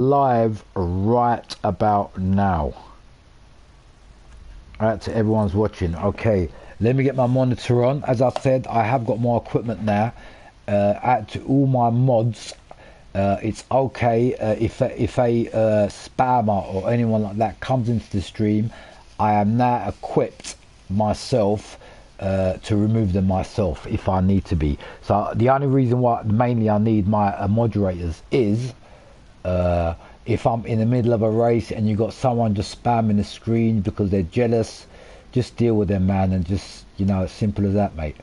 live right about now. Alright, to everyone's watching. Okay, let me get my monitor on. As I said, I have got more equipment now. Out to all my mods, it's okay if a spammer or anyone like that comes into the stream. I am now equipped myself to remove them myself if I need to be. So the only reason why mainly I need my moderators is if I'm in the middle of a race and you got someone just spamming the screen because they're jealous, just deal with them, man, and just, you know, as simple as that, mate.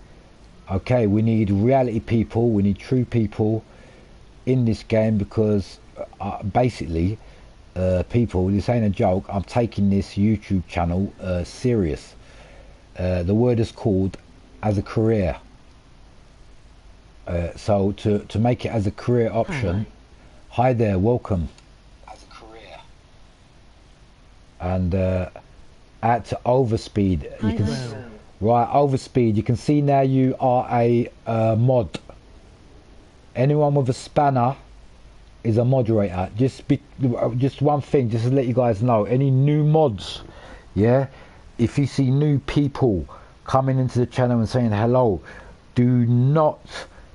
Okay, we need reality people, we need true people in this game because basically, people, this ain't a joke, I'm taking this YouTube channel serious. The word is called as a career. So to make it as a career option, hi there, welcome. As a career. And add to overspeed. You can right, overspeed. You can see now you are a mod. Anyone with a spanner is a moderator. Just one thing, just to let you guys know. Any new mods, yeah. If you see new people coming into the channel and saying hello, do not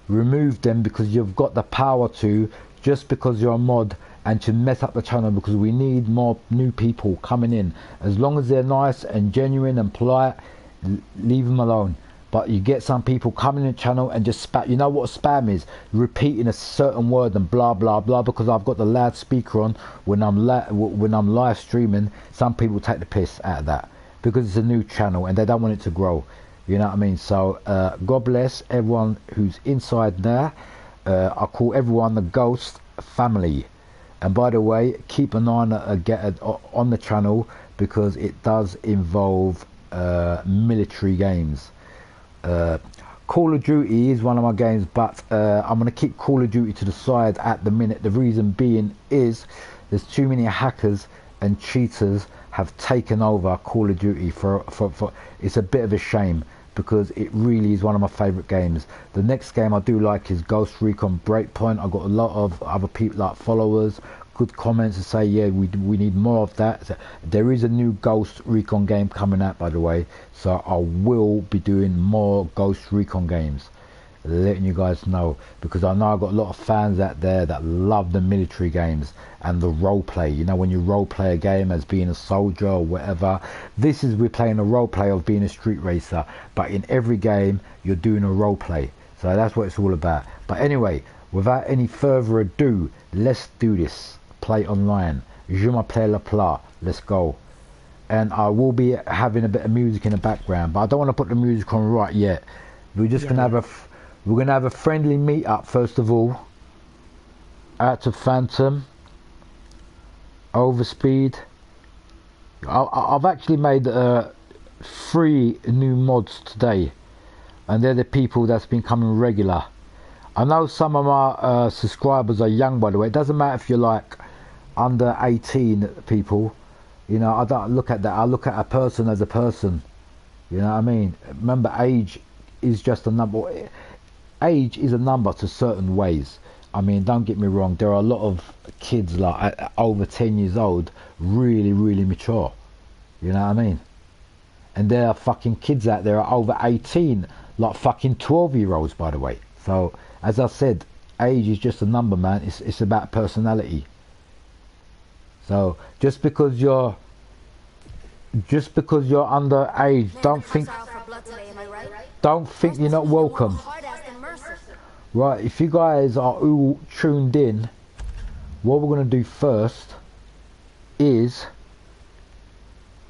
remove them because you've got the power to. Just because you're a mod and to mess up the channel, because we need more new people coming in. As long as they're nice and genuine and polite, leave them alone. But you get some people coming in the channel and just spam. You know what spam is? Repeating a certain word and blah blah blah. Because I've got the loudspeaker on when I'm live streaming. Some people take the piss out of that because it's a new channel and they don't want it to grow. You know what I mean? So God bless everyone who's inside there. I call everyone the Ghost family, and by the way, keep an eye on the channel because it does involve military games. Call of Duty is one of my games, but I'm going to keep Call of Duty to the side at the minute. The reason being is there's too many hackers and cheaters have taken over Call of Duty for it's a bit of a shame, because it really is one of my favourite games. The next game I do like is Ghost Recon Breakpoint. I've got a lot of other people, like followers, good comments to say, yeah, we need more of that. So there is a new Ghost Recon game coming out, by the way, so I will be doing more Ghost Recon games, letting you guys know, because I know I've got a lot of fans out there that love the military games and the role play. You know, when you role play a game as being a soldier or whatever, we're playing a role play of being a street racer, but in every game you're doing a role play. So that's what it's all about. But anyway, without any further ado, let's do this. Play online. Je m'appelle la plat. Let's go. And I will be having a bit of music in the background, but I don't want to put the music on right yet. We're just gonna have a friendly meet up first of all. Out to Phantom, Overspeed. I've actually made 3 new mods today, and they're the people that's been coming regular. I know some of my subscribers are young, by the way. It doesn't matter if you're like under 18 people. You know, I don't look at that. I look at a person as a person. You know what I mean? Remember, age is just a number. Age is a number to certain ways. I mean, don't get me wrong, there are a lot of kids like over 10 years old, really mature. You know what I mean? And there are fucking kids out there are over 18, like fucking 12-year-olds, by the way. So as I said, age is just a number, man. It's about personality. So just because you're under age, don't think you're not welcome. Right, if you guys are all tuned in, what we're going to do first is,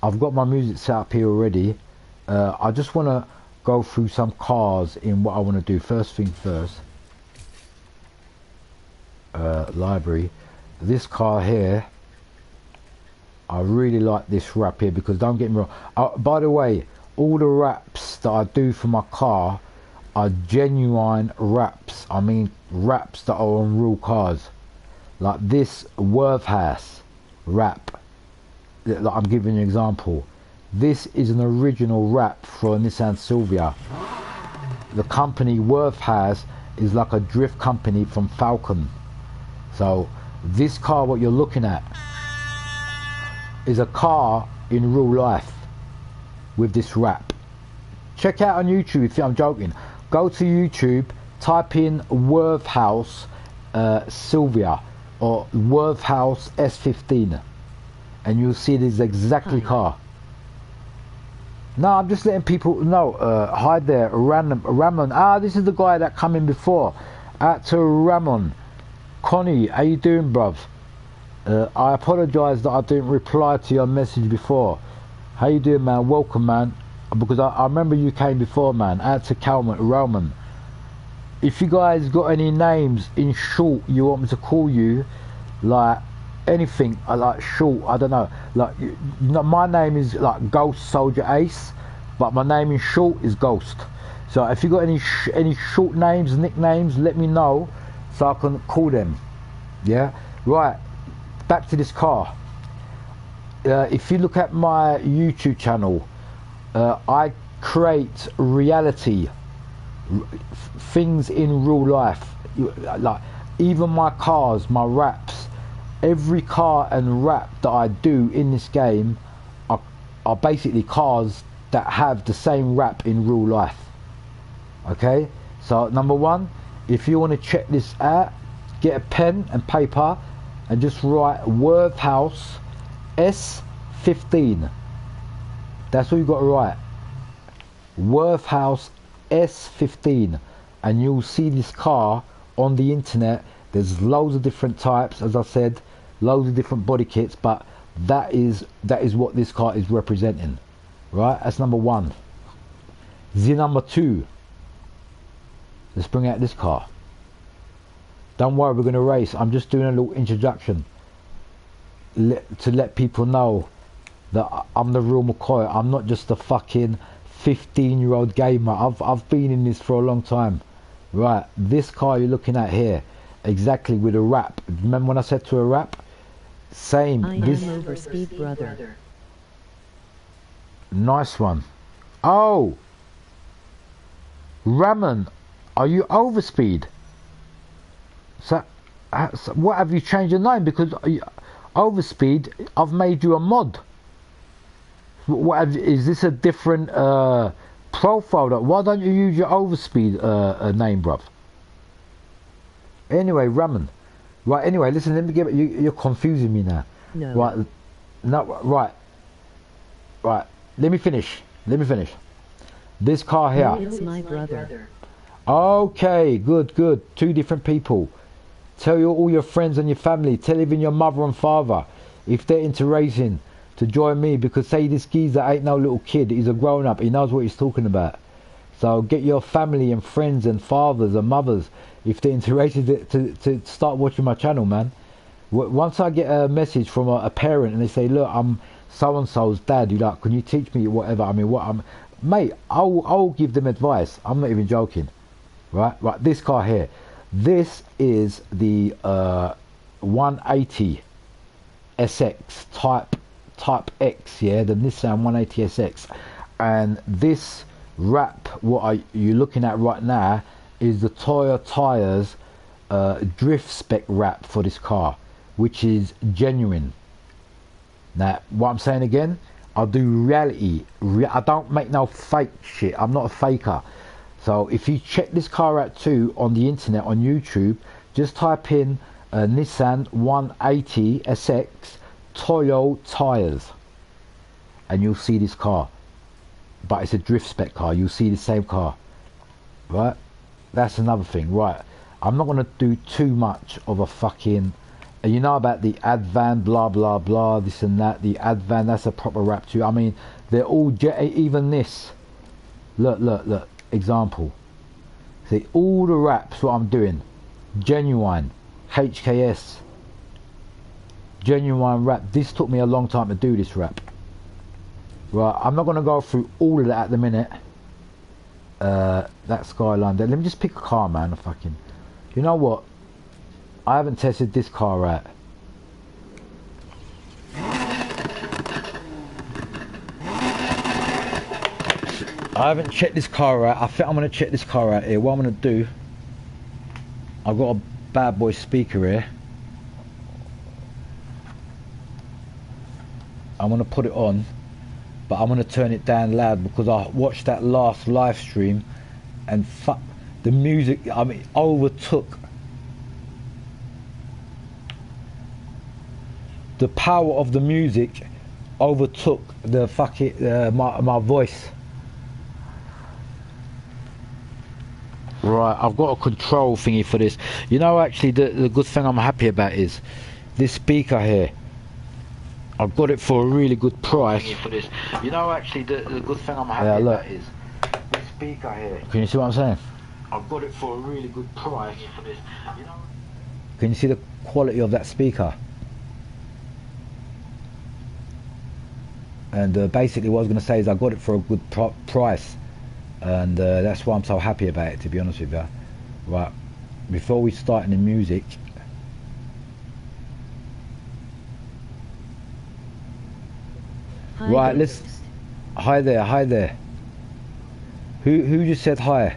I've got my music set up here already. I just want to go through some cars in what I want to do. First thing first, library. This car here, I really like this wrap here, because don't get me wrong. By the way, all the wraps that I do for my car are genuine wraps. I mean wraps that are on real cars. Like this Worthhouse wrap, like I'm giving you an example. This is an original wrap for a Nissan Silvia. The company Worthhouse is like a drift company from Falcon. So This car, what you're looking at, is a car in real life with this wrap. Check out on YouTube if I'm joking. Go to YouTube, type in Worth House Sylvia or Worth House S15 and you'll see this exactly car. No, I'm just letting people know. Hi there, Ramon. Ah, this is the guy that come in before. Out to Ramon. Connie, how you doing, bruv? I apologise that I didn't reply to your message before. How you doing, man? Welcome, man. Because I remember you came before, man. Out to Roman. If you guys got any names in short you want me to call you, like anything, like short, I don't know. Like, my name is like Ghost Soldier Ace, but my name in short is Ghost. So if you got any short names, nicknames, let me know so I can call them. Yeah. Right. Back to this car. If you look at my YouTube channel, I create reality, things in real life, like even my cars, my wraps, every car and wrap that I do in this game are basically cars that have the same wrap in real life. Okay, so number one, if you want to check this out, get a pen and paper and just write Worth House S15. That's all you got to write. Worth House S15, and you'll see this car on the internet. There's loads of different types, as I said, loads of different body kits, but that is what this car is representing. Right, that's number one. The number two, let's bring out this car. Don't worry, we're going to race. I'm just doing a little introduction to let people know that I'm the real McCoy. I'm not just a fucking 15-year-old gamer. I've been in this for a long time. Right, this car you're looking at here, exactly with a wrap. Remember when I said to a wrap? Same. I am Overspeed, brother. Nice one. Oh, Ramon, are you Overspeed? So what, have you changed your name? Because Overspeed, I've made you a mod. What is this, a different profile? Why don't you use your Overspeed name, bruv? Anyway, Ramon. Right, anyway, listen, let me get you're confusing me now. No. Right, no, right. Let me finish. This car here. It's my brother. Okay, good. Two different people. Tell all your friends and your family. Tell even your mother and father, if they're into racing, to join me, because say this geezer ain't no little kid. He's a grown up. He knows what he's talking about. So get your family and friends and fathers and mothers, if they're into racing, to start watching my channel, man. Once I get a message from a parent and they say, look, I'm so and so's dad, you like, can you teach me whatever? I mean, mate, I'll give them advice. I'm not even joking. Right, this car here, this is the 180 SX type X, yeah, the Nissan 180 SX. And this wrap, what you're looking at right now, is the Toyo Tires drift spec wrap for this car, which is genuine. Now, what I'm saying again, I do reality. I don't make no fake shit. I'm not a faker. So if you check this car out too on the internet, on YouTube, just type in Nissan 180 SX Toyo Tires and you'll see this car. But it's a drift spec car. You'll see the same car. Right? That's another thing. Right. I'm not going to do too much of a fucking... You know about the Advan, blah, blah, blah, this and that. The Advan, that's a proper wrap too. I mean, they're all... Even this. Look. Example. See, all the wraps, what I'm doing. Genuine. HKS. Genuine wrap. This took me a long time to do this wrap. Right, I'm not going to go through all of that at the minute. That Skyline there. Let me just pick a car, man. You know what? I haven't tested this car out. I haven't checked this car out. I think I'm going to check this car out here. What I'm going to do, I've got a bad boy speaker here. I'm gonna put it on, but I'm gonna turn it down loud because I watched that last live stream, and fuck, the music, I mean, overtook. The power of the music overtook the fucking my voice. Right, I've got a control thingy for this. You know, actually, the good thing I'm happy about is this speaker here. I've got it for a really good price. For this, you know, actually, the good thing I'm happy about is this speaker here. Can you see what I'm saying? I've got it for a really good price for this. You know. Can you see the quality of that speaker? And basically what I was going to say is I got it for a good price, and that's why I'm so happy about it, to be honest with you. Right, before we start any music, right, let's, hi there, who just said hi?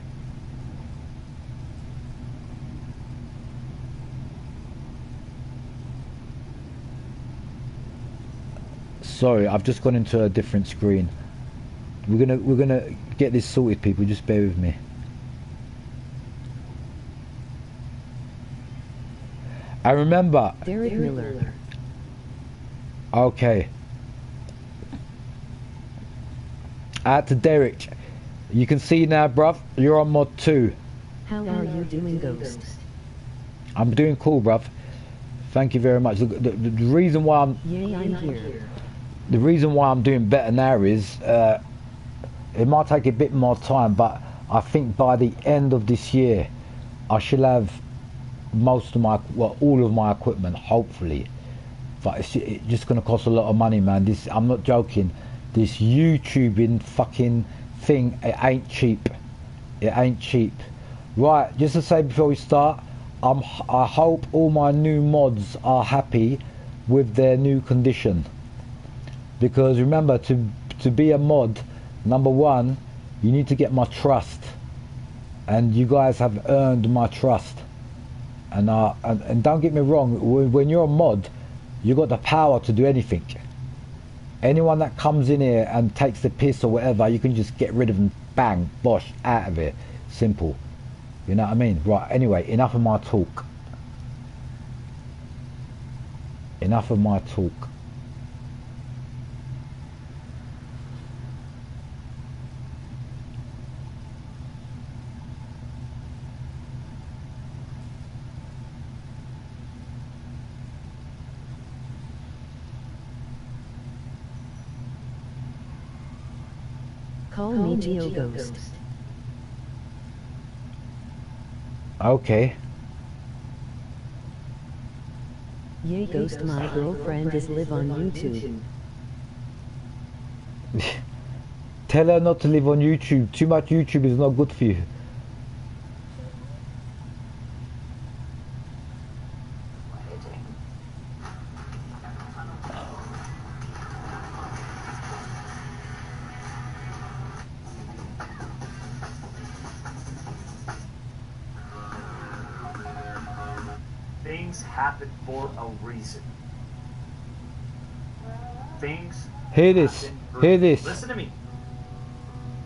Sorry, I've just gone into a different screen. We're gonna get this sorted, people. Just bear with me. I remember. Derek Miller. Okay. Add to Derek. You can see now, bruv. You're on mod 2. How are you doing, Ghost? I'm doing cool, bruv. Thank you very much. The reason why I'm. Yay, I'm here. The reason why I'm doing better now is it might take a bit more time, but I think by the end of this year I should have most of my, well, all of my equipment, hopefully. But it's just going to cost a lot of money, man. This, I'm not joking. This YouTubing fucking thing, it ain't cheap. It ain't cheap. Right, just to say before we start, I hope all my new mods are happy with their new condition. Because remember, to be a mod, number one, you need to get my trust, and you guys have earned my trust. And don't get me wrong, when you're a mod, you got the power to do anything. Anyone that comes in here and takes the piss or whatever, you can just get rid of them, bang, bosh, out of here. Simple. You know what I mean? Right, anyway, enough of my talk. Enough of my talk. Call me Geo Ghost. Okay. Yay, Ghost, my girlfriend is live on YouTube. Tell her not to live on YouTube. Too much YouTube is not good for you. Things happen for a reason. Things. Hear this. Hear this. Listen to me.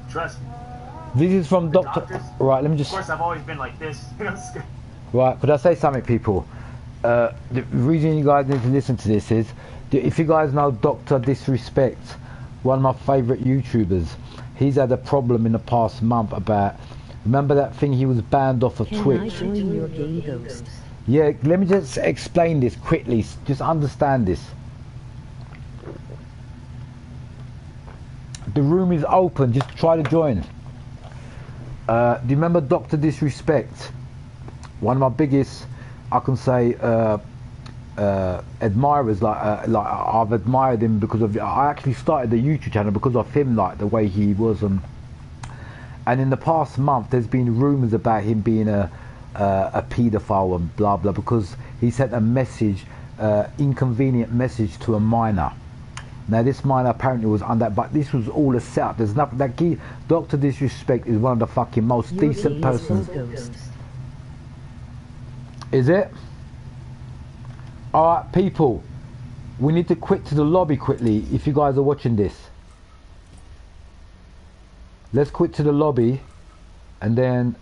Trust me. This is from Doctor. Doctors, Right, let me just. Of course, I've always been like this. Right, could I say something, people? The reason you guys need to listen to this is, if you guys know Dr. Disrespect, one of my favourite YouTubers, he's had a problem in the past month about, remember that thing, he was banned off of Twitch? Can I join your game, Ghost? Yeah, let me just explain this quickly, just understand this. The room is open, just try to join. Do you remember Dr. Disrespect? One of my biggest, I can say, admirers. Like I've admired him because of. I actually started the YouTube channel because of him, like the way he was. And in the past month, there's been rumours about him being a paedophile and blah blah, because he sent a message, inconvenient message to a minor. Now this minor apparently was under, but this was all a setup. There's nothing. That Dr. Disrespect is one of the fucking most decent persons. Is it? Alright, people, We need to quit to the lobby quickly if you guys are watching this. Let's quit to the lobby and then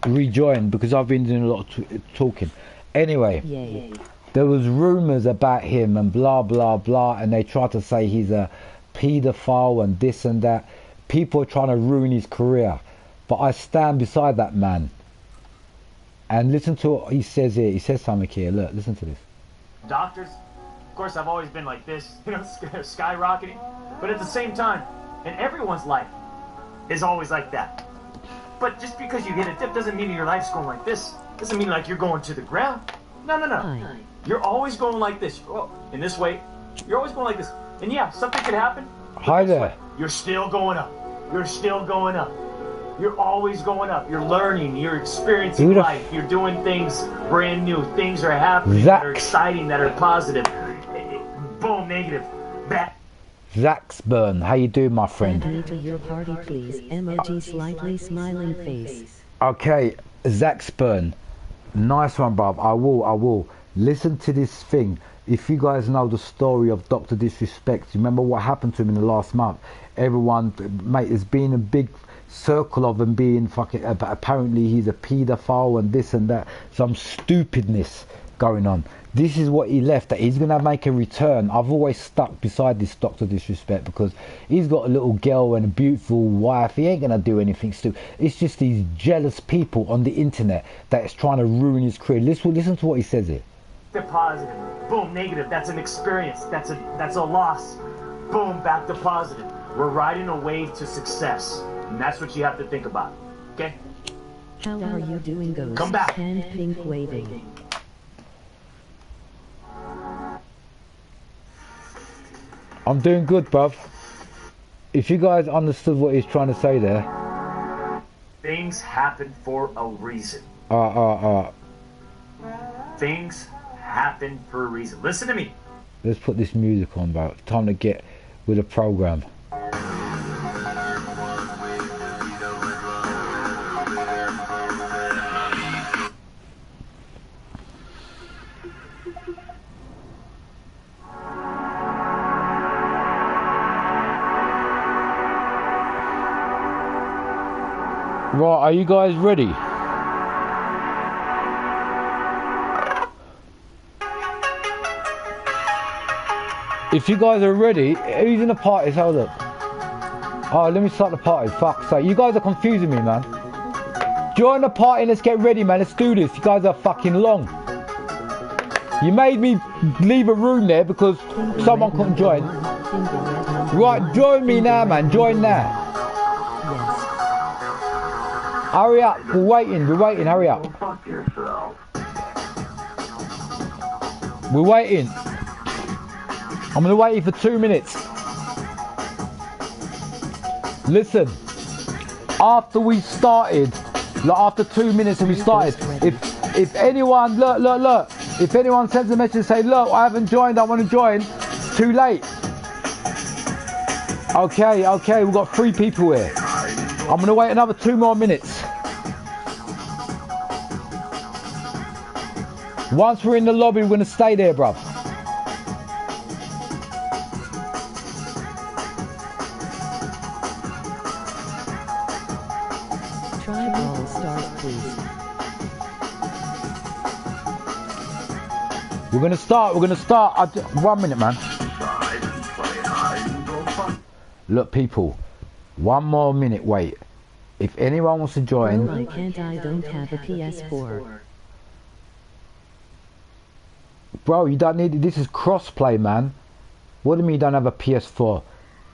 rejoin because I've been doing a lot of talking. Anyway, Yay. there was rumours about him and blah blah blah, and they tried to say he's a paedophile and this and that. People are trying to ruin his career, but I stand beside that man. And listen to what he says here. He says something here. Look, listen to this. Doctors, of course, I've always been like this, you know, skyrocketing. But at the same time, in everyone's life is always like that. But just because you hit a dip doesn't mean your life's going like this. Doesn't mean like you're going to the ground. No, no, no. Hi. You're always going like this. In this way, you're always going like this. And yeah, something could happen. Hi there. You're still going up. You're still going up. You're always going up. You're learning. You're experiencing life. You're doing things brand new. Things are happening that are exciting, that are positive. Boom, negative. Back. Zaxburn, how you doing, my friend? Add me to your party, please. Emoji slightly smiling face. Okay, Zaxburn. Nice one, bruv. I will. Listen to this thing. If you guys know the story of Dr. Disrespect, you remember what happened to him in the last month? Everyone, mate, there's been a big circle of him being fucking, apparently he's a paedophile and this and that, some stupidness going on. This is what he left, that he's gonna make a return. I've always stuck beside this Dr. Disrespect because he's got a little girl and a beautiful wife. He ain't gonna do anything stupid. It's just these jealous people on the internet that's trying to ruin his career. Listen to what he says here. They're positive. Boom, negative. That's an experience. That's a loss. Boom, back to positive. We're riding a wave to success. And that's what you have to think about. Okay? How are you doing, Ghost? Come back. Hand pink waving. I'm doing good, bruv. If you guys understood what he's trying to say there. Things happen for a reason. Things happen for a reason. Listen to me. Let's put this music on, bro. Time to get with the program. Right, are you guys ready? If you guys are ready, who's in the party? Let's have a look. Oh, let me start the party. Fuck's sake. You guys are confusing me, man. Join the party and let's get ready, man. Let's do this. You guys are fucking long. You made me leave a room there because someone couldn't join. Right, join me now, man. Join now. Hurry up. We're waiting. Hurry up. We're waiting. I'm gonna wait here for 2 minutes. Listen, after we started, like after 2 minutes and we started, if anyone, look, if anyone sends a message and say, look, I haven't joined, I want to join, it's too late. Okay, we've got 3 people here. I'm gonna wait another 2 more minutes. Once we're in the lobby, we're gonna stay there, bruv. We're gonna start. 1 minute, man. Look, people, 1 more minute, wait. If anyone wants to join... Why can't I don't have a PS4? Bro, you don't need... This is crossplay, man. What do you mean you don't have a PS4?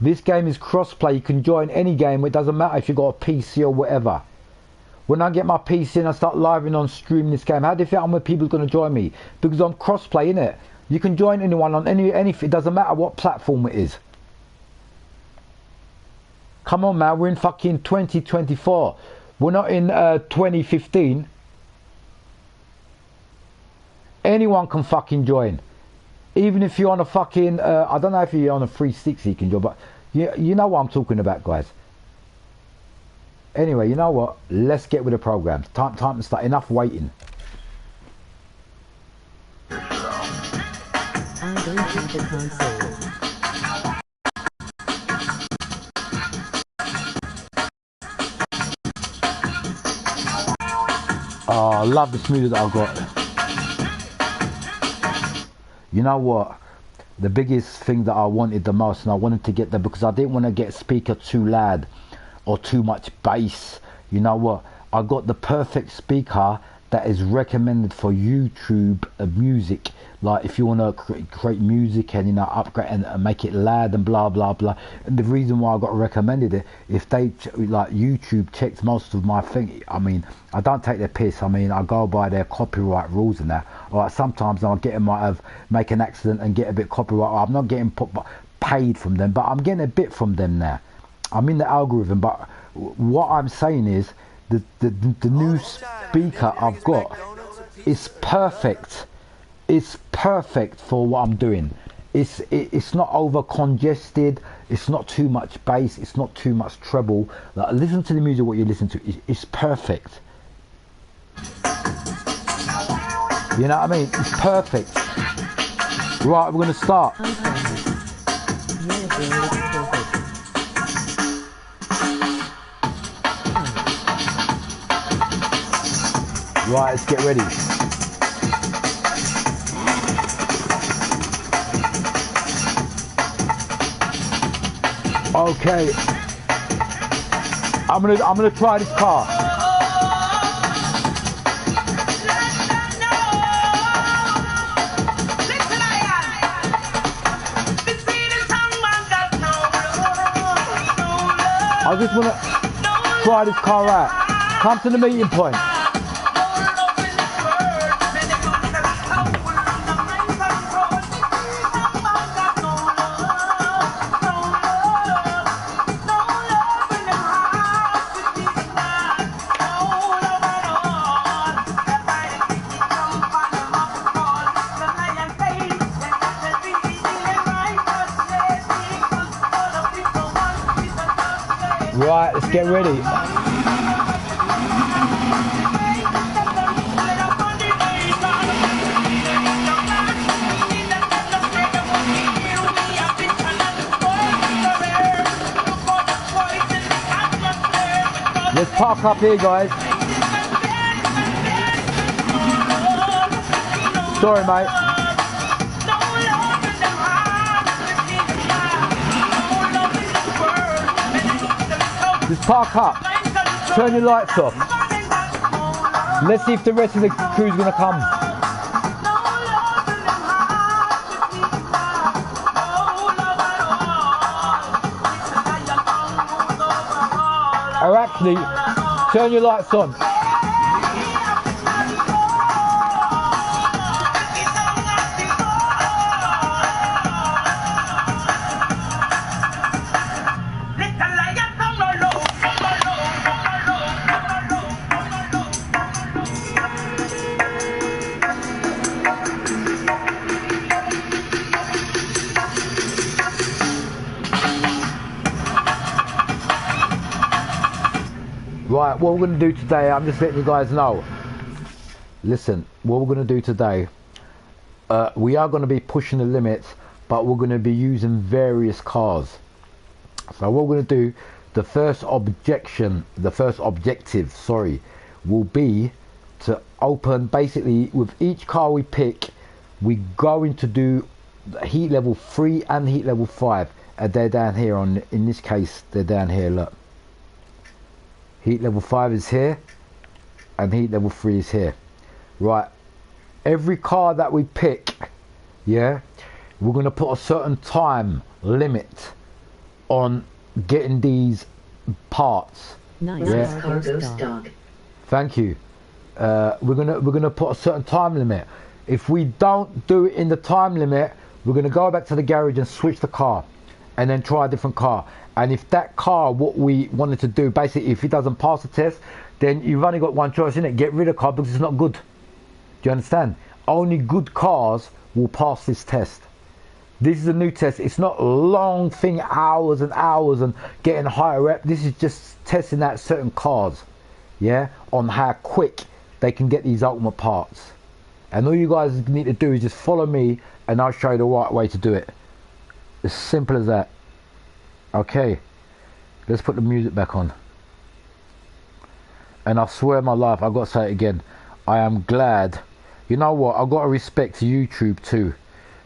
This game is crossplay. You can join any game. It doesn't matter if you've got a PC or whatever. When I get my PC and I start living on streaming this game, how do you think I'm people's going to join me? Because I'm crossplay, innit? You can join anyone on any... It doesn't matter what platform it is. Come on, man. We're in fucking 2024. We're not in 2015. Anyone can fucking join. Even if you're on a fucking... I don't know if you're on a 360 you can join, but you know what I'm talking about, guys. Anyway, you know what? Let's get with the program. Time to start. Enough waiting. I don't have a console. Oh, I love this music that I've got. You know what? The biggest thing that I wanted the most, and I wanted to get there because I didn't want to get speaker too loud or too much bass. You know what? I got the perfect speaker that is recommended for YouTube music. Like if you want to create music and, you know, upgrade and make it loud and blah blah blah. And the reason why I got recommended it, if they like YouTube checks most of my thing, I mean, I don't take their piss. I mean, I go by their copyright rules and that. Like sometimes I'll make an accident and get a bit copyright. I'm not getting paid from them, but I'm getting a bit from them now. I'm in the algorithm, but what I'm saying is the new speaker I've got is perfect. It's perfect for what I'm doing. It's not over congested. It's not too much bass. It's not too much treble. Like, listen to the music. What you listen to, it's perfect. You know what I mean? It's perfect. Right, we're gonna start. Right, let's get ready. Okay, I'm gonna try this car. I just wanna try this car out. Come to the meeting point. Right, let's get ready. Let's park up here, guys. Sorry, mate. Just park up. Turn your lights off. Let's see if the rest of the crew's gonna come. Or actually, turn your lights on. Right, what we're going to do today, I'm just letting you guys know. Listen, what we're going to do today, we are going to be pushing the limits, but we're going to be using various cars. So what we're going to do, the first objective, will be to open, basically, with each car we pick, we're going to do heat level 3 and heat level 5. They're down here, in this case, they're down here, look. Heat level 5 is here and heat level 3 is here. Right, every car that we pick, yeah, we're going to put a certain time limit on getting these parts. Nice. Yeah. Dog. Thank you. We're gonna put a certain time limit. If we don't do it in the time limit, we're gonna go back to the garage and switch the car and then try a different car. And if that car, what we wanted to do, basically, if it doesn't pass the test, then you've only got one choice, innit? Get rid of the car because it's not good. Do you understand? Only good cars will pass this test. This is a new test. It's not a long thing, hours and hours and getting higher rep. This is just testing out certain cars, yeah, on how quick they can get these ultimate parts. And all you guys need to do is just follow me and I'll show you the right way to do it. As simple as that. Okay, let's put the music back on. And I swear my life, I've got to say it again, I am glad. You know what, I've got to respect YouTube too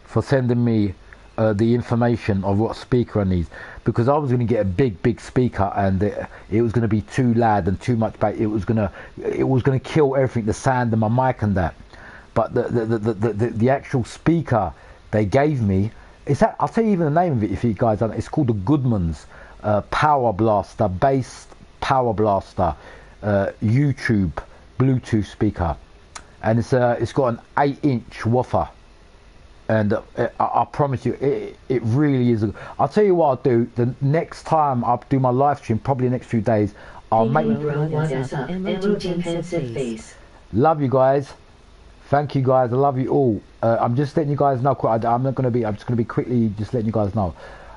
for sending me the information of what speaker I need, because I was going to get a big speaker and it was going to be too loud and too much bass. It was going to kill everything, the sound of my mic and that. But the actual speaker they gave me, I'll tell you even the name of it if you guys don't know. It's called the Goodman's Power Blaster, bass Power Blaster YouTube Bluetooth speaker, and it's got an 8-inch woofer, and I promise you it really is. I'll tell you what I'll do the next time I do my live stream, probably the next few days. I'll make. Love you guys. Thank you guys. I love you all. I'm just letting you guys know. I'm just going to be quickly just letting you guys know.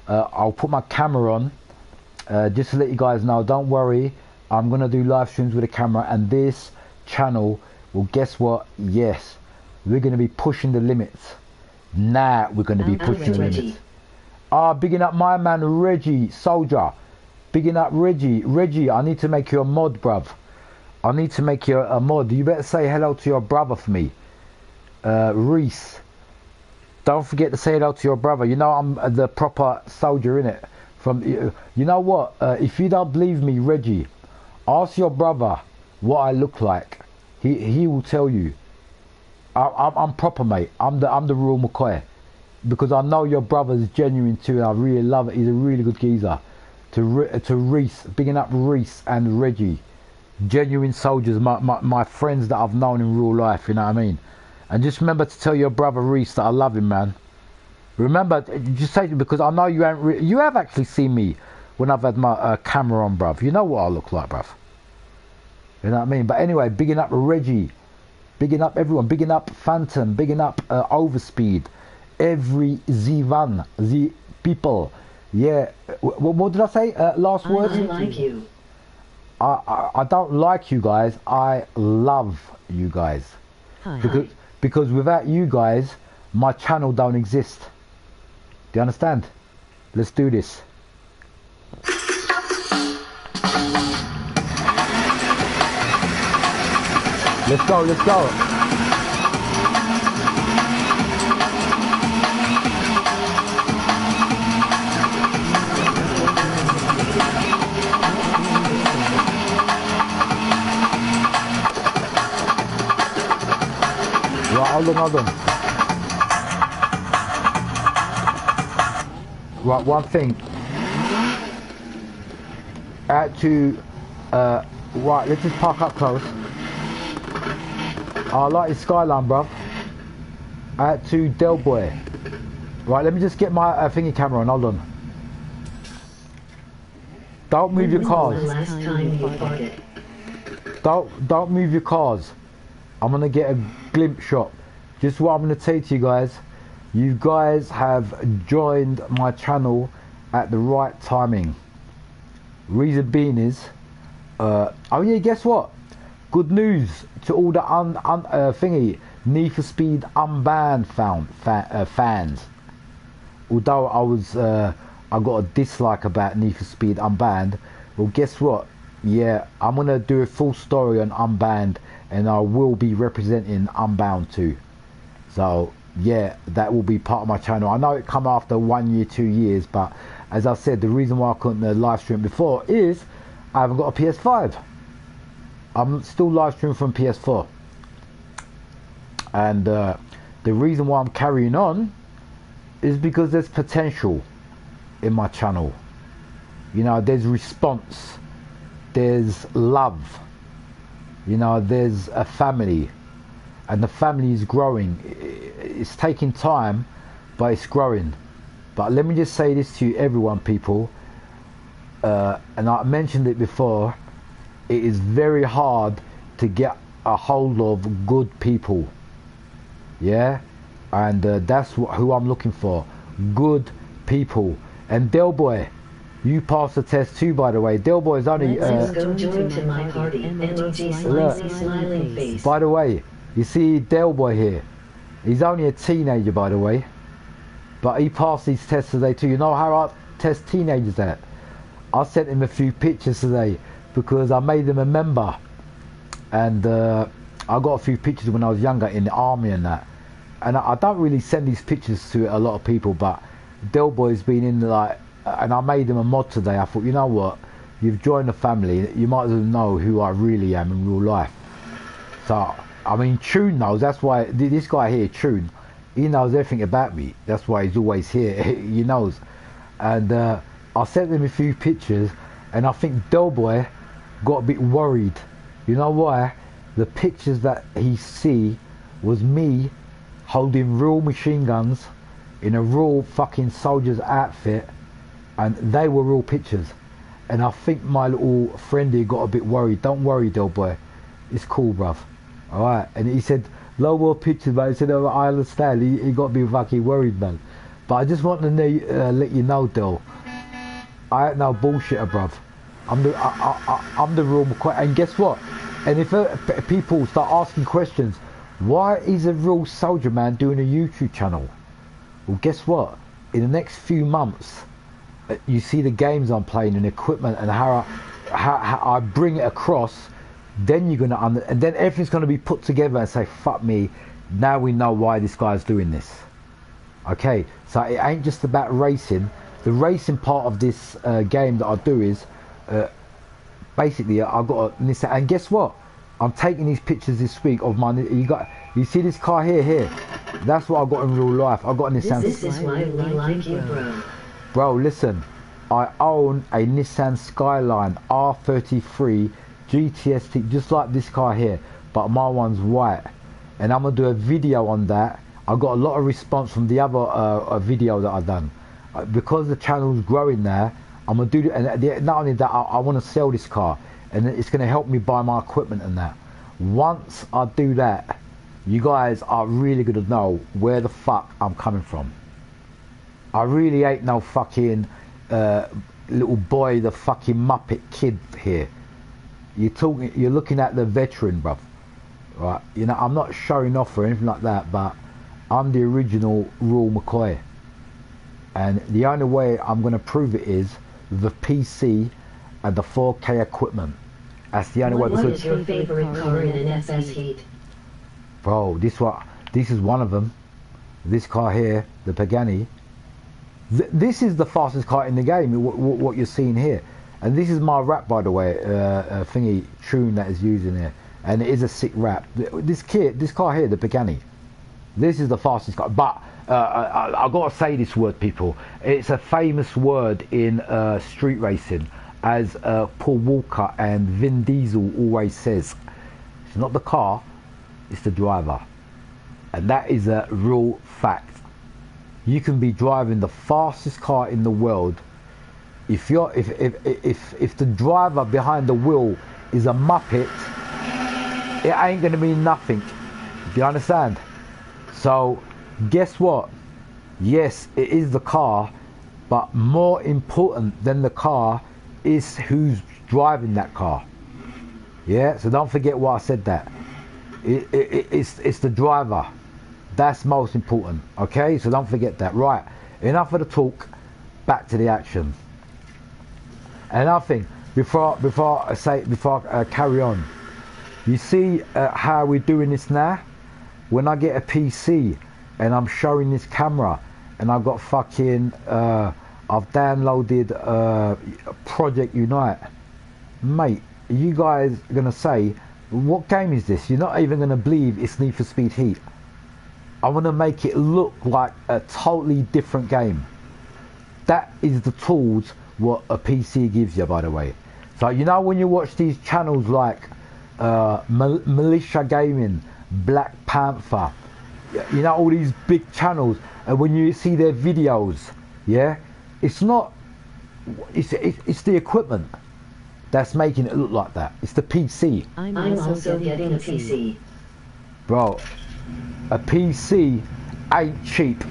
I'll put my camera on just to let you guys know. Don't worry. I'm going to do live streams with a camera, and this channel, well, guess what? Yes, we're going to be pushing the limits. Now we're going to be pushing the limits. Bigging up my man Reggie Soldier. Bigging up Reggie. Reggie, I need to make you a mod, bruv. I need to make you a mod. You better say hello to your brother for me. Reese, don't forget to say hello to your brother. You know I'm the proper soldier, innit? You know what? If you don't believe me, Reggie, ask your brother what I look like. He will tell you. I'm proper, mate. I'm the real McCoy, because I know your brother's genuine too, and I really love it. He's a really good geezer. To Reese, bigging up Reese and Reggie, genuine soldiers, my friends that I've known in real life. You know what I mean? And just remember to tell your brother Reese that I love him, man. Remember, just say it, because I know you have actually seen me when I've had my camera on, bruv. You know what I look like, bruv. You know what I mean? But anyway, bigging up Reggie, bigging up everyone, bigging up Phantom, bigging up Overspeed, every Z1, Z people. Yeah, what did I say? Last word? I like you. I don't like you guys. I love you guys. Hi. Because without you guys, my channel don't exist. Do you understand? Let's do this. Let's go, let's go. Right, hold on. Right, one thing. Right, let's just park up close. I like his skyline, bruv. Out to Del Boy. Right, let me just get my thingy camera on, hold on. Don't move your cars. Don't move your cars. I'm gonna get a glimpse shot. Just what I'm gonna say to you guys. You guys have joined my channel at the right timing. Reason being is, oh yeah, guess what? Good news to all the Need for Speed Unbanned fans. Although I got a dislike about Need for Speed Unbanned. Well, guess what? Yeah, I'm gonna do a full story on Unbanned, and I will be representing Unbound too. So yeah, that will be part of my channel. I know it come after 1 year, 2 years, but as I said, the reason why I couldn't live stream before is I haven't got a PS5. I'm still live streaming from PS4, and the reason why I'm carrying on is because there's potential in my channel. You know, there's response, there's love, you know, there's a family, and the family is growing. It's taking time, but it's growing. But let me just say this to you, everyone, people, and I mentioned it before, it is very hard to get a hold of good people. Yeah, and that's who I'm looking for. Good people. And Del Boy, you passed the test too, by the way. Del Boy is only Let's go join to my party. by the way, You see Del Boy here. He's only a teenager, by the way. But he passed his tests today too. You know how I test teenagers at? I sent him a few pictures today because I made him a member. And I got a few pictures when I was younger in the army and that. And I don't really send these pictures to a lot of people, but Del Boy's been in like, and I made him a mod today. I thought, you know what? You've joined the family. You might as well know who I really am in real life. So, I mean, Tune knows. That's why this guy here, Tune, he knows everything about me. That's why he's always here. He knows. And I sent him a few pictures, and I think Del Boy got a bit worried. You know why? The pictures that he see was me holding real machine guns in a real fucking soldier's outfit, and they were real pictures. And I think my little friend here got a bit worried. Don't worry, Del Boy, it's cool, bruv. Alright, and he said no more pictures, man. He said, oh, I understand. He got me fucking worried, man. But I just want to let you know, Del, I ain't no bullshitter, bruv. I'm the real McCoy. And guess what? And if people start asking questions, why is a real soldier man doing a YouTube channel? Well, guess what? In the next few months, you see the games I'm playing and equipment and how I bring it across. Then you're gonna and then everything's gonna be put together and say, fuck me, now we know why this guy's doing this. Okay, so it ain't just about racing. The racing part of this game that I do is basically I've got a Nissan, and guess what? I'm taking these pictures this week of my. You see this car here? That's what I got in real life. I got a Nissan. This is why we like you, bro. Bro, listen, I own a Nissan Skyline R33 GTST, just like this car here, but my one's white, and I'm gonna do a video on that. I got a lot of response from the other video that I've done because the channel's growing there. I'm gonna do, and not only that, I want to sell this car, and it's gonna help me buy my equipment and that. Once I do that, you guys are really gonna know where the fuck I'm coming from. I really ain't no fucking little boy, the fucking Muppet kid here. You're looking at the veteran, bruv. Right? You know, I'm not showing off or anything like that, but I'm the original Raw McCoy. And the only way I'm going to prove it is the PC and the 4K equipment. That's the only way. What is your favorite car in an NFS heat? Bro, this is one of them. This car here, the Pagani. This is the fastest car in the game, what you're seeing here. And this is my wrap, by the way, thingy tune that is used in here, and it is a sick wrap. This car here, the Pagani, this is the fastest car. But I gotta say this word, people. It's a famous word in street racing, as Paul Walker and Vin Diesel always says. It's not the car, it's the driver, and that is a real fact. You can be driving the fastest car in the world. If the driver behind the wheel is a Muppet, it ain't gonna mean nothing. Do you understand? So guess what? Yes, it is the car, but more important than the car is who's driving that car. Yeah, so don't forget what I said that. It's the driver. That's most important. Okay, so don't forget that. Right, enough of the talk, back to the action. And another thing, before I carry on, you see how we're doing this now? When I get a PC and I'm showing this camera and I've got fucking, I've downloaded Project Unite. Mate, you guys are going to say, what game is this? You're not even going to believe it's Need for Speed Heat. I want to make it look like a totally different game. That is the tools what a PC gives you, by the way. So you know when you watch these channels like Militia Gaming, Black Panther, you know, all these big channels, and when you see their videos, yeah, it's not, it's the equipment that's making it look like that. It's the PC. I'm also getting a PC. Bro, a PC ain't cheap.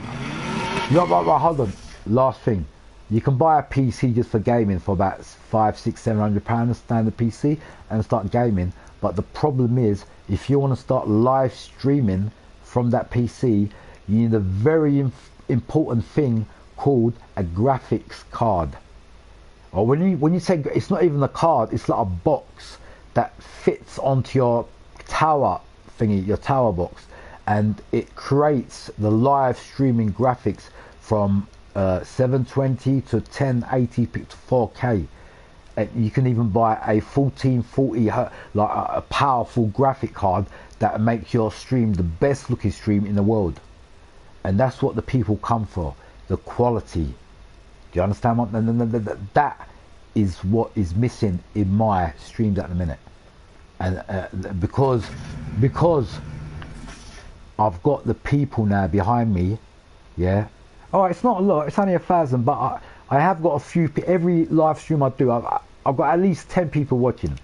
You know, right, hold on. Last thing. You can buy a PC just for gaming for about £500, £600, £700 standard PC, and start gaming. But the problem is, if you want to start live streaming from that PC, you need a very important thing called a graphics card. Or when you say, it's not even a card, it's like a box that fits onto your tower thingy, your tower box, and it creates the live streaming graphics from 720 to 1080p to 4K. And you can even buy a 1440 like a powerful graphic card that makes your stream the best looking stream in the world. And that's what the people come for, the quality. Do you understand what? That is what is missing in my streams at the minute. And because I've got the people now behind me, yeah. Alright, it's not a lot, it's only 1,000, but I have got a few, every live stream I do, I've got at least 10 people watching.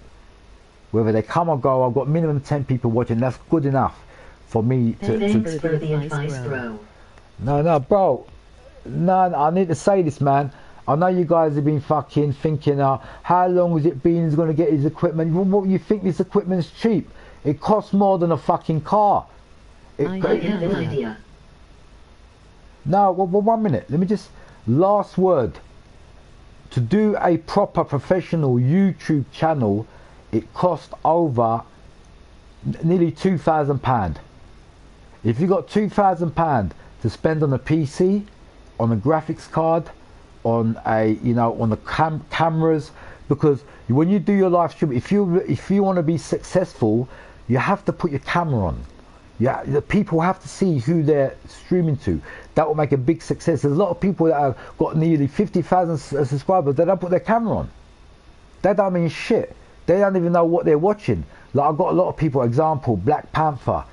Whether they come or go, I've got minimum 10 people watching. That's good enough for me to... Thanks for the advice, bro. No, bro. No, I need to say this, man. I know you guys have been fucking thinking, how long has it been he's going to get his equipment? What, you think this equipment's cheap? It costs more than a fucking car. I have no idea. No, well, 1 minute. Let me just... Last word. To do a proper professional YouTube channel, it costs over nearly £2,000. If you got £2,000 to spend on a PC, on a graphics card, on a on the cameras, because when you do your live stream, if you want to be successful, you have to put your camera on. Yeah, the people have to see who they're streaming to. That will make a big success. There's a lot of people that have got nearly 50,000 subscribers. They don't put their camera on. That don't mean shit. They don't even know what they're watching. Like, I've got a lot of people. Example, Black Panther.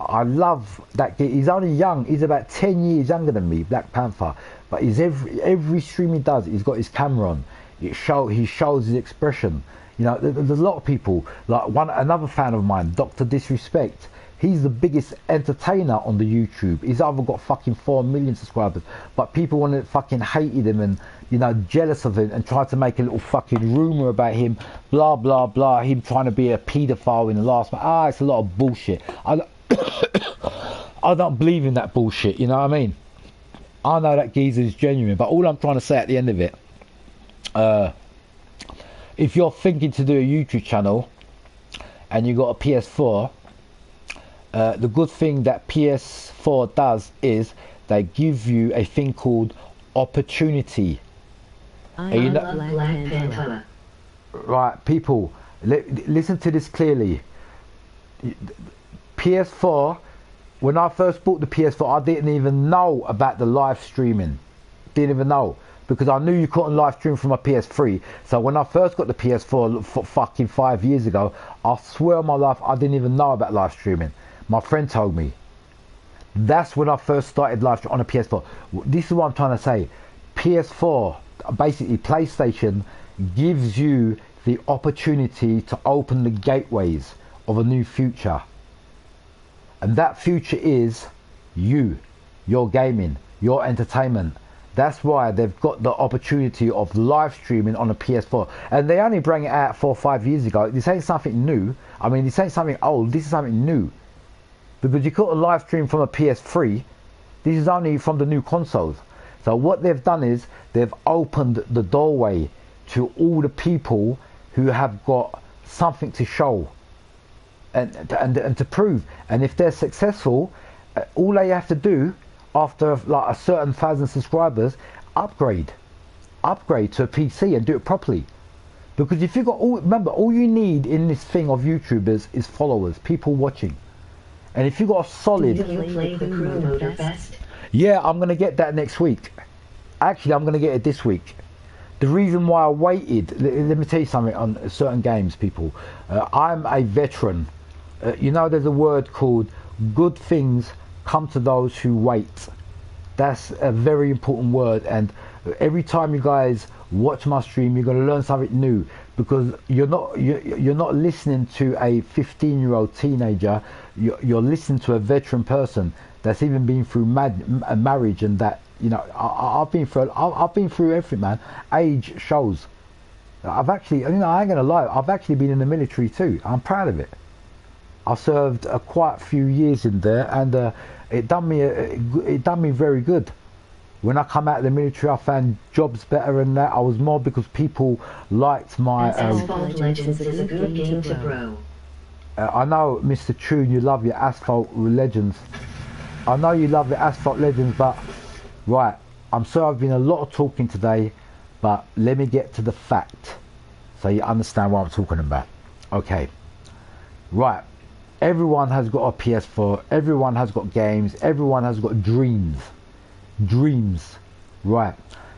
I love that kid. He's only young. He's about 10 years younger than me, Black Panther. But he's every stream he does, he's got his camera on. He shows his expression. You know, there's a lot of people. Like another fan of mine, Dr. Disrespect. He's the biggest entertainer on the YouTube. He's either got fucking 4 million subscribers, but people want to fucking hated him and, jealous of him and try to make a little fucking rumor about him, blah, blah, blah, him trying to be a paedophile in the last one. It's a lot of bullshit. I don't believe in that bullshit, you know what I mean? I know that geezer is genuine, but all I'm trying to say at the end of it, if you're thinking to do a YouTube channel and you got a PS4, the good thing that PS4 does is they give you a thing called opportunity. I love Black Panther. Right, people, listen to this clearly. PS4, when I first bought the PS4, I didn't even know about the live streaming. Didn't even know. Because I knew you couldn't live stream from a PS3. So when I first got the PS4 fucking 5 years ago, I swear on my life, I didn't even know about live streaming. My friend told me. That's when I first started live stream on a PS4. This is what I'm trying to say. PS4, basically PlayStation, gives you the opportunity to open the gateways of a new future. And that future is you, your gaming, your entertainment. That's why they've got the opportunity of live streaming on a PS4. And they only bring it out 4 or 5 years ago. This ain't something new. I mean, this ain't something old. This is something new. Because you couldn't live stream from a PS3. This is only from the new consoles. So what they've done is they've opened the doorway to all the people who have got something to show and to prove. And if they're successful, all they have to do after like a certain 1,000 subscribers, upgrade to a PC and do it properly. Because if you've got remember, all you need in this thing of YouTubers is followers, people watching. And if you've got a solid... Do you play the crew mode best? Yeah, I'm going to get that next week. Actually, I'm going to get it this week. The reason why I waited, let me tell you something on certain games, people. I'm a veteran. There's a word called good things come to those who wait. That's a very important word, and every time you guys watch my stream, you're going to learn something new, because you're not listening to a 15-year-old teenager. You're listening to a veteran person that's even been through a marriage, and that I've been through everything, man. Age shows. I've actually, you know, I ain't gonna lie, I've actually been in the military too. I'm proud of it. I served quite a few years in there, and it done me very good. When I come out of the military, I found jobs better and that. I was more because people liked my. Asphalt Legends is a good game to pro. I know, Mr. Tune, you love your Asphalt Legends. I know you love your Asphalt Legends, but right, I'm sorry I've been a lot of talking today, but let me get to the fact so you understand what I'm talking about. Okay, right. Everyone has got a PS4. Everyone has got games. Everyone has got dreams. Dreams, right?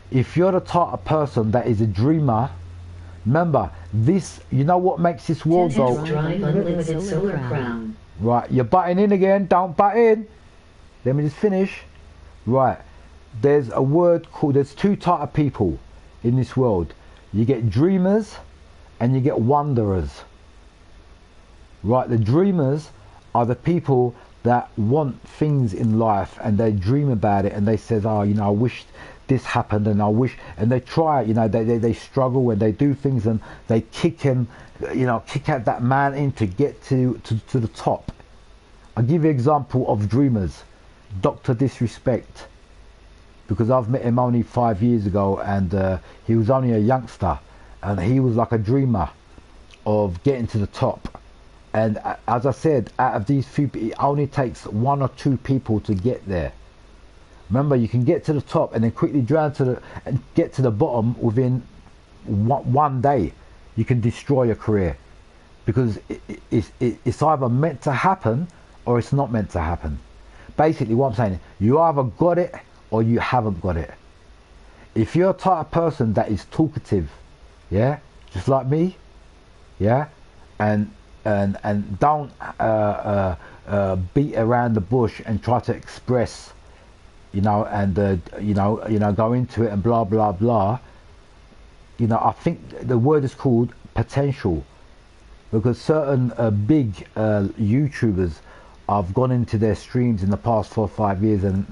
If you're the type of person that is a dreamer, remember this. You know what makes this world go? Right, you're butting in again. Don't butt in. Let me just finish. Right, there's a word called. There's two type of people in this world. You get dreamers, and you get wanderers. Right, the dreamers are the people that want things in life and they dream about it and they says, oh, you know, I wish this happened and I wish, and they try, you know, they struggle and they do things and they kick him, you know, kick out that man in to get to the top. I'll give you an example of dreamers. Dr. Disrespect, because I've met him only 5 years ago, and he was only a youngster and he was like a dreamer of getting to the top. And as I said, out of these few, it only takes 1 or 2 people to get there. Remember, you can get to the top and then quickly drown and get to the bottom within one day. You can destroy your career because it's either meant to happen or it's not meant to happen. Basically, what I'm saying, you either got it or you haven't got it. If you're a type of person that is talkative, yeah, just like me, yeah, and don't beat around the bush and try to express, you know, and you know, go into it and blah blah blah. You know, I think the word is called potential, because certain big YouTubers, I've gone into their streams in the past 4 or 5 years, and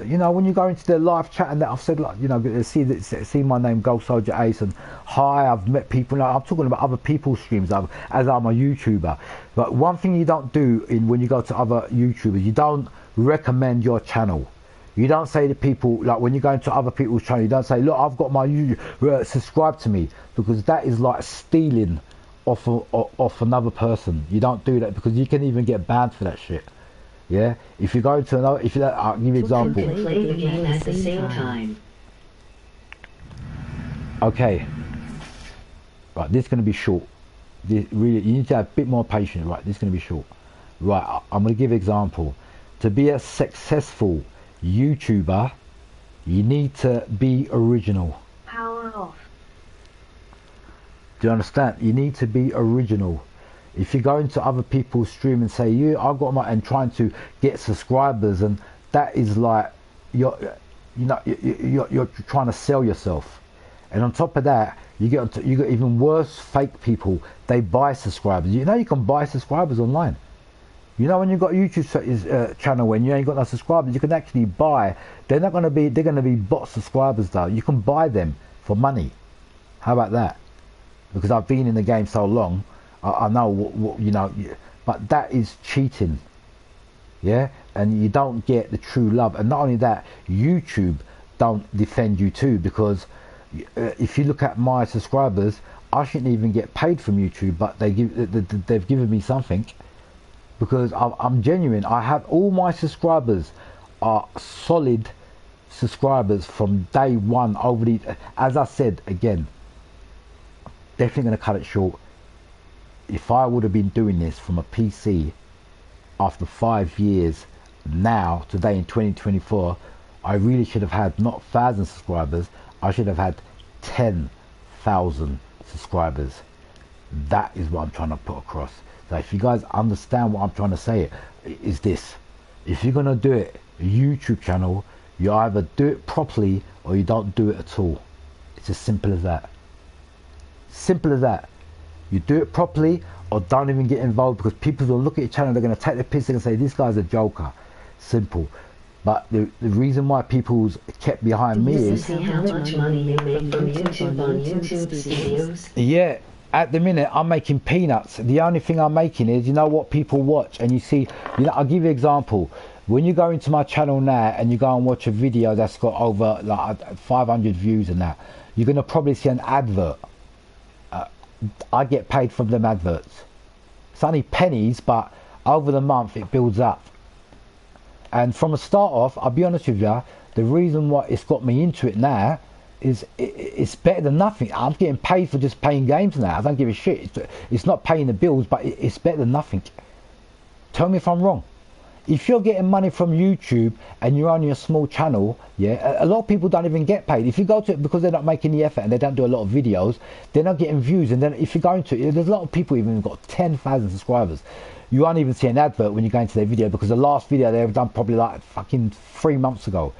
you know, when you go into their live chat and that, I've said, like, you know, see my name, Gold Soldier Ace, and hi, I've met people. Like, I'm talking about other people's streams as I'm a YouTuber. But one thing you don't do when you go to other YouTubers, you don't recommend your channel. You don't say to people, like when you go into other people's channel, you don't say, look, I've got my YouTube, subscribe to me, because that is like stealing off another person. You don't do that, because you can even get banned for that shit. Yeah, if you go to another, I'll give you an example. Play the game at the same time. Okay, right, this is going to be short. Really, you need to have a bit more patience. Right, this is going to be short. Right, I'm going to give an example. To be a successful YouTuber, you need to be original. Power off. Do you understand? You need to be original. If you go into other people's stream and say, I've got my, and trying to get subscribers, and that is like you're trying to sell yourself. And on top of that, you get even worse fake people. They buy subscribers. You know, you can buy subscribers online. You know, when you've got a YouTube channel when you ain't got no subscribers, you can actually buy. They're going to be bot subscribers though. You can buy them for money. How about that? Because I've been in the game so long, I know what you know, but that is cheating. Yeah, and you don't get the true love. And not only that, YouTube don't defend you too, because if you look at my subscribers, I shouldn't even get paid from YouTube, but they've given me something, because I'm genuine. I have all my subscribers are solid subscribers from day one. As I said again, definitely going to cut it short. If I would have been doing this from a PC after 5 years, now today in 2024, I really should have had not 1,000 subscribers. I should have had 10,000 subscribers. That is what I'm trying to put across. So if you guys understand what I'm trying to say, is this: if you're gonna do it, a YouTube channel, you either do it properly or you don't do it at all. It's as simple as that. Simple as that. You do it properly or don't even get involved, because people will look at your channel, they're going to take the piss and say, this guy's a joker. Simple. But the reason why people's kept behind me is, See how much money you make from YouTube on YouTube videos? yeah, at the minute I'm making peanuts. The only thing I'm making is, you know what people watch, and you see, you know, I'll give you an example. When you go into my channel now and you go and watch a video that's got over like 500 views and that, you're gonna probably see an advert. I get paid from them adverts. It's only pennies, but over the month it builds up. And from the start off, I'll be honest with you, the reason why it's got me into it now is it's better than nothing. I'm getting paid for just playing games now. I don't give a shit. It's not paying the bills, but it's better than nothing. Tell me if I'm wrong. If you're getting money from YouTube and you're only a small channel, yeah, a lot of people don't even get paid. If you go to it because they're not making the effort and they don't do a lot of videos, they're not getting views. And then if you go into it, there's a lot of people even got 10,000 subscribers. You won't even see an advert when you go into their video, because the last video they've done probably like fucking 3 months ago.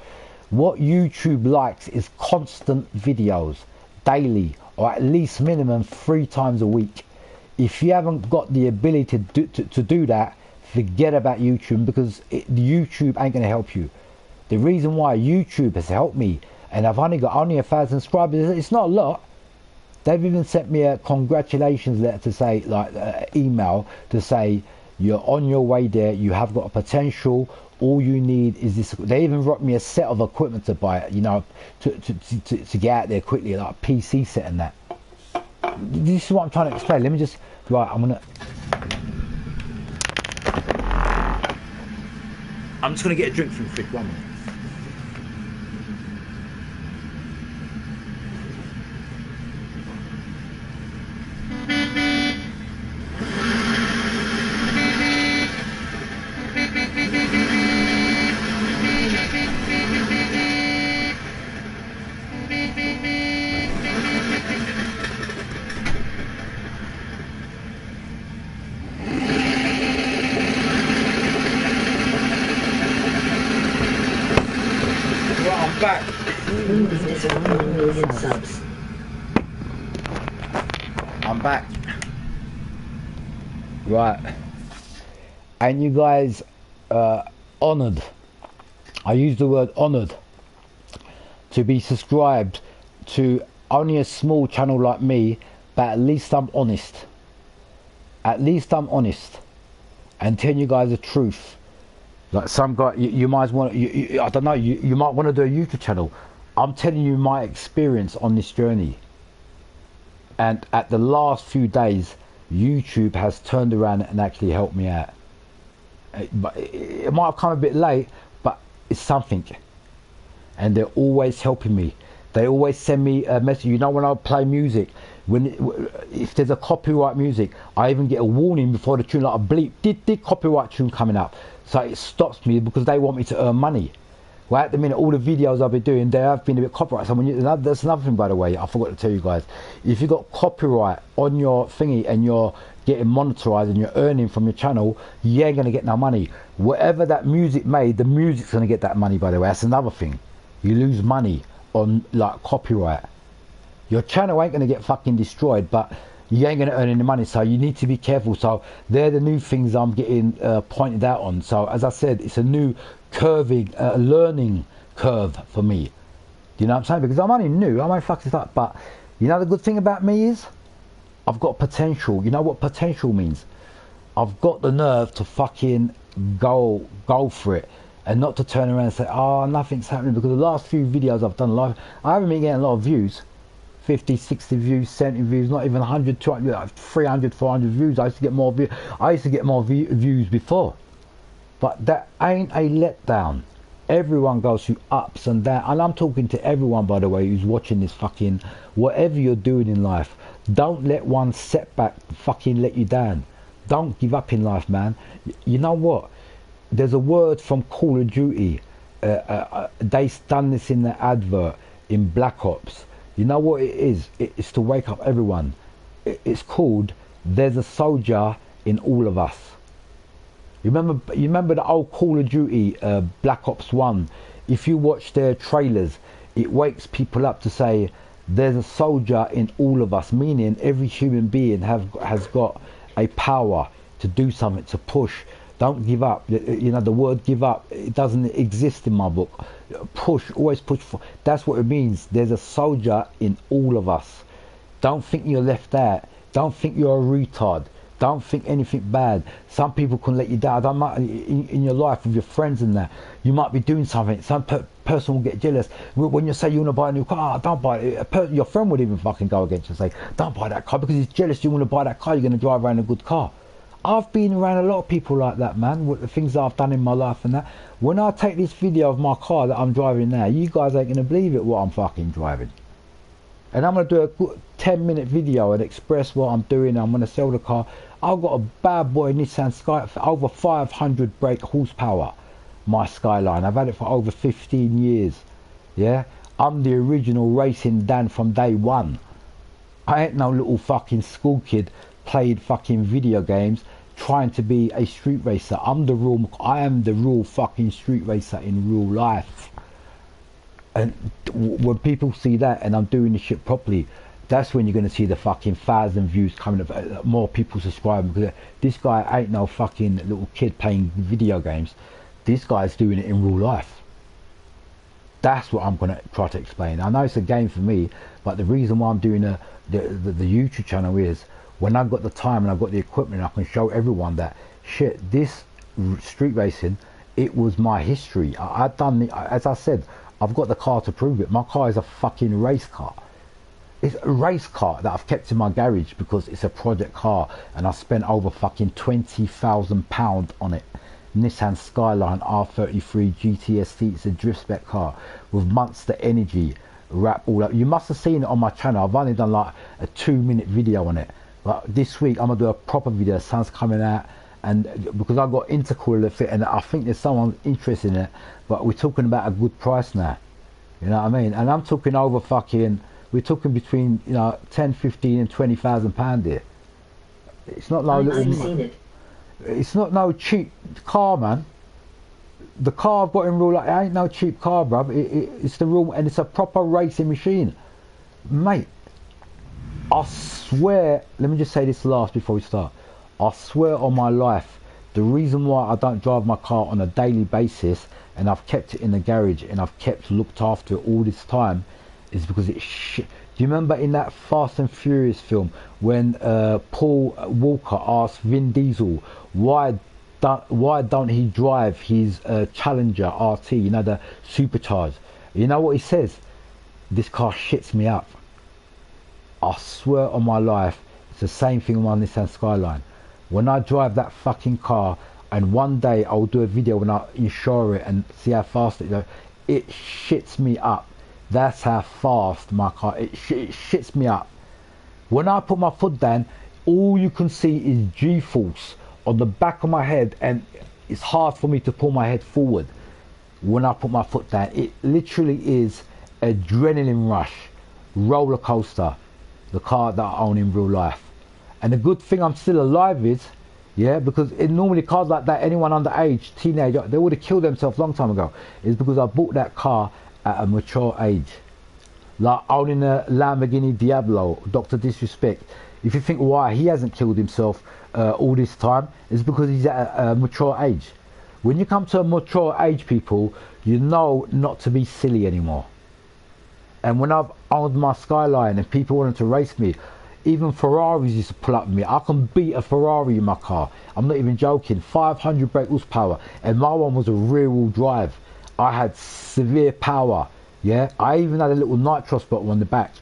What YouTube likes is constant videos, daily, or at least minimum 3 times a week. If you haven't got the ability to do that, forget about YouTube, because YouTube ain't going to help you. The reason why YouTube has helped me, and I've only got 1,000 subscribers, it's not a lot. They've even sent me a congratulations letter to say, like, email to say, you're on your way there, you have got a potential, all you need is this. They even wrote me a set of equipment to buy, you know, to get out there quickly, like a PC set and that. This is what I'm trying to explain. Let me just, right, I'm just gonna get a drink from the fridge. 1 minute. Back. I'm back. Right. And you guys honoured. I use the word honoured to be subscribed to only a small channel like me, but at least I'm honest. At least I'm honest and tell you guys the truth. Like some guy, you might want to, I don't know, you might want to do a YouTube channel. I'm telling you my experience on this journey. And at the last few days, YouTube has turned around and actually helped me out. It might have come a bit late, but it's something. And they're always helping me. They always send me a message. You know, when I play music, if there's a copyright music, I even get a warning before the tune, like a bleep, did copyright tune coming up. So it stops me because they want me to earn money. Well, at the minute, all the videos I've been doing, they have been a bit copyright. So that's another thing, by the way, I forgot to tell you guys. If you've got copyright on your thingy and you're getting monetized and you're earning from your channel, you ain't going to get no money. Whatever that music made, the music's going to get that money, by the way. That's another thing. You lose money on, like, copyright. Your channel ain't going to get fucking destroyed, but you ain't going to earn any money, so you need to be careful. So they're the new things I'm getting pointed out on. So as I said, it's a new curving, learning curve for me. Do you know what I'm saying? Because I'm only new, I'm only fucking stuck. But you know the good thing about me is, I've got potential. You know what potential means? I've got the nerve to fucking go for it, and not to turn around and say, oh, nothing's happening, because the last few videos I've done live, I haven't been getting a lot of views. 50, 60 views, 70 views, not even 100, 200, 300, 400 views. I used to get more views. I used to get more views before. But that ain't a letdown. Everyone goes through ups and downs. And I'm talking to everyone, by the way, who's watching this fucking, whatever you're doing in life, don't let one setback fucking let you down. Don't give up in life, man. You know what? There's a word from Call of Duty. They done this in the advert in Black Ops. You know what it is? It's to wake up everyone. It's called "There's a Soldier in All of Us." You remember the old Call of Duty Black Ops 1? If you watch their trailers, it wakes people up to say, "There's a soldier in all of us," meaning every human being has got a power to do something, to push, Don't give up. You know, the word give up, it doesn't exist in my book. Push, always push for. That's what it means. There's a soldier in all of us. Don't think you're left out. Don't think you're a retard. Don't think anything bad. Some people can let you down. In your life with your friends and that, you might be doing something. Some person will get jealous. When you say you want to buy a new car, don't buy it. Your friend would even fucking go against you and say, don't buy that car because he's jealous you want to buy that car. You're going to drive around a good car. I've been around a lot of people like that, man. With the things that I've done in my life and that. When I take this video of my car that I'm driving now, you guys ain't going to believe it what I'm fucking driving. And I'm going to do a good 10-minute video and express what I'm doing. I'm going to sell the car. I've got a bad boy Nissan Sky for over 500 brake horsepower. My Skyline. I've had it for over 15 years. Yeah? I'm the original racing Dan from day one. I ain't no little fucking school kid played fucking video games trying to be a street racer. I am the real fucking street racer in real life. And when people see that and I'm doing this shit properly, that's when you're going to see the fucking 1,000 views coming up, more people subscribing, because this guy ain't no fucking little kid playing video games. This guy's doing it in real life. That's what I'm going to try to explain. I know it's a game for me, but the reason why I'm doing the YouTube channel is when I've got the time and I've got the equipment, I can show everyone that shit, this street racing, it was my history. I've done, as I said, I've got the car to prove it. My car is a fucking race car. It's a race car that I've kept in my garage because it's a project car and I spent over fucking £20,000 on it. Nissan Skyline R33 GTST. It's a drift spec car with Monster Energy wrap all up. You must have seen it on my channel. I've only done like a 2-minute video on it. But this week I'm gonna do a proper video. The sun's coming out, and because I've got intercooler fit, and I think there's someone interested in it. But we're talking about a good price now. You know what I mean? And I'm talking over fucking. We're talking between 10, 15, and £20,000 here. It's not no little. It's not no cheap car, man. The car I've got in real life, it ain't no cheap car, bruv. It's the real, and it's a proper racing machine, mate. I swear. Let me just say this last before we start. I swear on my life, the reason why I don't drive my car on a daily basis and I've kept it in the garage and I've looked after it all this time is because it's shit. Do you remember in that Fast and Furious film when Paul Walker asked Vin Diesel why don't he drive his Challenger RT, the supercharged? You know what he says? This car shits me up. I swear on my life, it's the same thing on Nissan Skyline. When I drive that fucking car, and one day I'll do a video when I insure it and see how fast it goes, it shits me up. That's how fast my car, it shits me up. When I put my foot down, all you can see is G-force on the back of my head, and it's hard for me to pull my head forward. When I put my foot down, it literally is adrenaline rush, roller coaster, the car that I own in real life. And the good thing I'm still alive is, because normally cars like that, anyone underage, teenager, they would have killed themselves a long time ago, is because I bought that car at a mature age. Like owning a Lamborghini Diablo, Dr. Disrespect. If you think why he hasn't killed himself all this time, it's because he's at a mature age. When you come to a mature age, people, you know not to be silly anymore. And when I've owned my Skyline and people wanted to race me, even Ferraris used to pull up with me. I can beat a Ferrari in my car. I'm not even joking. 500 brake horsepower, and my one was a rear-wheel drive. I had severe power. I even had a little nitro spot on the back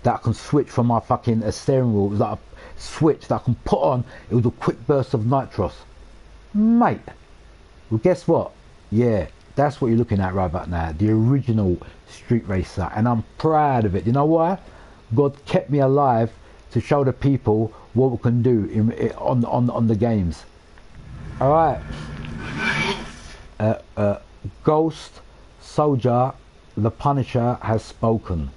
that I can switch from my fucking steering wheel. It was like a switch that I can put on. It was a quick burst of nitros, mate. Well, guess what? That's what you're looking at right about now. The original street racer, and I'm proud of it. You know why? God kept me alive to show the people what we can do on the games. All right. Ghost Soldier, the Punisher has spoken.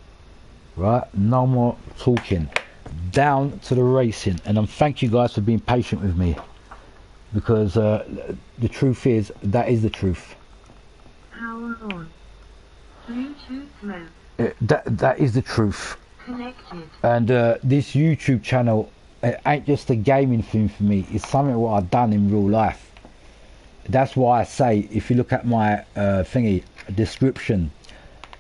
Right? No more talking. Down to the racing. And thank you guys for being patient with me, because the truth is, that is the truth. Power on. Bluetooth mode. That is the truth. Connected. And this YouTube channel, it ain't just a gaming thing for me. It's something what I've done in real life. That's why I say, if you look at my thingy description,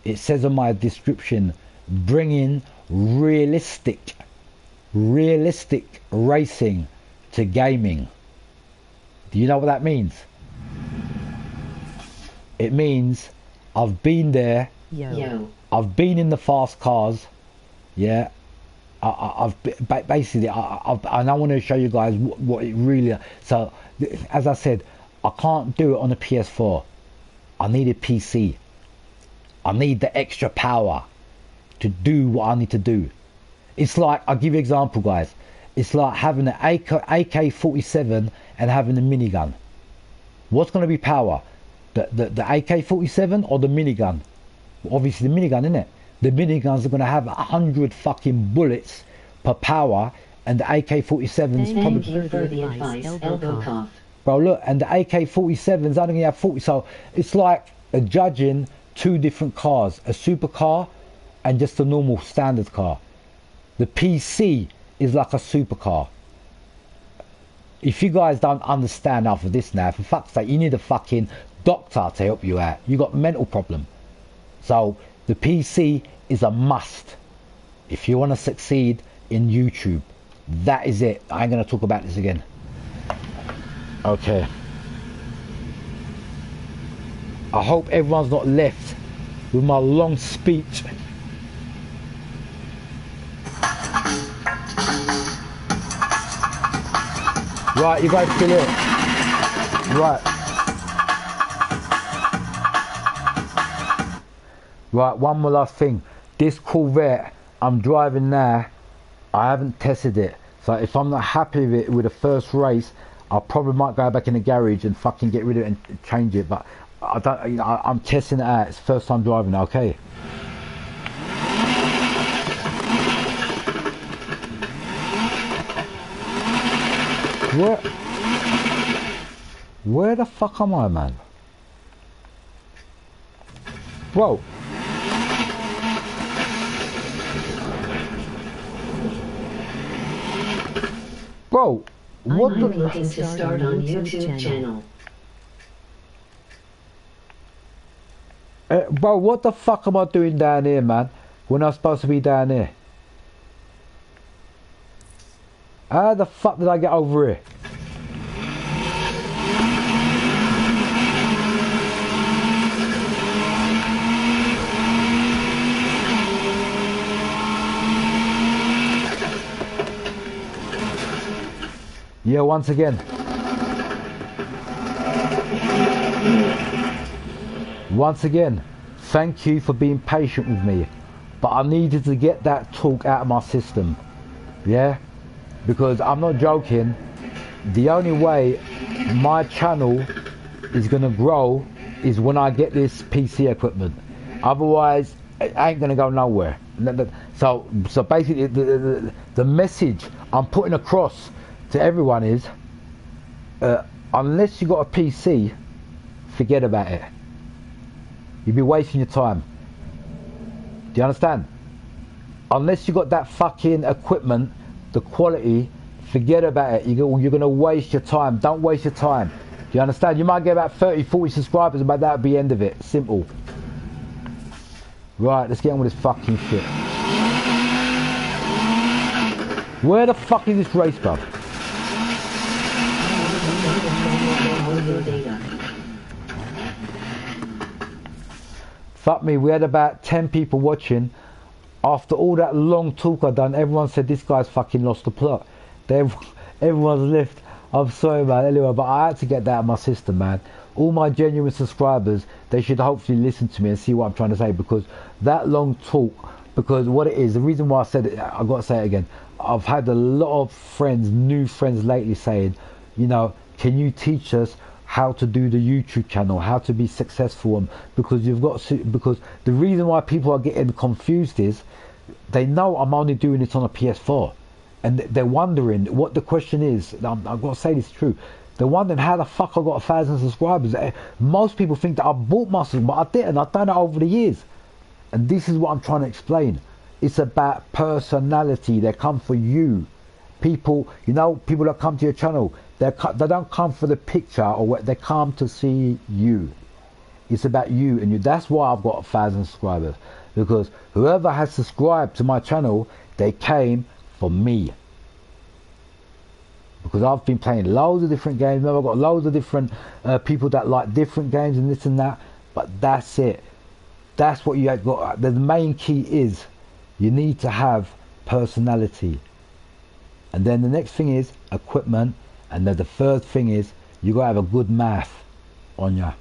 it says on my description, bringing realistic racing to gaming. Do you know what that means? It means I've been there. Yo. I've been in the fast cars. Yeah. I've basically, and I want to show you guys what it really. So, as I said, I can't do it on a PS4. I need a PC. I need the extra power to do what I need to do. It's like, I'll give you an example, guys. It's like having an AK-47 and having a minigun. What's going to be power? The AK-47 or the minigun? Well, obviously the minigun, innit? The miniguns are going to have 100 fucking bullets per power, and the AK-47's probably... Thank you for the advice, elbow cough. Bro, look, and the AK-47's only going to have 40, so it's like judging two different cars, a supercar and just a normal standard car. The PC is like a supercar. If you guys don't understand after this now, for fuck's sake, you need a fucking doctor to help you out. You got mental problem. So the PC is a must if you want to succeed in YouTube. That is it. I ain't going to talk about this again. Okay. I hope everyone's not left with my long speech. Right, you guys still here? Right. Right, one more last thing. This Corvette I'm driving now, I haven't tested it. So if I'm not happy with it with the first race, I probably might go back in the garage and fucking get rid of it and change it. But I don't, you know, I'm testing it out. It's the first time driving it, okay? Where the fuck am I, man? Bro. Bro, what I'm the... looking to start on YouTube channel. Bro, what the fuck am I doing down here, man? When I'm supposed to be down here? How the fuck did I get over here? Yeah, once again. Once again, thank you for being patient with me. But I needed to get that talk out of my system. Yeah? Because I'm not joking. The only way my channel is going to grow is when I get this PC equipment. Otherwise, it ain't going to go nowhere. So basically, the message I'm putting across to everyone is, unless you got a PC, forget about it. You'll be wasting your time. Do you understand? Unless you got that fucking equipment, the quality, forget about it. You're going to waste your time. Don't waste your time. Do you understand? You might get about 30, 40 subscribers, but that'll be the end of it. Simple. Right, let's get on with this fucking shit. Where the fuck is this race, bro? Fuck me, we had about 10 people watching. After all that long talk I done, everyone said this guy's fucking lost the plot. Everyone's left. I'm sorry, man. Anyway, but I had to get that out of my system, man. All my genuine subscribers, they should hopefully listen to me and see what I'm trying to say, because that long talk, because what it is, the reason why I said it, I've got to say it again. I've had a lot of friends, new friends lately saying, you know, can you teach us how to do the YouTube channel, how to be successful? Because you've got to, because the reason why people are getting confused is they know I'm only doing it on a PS4, and they're wondering what the question is. I've got to say this true. They're wondering how the fuck I got 1,000 subscribers. Most people think that I bought my subscribers, but I didn't. I've done it over the years, and this is what I'm trying to explain. It's about personality. They come for you. People, you know, people that come to your channel, They don't come for the picture or what. They come to see you. It's about you and you. That's why I've got 1,000 subscribers, because whoever has subscribed to my channel, they came for me. Because I've been playing loads of different games. I've got loads of different people that like different games and this and that. But that's it. That's what you have got. The main key is you need to have personality. And then the next thing is equipment. And then the third thing is you got to have a good math on you.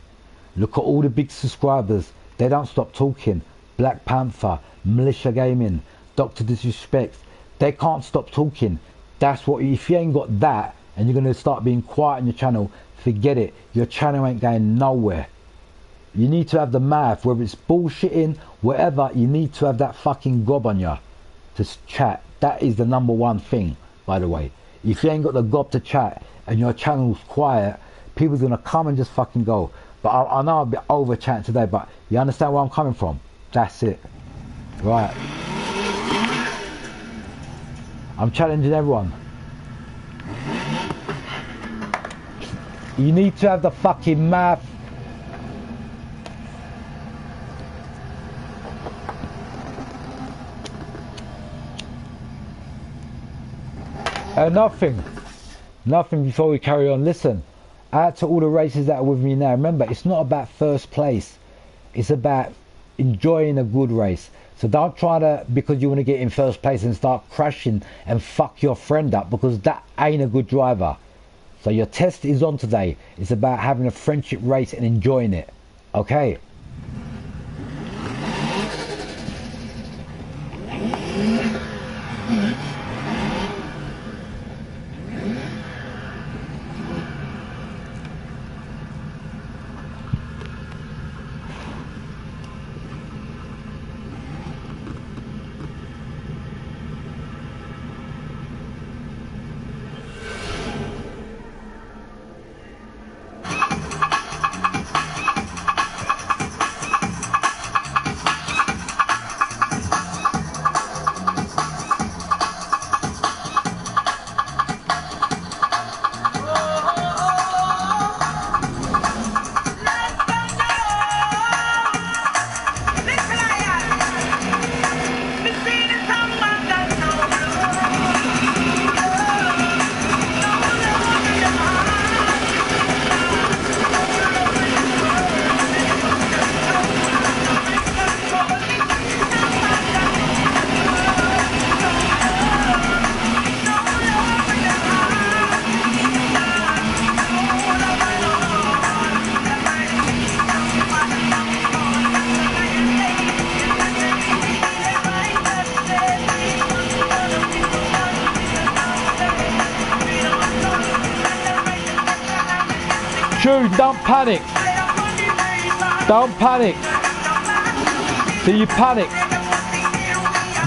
Look at all the big subscribers. They don't stop talking. Black Panther, Militia Gaming, Dr. Disrespect. They can't stop talking. That's what, if you ain't got that and you're going to start being quiet on your channel, forget it. Your channel ain't going nowhere. You need to have the math, whether it's bullshitting, whatever, you need to have that fucking gob on you to chat. That is the number one thing, by the way. If you ain't got the gob to chat and your channel's quiet, people's going to come and just fucking go. But I know I'm a bit over chatting today, but you understand where I'm coming from? That's it. Right. I'm challenging everyone. You need to have the fucking math. Nothing before we carry on. Listen, out to all the racers that are with me now. Remember, it's not about first place. It's about enjoying a good race. So don't try to, because you want to get in first place and start crashing and fuck your friend up, because that ain't a good driver. So your test is on today. It's about having a friendship race and enjoying it. Okay? Don't panic. Don't panic. So you panic.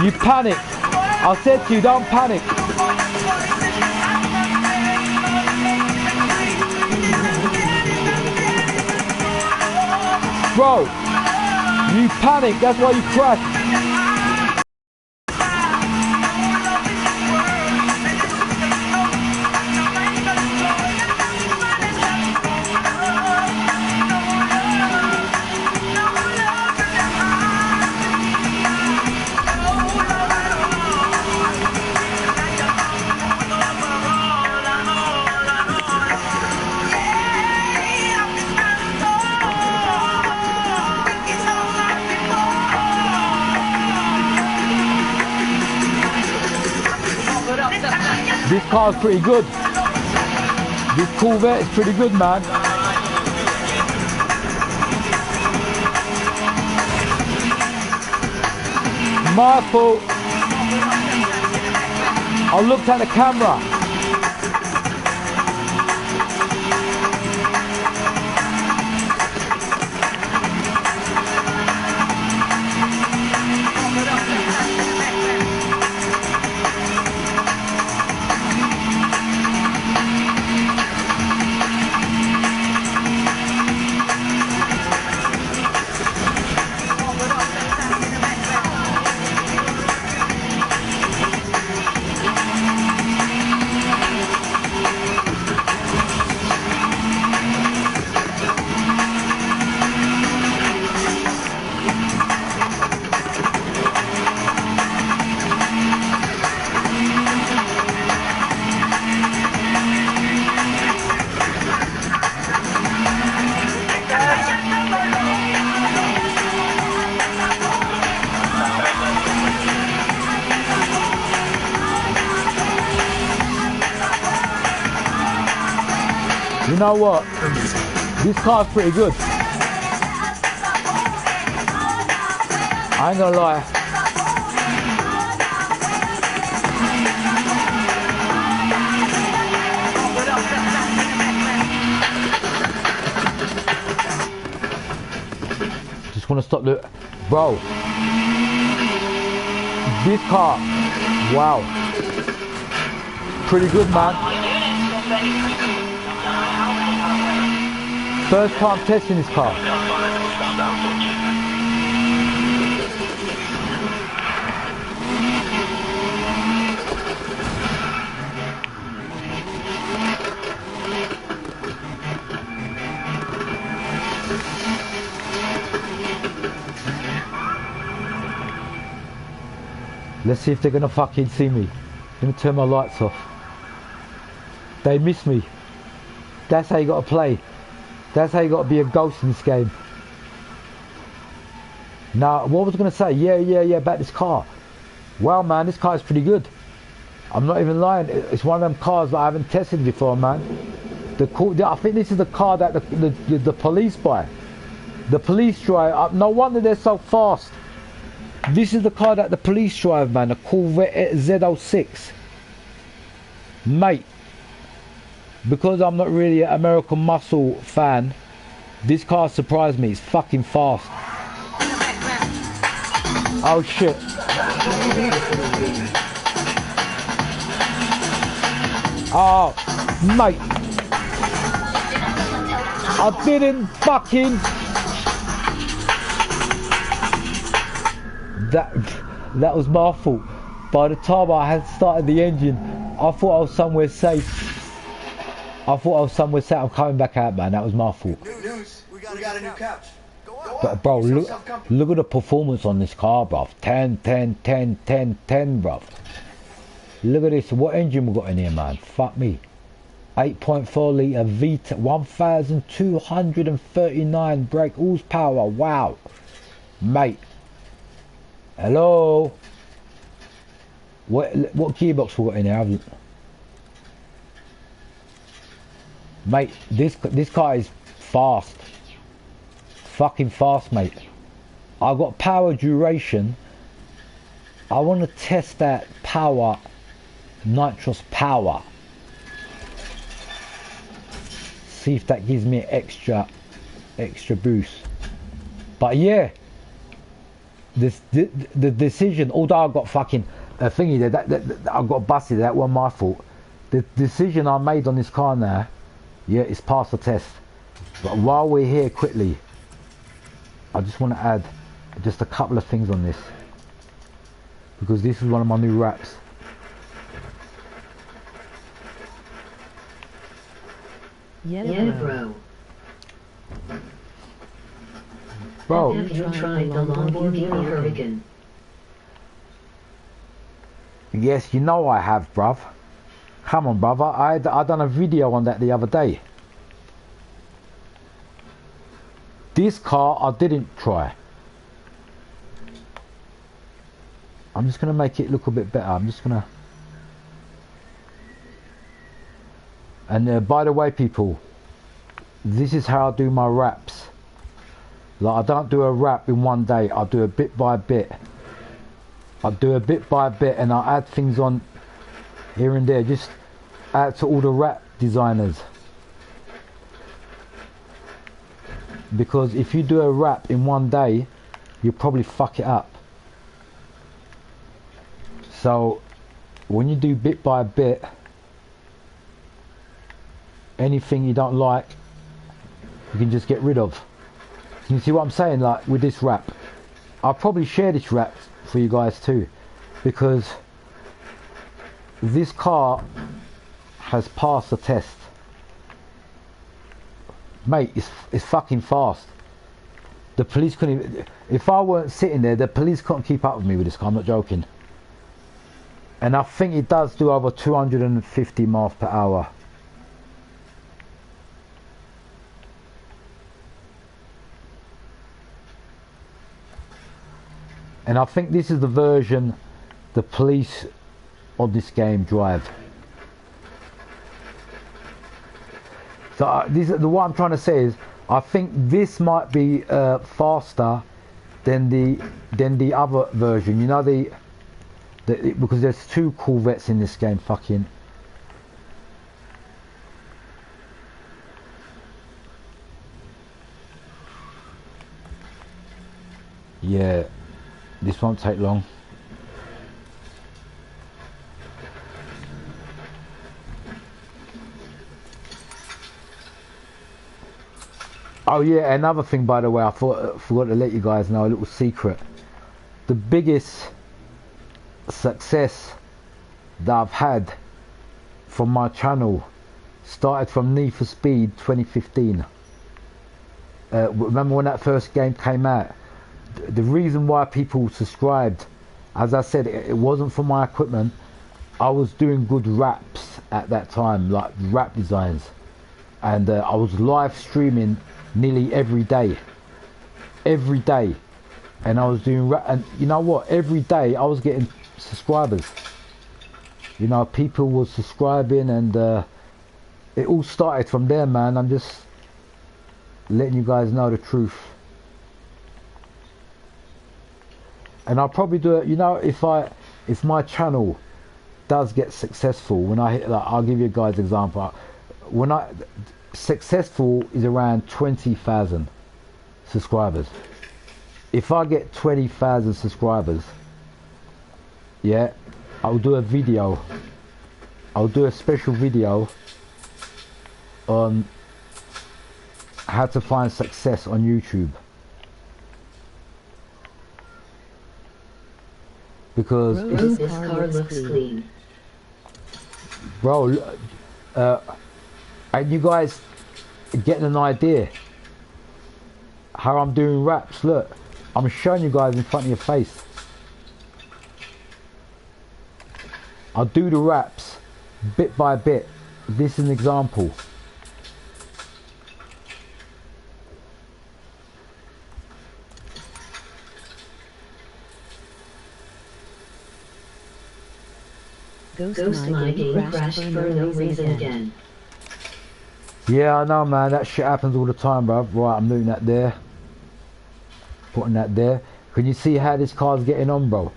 You panic. I said to you, don't panic. Bro, you panic. That's why you crash. This car's pretty good. This Corvette is pretty good, man. My fault. I looked at the camera. You know what? This car's pretty good. I ain't gonna lie. Just wanna stop the... Bro. This car. Wow. Pretty good, man. First time testing this car. Let's see if they're gonna fucking see me. Let me turn my lights off. They miss me. That's how you gotta play. That's how you gotta be a ghost in this game. Now, what was I gonna say? Yeah, about this car. Wow, man, this car is pretty good. I'm not even lying. It's one of them cars that I haven't tested before, man. I think this is the car that the police buy. The police drive. No wonder they're so fast. This is the car that the police drive, man. A Corvette Z06. Mate. Because I'm not really an American Muscle fan, this car surprised me. It's fucking fast. Oh shit. Oh, mate. I didn't fucking... That was my fault. By the time I had started the engine, I thought I was somewhere safe. I'm coming back out, man. That was my fault. News. We got a new couch. But bro, look at the performance on this car, bruv. 10, 10, 10, 10, 10, bruv. Look at this. What engine we got in here, man? Fuck me. 8.4 litre V10, 1,239 brake horsepower. Wow, mate. Hello. What gearbox we got in here? Mate, this car is fast. Fucking fast, mate. I've got power duration. I want to test that power, nitrous power. See if that gives me extra boost. But yeah, the decision, although I got fucking a thingy there, that I got busted, that wasn't my fault. The decision I made on this car now, yeah, it's passed the test. But while we're here, quickly, I just want to add just a couple of things on this, because this is one of my new wraps. Yeah, bro. Bro, Have you tried the Lamborghini Hurricane? yes, you know I have, bruv. Come on, brother. I done a video on that the other day. This car I didn't try. I'm just gonna make it look a bit better. I'm just gonna. And by the way, people, this is how I do my wraps. Like, I don't do a wrap in one day. I do a bit by bit. I do a bit by bit, and I add things on here and there. Just add to all the wrap designers. Because if you do a wrap in one day, you'll probably fuck it up. So when you do bit by bit, anything you don't like, you can just get rid of. You see what I'm saying? Like with this wrap, I'll probably share this wrap for you guys too, because this car has passed the test. Mate, it's fucking fast. The police couldn't even, if I weren't sitting there, the police couldn't keep up with me with this car. I'm not joking. And I think it does do over 250 miles per hour. And I think this is the version the police on this game drive. So what I'm trying to say is, I think this might be faster than the other version. You know because there's 2 Corvettes in this game. Fucking. Yeah, this won't take long. Oh yeah, another thing, by the way, I forgot to let you guys know a little secret. The biggest success that I've had from my channel started from Need for Speed 2015. Remember when that first game came out? The reason why people subscribed, as I said, it wasn't for my equipment. I was doing good raps at that time, like rap designs, and I was live streaming nearly every day, and I was doing rap. And you know what? Every day I was getting subscribers. You know, people were subscribing, and it all started from there, man. I'm just letting you guys know the truth. And I'll probably do it, you know, if my channel does get successful, when I hit, like, I'll give you guys an example. When successful is around 20,000 subscribers. If I get 20,000 subscribers, yeah, I'll do a video. I'll do a special video on how to find success on YouTube. Because This car looks clean. bro, and you guys getting an idea how I'm doing raps. Look, I'm showing you guys in front of your face. I'll do the raps bit by bit. This is an example. Ghost my game crashed for no reason again. Yeah, I know, man. That shit happens all the time, bro. Right, I'm doing that there. Putting that there. Can you see how this car's getting on, bro?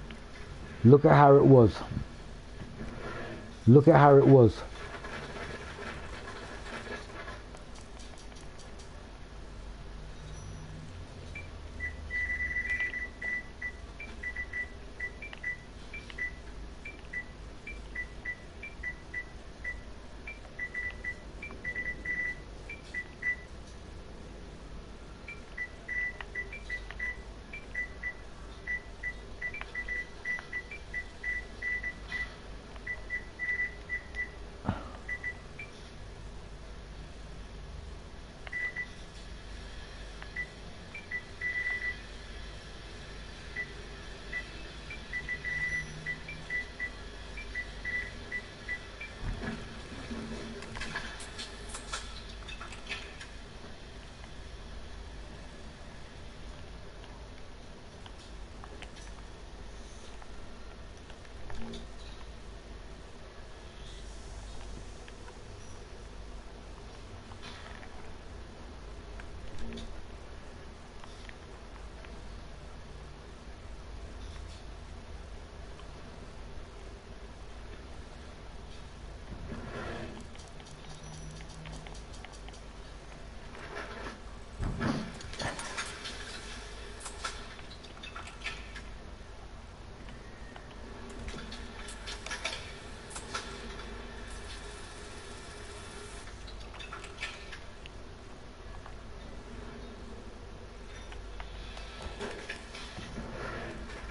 Look at how it was. Look at how it was.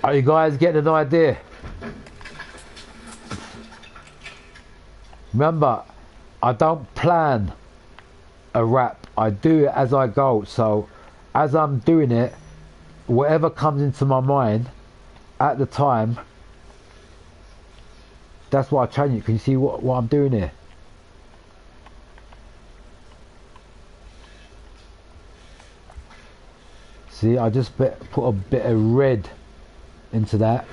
Are you guys getting an idea? Remember, I don't plan a rap. I do it as I go. So as I'm doing it, whatever comes into my mind at the time, that's what I change it. Can you see what I'm doing here? See, I just put a bit of red into that.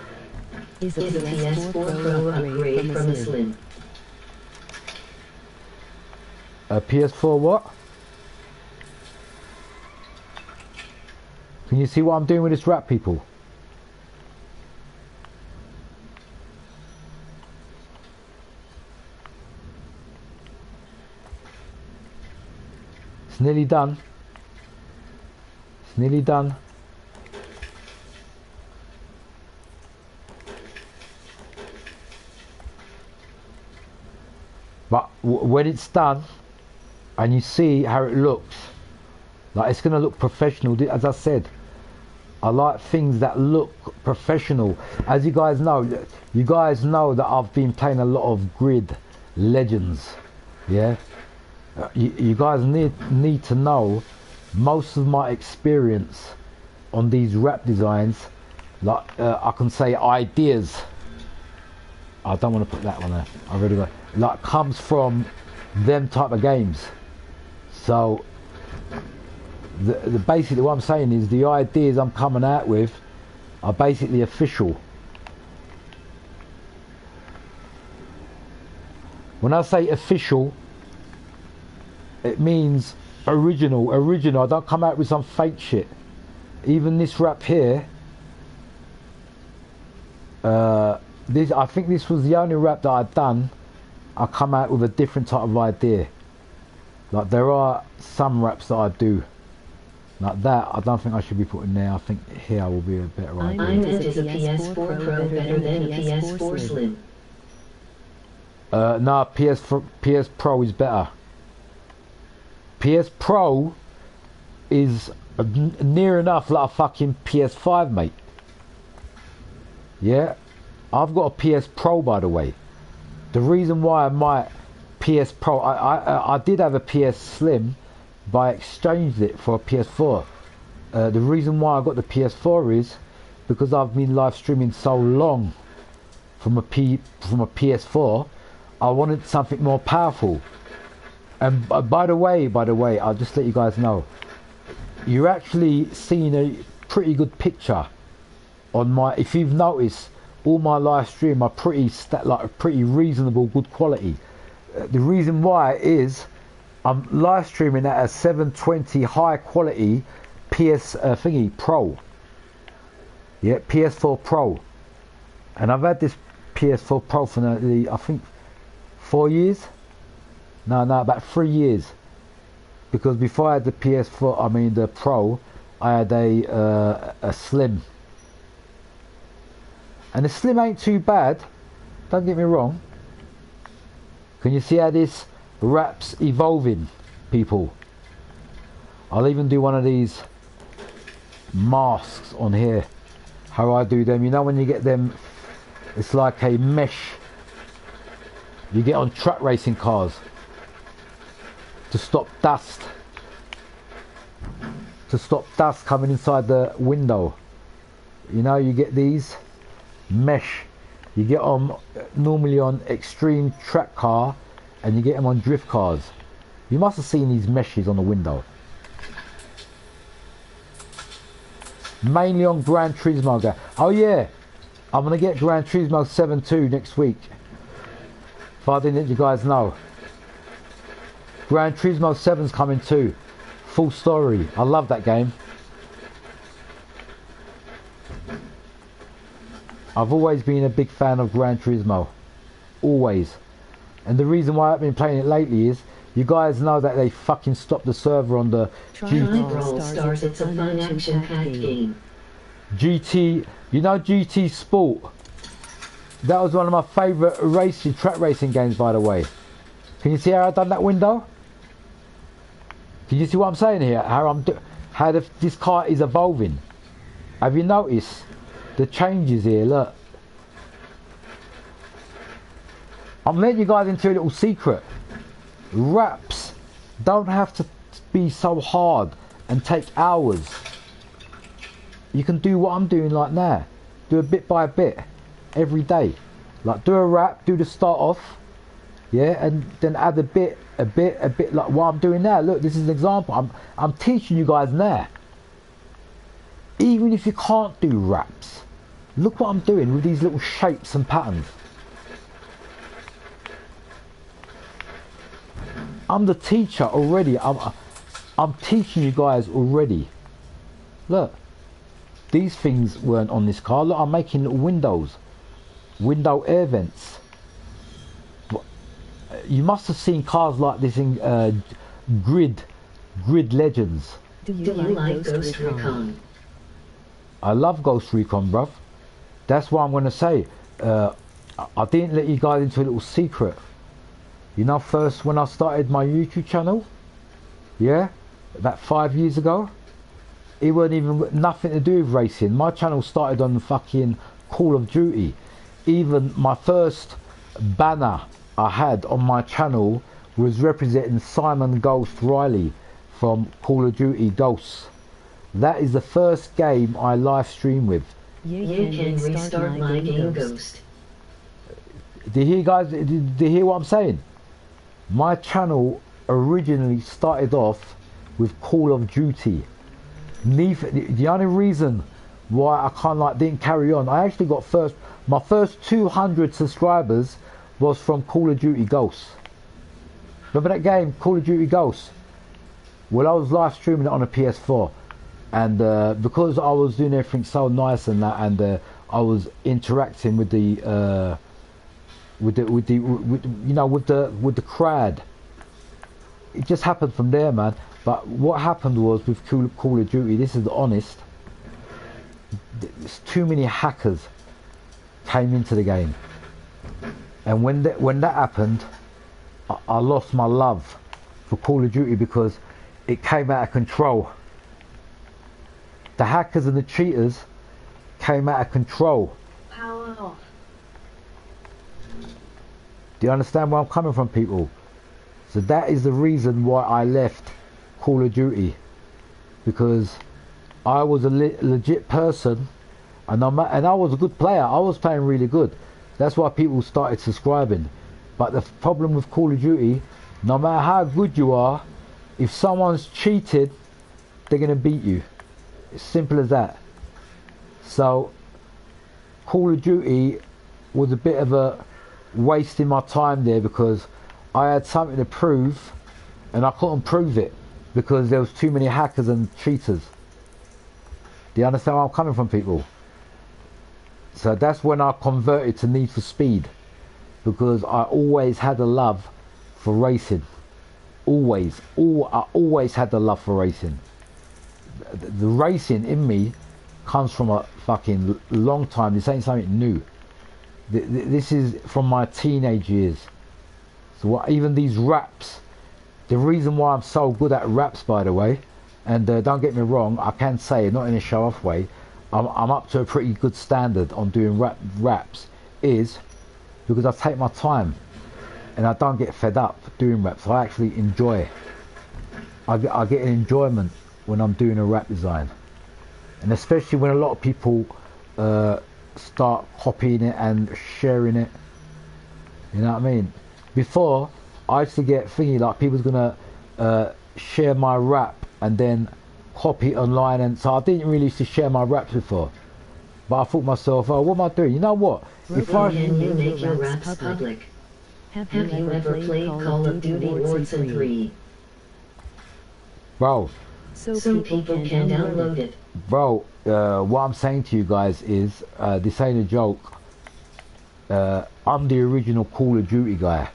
Is a PS4 Pro upgrade from a Slim? A PS4 what? Can you see what I'm doing with this wrap, people? It's nearly done. It's nearly done. But when it's done and you see how it looks, like it's going to look professional. As I said, I like things that look professional. As you guys know that I've been playing a lot of Grid Legends. Yeah, you guys need to know most of my experience on these wrap designs. Like I can say ideas. I don't want to put that one there. I really got like comes from them type of games. So the basically what I'm saying is the ideas I'm coming out with are basically official. When I say official, it means original. I don't come out with some fake shit. Even this wrap here, I think this was the only wrap that I'd done. I come out with a different type of idea. Like there are some wraps that I do like that. I don't think I should be putting there. I think here will be a better idea. Mine is a PS4 Pro better than a PS4 Slim. No, PS Pro is better. PS Pro is near enough like a fucking PS5, mate. Yeah, I've got a PS Pro, by the way. The reason why my PS Pro, I did have a PS Slim, but I exchanged it for a PS4. The reason why I got the PS4 is because I've been live streaming so long from a PS4. I wanted something more powerful. And by the way, I'll just let you guys know, you're actually seeing a pretty good picture on my. If you've noticed, all my live stream are pretty reasonable, good quality. The reason why is I'm live streaming at a 720 high quality PS Pro. Yeah, PS4 Pro, and I've had this PS4 Pro for nearly, I think, 4 years. No, about 3 years. Because before I had the PS4, I mean the Pro, I had a Slim. And the Slim ain't too bad, don't get me wrong. Can you see how this wrap's evolving, people? I'll even do one of these masks on here. How I do them, you know when you get them, it's like a mesh you get on track racing cars to stop dust coming inside the window. You know, you get these mesh, you get them normally on extreme track car, and you get them on drift cars. You must have seen these meshes on the window. Mainly on Gran Turismo. Oh yeah, I'm gonna get Gran Turismo 7 next week. If I didn't let you guys know, Gran Turismo 7's coming too. Full story. I love that game. I've always been a big fan of Gran Turismo. Always. And the reason why I've been playing it lately is you guys know that they fucking stopped the server on the Stars, it's a fun action-packed game. GT, you know GT Sport? That was one of my favourite track racing games, by the way. Can you see how I've done that window? Can you see what I'm saying here? How this car is evolving. Have you noticed the changes here? Look. I'm letting you guys into a little secret. Wraps don't have to be so hard and take hours. You can do what I'm doing like now. Do a bit by bit every day. Like do a wrap, do the start off, yeah, and then add a bit like what I'm doing now. Look, this is an example. I'm teaching you guys now. Even if you can't do wraps, look what I'm doing with these little shapes and patterns. I'm the teacher already. I'm teaching you guys already. Look, these things weren't on this car. Look, I'm making little window air vents. You must have seen cars like this in Grid Legends. Do you like Ghost Recon? I love Ghost Recon, bruv. That's what I'm going to say. I didn't let you guys into a little secret. You know, first when I started my YouTube channel, yeah, about 5 years ago, it wasn't even nothing to do with racing. My channel started on fucking Call of Duty. Even my first banner I had on my channel was representing Simon Ghost Riley from Call of Duty Ghosts. That is the first game I live stream with. You can restart my game, Ghost. Did you guys did you hear what I'm saying? My channel originally started off with Call of Duty. The only reason why I didn't carry on, I actually got my first 200 subscribers was from Call of Duty Ghosts. Remember that game, Call of Duty Ghosts? Well, I was live streaming it on a PS4, and because I was doing everything so nice and that, and I was interacting with the with the crowd. It just happened from there, man. But what happened was with Call of Duty, this is honest, there's too many hackers came into the game, and when that happened, I lost my love for Call of Duty because it came out of control. The hackers and the cheaters came out of control. Power off. Do you understand where I'm coming from, people? So that is the reason why I left Call of Duty, because I was a legit person, and I was a good player. I was playing really good. That's why people started subscribing. But the problem with Call of Duty, no matter how good you are, if someone's cheated, they're gonna beat you. It's simple as that. So Call of Duty was a bit of a wasting my time there because I had something to prove and I couldn't prove it because there was too many hackers and cheaters. Do you understand where I'm coming from, people? So that's when I converted to Need for Speed, because I always had a love for racing. I always had the love for racing. The racing in me comes from a fucking long time. This ain't something new. This is from my teenage years. So even these raps, the reason why I'm so good at raps, by the way, and don't get me wrong, I can say, not in a show-off way, I'm up to a pretty good standard on doing raps, is because I take my time and I don't get fed up doing raps. I actually enjoy. I get an enjoyment when I'm doing a rap design, and especially when a lot of people start copying it and sharing it. You know what I mean? Before, I used to get thingy like people's gonna share my rap and then copy it online, and so I didn't really used to share my raps before. But I thought to myself, oh, what am I doing? You know what? If I Can you make your raps public? Have you ever played Call of Duty Warzone 3? Bro, So people can download it. Bro, what I'm saying to you guys is, this ain't a joke. I'm the original Call of Duty guy.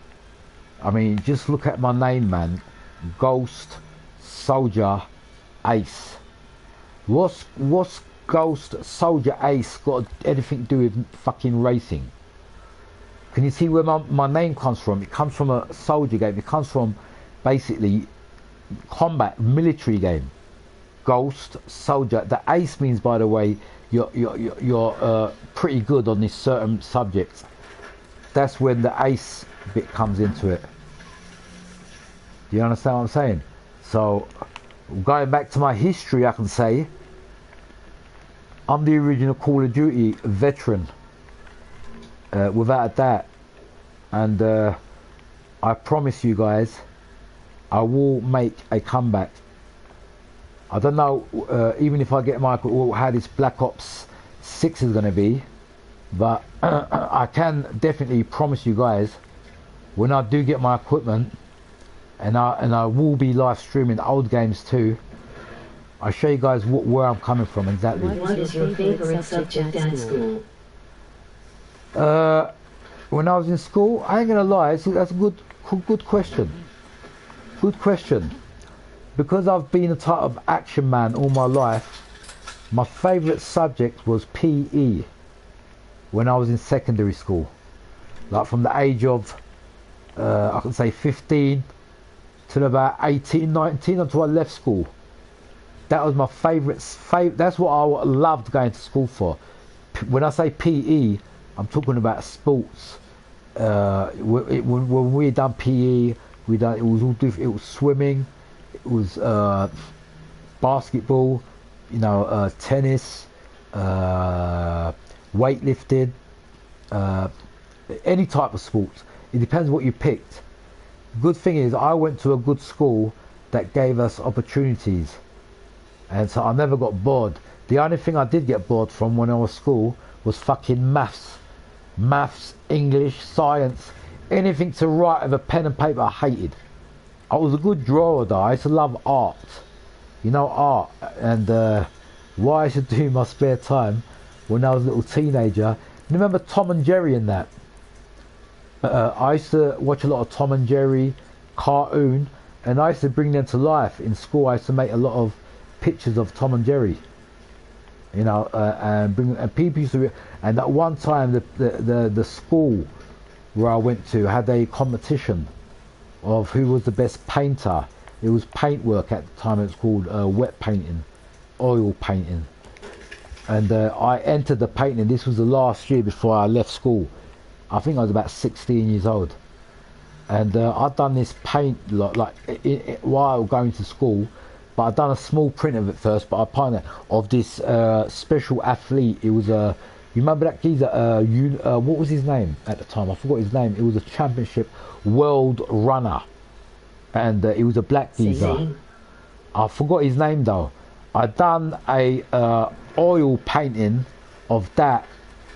I mean, just look at my name, man. Ghost, Soldier, Ace. What's Ghost, Soldier, Ace got anything to do with fucking racing? Can you see where my name comes from? It comes from a soldier game. It comes from basically combat, military game. Ghost, Soldier. The Ace means, by the way, you're pretty good on this certain subject. That's when the Ace bit comes into it. Do you understand what I'm saying? So, going back to my history, I can say I'm the original Call of Duty veteran, without a doubt. And I promise you guys, I will make a comeback. I don't know, even if I get how this Black Ops 6 is going to be, but I can definitely promise you guys, when I do get my equipment, and I will be live streaming old games too. I'll show you guys where I'm coming from exactly. What is your favorite subject at school? When I was in school, I ain't gonna lie, that's a good question. Good question. Because I've been a type of action man all my life, my favourite subject was PE when I was in secondary school. Like from the age of, I can say 15 till about 18, 19 until I left school. That was my favourite, that's what I loved going to school for. When I say PE, I'm talking about sports. When we done PE, it was all different. It was swimming, it was basketball, you know, tennis, weightlifting, any type of sports. It depends what you picked. Good thing is, I went to a good school that gave us opportunities, and so I never got bored. The only thing I did get bored from when I was school was fucking maths, English, science, anything to write with a pen and paper I hated. I was a good drawer though. I used to love art, you know, art. And what I used to do in my spare time when I was a little teenager, you remember Tom and Jerry and that? I used to watch a lot of Tom and Jerry cartoon, and I used to bring them to life in school. I used to make a lot of pictures of Tom and Jerry, you know, and people used to. And at one time, the school where I went to had a competition of who was the best painter. It was paintwork at the time. It was called wet painting, oil painting, and I entered the painting. This was the last year before I left school. I think I was about 16 years old, and I'd done this paint while going to school. But I'd done a small print of it first. But I painted of this special athlete. It was a. You remember that geezer? What was his name at the time? I forgot his name. It was a championship world runner, and he was a black geezer. I forgot his name though. I'd done a oil painting of that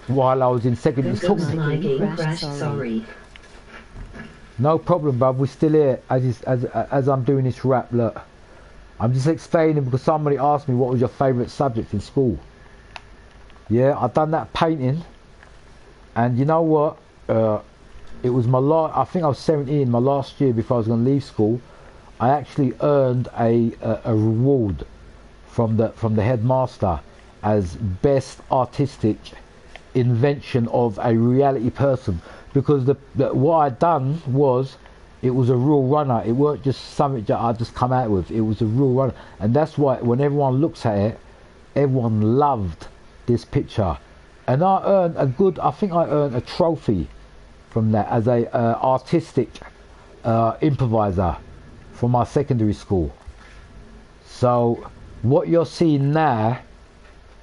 while I was in secondary school. Sorry. No problem, bruv. We're still here. As I'm doing this rap, look. I'm just explaining because somebody asked me what was your favourite subject in school. Yeah, I've done that painting, and you know what? It was my last. I think I was 17, my last year before I was going to leave school. I actually earned a reward from the headmaster as best artistic invention of a reality person, because what I'd done was. It was a real runner. It weren't just something that I just come out with. It was a real runner, and that's why when everyone looks at it, everyone loved this picture. And I earned a good. I think I earned a trophy from that as a artistic improviser from my secondary school. So what you're seeing now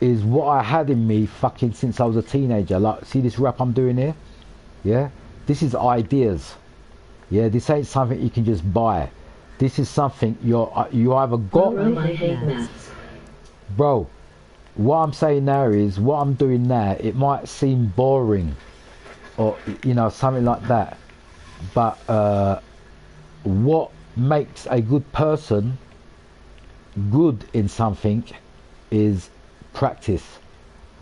is what I had in me fucking since I was a teenager. Like, see this rap I'm doing here? Yeah, this is ideas. Yeah, this ain't something you can just buy. This is something you either got. Bro, what I'm saying now is what I'm doing now. It might seem boring, or you know, something like that. But what makes a good person good in something is practice.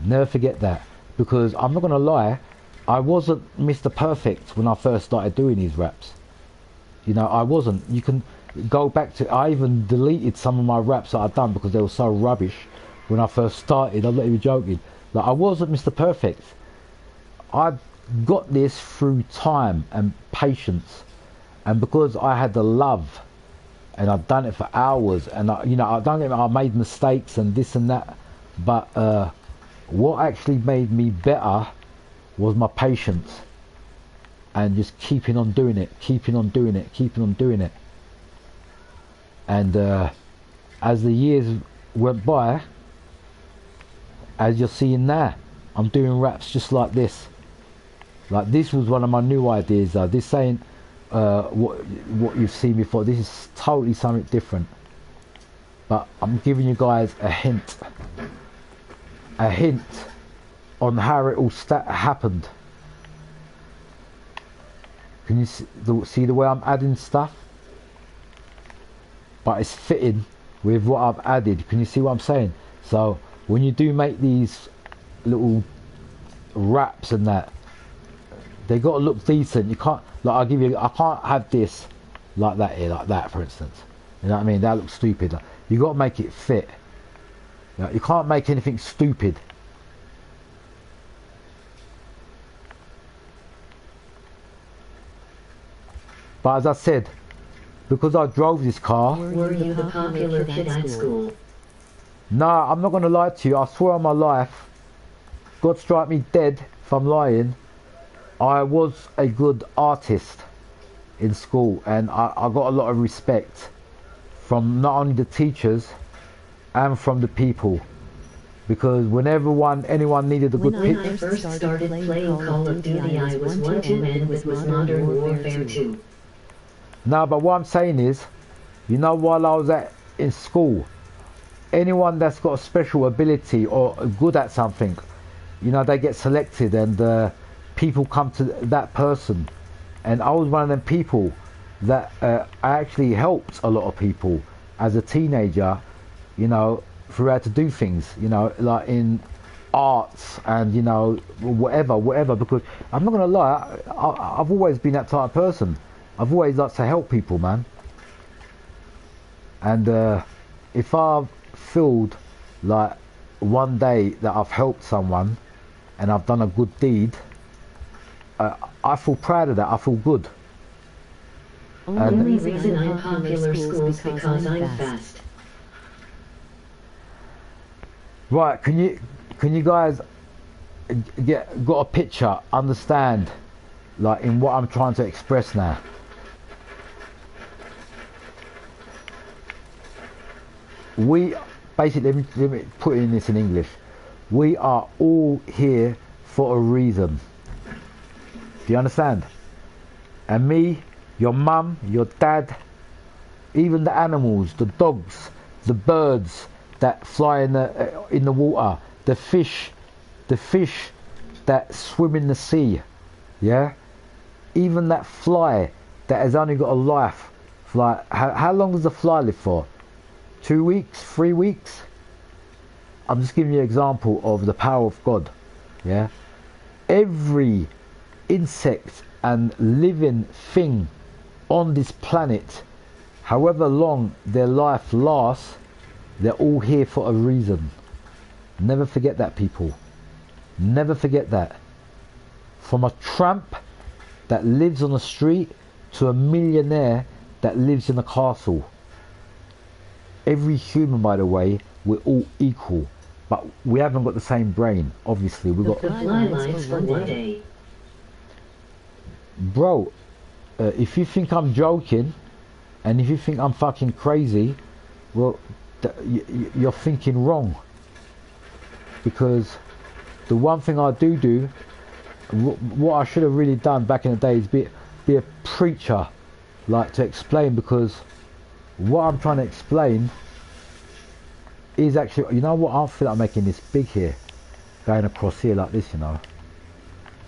Never forget that, because I'm not gonna lie. I wasn't Mr. Perfect when I first started doing these raps. You know, I wasn't. You can go back to. I even deleted some of my raps that I'd done because they were so rubbish when I first started. I'm not even joking. Like, I wasn't Mr. Perfect. I got this through time and patience, and because I had the love, and I'd done it for hours, and I made mistakes and this and that, but what actually made me better was my patience and just keeping on doing it. And as the years went by, as you're seeing now, I'm doing raps just like this. Like, this was one of my new ideas though. This ain't what you've seen before. This is totally something different. But I'm giving you guys a hint on how it all happened. Can you see the way I'm adding stuff? but it's fitting with what I've added. Can you see what I'm saying? So when you do make these little wraps and that, they got to look decent. You can't, like, I can't have this like that here, like that, for instance. You know what I mean? That looks stupid. You got to make it fit. You can't make anything stupid. But as I said, because I drove this car. Were you the popular kid at school? No, I'm not going to lie to you. I swear on my life, God strike me dead if I'm lying, I was a good artist in school, and I got a lot of respect from not only the teachers and from the people, because whenever anyone needed a good When I picture. first started playing Call of Duty, I was one to end with Modern Warfare 2. No, but what I'm saying is, you know, while I was in school, anyone that's got a special ability or good at something, you know, they get selected, and people come to that person. And I was one of them people that I actually helped a lot of people as a teenager, you know, through how to do things, you know, like in arts and, you know, whatever, because I'm not gonna lie, I've always been that type of person. I've always liked to help people, man. And if I've felt like one day that I've helped someone and I've done a good deed, I feel proud of that. I feel good. Only reason I'm popular schools because I'm fast. Right, can you guys got a picture, understand, like, in what I'm trying to express now? We basically, let me put in this in English. We are all here for a reason. Do you understand? And me, your mum, your dad, even the animals, the dogs, the birds that fly in the water, the fish that swim in the sea, yeah. Even that fly that has only got a life. Like, how long does a fly live for? 2 weeks, 3 weeks? I'm just giving you an example of the power of God. Yeah. Every insect and living thing on this planet, however long their life lasts, they're all here for a reason. Never forget that, people. Never forget that. From a tramp that lives on the street to a millionaire that lives in a castle. Every human, by the way, we're all equal, but we haven't got the same brain. Obviously, we got. The fly lives for one day. Bro, if you think I'm joking, and if you think I'm fucking crazy, well, you're thinking wrong. Because the one thing I do, what I should have really done back in the day is be a preacher, like, to explain, because what I'm trying to explain is actually, you know what, I feel like making this big here, going across here like this, you know.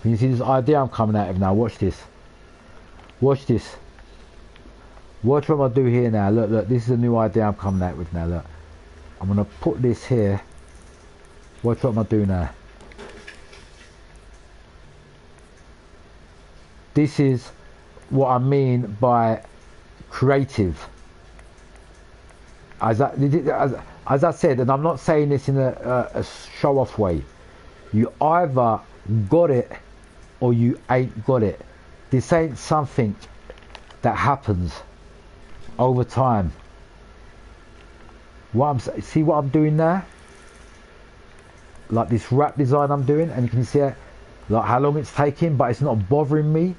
Can you see this idea I'm coming out of now? Watch this. Watch this. Watch what I do here now. Look, this is a new idea I'm coming out with now. Look, I'm gonna put this here. Watch what I'm gonna do now. This is what I mean by creative. As I said, and I'm not saying this in a show-off way, you either got it or you ain't got it. This ain't something that happens over time. See what I'm doing there? Like this wrap design I'm doing, and you can see it, like how long it's taking, but it's not bothering me.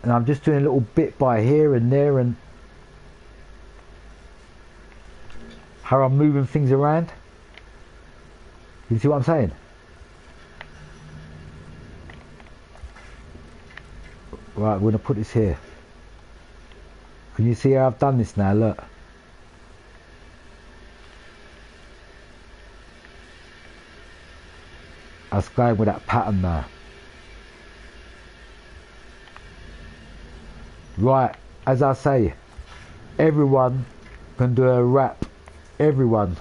And I'm just doing a little bit by here and there, and how I'm moving things around. You see what I'm saying? Right, we're gonna put this here. Can you see how I've done this now? Look. I was going with that pattern now. Right, as I say, everyone can do a rap. Everyone.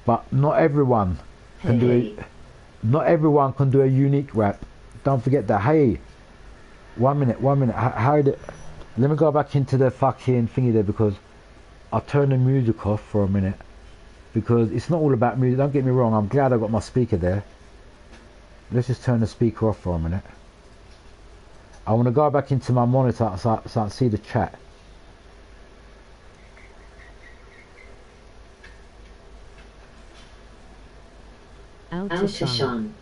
But not everyone can do it. Not everyone can do a unique rap. Don't forget that. Hey, 1 minute. How did? Let me go back into the fucking thingy there, because I'll turn the music off for a minute, because it's not all about music. Don't get me wrong. I'm glad I got my speaker there. Let's just turn the speaker off for a minute. I want to go back into my monitor so I can see the chat. Sean.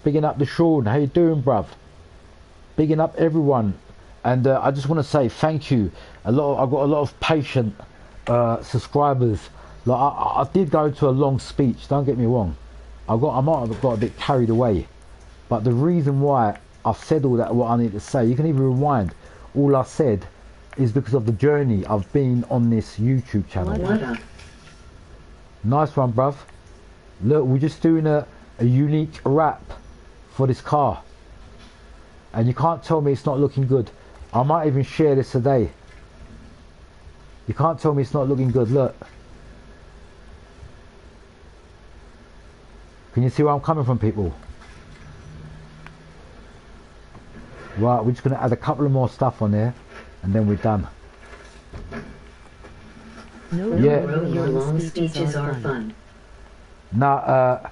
Bigging up the Sean. How you doing, bruv? Bigging up everyone. And I just want to say thank you. I've got a lot of patient subscribers. Like I did go into a long speech. Don't get me wrong. I might have got a bit carried away. But the reason why I've said all that, what I need to say, you can even rewind. All I said is because of the journey I've been on this YouTube channel. Nice one, bruv. Look, we're just doing a unique rap for this car. And you can't tell me it's not looking good. I might even share this today. You can't tell me it's not looking good. Look. Can you see where I'm coming from, people? Right, we're just going to add a couple of more stuff on there, and then we're done. Your long speeches are fun. Now,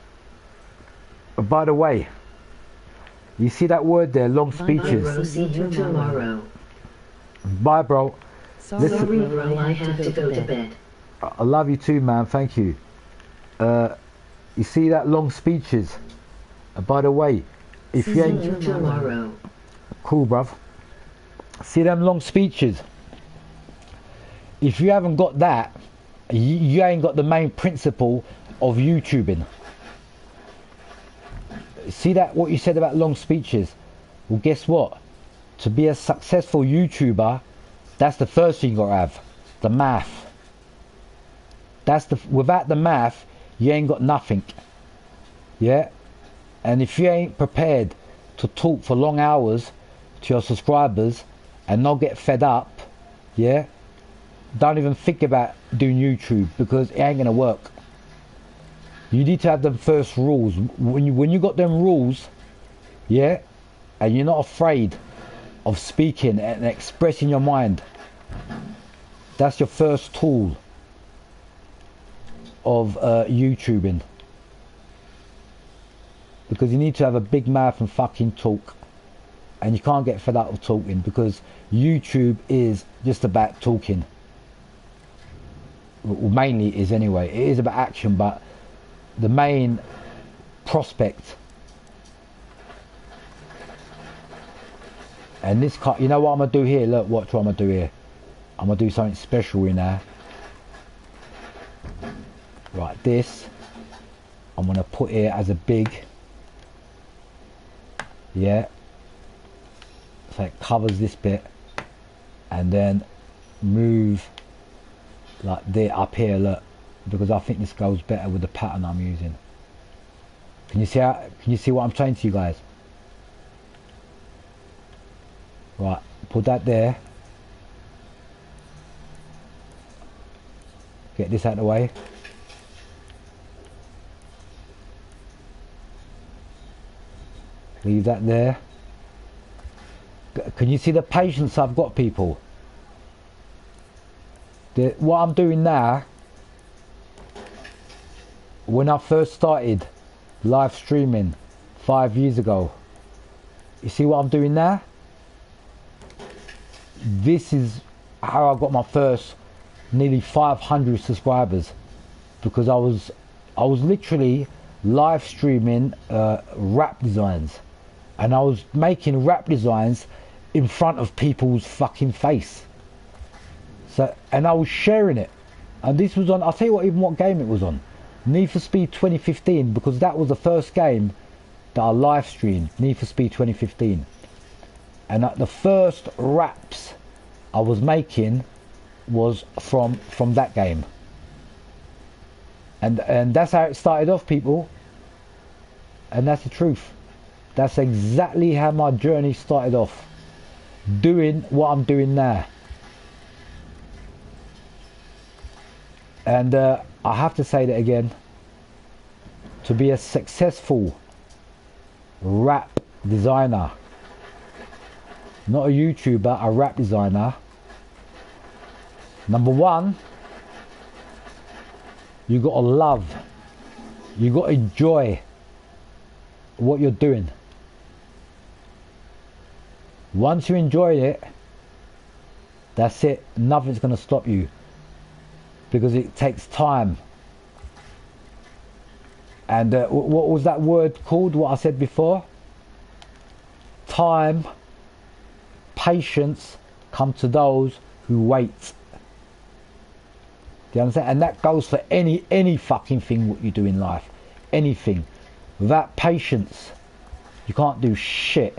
by the way, you see that word there, long speeches. Bye, bro. See you tomorrow. Bye, bro. Sorry, bro. I have to go to bed. I love you too, man. Thank you. You see that long speeches. By the way, if you ain't... See you tomorrow. Cool, bruv. See them long speeches. If you haven't got that, you ain't got the main principle of YouTubing. See that, what you said about long speeches? Well, guess what? To be a successful YouTuber, that's the first thing you gotta have. The math. Without the math, you ain't got nothing. Yeah? And if you ain't prepared to talk for long hours to your subscribers and not get fed up, yeah, don't even think about doing YouTube, because it ain't gonna work. You need to have them first rules. When you got them rules, yeah, and you're not afraid of speaking and expressing your mind, that's your first tool of YouTubing. Because you need to have a big mouth and fucking talk. And you can't get fed up of talking, because YouTube is just about talking. Well, mainly it is anyway. It is about action, but the main prospect. And this car, you know what I'm going to do here? Look, watch what I'm going to do here. I'm going to do something special in there. Right, this I'm going to put here as a big, yeah, so it covers this bit, and then move like there up here, look, because I think this goes better with the pattern I'm using. Can you see how, can you see what I'm saying to you guys? Right, put that there. Get this out of the way. Leave that there. Can you see the patience I've got, people? What I'm doing now, when I first started live streaming 5 years ago, you see what I'm doing now? This is how I got my first nearly 500 subscribers, because I was literally live streaming rap designs, and I was making rap designs in front of people's fucking face. So, and I was sharing it, and this was on, I'll tell you what, even what game it was on, Need for Speed 2015, because that was the first game that I live streamed, Need for Speed 2015. And the first raps I was making was from that game. And that's how it started off, people. And that's the truth. That's exactly how my journey started off. Doing what I'm doing now. And I have to say that again, to be a successful rap designer, not a YouTuber, a rap designer, number one, you got to love, you got to enjoy what you're doing. Once you enjoy it, that's it, nothing's going to stop you, because it takes time. And what was that word called, what I said before? Time, patience come to those who wait. Do you understand? And that goes for any fucking thing what you do in life. Anything. Without patience, you can't do shit.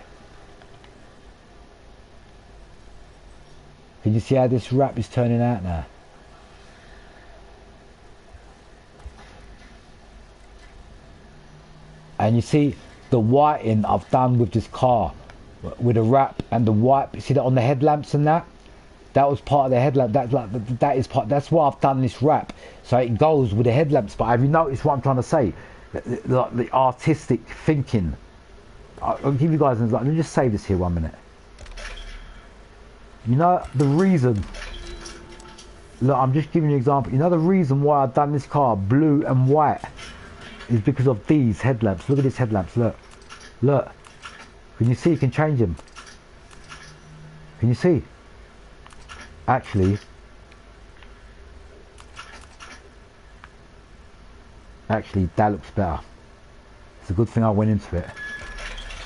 Can you see how this rap is turning out now? And you see the whiting I've done with this car, with the wrap and the white. You see that on the headlamps and that? That was part of the headlamp. That is part. That's why I've done this wrap, so it goes with the headlamps. But have you noticed what I'm trying to say? The artistic thinking. I'll give you guys. Let me just save this here 1 minute. You know the reason. Look, I'm just giving you an example. You know the reason why I've done this car blue and white is because of these headlamps. Look at these headlamps. Look, look. Can you see? You can change them. Can you see? Actually, that looks better. It's a good thing I went into it.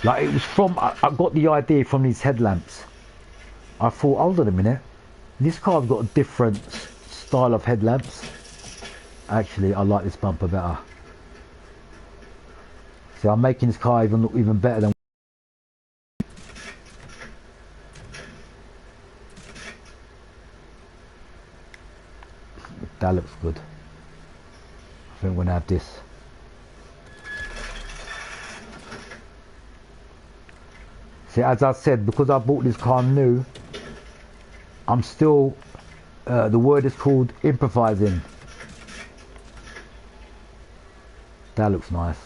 Like, it was from, I got the idea from these headlamps. I thought, hold on a minute, this car's got a different style of headlamps. Actually, I like this bumper better. See, I'm making this car even look even better than. That looks good. I think we're gonna have this. See, as I said, because I bought this car new, I'm still, the word is called improvising. That looks nice.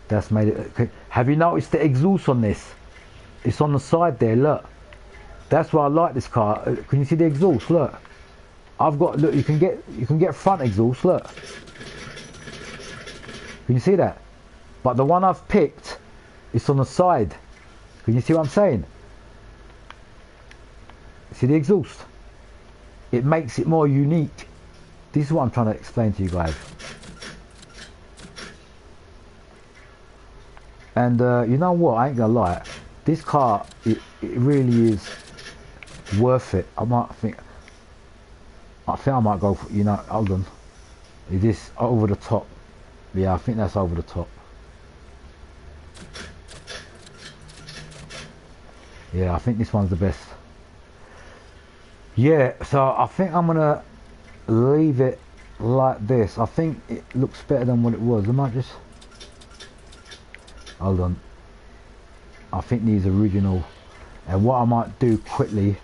That's made it. Okay. Have you noticed the exhaust on this? It's on the side there, look. That's why I like this car. Can you see the exhaust? Look, I've got. Look, you can get front exhaust. Look, can you see that? But the one I've picked, it's on the side. Can you see what I'm saying? See the exhaust? It makes it more unique. This is what I'm trying to explain to you guys. And you know what? I ain't gonna lie. This car, it really is worth it. I think I might go for, you know, hold on, is this over the top? Yeah, I think that's over the top. Yeah, I think this one's the best. Yeah, so I think I'm gonna leave it like this. I think it looks better than what it was. I might just, hold on, I think these are original. And what I might do quickly,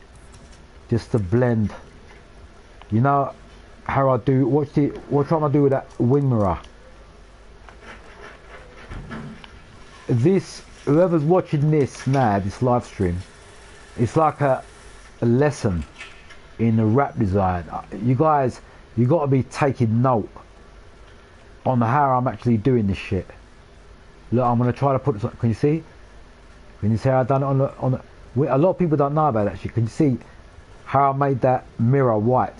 just to blend, you know how I do, what I'm gonna do with that wing mirror. This, whoever's watching this now, this live stream, it's like a lesson in the rap design. You guys, you got to be taking note on how I'm actually doing this shit. Look, I'm gonna try to put this. Can you see? Can you see how I done it on the? A lot of people don't know about that shit. Can you see how I made that mirror white?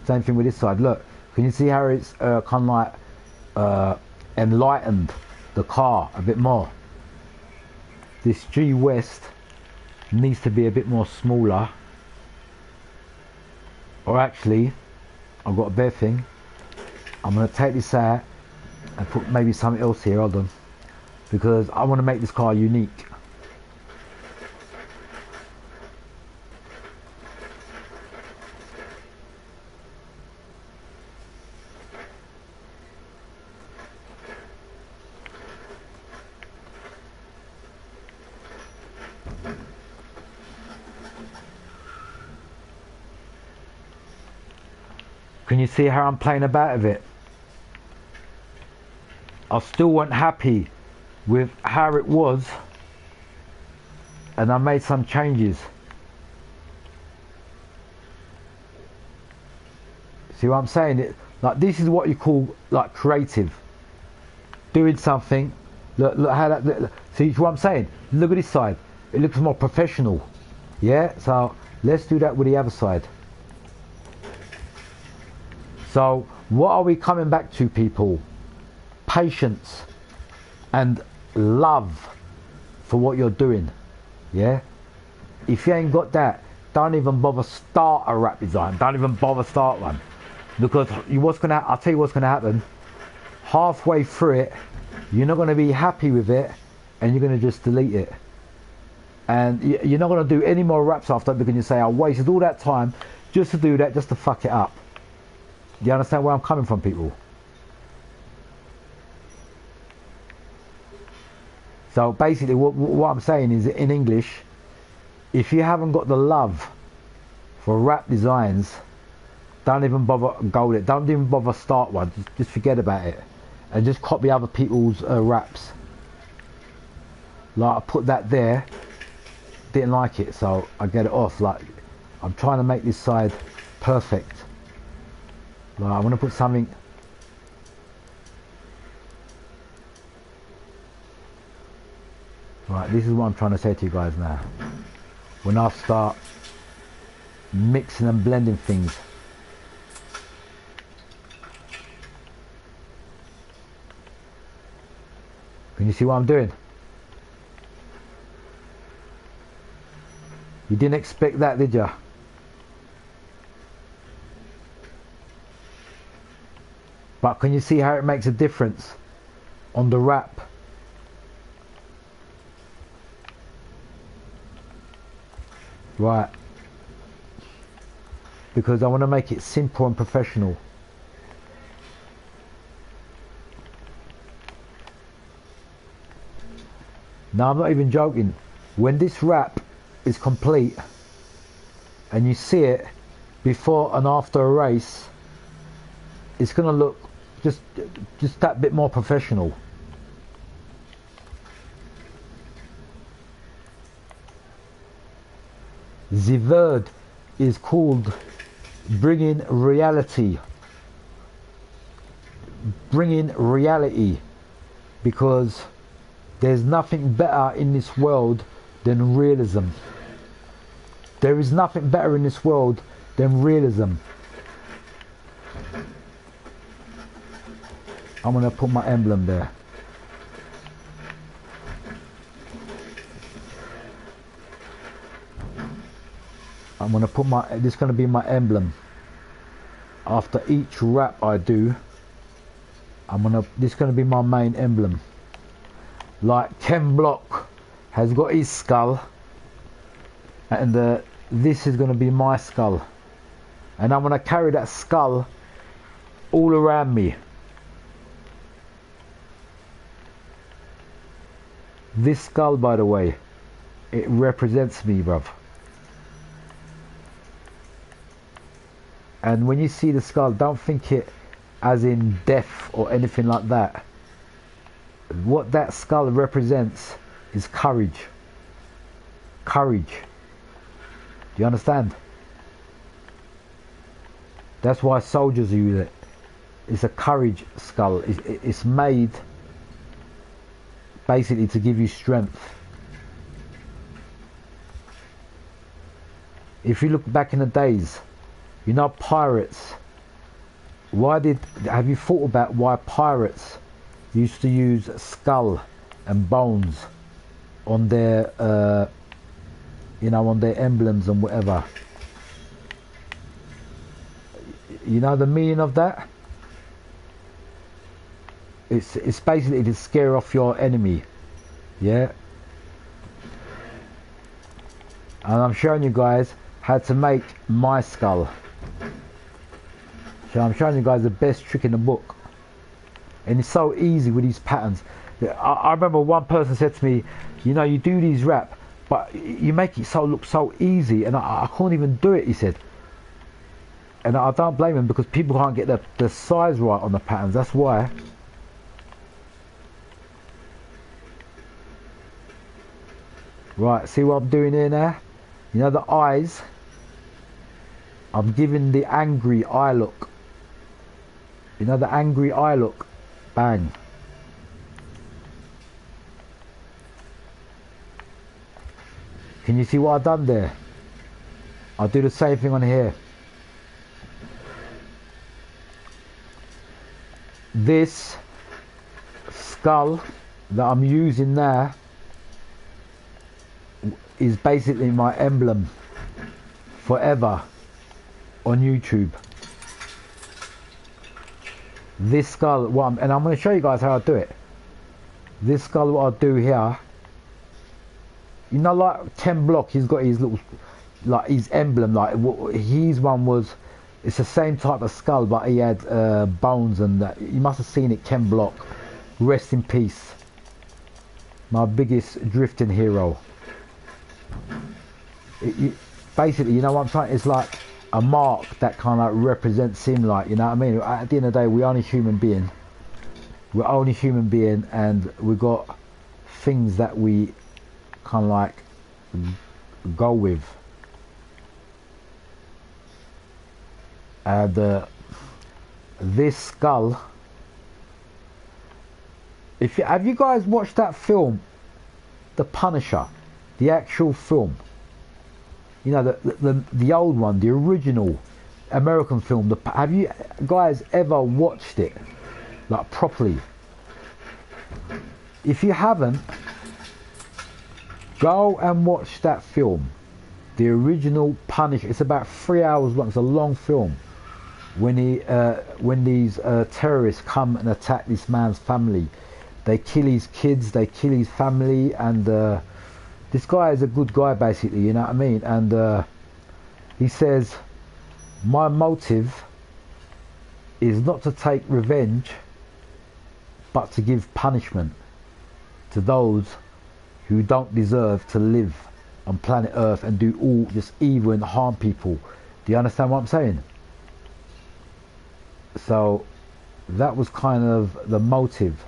Same thing with this side. Look, can you see how it's kind of like enlightened the car a bit more? This G West needs to be a bit more smaller. Or actually, I've got a better thing. I'm going to take this out and put maybe something else here. Hold on. Because I want to make this car unique. Can you see how I'm playing about with it? I still weren't happy with how it was, and I made some changes. See what I'm saying? Like, this is what you call like creative. Doing something. Look how that. Look, see what I'm saying? Look at this side. It looks more professional. Yeah. So let's do that with the other side. So what are we coming back to, people? Patience and love for what you're doing. Yeah. If you ain't got that, don't even bother start a rap design. Don't even bother start one, because I'll tell you what's gonna happen. Halfway through it, you're not gonna be happy with it, and you're gonna just delete it. And you're not gonna do any more raps after that, because you say, I wasted all that time just to do that, just to fuck it up. Do you understand where I'm coming from, people? So basically what I'm saying is, in English, if you haven't got the love for rap designs, don't even bother go with it. Don't even bother start one. Just forget about it, and just copy other people's raps. Like, I put that there, didn't like it, so I get it off. Like, I'm trying to make this side perfect. Like, I want to put something. Right, this is what I'm trying to say to you guys now. When I start mixing and blending things, can you see what I'm doing? You didn't expect that, did you? But can you see how it makes a difference on the rap? Right. Because I want to make it simple and professional. Now, I'm not even joking. When this rap is complete and you see it before and after a race, it's going to look just that bit more professional. The word is called bringing reality. Bringing reality, because there's nothing better in this world than realism. There is nothing better in this world than realism. I'm going to put my emblem there. I'm going to put this is going to be my emblem. After each rap I do, this is going to be my main emblem. Like Ken Block has got his skull, and this is going to be my skull, and I'm going to carry that skull all around me. This skull, by the way, it represents me, bruv. And when you see the skull, don't think it as in death or anything like that. What that skull represents is courage. Courage. Do you understand? That's why soldiers use it. It's a courage skull. It's made basically to give you strength. If you look back in the days, you know, pirates, have you thought about why pirates used to use skull and bones on their on their emblems and whatever? You know the meaning of that? It's basically to scare off your enemy. Yeah. And I'm showing you guys how to make my skull. So I'm showing you guys the best trick in the book, and it's so easy with these patterns. I remember one person said to me, you know, you do these rap, but you make it look so easy, and I can't even do it, he said. And I don't blame them because people can't get the size right on the patterns. That's why. Right, see what I'm doing here now? You know the eyes? I'm giving the angry eye look. You know the angry eye look? Bang. Can you see what I've done there? I'll do the same thing on here. This skull that I'm using now is basically my emblem forever on YouTube. This skull, and I'm going to show you guys how I do it. This skull, what I'll do here, you know, like 10 Block, he's got his little, like his emblem, like his one was, it's the same type of skull, but he had bones and that. You must have seen it, 10 Block. Rest in peace. My biggest drifting hero. Basically, you know what I'm saying? It's like a mark that kind of represents him, like, you know what I mean? At the end of the day, we're only human being. We're only human being, and we got things that we kind of like go with. And this skull, have you guys watched that film, The Punisher, the actual film? You know, the old one, the original American film. Have you guys ever watched it, like, properly? If you haven't, go and watch that film, the original Punisher. It's about 3 hours long. It's a long film. When these terrorists come and attack this man's family, they kill his kids, they kill his family, and this guy is a good guy, basically, you know what I mean? And he says, my motive is not to take revenge, but to give punishment to those who don't deserve to live on planet Earth and do all this evil and harm people. Do you understand what I'm saying? So that was kind of the motive.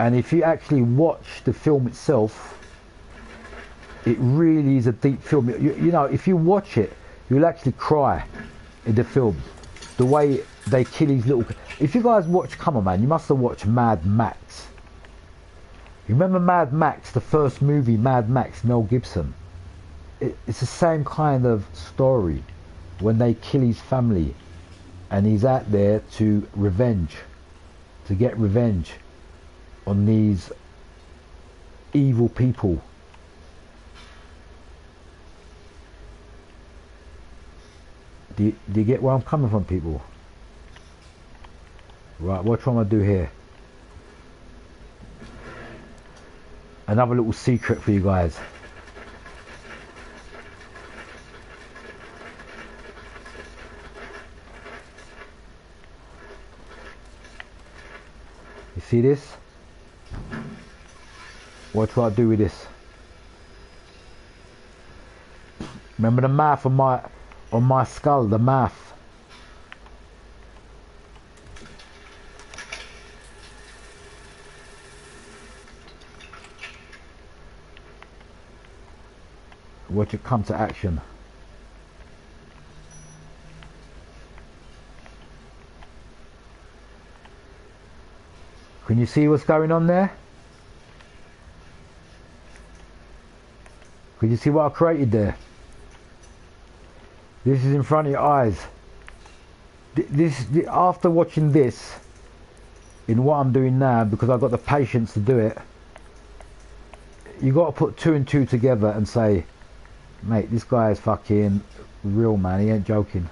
And if you actually watch the film itself, it really is a deep film. You know, if you watch it, you'll actually cry in the film. The way they kill these little... If you guys watch, come on man, you must have watched Mad Max. You remember Mad Max, the first movie, Mad Max, Mel Gibson? It's the same kind of story when they kill his family and he's out there to get revenge on these evil people. Do you get where I'm coming from, people? Right, what I'm going to do here. Another little secret for you guys. You see this? What do I do with this? Remember the mouth on my skull, the mouth. Watch it come to action. Can you see what's going on there? Can you see what I created there? This is in front of your eyes. After watching this, in what I'm doing now, because I've got the patience to do it, you got to put 2 and 2 together and say, mate, this guy is fucking real, man. He ain't joking.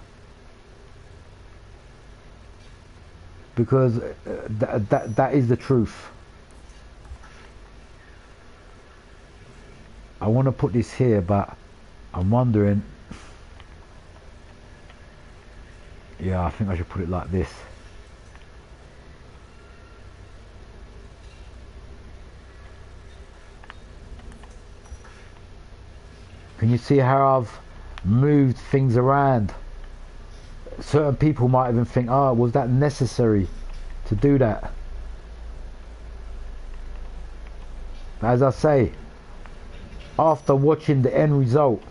Because that is the truth. I want to put this here, but I'm wondering. Yeah, I think I should put it like this. Can you see how moved things around. Certain people might even think, oh, was that necessary to do that? As I say, after watching the end result,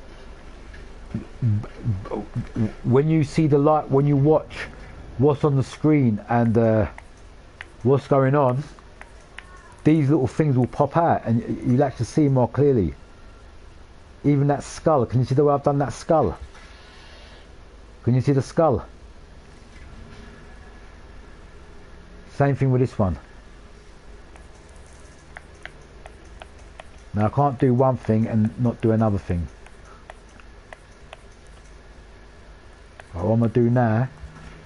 when you see the light, when you watch what's on the screen and what's going on, these little things will pop out and you'll actually see more clearly. Even that skull, can you see the way I've done that skull? Can you see the skull? Same thing with this one. Now I can't do one thing and not do another thing. But what I'm going to do now,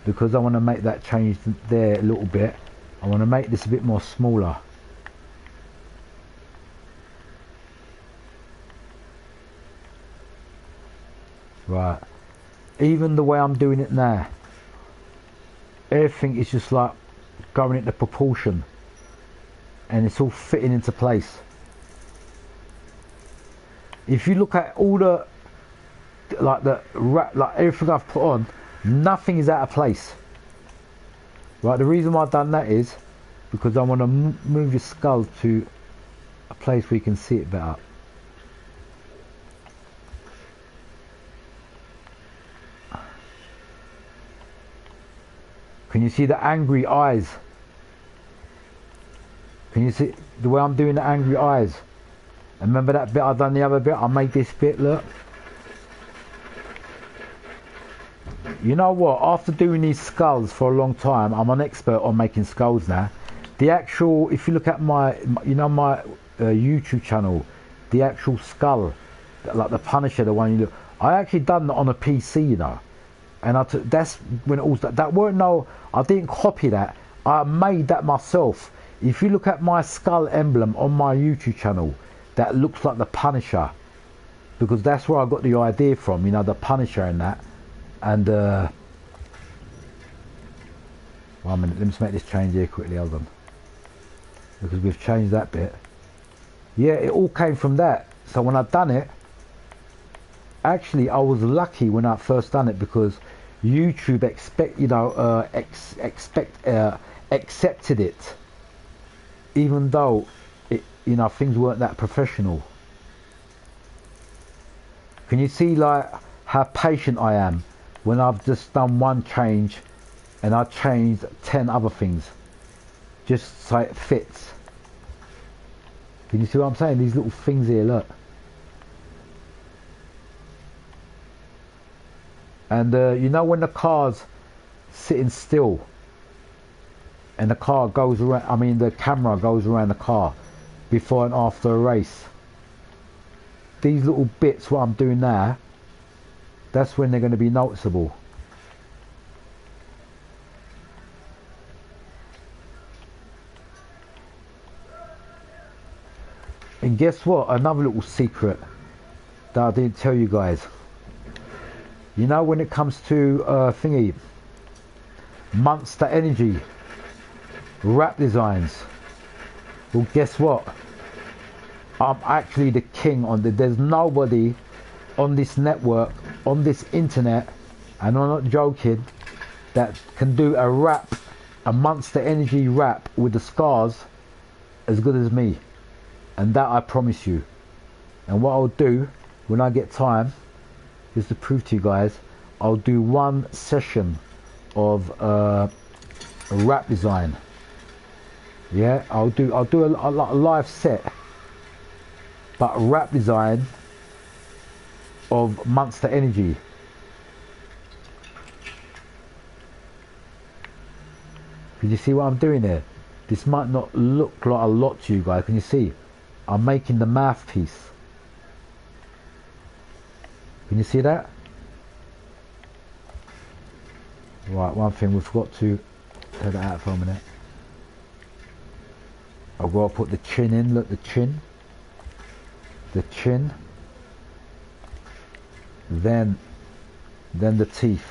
because I want to make that change there a little bit, I want to make this a bit more smaller. Right. Even the way I'm doing it now, everything is just like going into proportion and it's all fitting into place. If you look at all the like everything I've put on, nothing is out of place. Right, the reason why I've done that is because I want to move your skull to a place where you can see it better. Can you see the angry eyes? Can you see the way I'm doing the angry eyes? And remember that bit I've done the other bit? I made this bit, look. You know what? After doing these skulls for a long time, I'm an expert on making skulls now. The actual, if you look at my you know, my YouTube channel, the actual skull, like the Punisher, the one you look, I actually done that on a PC, you know. And that's when it all started. That weren't no, I didn't copy that. I made that myself. If you look at my skull emblem on my YouTube channel, that looks like the Punisher, because that's where I got the idea from. You know, the Punisher and that. And 1 minute, let me just make this change here quickly. Hold on, because we've changed that bit. Yeah, it all came from that. So when I've done it, actually, I was lucky when I first done it because YouTube accepted it, even though it, you know, things weren't that professional. Can you see like how patient I am when I've just done one change and I changed 10 other things just so it fits? Can you see what I'm saying? These little things here, look. And you know when the car's sitting still and the car goes around, I mean the camera goes around the car before and after a race, these little bits what I'm doing now, that's when they're going to be noticeable. And guess what, another little secret that I didn't tell you guys. You know when it comes to thingy, Monster Energy wrap designs, well guess what, I'm actually the king on there's nobody on this network, on this internet, and I'm not joking, that can do a wrap, a Monster Energy wrap with the scars as good as me. And that I promise you. And what I'll do when I get time, just to prove to you guys, I'll do one session of a wrap design. Yeah, I'll do a live set, but a wrap design of Monster Energy. Can you see what I'm doing there? This might not look like a lot to you guys. Can you see? I'm making the mouthpiece. Can you see that? Right, one thing we forgot to take that out for a minute. I've got to put the chin in. Look, the chin. The chin. Then the teeth.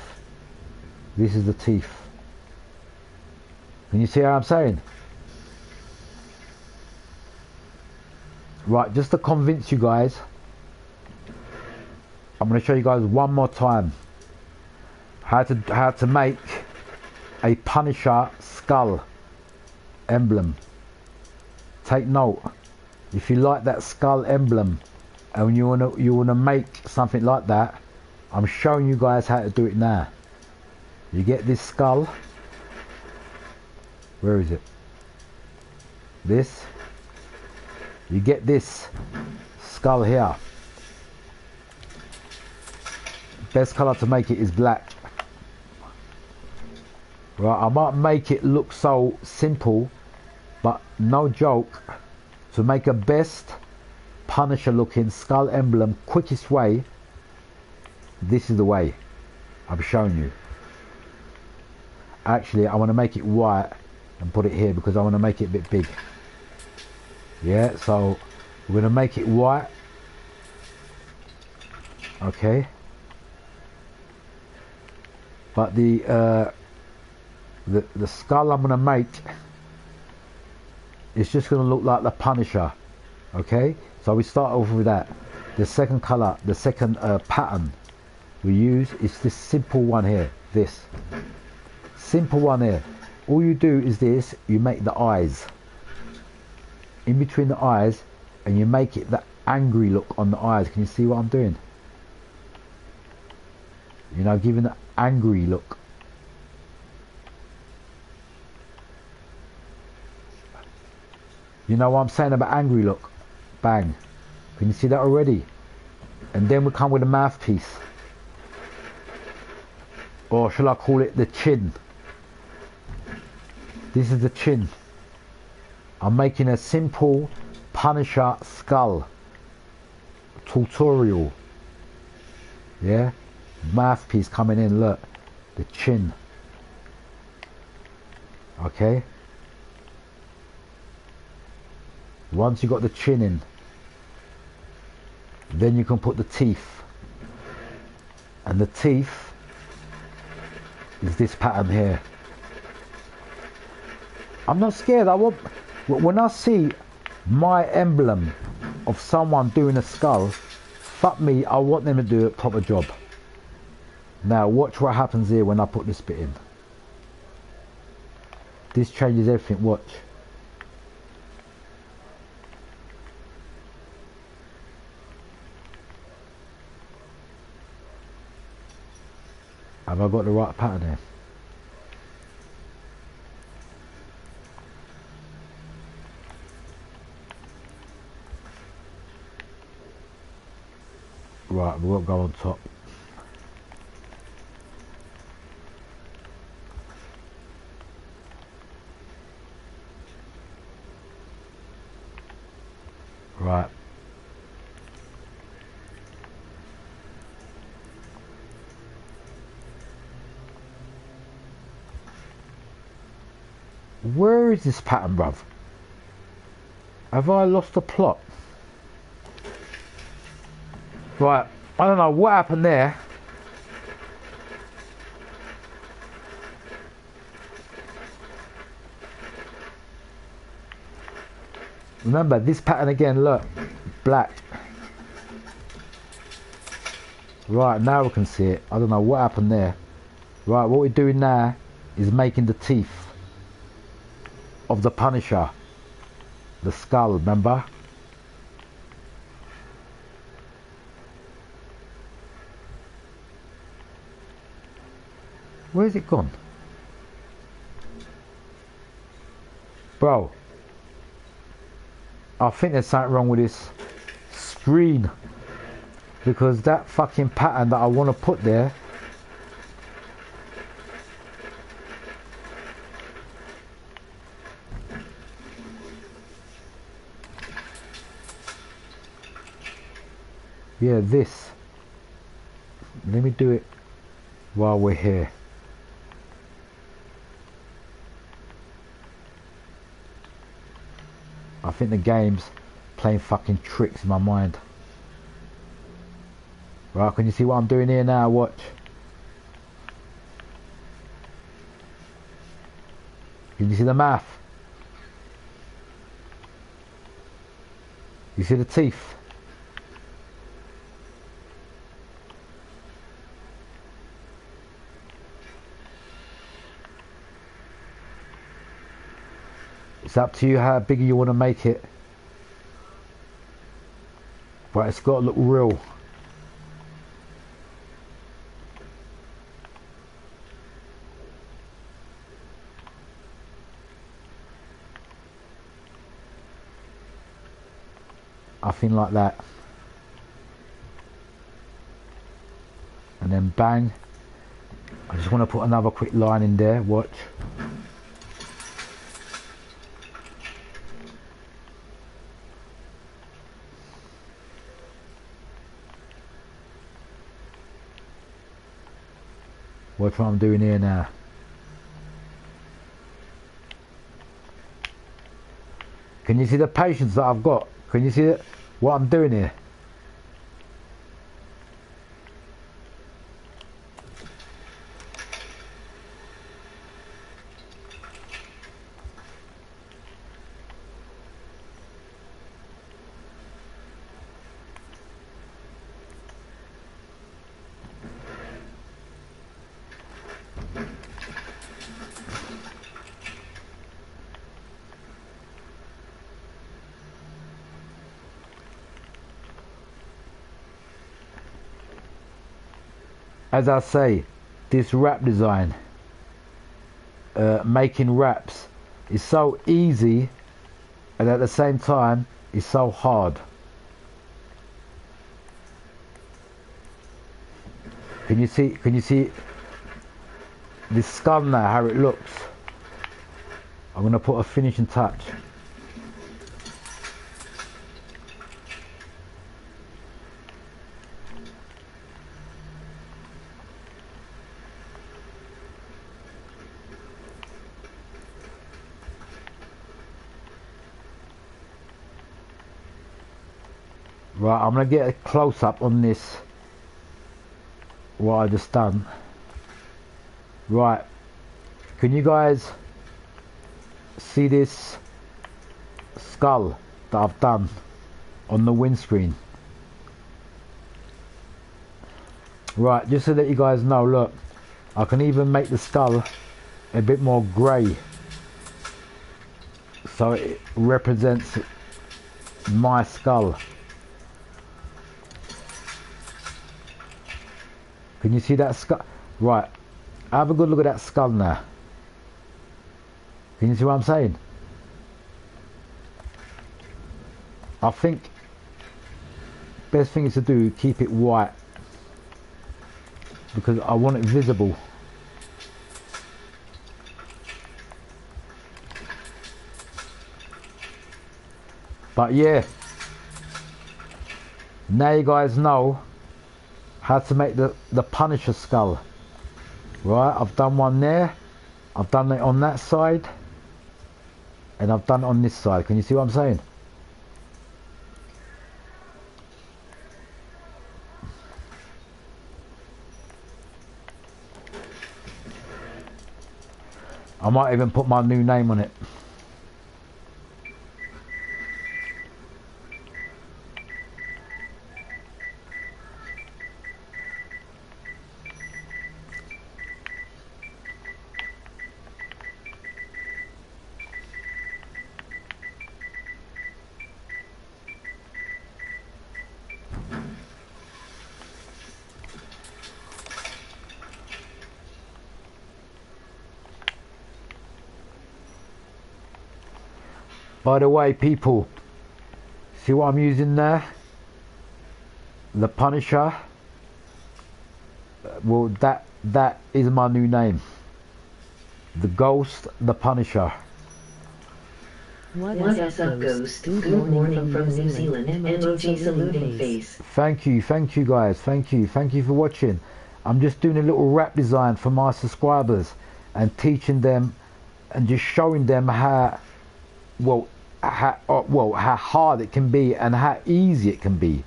This is the teeth. Can you see how I'm saying? Right, just to convince you guys, I'm going to show you guys one more time how to make a Punisher skull emblem. Take note, if you like that skull emblem and you wanna make something like that, I'm showing you guys how to do it now. You get this skull. Where is it? This. You get this skull here. Best color to make it is black. Right, I might make it look so simple, but no joke, to make a best Punisher looking skull emblem quickest way, this is the way I'm showing you. Actually, I want to make it white and put it here because I want to make it a bit big. Yeah, so we're going to make it white. Okay. But the skull I'm going to make, it's just going to look like the Punisher. Okay, so we start off with that. The second color, the second pattern we use is this simple one here. This simple one here. All you do is this, you make the eyes in between the eyes, and you make it the angry look on the eyes. Can you see what I'm doing? You know, giving the angry look. You know what I'm saying about angry look? Bang. Can you see that already? And then we come with a mouthpiece. Or shall I call it the chin? This is the chin. I'm making a simple Punisher skull tutorial. Yeah? Mouthpiece coming in, look. The chin. Okay? Once you got the chin in, then you can put the teeth. And the teeth is this pattern here. I'm not scared. When I see my emblem of someone doing a skull, fuck me, I want them to do a proper job. Now watch what happens here when I put this bit in. This changes everything, watch. Have I got the right pattern here? Right, we won't go on top. Right. Where is this pattern, bruv? Have I lost the plot? Right, I don't know what happened there. Remember, this pattern again, look, black. Right, now we can see it. I don't know what happened there. Right, what we're doing now is making the teeth of the Punisher. The skull, remember? Where's it gone? Bro, I think there's something wrong with this screen, because that fucking pattern that I want to put there, yeah, this, let me do it while we're here. I think the game's playing fucking tricks in my mind. Right, can you see what I'm doing here now? Watch. Can you see the mouth? You see the teeth? It's up to you how big you want to make it. But it's got to look real. I think like that. And then bang. I just want to put another quick line in there. Watch. Watch what I'm doing here now. Can you see the patience that I've got? Can you see it? What I'm doing here? As I say, this wrap design, making wraps, is so easy, and at the same time, is so hard. Can you see this skull now, how it looks? I'm going to put a finishing touch. Right, I'm going to get a close-up on this, what I just done. Right, can you guys see this skull that I've done on the windscreen? Right, just so that you guys know, look, I can even make the skull a bit more grey, so it represents my skull. Can you see that skull? Right, have a good look at that skull now. Can you see what I'm saying? I think best thing is to do, keep it white, because I want it visible. But yeah, now you guys know how to make the Punisher skull. Right, I've done one there, I've done it on that side, and I've done it on this side. Can you see what I'm saying? I might even put my new name on it. By the way, people, see what I'm using there? The Punisher. Well, that is my new name. The Ghost, the Punisher. What is up, Ghost? Good morning from New Zealand. MOG saluting face. Thank you guys. Thank you for watching. I'm just doing a little wrap design for my subscribers and teaching them and just showing them how hard it can be and how easy it can be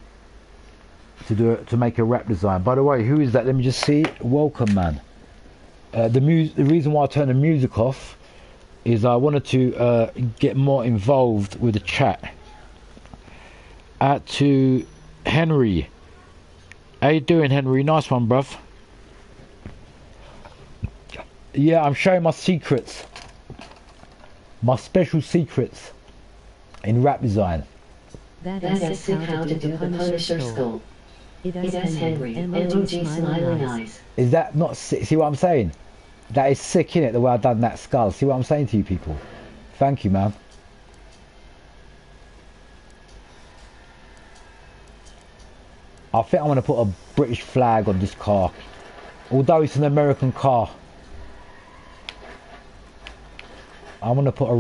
to make a wrap design. By the way, who is that? Let me just see. Welcome, man. The reason why I turned the music off is I wanted to get more involved with the chat. To Henry. How you doing, Henry? Nice one, bruv. Yeah, I'm showing my secrets. My special secrets in rap design. That is sick how to do the Punisher skull. It has Henry, emoji smiling eyes. Is that not sick? See what I'm saying? That is sick, innit, the way I've done that skull. See what I'm saying to you people? Thank you, man. I think I'm going to put a British flag on this car. Although it's an American car. I'm going to put a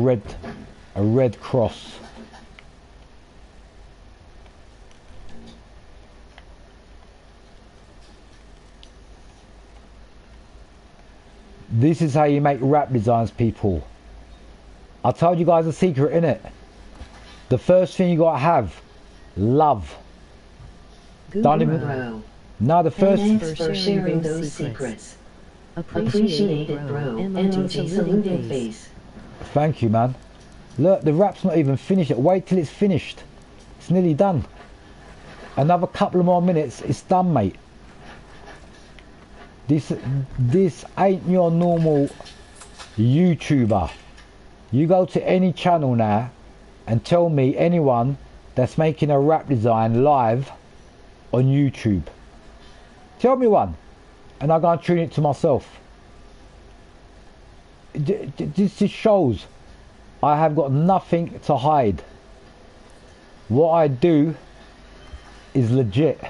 red cross. This is how you make rap designs, people. I told you guys a secret, innit? The first thing you gotta have, love. Don't even. No, the first. Thanks for sharing those secrets. Appreciate it, bro. Emoji saluting face. Thank you, man. Look, the rap's not even finished yet. Wait till it's finished. It's nearly done. Another couple of more minutes, it's done, mate. This ain't your normal YouTuber. You go to any channel now and tell me anyone that's making a rap design live on YouTube. Tell me one and I'll go and tune it to myself. This just shows I have got nothing to hide. What I do is legit.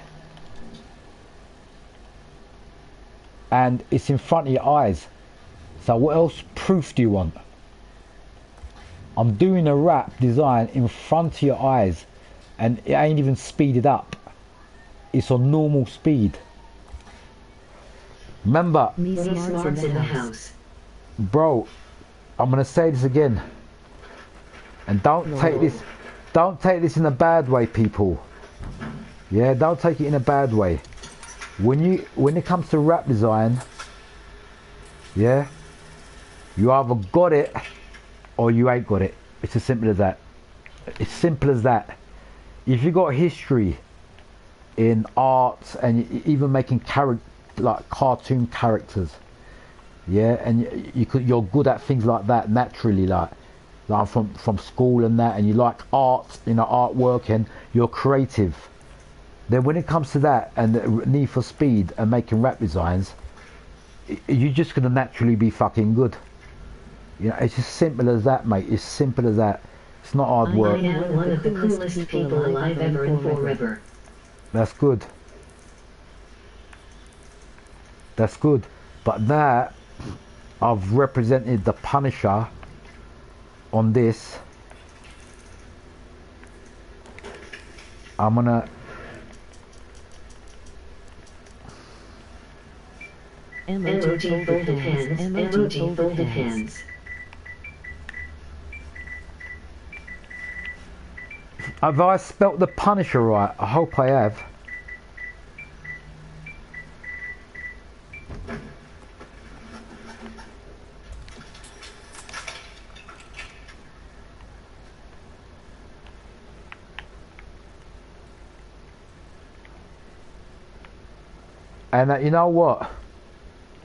And it's in front of your eyes. So what else proof do you want? I'm doing a rap design in front of your eyes and it ain't even speeded up. It's on normal speed. Remember, Smart's in the house. Bro, I'm gonna say this again. And don't take this in a bad way, people. Yeah, don't take it in a bad way. When it comes to rap design, yeah, you either got it or you ain't got it. It's as simple as that. It's simple as that. If you got history in art and even making like cartoon characters, yeah, and you're good at things like that naturally, like from school and that, and you like art, you know, artwork, and you're creative. Then when it comes to that and the need for speed and making rap designs, you're just going to naturally be fucking good. You know, it's as simple as that, mate. It's simple as that. It's not hard work. I am one of the coolest people alive ever and forever. That's good. That's good. But now, I've represented the Punisher on this. I'm gonna... Emoji folded hands. Emoji folded hands. Have I spelt the Punisher right? I hope I have. And you know what?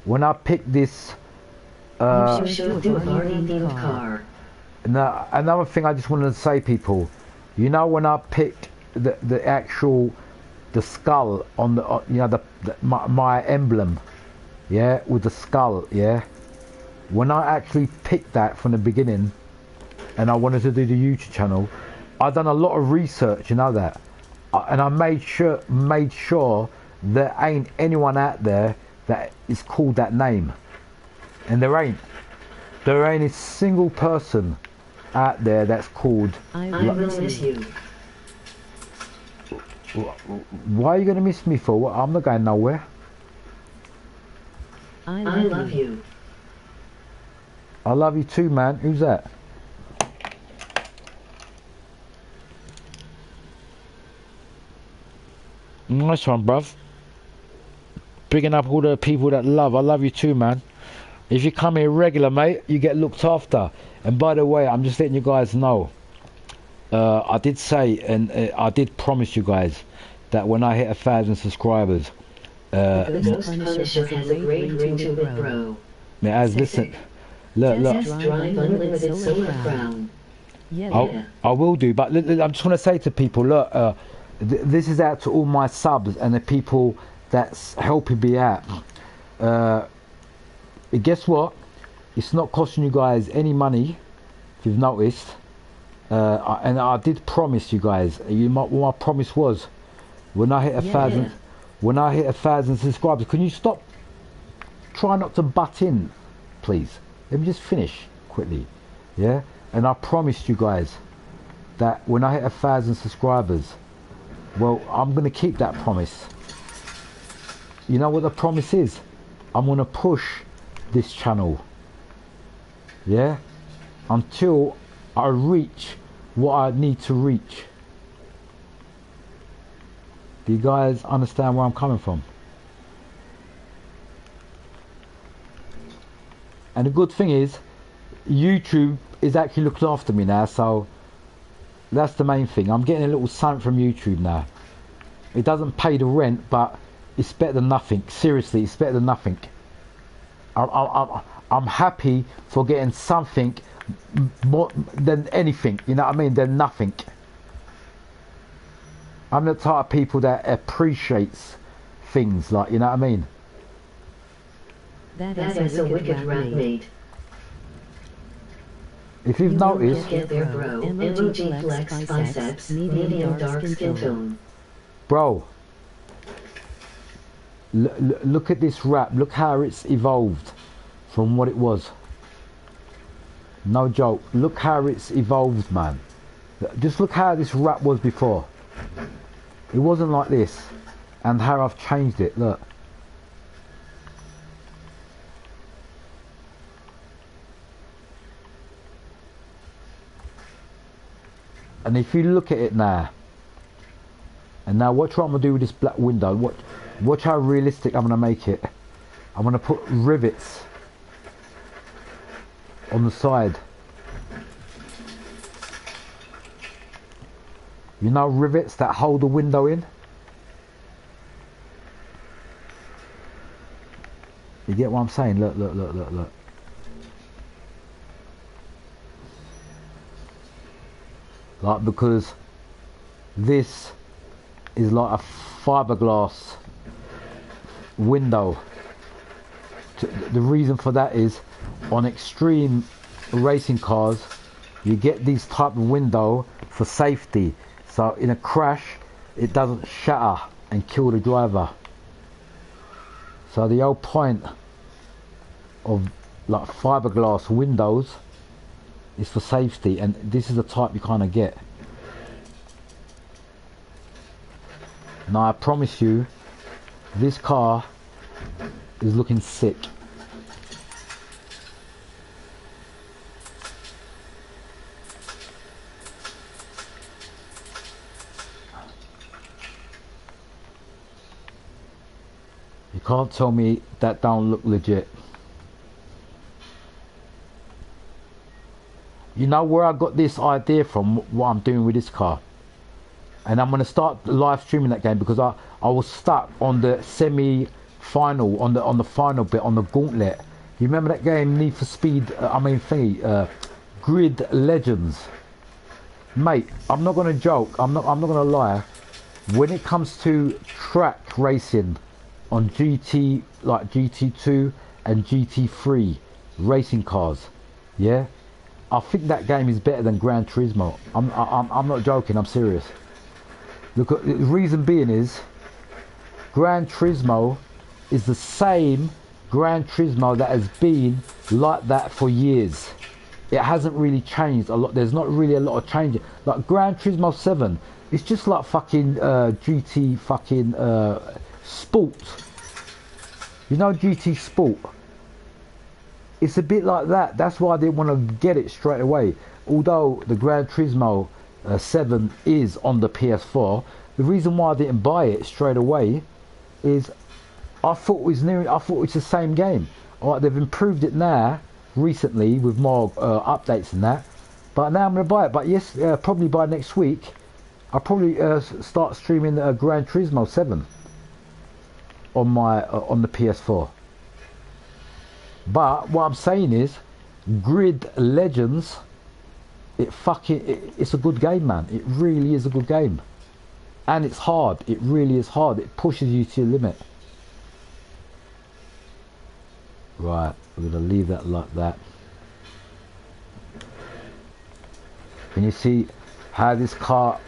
When I picked this, you should do a car. Now, another thing I just wanted to say, people, you know, when I picked the actual skull on the you know my emblem, yeah, with the skull, yeah. When I actually picked that from the beginning, and I wanted to do the YouTube channel, I done a lot of research, you know that, and I made sure there ain't anyone out there that is called that name, and there ain't a single person out there that's called. I will miss you. Why are you going to miss me for? What? I'm not going nowhere. I love you. I love you too, man. Who's that? Nice one, bruv. Picking up all the people that love. I love you too, man. If you come here regular, mate, you get looked after. And by the way, I'm just letting you guys know. I did say, and I did promise you guys, that when I hit 1,000 subscribers, Punisher has a great ring to it, bro. listen, Look. Test drive unlimited solar crown. Yeah. I will do, but I'm just want to say to people, look, this is out to all my subs and the people that's helping me out. Guess what? It's not costing you guys any money, if you've noticed. And I did promise you guys. What my promise was, when I hit a thousand, when I hit 1,000 subscribers, can you stop? Try not to butt in, please. Let me just finish quickly, yeah. And I promised you guys that when I hit 1,000 subscribers, well, I'm going to keep that promise. You know what the promise is? I'm going to push this channel, yeah, until I reach what I need to reach. Do you guys understand where I'm coming from? And the good thing is, YouTube is actually looking after me now, so that's the main thing. I'm getting a little something from YouTube now. It doesn't pay the rent, but it's better than nothing. Seriously, it's better than nothing. I'm happy for getting something more than anything, you know what I mean, than nothing. I'm the type of people that appreciates things, like, you know what I mean. That is a wicked rap mate. If you've noticed, Get there, bro. MOG flex biceps, medium dark skin tone. Bro, look at this rap. Look how it's evolved from what it was. No joke. Look how it's evolved, man. Just look how this rap was before. It wasn't like this. And how I've changed it. Look. And if you look at it now, and now watch what I'm going to do with this black window. Watch how realistic I'm going to make it. I'm going to put rivets on the side. You know, rivets that hold the window in? You get what I'm saying? Look. Like, because this is like a fiberglass window. The reason for that is, on extreme racing cars, you get these type of window for safety. So in a crash, it doesn't shatter and kill the driver. So the whole point of like fiberglass windows is for safety, and this is the type you kind of get. Now I promise you, this car is looking sick. You can't tell me that don't look legit. You know where I got this idea from, what I'm doing with this car? And I'm going to start live streaming that game, because I was stuck on the semi-final, on the final bit, on the gauntlet. You remember that game, Need for Speed, Grid Legends? Mate, I'm not going to joke, I'm not going to lie. When it comes to track racing on GT, like GT2 and GT3 racing cars, yeah, I think that game is better than Gran Turismo. I'm not joking, I'm serious. Look, the reason being is, Gran Turismo is the same Gran Turismo that has been like that for years. It hasn't really changed a lot. There's not really a lot of change. Like Gran Turismo 7, it's just like fucking GT fucking Sport. You know GT Sport? It's a bit like that. That's why I didn't want to get it straight away. Although the Gran Turismo 7 is on the PS4, the reason why I didn't buy it straight away is I thought it was the same game. Alright, they've improved it now recently with more updates and that. But now I'm going to buy it. But yes, probably by next week, I'll probably start streaming Gran Turismo 7 on my on the PS4. But what I'm saying is, Grid Legends, it's a good game, man. It really is a good game. And it's hard. It really is hard. It pushes you to your limit. Right, we're going to leave that like that. Can you see how this car...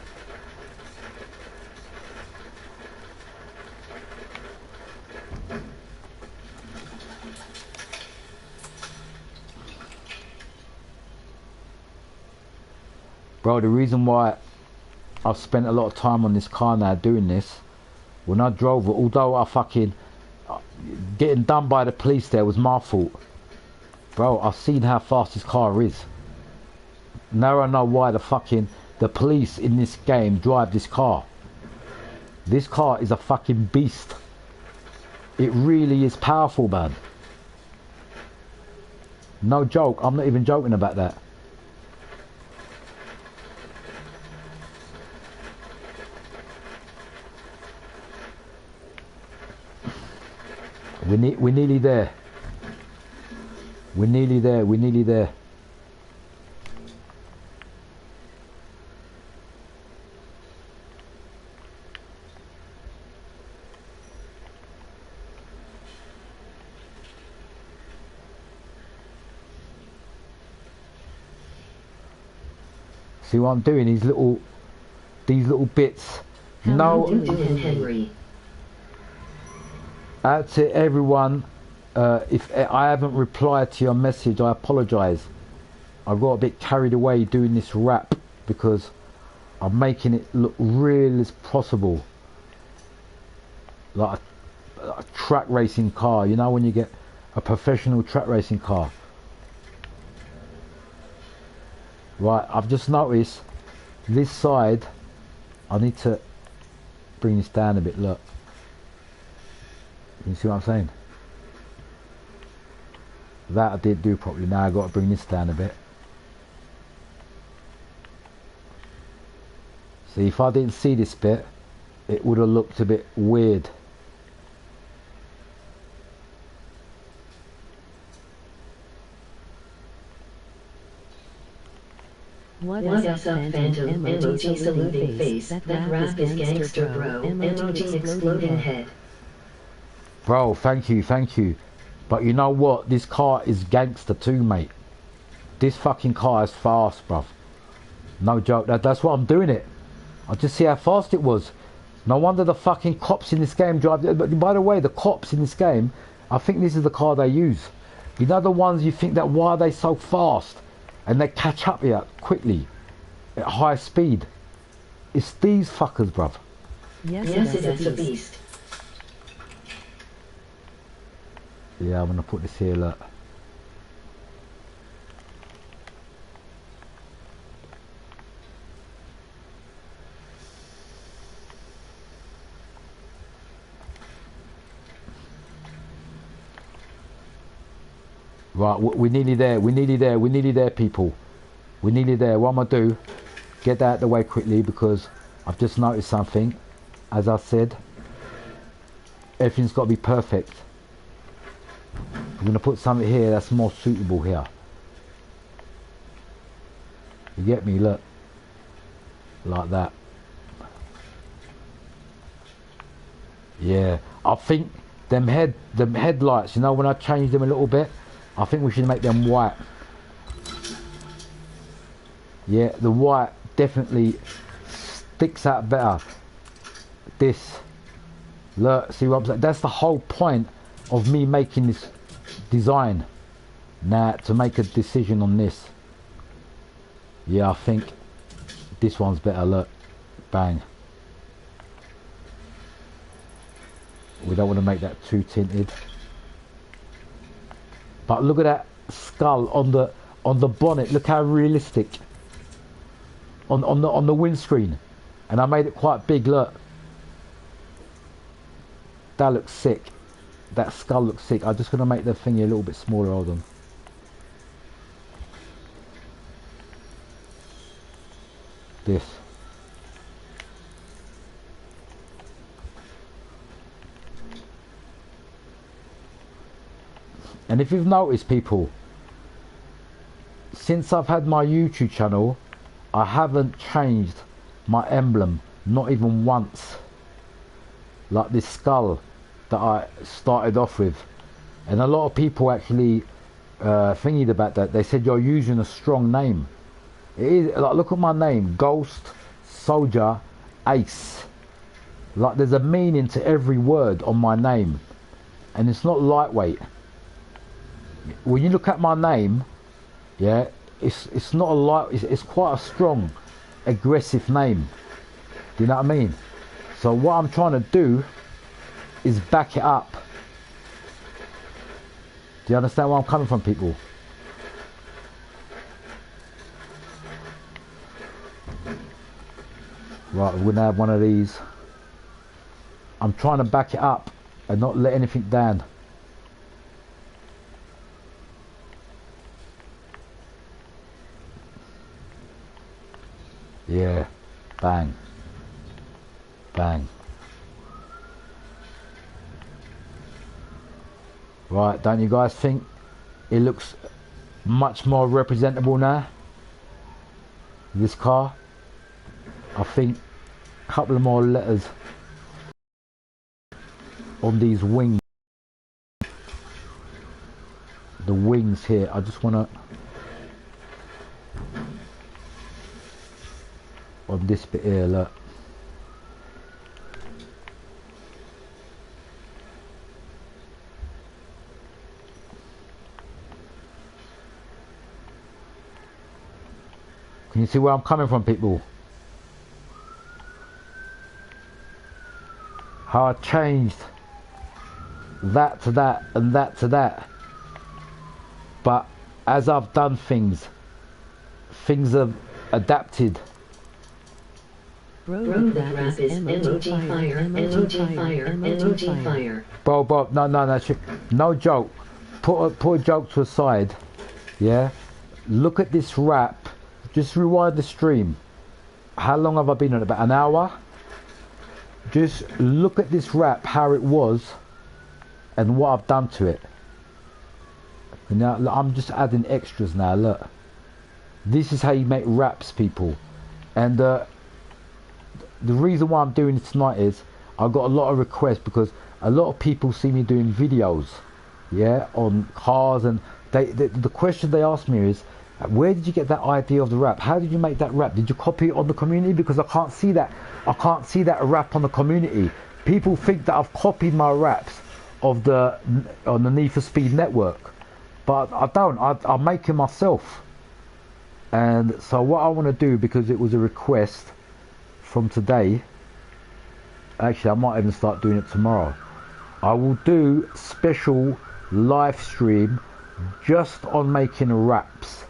Bro, the reason why I've spent a lot of time on this car now doing this, when I drove it, although I fucking... getting done by the police there was my fault. Bro, I've seen how fast this car is. Now I know why the police in this game drive this car. This car is a fucking beast. It really is powerful, man. No joke, I'm not even joking about that. We're nearly there. We're nearly there. We're nearly there. See what I'm doing? These little bits. No. Henry. Out to everyone, if I haven't replied to your message, I apologise. I got a bit carried away doing this rap because I'm making it look real as possible. Like a track racing car, you know, when you get a professional track racing car. Right, I've just noticed this side, I need to bring this down a bit, look. You see what I'm saying? That I didn't do properly. Now I've got to bring this down a bit. See, if I didn't see this bit, it would have looked a bit weird. What's up, Phantom? Emoji saluting face. That rap is gangster, bro. Emoji exploding head. Bro, thank you, thank you. But you know what? This car is gangster too, mate. This fucking car is fast, bruv. No joke. That's what I'm doing it. I just see how fast it was. No wonder the fucking cops in this game drive. But by the way, the cops in this game, I think this is the car they use. You know the ones you think that why are they so fast? And they catch up here quickly at high speed. It's these fuckers, bruv. Yes, it's a beast. Yeah, I'm gonna put this here, look. Right, we're nearly there, we're nearly there, we're nearly there, people. We're nearly there. What I'm gonna do, get that out of the way quickly because I've just noticed something. As I said, everything's got to be perfect. I'm going to put something here that's more suitable here. You get me? Look. Like that. Yeah. I think them headlights, you know, when I change them a little bit, I think we should make them white. Yeah, the white definitely sticks out better. This. Look, see what I'm saying? That's the whole point of me making this design. Now, to make a decision on this. Yeah, I think this one's better. Look. Bang. We don't want to make that too tinted. But look at that skull on the bonnet. Look how realistic. On the windscreen. And I made it quite big, look. That looks sick. That skull looks sick. I'm just going to make the thingy a little bit smaller. Hold on. This. And if you've noticed, people, since I've had my YouTube channel, I haven't changed my emblem, not even once. Like this skull that I started off with, and a lot of people actually thingied about that. They said you're using a strong name. It is. Like, look at my name, Ghost Soldier Ace. Like, there's a meaning to every word on my name, and it's not lightweight. When you look at my name, yeah, it's not a light. It's quite a strong, aggressive name. Do you know what I mean? So what I'm trying to do is back it up. Do you understand where I'm coming from, people? Right, we're gonna have one of these. I'm trying to back it up and not let anything down. Yeah, bang, bang. Right, don't you guys think it looks much more representable now? This car, I think a couple of more letters on these wings. The wings here, I just want to, on this bit here, look. Can you see where I'm coming from, people? How I changed that to that and that to that. But as I've done things have adapted. Bro, the graph is emoji fire, emoji fire, emoji fire. Bro, no joke. Put a joke to the side. Yeah. Look at this rap. Just rewind the stream. How long have I been on it? About an hour? Just look at this rap, how it was, and what I've done to it. And now I'm just adding extras now, look. This is how you make raps, people. And the reason why I'm doing it tonight is I got a lot of requests because a lot of people see me doing videos, yeah, on cars, and the question they ask me is, where did you get that idea of the rap? How did you make that rap? Did you copy it on the community? Because I can't see that. I can't see that rap on the community. People think that I've copied my raps on the Need for Speed network, but I don't. I'm making myself. And so what I want to do, because it was a request from today, actually I might even start doing it tomorrow. I will do special live stream just on making raps.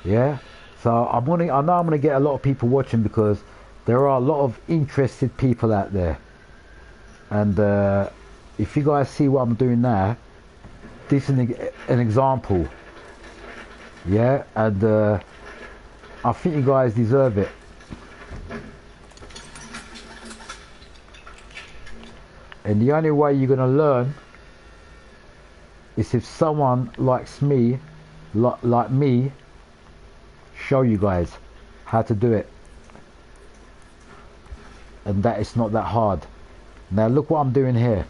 Yeah, so I know I'm gonna get a lot of people watching because there are a lot of interested people out there. And if you guys see what I'm doing now, this is an example. Yeah, and I think you guys deserve it. And the only way you're gonna learn is if someone like me show you guys how to do it, and that it's not that hard. Now look what I'm doing here.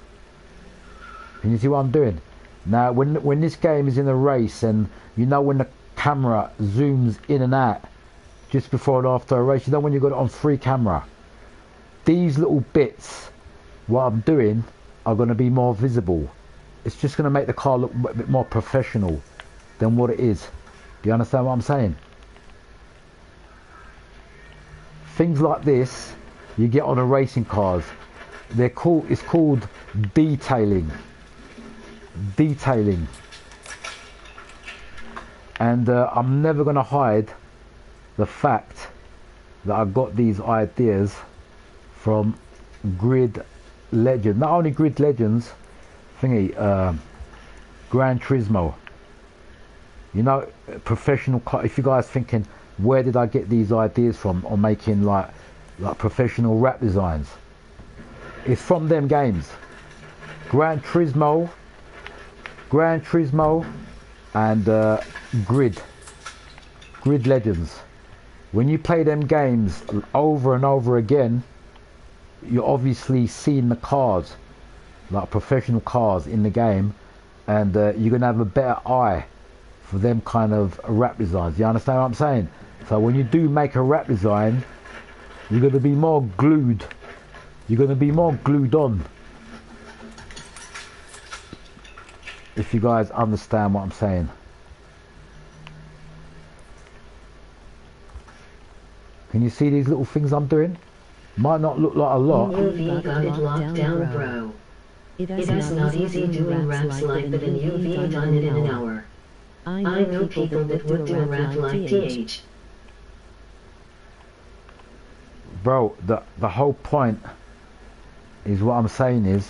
Can you see what I'm doing? Now when this game is in a race, and you know when the camera zooms in and out just before and after a race, you know when you've got it on free camera, these little bits, what I'm doing, are going to be more visible. It's just going to make the car look a bit more professional than what it is. Do you understand what I'm saying? Things like this you get on a racing cars. It's called detailing. Detailing. And I'm never going to hide the fact that I got these ideas from Grid Legend. Not only Grid Legends, Gran Turismo. You know, professional car. If you guys thinking, where did I get these ideas from on making like professional rap designs? It's from them games. Gran Turismo and Grid. Grid Legends. When you play them games over and over again, you're obviously seeing the cars, like professional cars in the game, and you're gonna have a better eye for them kind of wrap designs. You understand what I'm saying? So when you do make a wrap design, you're gonna be more glued. You're gonna be more glued on. If you guys understand what I'm saying. Can you see these little things I'm doing? Might not look like a lot. UV got it locked down, bro. It is not easy doing raps like that, and UV done it in an hour. I know people that would do a rap like TH. Bro, the whole point is, what I'm saying is,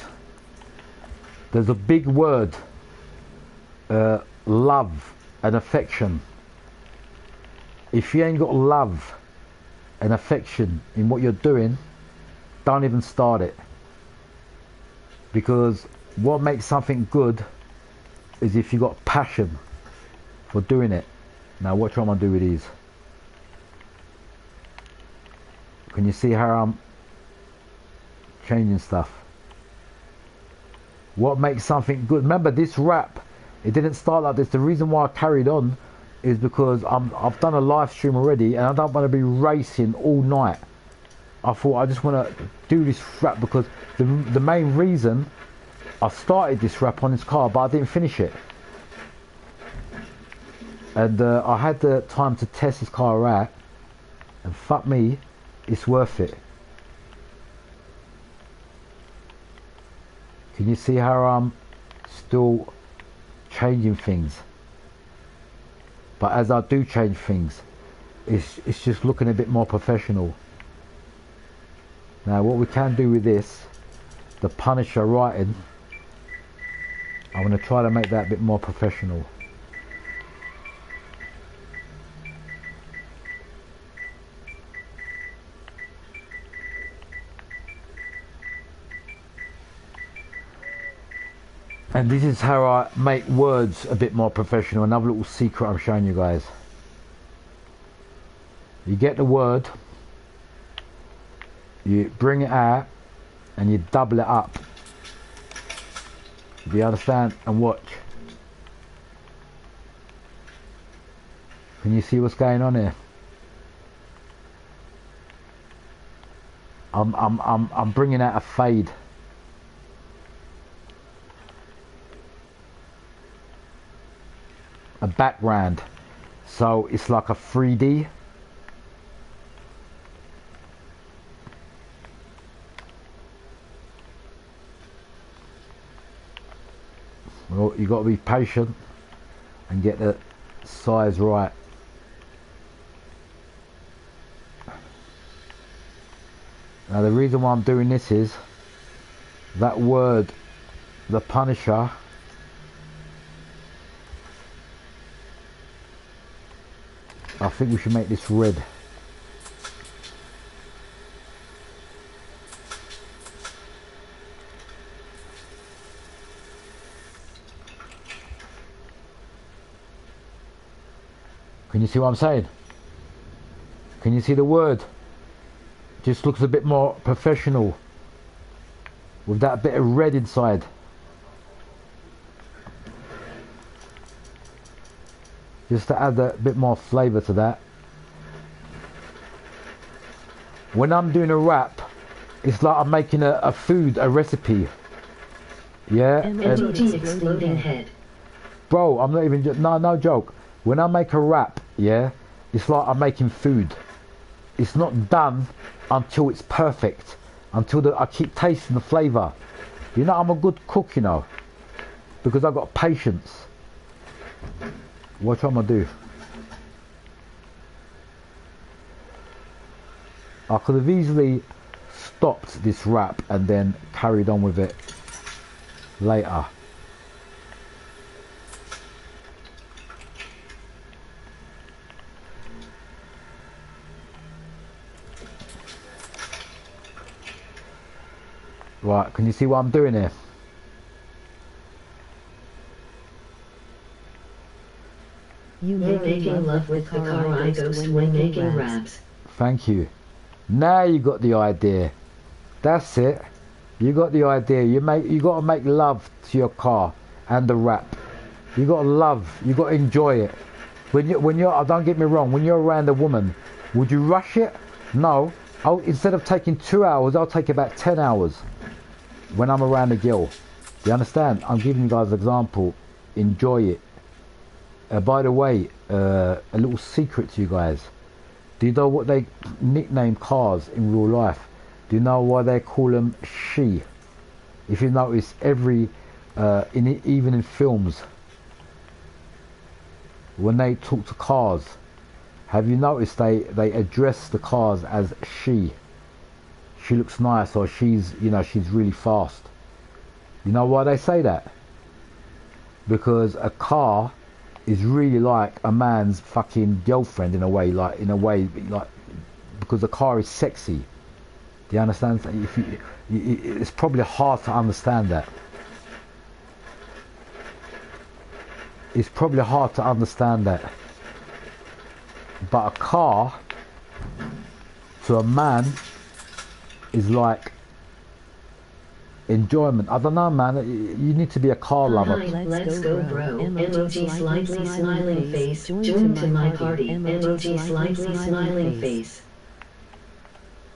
there's a big word, love and affection. If you ain't got love and affection in what you're doing, don't even start it. Because what makes something good is if you got passion for doing it. Now watch what I'm gonna do with these. Can you see how I'm changing stuff? What makes something good? Remember, this rap, it didn't start like this. The reason why I carried on is because I've done a live stream already, and I don't want to be racing all night. I thought I just want to do this rap because the main reason I started this rap on this car, but I didn't finish it. And I had the time to test this car out, and fuck me, it's worth it. Can you see how I'm still changing things? But as I do change things, it's just looking a bit more professional. Now what we can do with this, the Punisher writing, I'm going to try to make that a bit more professional. And this is how I make words a bit more professional. Another little secret I'm showing you guys. You get the word, you bring it out, and you double it up. Do you understand? And watch. Can you see what's going on here? I'm bringing out a fade. A background, so it's like a 3D. Well, you got to be patient and get the size right. Now the reason why I'm doing this is that word, the Punisher, I think we should make this red. Can you see what I'm saying? Can you see the word? Just looks a bit more professional with that bit of red inside. Just to add a bit more flavour to that. When I'm doing a rap, it's like I'm making a food, a recipe. Yeah? Exploding head. Bro, I'm not even, no joke. When I make a rap, yeah, it's like I'm making food. It's not done until it's perfect. Until I keep tasting the flavour. You know, I'm a good cook, you know. Because I've got patience. Watch what I'm going to do. I could have easily stopped this rap and then carried on with it later. Right, can you see what I'm doing here? You making love with the car I ghost when making raps. Thank you. Now you got the idea. That's it. You got the idea. You got to make love to your car and the rap. You got to love. You got to enjoy it. When you're, don't get me wrong. When you're around a woman, would you rush it? No. Instead of taking 2 hours, I'll take about 10 hours. When I'm around a girl. Do you understand? I'm giving you guys an example. Enjoy it. By the way, a little secret to you guys. Do you know what they nickname cars in real life? Do you know why they call them she? If you notice, even in films, when they talk to cars, have you noticed they address the cars as she? She looks nice, or she's really fast. You know why they say that? Because a car is really like a man's fucking girlfriend in a way, because the car is sexy. Do you understand? It's probably hard to understand that. It's probably hard to understand that. But a car, to a man, is like enjoyment. I don't know, man. You need to be a car lover. Let's go, bro. Emoji slightly smiling face. Join to my party. Emoji slightly smiling face.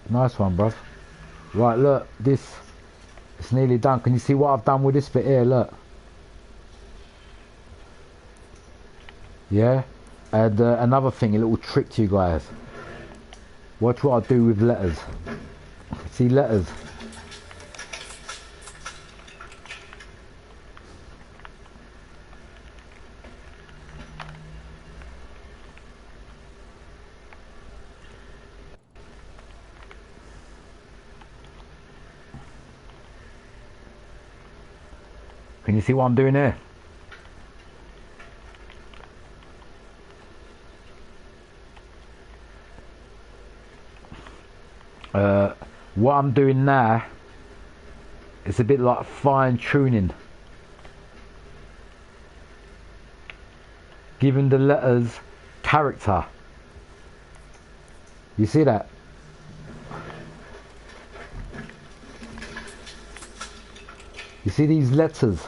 Nice one, bruv. Right, look, it's nearly done. Can you see what I've done with this bit here? Look. Yeah? And another thing, a little trick to you guys. Watch what I do with letters. See, letters. Can you see what I'm doing here? What I'm doing now is a bit like fine tuning, giving the letters character. You see that? You see these letters?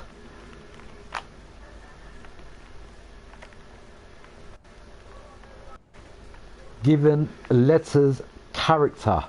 Giving letters character.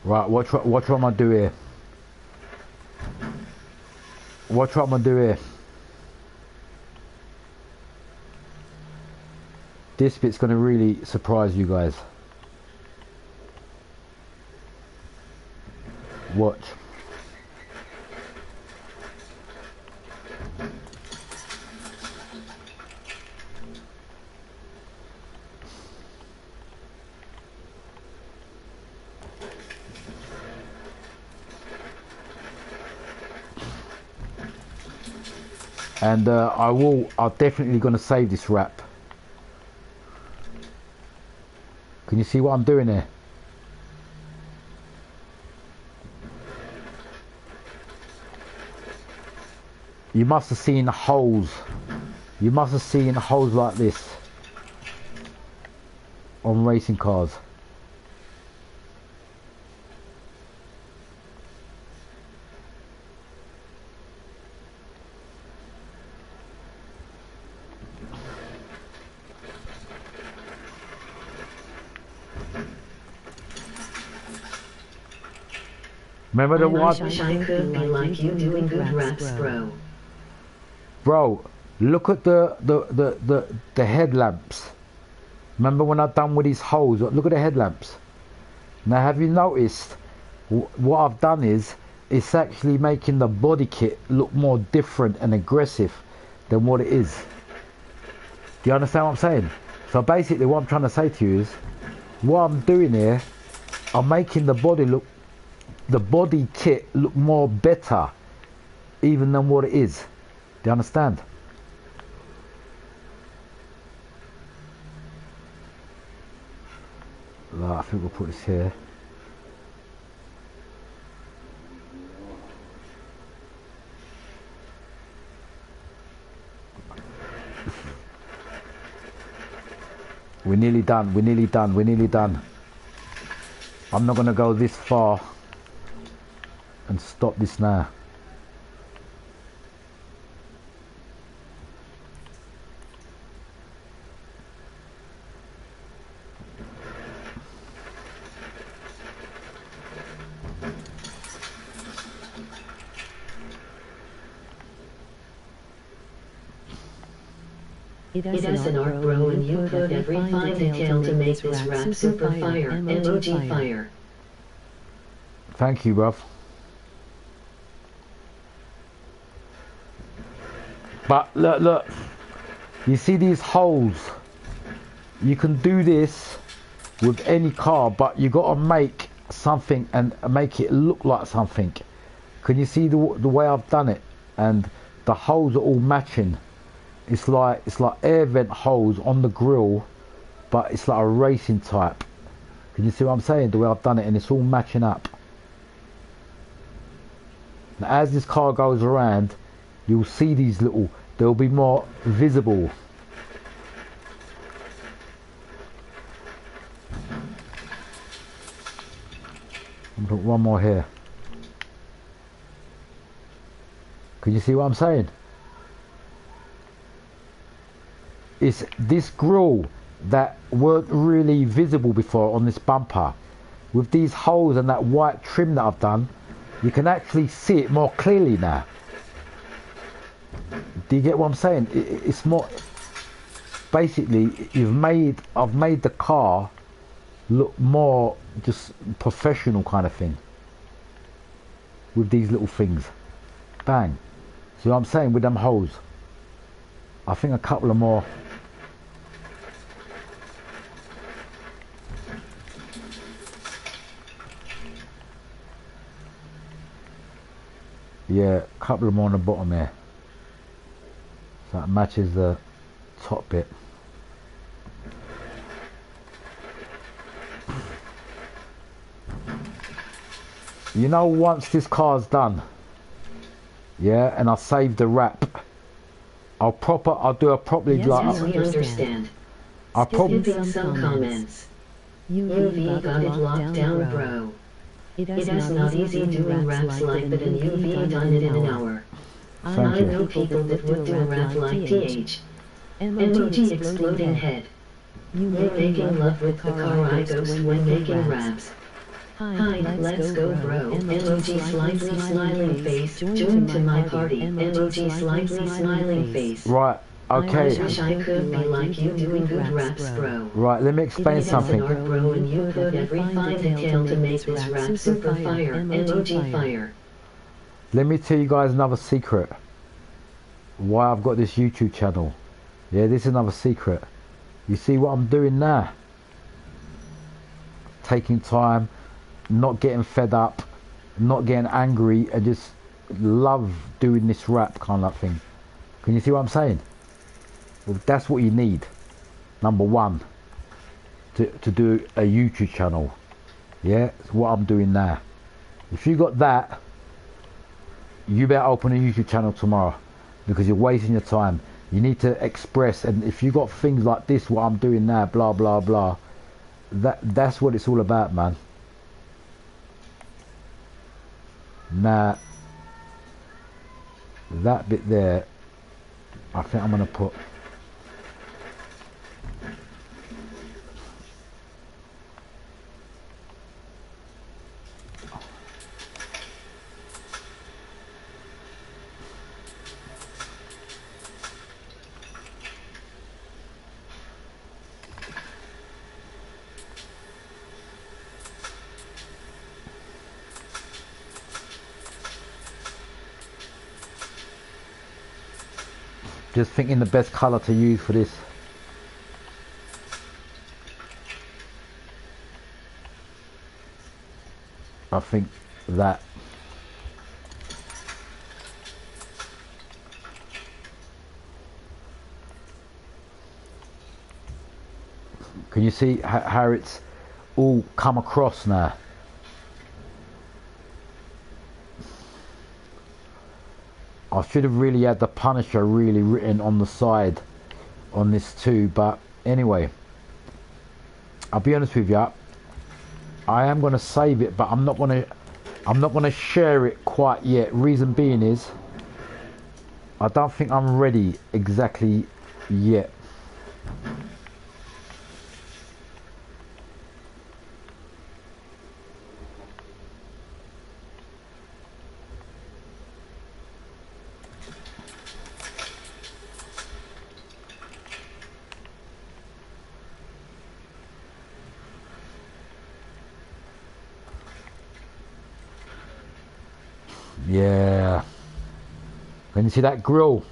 Right, watch what I'm gonna do here. Watch what I'm gonna do here. This bit's gonna really surprise you guys. Watch. And I'm definitely gonna save this rap. Can you see what I'm doing here? You must have seen holes. You must have seen holes like this on racing cars. Remember the one? I wish I could be like you doing good raps, bro. Bro, Look at the headlamps. Remember when I've done with these holes? Look at the headlamps. Now have you noticed what I've done is it's actually making the body kit look more different and aggressive than what it is. Do you understand what I'm saying? So basically what I'm trying to say to you is what I'm doing here, I'm making the body kit look more better even than what it is. Do you understand? I think we'll put this here. We're nearly done, we're nearly done, we're nearly done. I'm not going to go this far and stop this now. It has an art, bro, and you put every fine detail to make this rap super fire, emoji fire. Thank you, bruv. But look, you see these holes? You can do this with any car, but you got to make something and make it look like something. Can you see the way I've done it? And the holes are all matching. It's like air vent holes on the grill, but it's like a racing type. Can you see what I'm saying? The way I've done it, and it's all matching up. Now, as this car goes around, you'll see these little. They'll be more visible. I'm gonna put one more here. Can you see what I'm saying? It's this grille that weren't really visible before on this bumper. With these holes and that white trim that I've done, you can actually see it more clearly now. Do you get what I'm saying? It's more, basically I've made the car look more just professional kind of thing with these little things. Bang. See what I'm saying with them holes? I think a couple of more. Yeah, a couple of more on the bottom here. So that matches the top bit. You know, once this car's done, yeah, and I save the wrap, I'll do a properly Yes, like. yes, we understand. I'll probably Skipping some comments. UV got it locked down, bro. It is not easy doing raps like that, and UV done it in an hour. Thank I you. know people that would do a rap like TH. Emoji exploding head. You making love with the car I ghost when making raps. Hi, let's go, bro. Emoji slightly smiling face. Join to my party. Emoji slightly smiling face. Right. I Okay. wish I could be like you doing good raps, bro. Right. Let me explain It something. is an art, bro, and you put every fine detail to make this rap super fire. Emoji fire. Let me tell you guys another secret. Why I've got this YouTube channel. Yeah, this is another secret. You see what I'm doing now? Taking time, not getting fed up, not getting angry, and just love doing this rap kind of thing. Can you see what I'm saying? Well, that's what you need. Number one, to do a YouTube channel. Yeah, it's what I'm doing now. If you got that, you better open a YouTube channel tomorrow, because you're wasting your time. You need to express, and if you got things like this, what I'm doing now, blah blah blah, that's what it's all about, man. Now that bit there, I think I'm gonna put Just thinking the best colour to use for this. I think that. Can you see how it's all come across now? I should have really had the Punisher really written on the side on this too, but anyway, I'll be honest with you, I am going to save it, but I'm not going to share it quite yet. Reason being is I don't think I'm ready exactly yet. Yeah. Can you see that grille?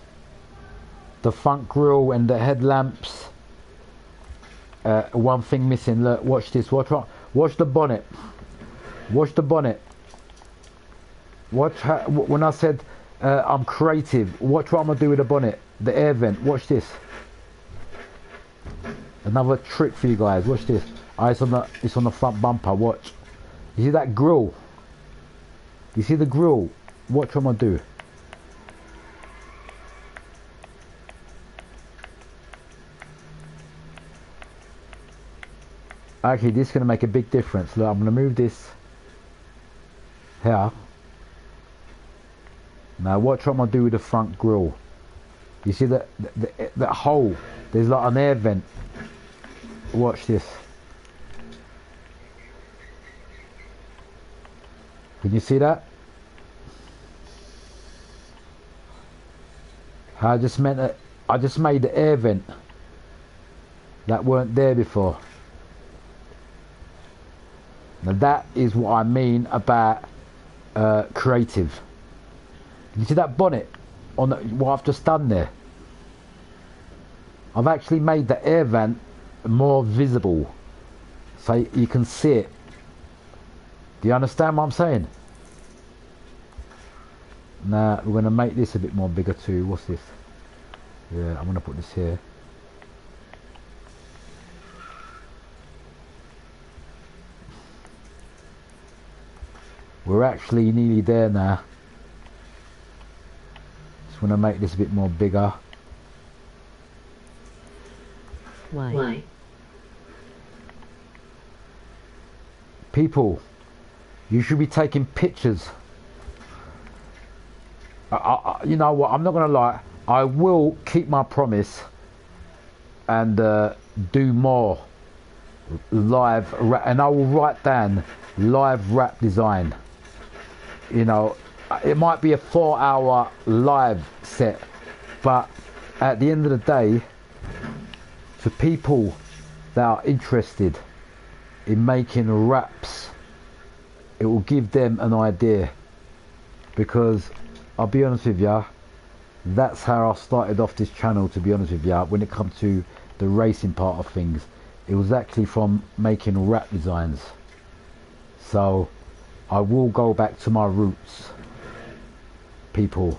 The front grille and the headlamps. One thing missing. Look, watch this. Watch the bonnet. Watch the bonnet. Watch how, when I said I'm creative. Watch what I'm gonna do with the bonnet. The air vent. Watch this. Another trick for you guys. Watch this. It's on the front bumper. Watch. You see that grille? You see the grille? Watch what I'm gonna do. Actually, this is gonna make a big difference. Look, I'm gonna move this here. Now watch what I'm gonna do with the front grille. You see that hole? There's like an air vent. Watch this. Can you see that? I just made the air vent that weren't there before. Now that is what I mean about creative. You see that bonnet on what I've just done there? I've actually made the air vent more visible so you can see it. Do you understand what I'm saying? Now we're going to make this a bit more bigger too. What's this? Yeah, I'm going to put this here. We're actually nearly there now. Just want to make this a bit more bigger. Why? People, you should be taking pictures. You know what, I'm not going to lie, I will keep my promise and do more live rap, and I will write down live rap design. You know, it might be a 4-hour live set, but at the end of the day, for people that are interested in making raps, it will give them an idea. Because I'll be honest with you, that's how I started off this channel, to be honest with you. When it comes to the racing part of things, it was actually from making rap designs. So I will go back to my roots, people,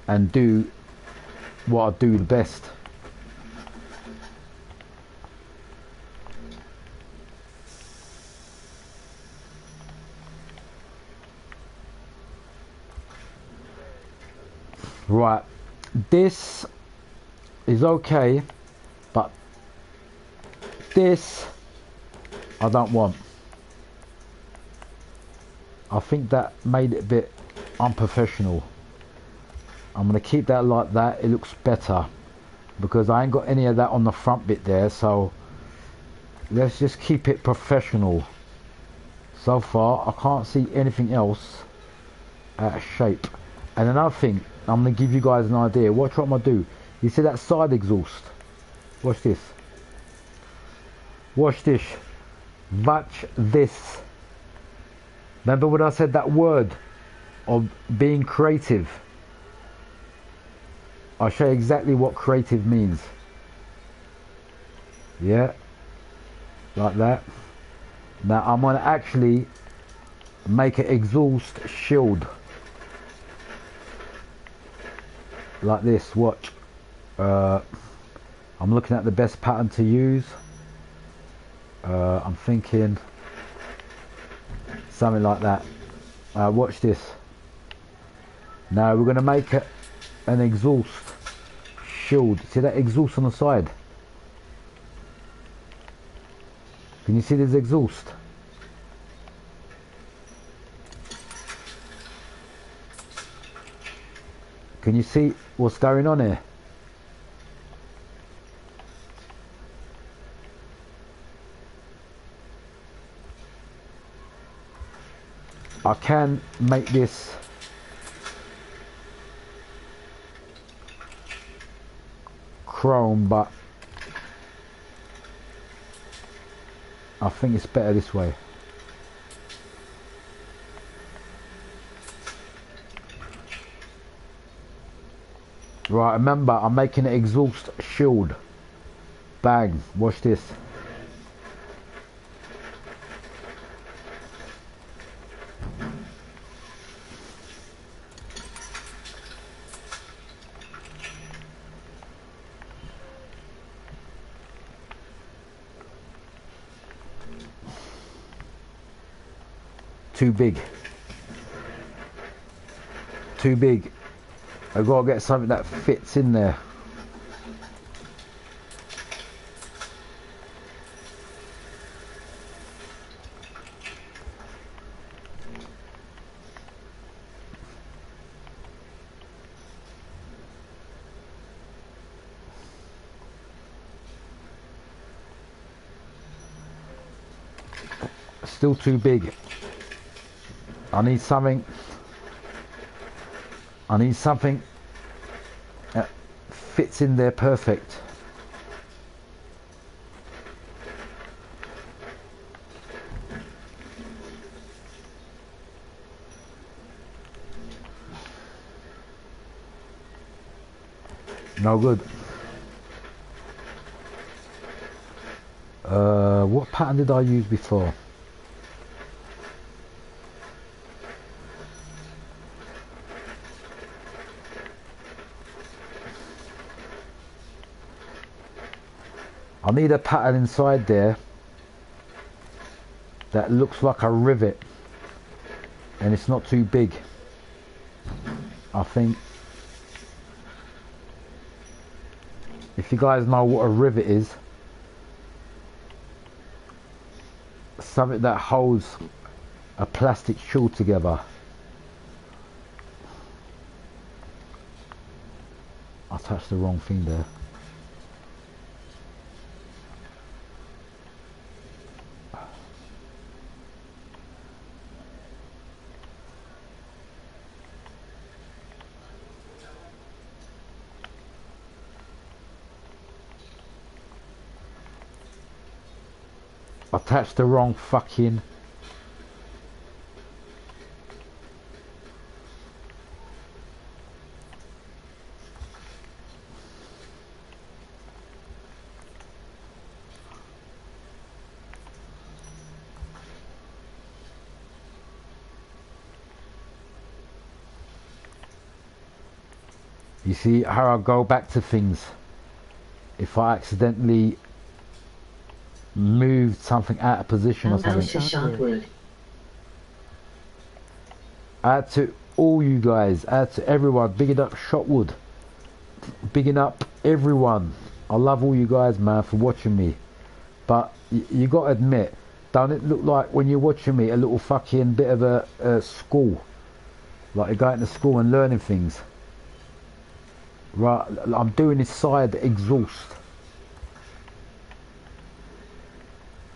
and do what I do the best. Right, this is okay, but this I don't want. I think that made it a bit unprofessional. I'm going to keep that like that. It looks better because I ain't got any of that on the front bit there, so let's just keep it professional. So far I can't see anything else out of shape. And another thing, I'm going to give you guys an idea. Watch what I'm going to do. You see that side exhaust? Watch this. Watch this. Watch this. Remember when I said that word of being creative? I'll show you exactly what creative means. Yeah, like that. Now I'm going to actually make an exhaust shield like this. Watch. I'm looking at the best pattern to use. I'm thinking something like that. Watch this. Now we're going to make an exhaust shield. See that exhaust on the side? Can you see this exhaust? Can you see what's going on here? I can make this chrome, but I think it's better this way. Right, remember I'm making an exhaust shield. Bang, watch this. Too big. Too big. I've got to get something that fits in there. Still too big. I need something that fits in there perfect. No good. What pattern did I use before? I need a pattern inside there that looks like a rivet and it's not too big. I think if you guys know what a rivet is, something that holds a plastic shield together. I touched the wrong thing there. I touched the wrong fucking... You see how I go back to things if I accidentally moved something out of position or something. Add to all you guys, add to everyone, bigging up Shotwood, bigging up everyone. I love all you guys, man, for watching me, but you got to admit, don't it look like when you're watching me a little fucking bit of a school, like you're going to school and learning things? Right, I'm doing this side exhaust.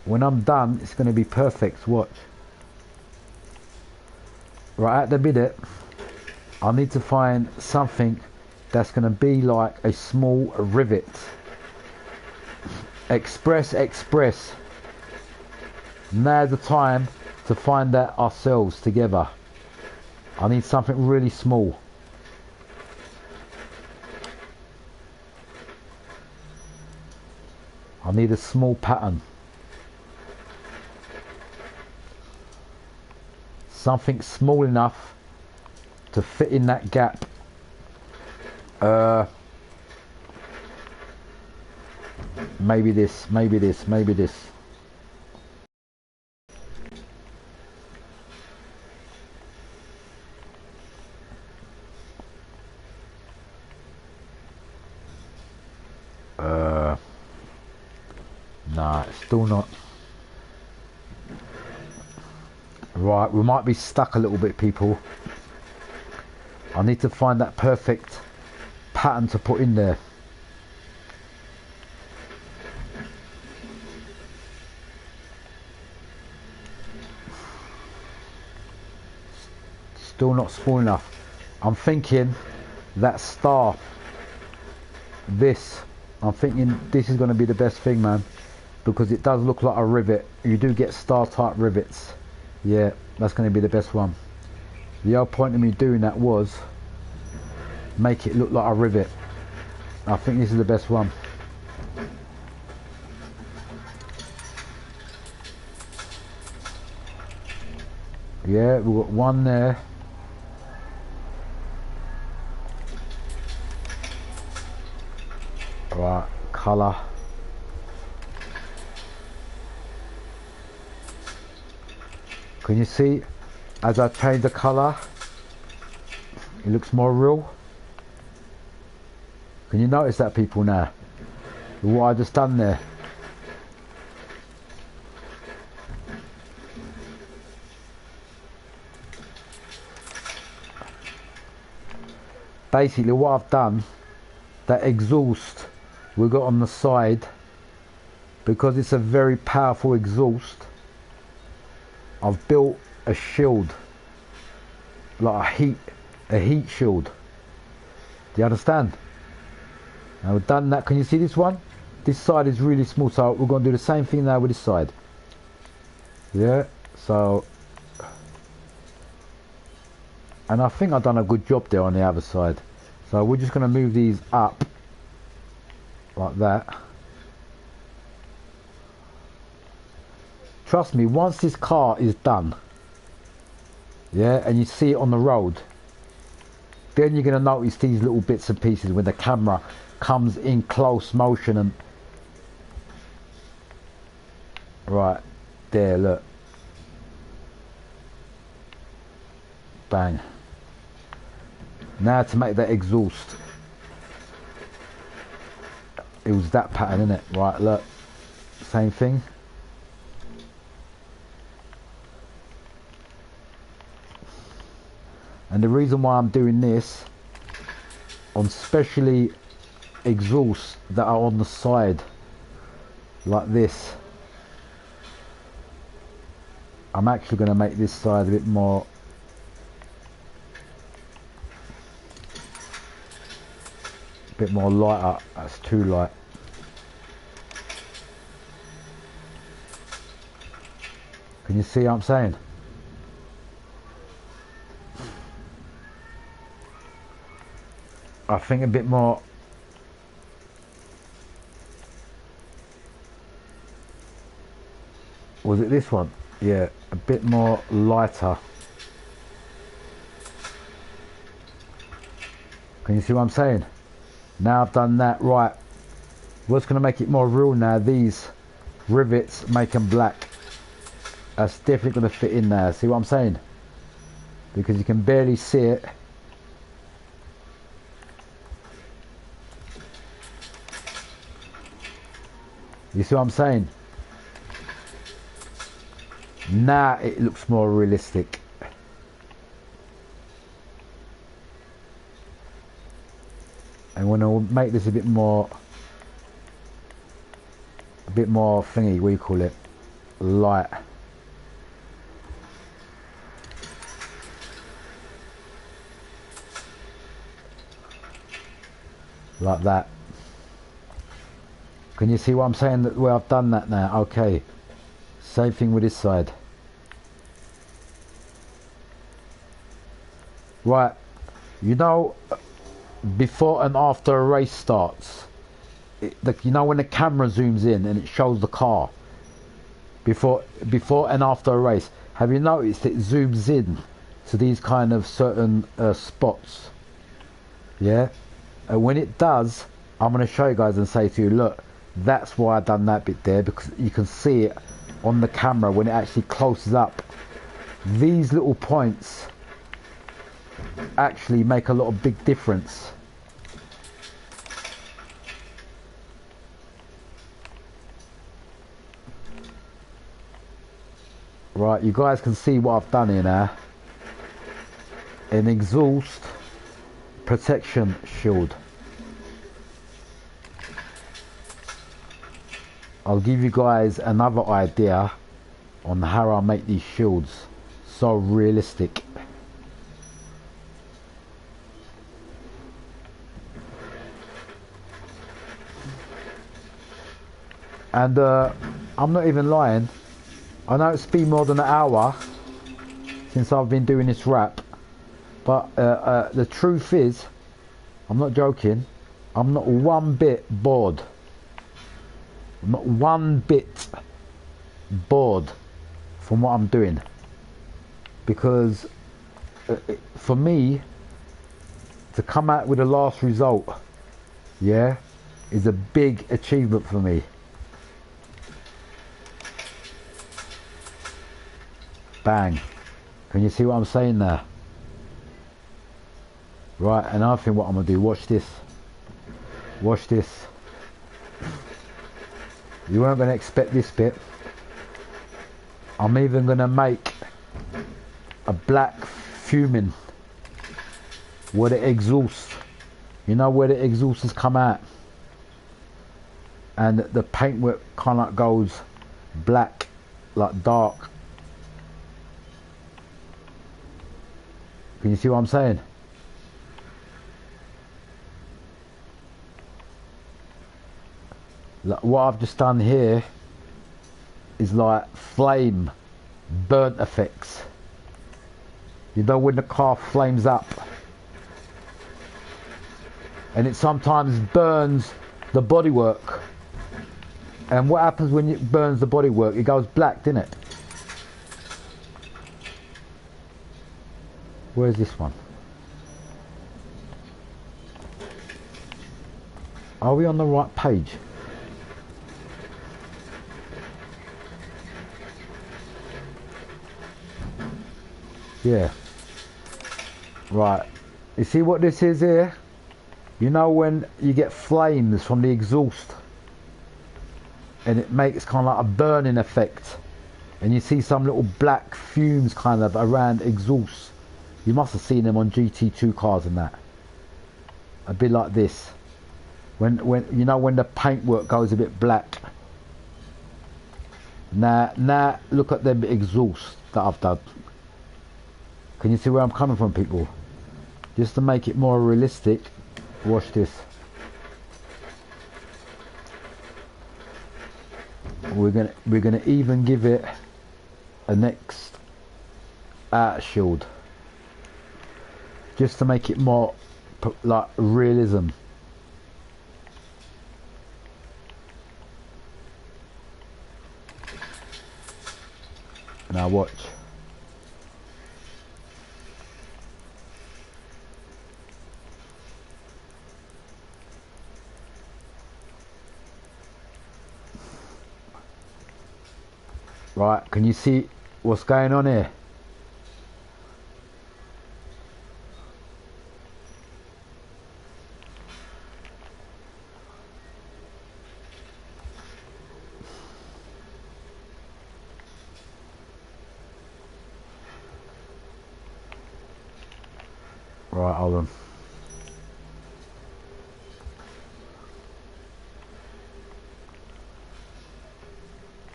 When I'm done, it's going to be perfect. Watch. Right at the minute, I need to find something that's going to be like a small rivet. Express. Now's the time to find that ourselves together. I need something really small. need a small pattern. Something small enough to fit in that gap. Maybe this, maybe this, maybe this. Nah, still not. Right, we might be stuck a little bit, people. I need to find that perfect pattern to put in there. Still not small enough. I'm thinking that star, I'm thinking this is going to be the best thing, man, because it does look like a rivet. You do get star type rivets. Yeah, that's going to be the best one. The whole point of me doing that was make it look like a rivet. I think this is the best one. Yeah, we've got one there. Right, colour. Can you see, as I change the colour, it looks more real? Can you notice that, people, now? What I just done there? Basically what I've done, that exhaust we got on the side, because it's a very powerful exhaust, I've built a shield, like a heat shield. Do you understand? Now we've done that. Can you see this one? This side is really small, so we're going to do the same thing now with this side. Yeah, so, and I think I've done a good job there on the other side. So we're just going to move these up like that. Trust me, once this car is done, yeah, and you see it on the road, then you're going to notice these little bits and pieces when the camera comes in close motion. And right there, look, bang. Now to make that exhaust, it was that pattern, innit? Right, look, same thing. And the reason why I'm doing this on specially exhausts that are on the side like this, I'm actually going to make this side a bit more lighter. That's too light. Can you see what I'm saying? I think a bit more. Was it this one? Yeah, a bit more lighter. Can you see what I'm saying? Now I've done that, right. What's going to make it more real now? These rivets make them black. That's definitely going to fit in there. See what I'm saying? Because you can barely see it. You see what I'm saying? Now it looks more realistic. And when I make this a bit more thingy, what do you call it? Light. Like that. Can you see what I'm saying? That where I've done that now? Okay. Same thing with this side. Right. You know, before and after a race starts, you know when the camera zooms in and it shows the car before and after a race, have you noticed it zooms in to these kind of certain spots? Yeah, and when it does, I'm going to show you guys and say to you, look, that's why I done that bit there, because you can see it on the camera when it actually closes up. These little points actually make a lot of big difference. Right, you guys can see what I've done here now. An exhaust protection shield. I'll give you guys another idea on how I make these shields so realistic. And I'm not even lying, I know it's been more than an hour since I've been doing this rap, but the truth is, I'm not joking, I'm not one bit bored. I'm not one bit bored from what I'm doing, because for me to come out with the last result, yeah, is a big achievement for me. Bang. Can you see what I'm saying there? Right, another thing what I'm going to do, watch this. Watch this. You weren't going to expect this bit. I'm even going to make a black fuming where the exhaust, you know where the exhaust has come out, and the paintwork kind of goes black, like dark. Can you see what I'm saying? Like what I've just done here is like flame burnt effects. You know when the car flames up and it sometimes burns the bodywork, and what happens when it burns the bodywork? It goes black, doesn't it? Where's this one? Are we on the right page? Yeah. Right. You see what this is here? You know when you get flames from the exhaust and it makes kind of like a burning effect, and you see some little black fumes kind of around exhaust. You must have seen them on GT2 cars and that. A bit like this. When you know when the paintwork goes a bit black. Now look at them exhausts that I've done. Can you see where I'm coming from, people? Just to make it more realistic, watch this. We're gonna even give it a next outer shield, just to make it more like realism. Now watch. Right, can you see what's going on here? Right, hold on.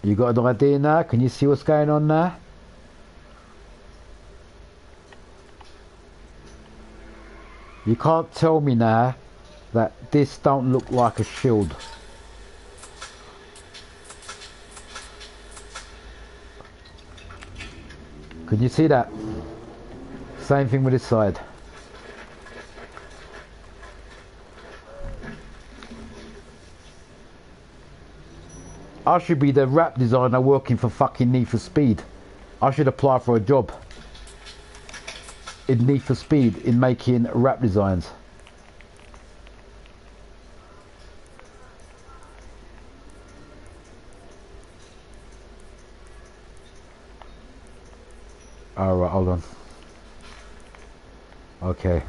You got an idea now? Can you see what's going on now? You can't tell me now that this don't look like a shield. Can you see that? Same thing with this side. I should be the rap designer working for fucking Need for Speed. I should apply for a job in Need for Speed in making rap designs. Alright, hold on. Okay.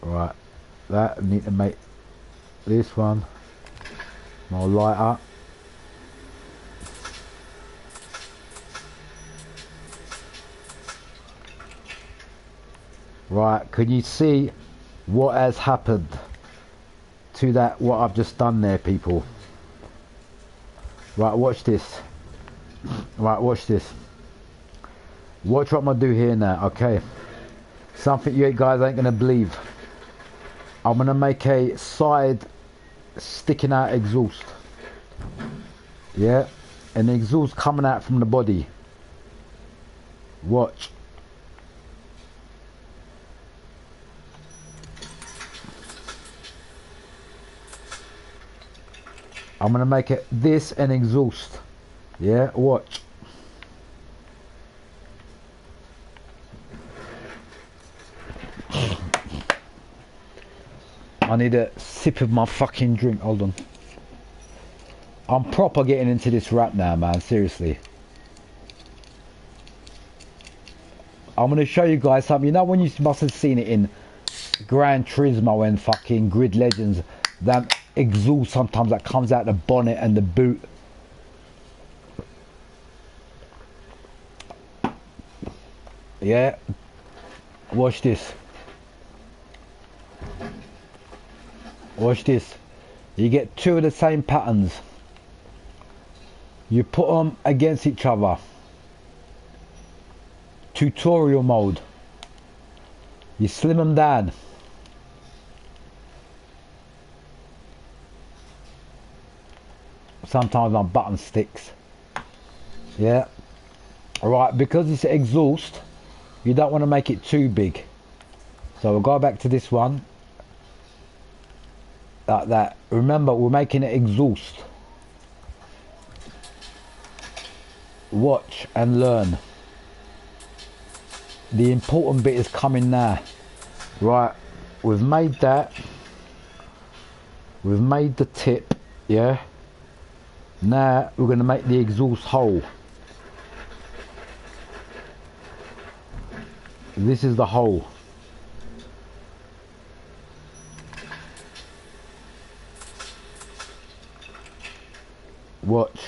Right. That, I need to make this one more lighter. Right, can you see what has happened to that, what I've just done there, people? Right, watch this. Right, watch this. Watch what I'm gonna do here now, okay? Something you guys ain't gonna believe. I'm gonna make a side sticking out exhaust. Yeah, and the exhaust coming out from the body. Watch. I'm gonna make it this an exhaust. Yeah, watch. I need a sip of my fucking drink. Hold on. I'm proper getting into this rap now, man. Seriously. I'm gonna show you guys something. You know when you must have seen it in Gran Turismo and fucking Grid Legends, that exhaust sometimes that comes out the bonnet and the boot. Yeah. Watch this. Watch this. You get two of the same patterns. You put them against each other. Tutorial mode. You slim them down. Sometimes my button sticks. Yeah. Alright, because it's exhaust, you don't want to make it too big. So we'll go back to this one. Like that. Remember, we're making it exhaust. Watch and learn. The important bit is coming now. Right, we've made that. We've made the tip, yeah. Now we're going to make the exhaust hole. This is the hole. Watch.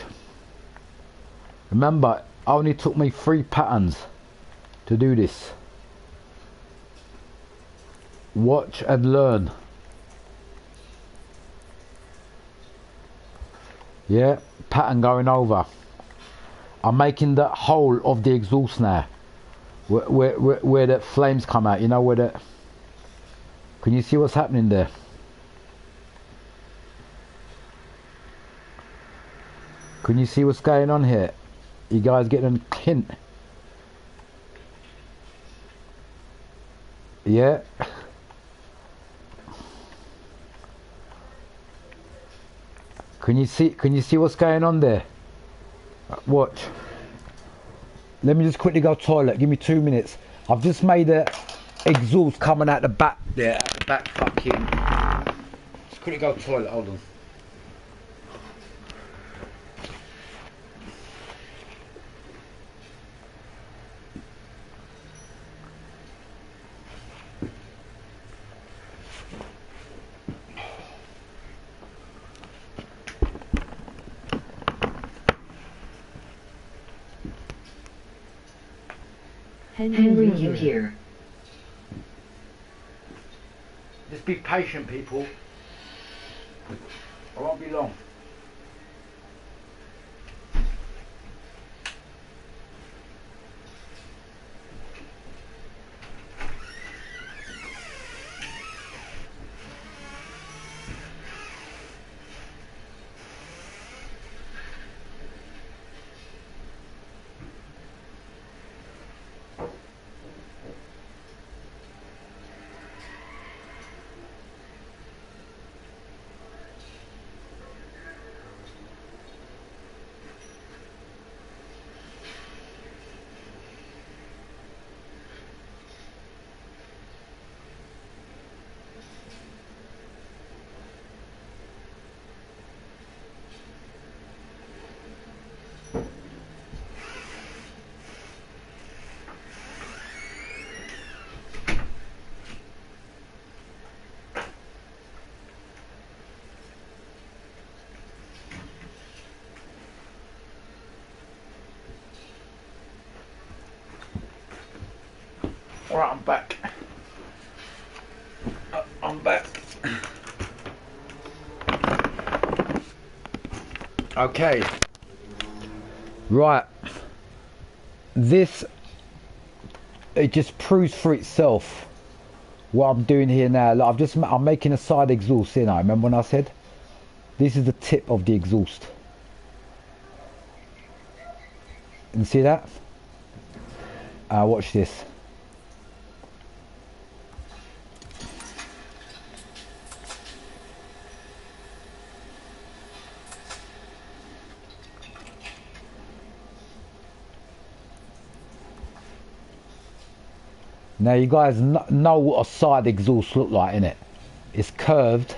Remember, it only took me 3 patterns to do this. Watch and learn. Yeah, pattern going over. I'm making the hole of the exhaust now. Where the flames come out, you know, where the... Can you see what's happening there? Can you see what's going on here? You guys getting a hint? Yeah. Can you see what's going on there? Watch. Let me just quickly go toilet. Give me 2 minutes. I've just made a exhaust coming out the back there. Out the back fucking. Just quickly go toilet. Hold on. Henry, you here? Just be patient, people. I won't be long. Right, I'm back. I'm back. Okay. Right. This, it just proves for itself what I'm doing here now. Like I'm making a side exhaust here now. Remember when I said this is the tip of the exhaust? You see that? Watch this. Now you guys know what a side exhaust look like, innit? It's curved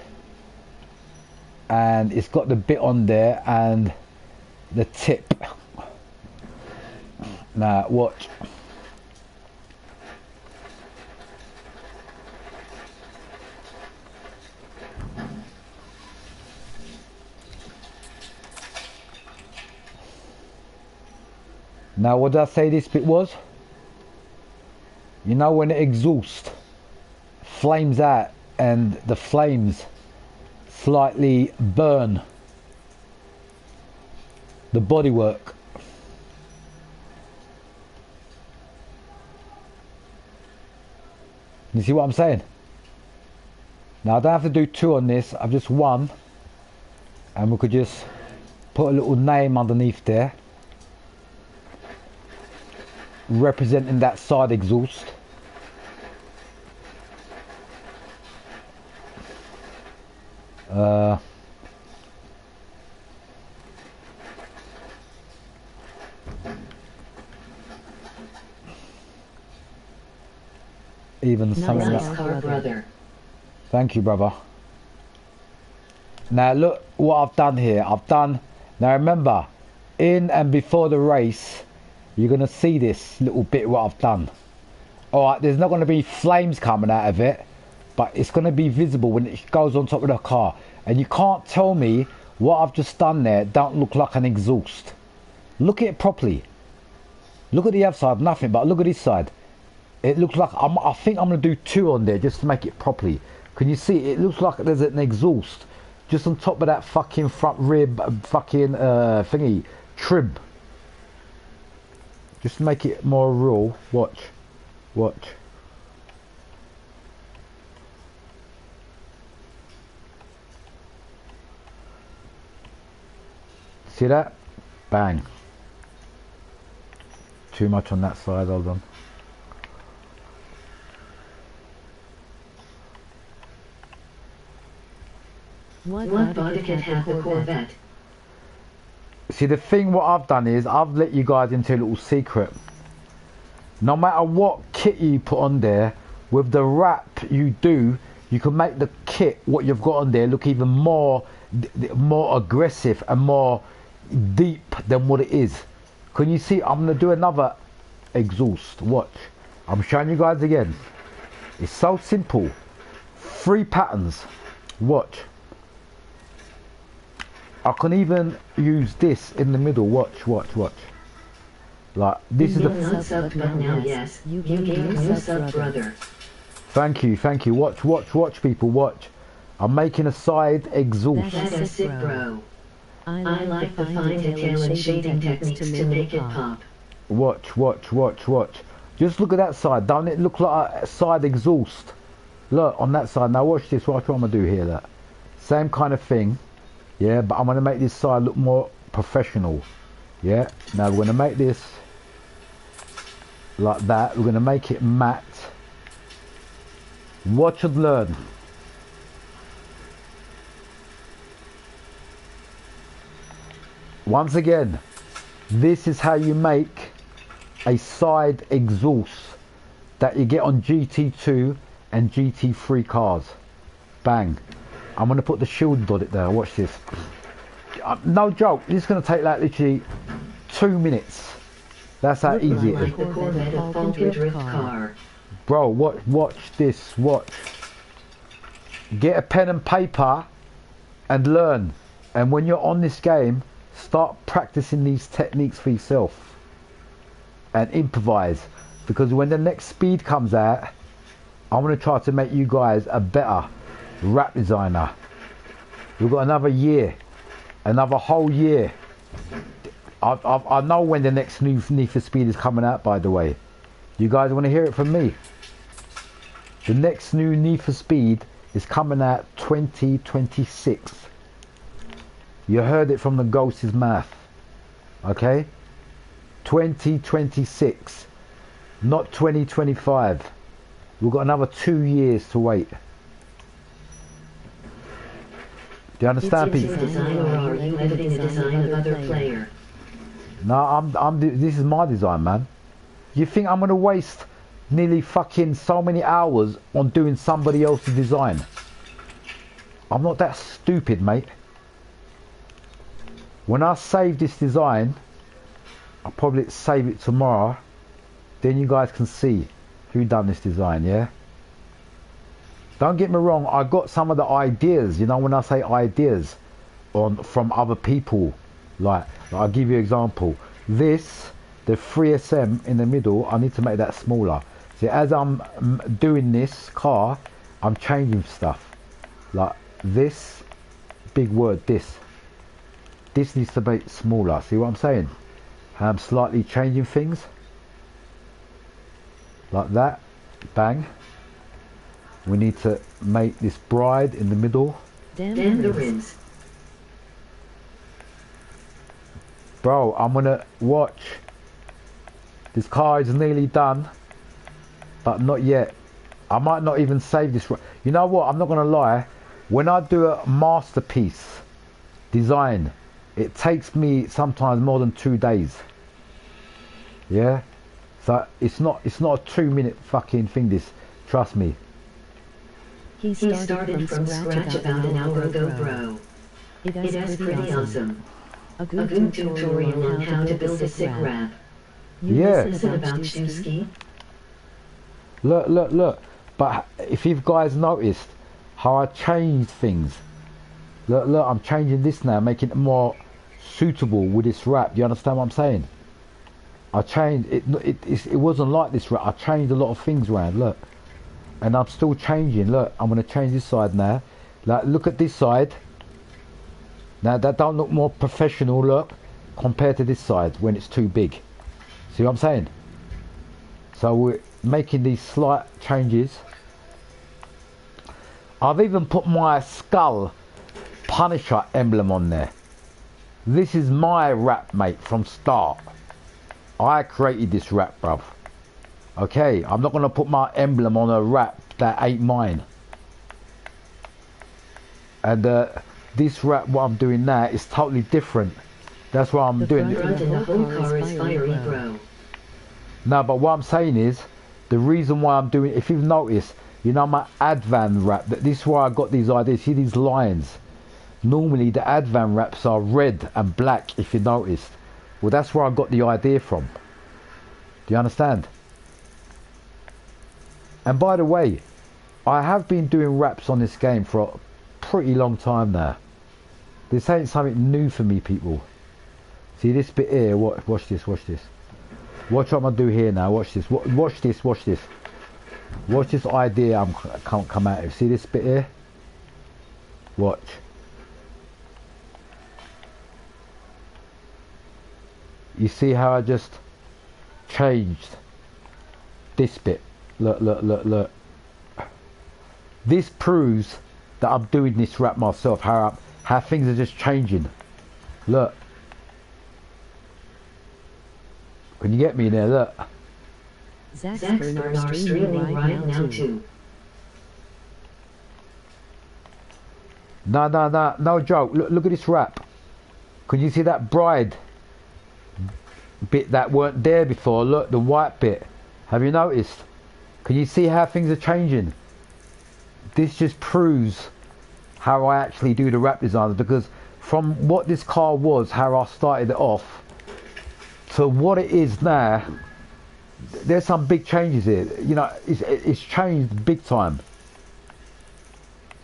and it's got the bit on there and the tip. Now watch. Now what did I say this bit was? You know when the exhaust flames out and the flames slightly burn the bodywork. You see what I'm saying? Now I don't have to do two on this, I've just one, and we could just put a little name underneath there representing that side exhaust. Even something Nice car, brother. Thank you, brother. Now look what I've done here. Now remember, in and before the race, you're going to see this little bit what I've done. Alright, there's not going to be flames coming out of it, but it's going to be visible when it goes on top of the car. And you can't tell me what I've just done there don't look like an exhaust. Look at it properly. Look at the other side, nothing, but look at this side. It looks like, I think I'm going to do two on there just to make it properly. Can you see? It looks like there's an exhaust just on top of that fucking front rib, thingy, trim. Just to make it more real. Watch. Watch. See that? Bang. Too much on that side, hold on. What body can have the Corvette? See, the thing what I've done is I've let you guys into a little secret. No matter what kit you put on there, with the wrap you do, you can make the kit what you've got on there look even more aggressive and more deep than what it is. Can you see? I'm going to do another exhaust. Watch. I'm showing you guys again. It's so simple. 3 patterns. Watch. I can even use this in the middle. Watch, watch, watch. Like this is the. Now, yes, you gave me sub, brother. Thank you, thank you. Watch, watch, watch, people. Watch. I'm making a side exhaust. That's a sick, bro. I like the fine detail and shading techniques to make it pop. Watch, watch, watch, watch. Just look at that side. Don't it look like a side exhaust? Look on that side. Now watch this. What I'm gonna do here. That same kind of thing. Yeah, but I'm going to make this side look more professional. Yeah, now we're going to make this like that. We're going to make it matte. Watch and learn. Once again, this is how you make a side exhaust that you get on GT2 and GT3 cars. Bang. I'm going to put the shield on it there. Watch this. No joke. This is going to take like literally 2 minutes. That's how easy it is. The Corvette of funky drift car. Bro, watch this. Watch. Get a pen and paper and learn. And when you're on this game, start practicing these techniques for yourself. And improvise. because when the next speed comes out, I'm going to try to make you guys a better wrap designer. We've got another year, another whole year. I know when the next new Need for Speed is coming out, by the way. You guys want to hear it from me? The next new Need for Speed is coming out 2026. You heard it from the ghost's mouth. Okay? 2026. Not 2025. We've got another 2 years to wait. Do you understand, It's people? your design, or are you editing the design of other player? No, this is my design, man. You think I'm gonna waste nearly fucking so many hours on doing somebody else's design? I'm not that stupid, mate. When I save this design, I'll probably save it tomorrow. Then you guys can see who done this design, yeah? Don't get me wrong, I got some of the ideas, you know, when I say ideas from other people. Like I'll give you an example. This, the 3SM in the middle, I need to make that smaller. See, as I'm doing this car, I'm changing stuff. Like this, big word, this. This needs to be smaller. See what I'm saying? I'm slightly changing things. Like that. Bang. We need to make this bride in the middle. Damn the rims. Bro, I'm gonna watch. This car is nearly done, but not yet. I might not even save this. You know what? I'm not gonna lie. When I do a masterpiece design, it takes me sometimes more than 2 days. Yeah. So it's not a 2-minute fucking thing. This, trust me. He started from scratch about an hour ago, bro. It is pretty awesome. A good tutorial on how to build a sick wrap. Yeah. Listen about Chusky. Look. But if you guys noticed how I changed things. Look, I'm changing this now, making it more suitable with this wrap. Do you understand what I'm saying? I changed it. It wasn't like this wrap. I changed a lot of things around. Look, and I'm still changing. Look, I'm going to change this side now. Like, look at this side. Now that don't look more professional, look, compared to this side when it's too big. See what I'm saying? So we're making these slight changes. I've even put my skull Punisher emblem on there. This is my wrap, mate, from start. I created this wrap, bruv. Okay, I'm not gonna put my emblem on a wrap that ain't mine. And this wrap, what I'm doing now, is totally different. That's what I'm doing. The whole car is fiery, bro. No, but what I'm saying is, the reason why I'm doing, if you've noticed, you know my Advan wrap, this is why I got these ideas. See these lines? Normally the Advan wraps are red and black, if you noticed. Well, that's where I got the idea from. Do you understand? And by the way, I have been doing wraps on this game for a pretty long time now. This ain't something new for me, people. See this bit here? Watch this. Watch what I'm gonna do here now. Watch this. Watch this. Watch this idea I'm can't come out of. See this bit here? Watch. You see how I just changed this bit? Look. This proves that I'm doing this wrap myself. How things are just changing. Look. Can you get me in there? Look. Zach's streaming right now too. No joke. Look at this wrap. Can you see that bride bit that weren't there before? Look, the white bit. Have you noticed? Can you see how things are changing? This just proves how I actually do the wrap designs, because from what this car was, how I started it off, to what it is now, there's some big changes here. You know, it's changed big time.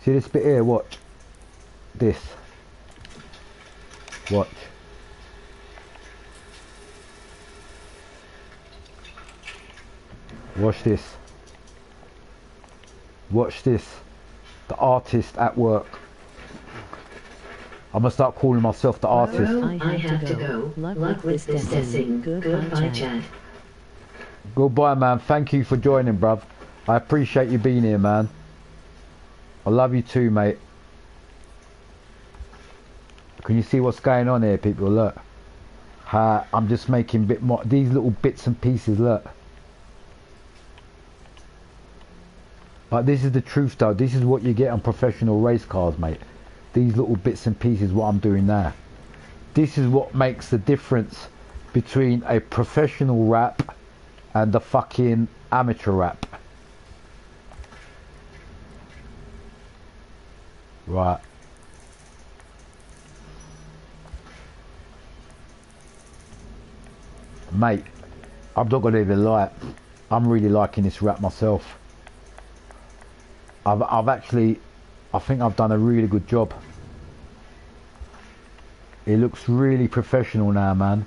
See this bit here? Watch this. Watch. Watch this. Watch this. The artist at work. I'm gonna start calling myself the artist. I have to go. Luck with this testing. Goodbye, Chad. Goodbye, man. Thank you for joining, bruv. I appreciate you being here, man. I love you too, mate. Can you see what's going on here, people? Look. I'm just making bit more these little bits and pieces, look. But this is the truth though. This is what you get on professional race cars, mate. These little bits and pieces, what I'm doing now. This is what makes the difference between a professional rap and the fucking amateur rap. Right. Mate, I'm not gonna even lie. I'm really liking this rap myself. I've actually, I think I've done a really good job. It looks really professional now, man.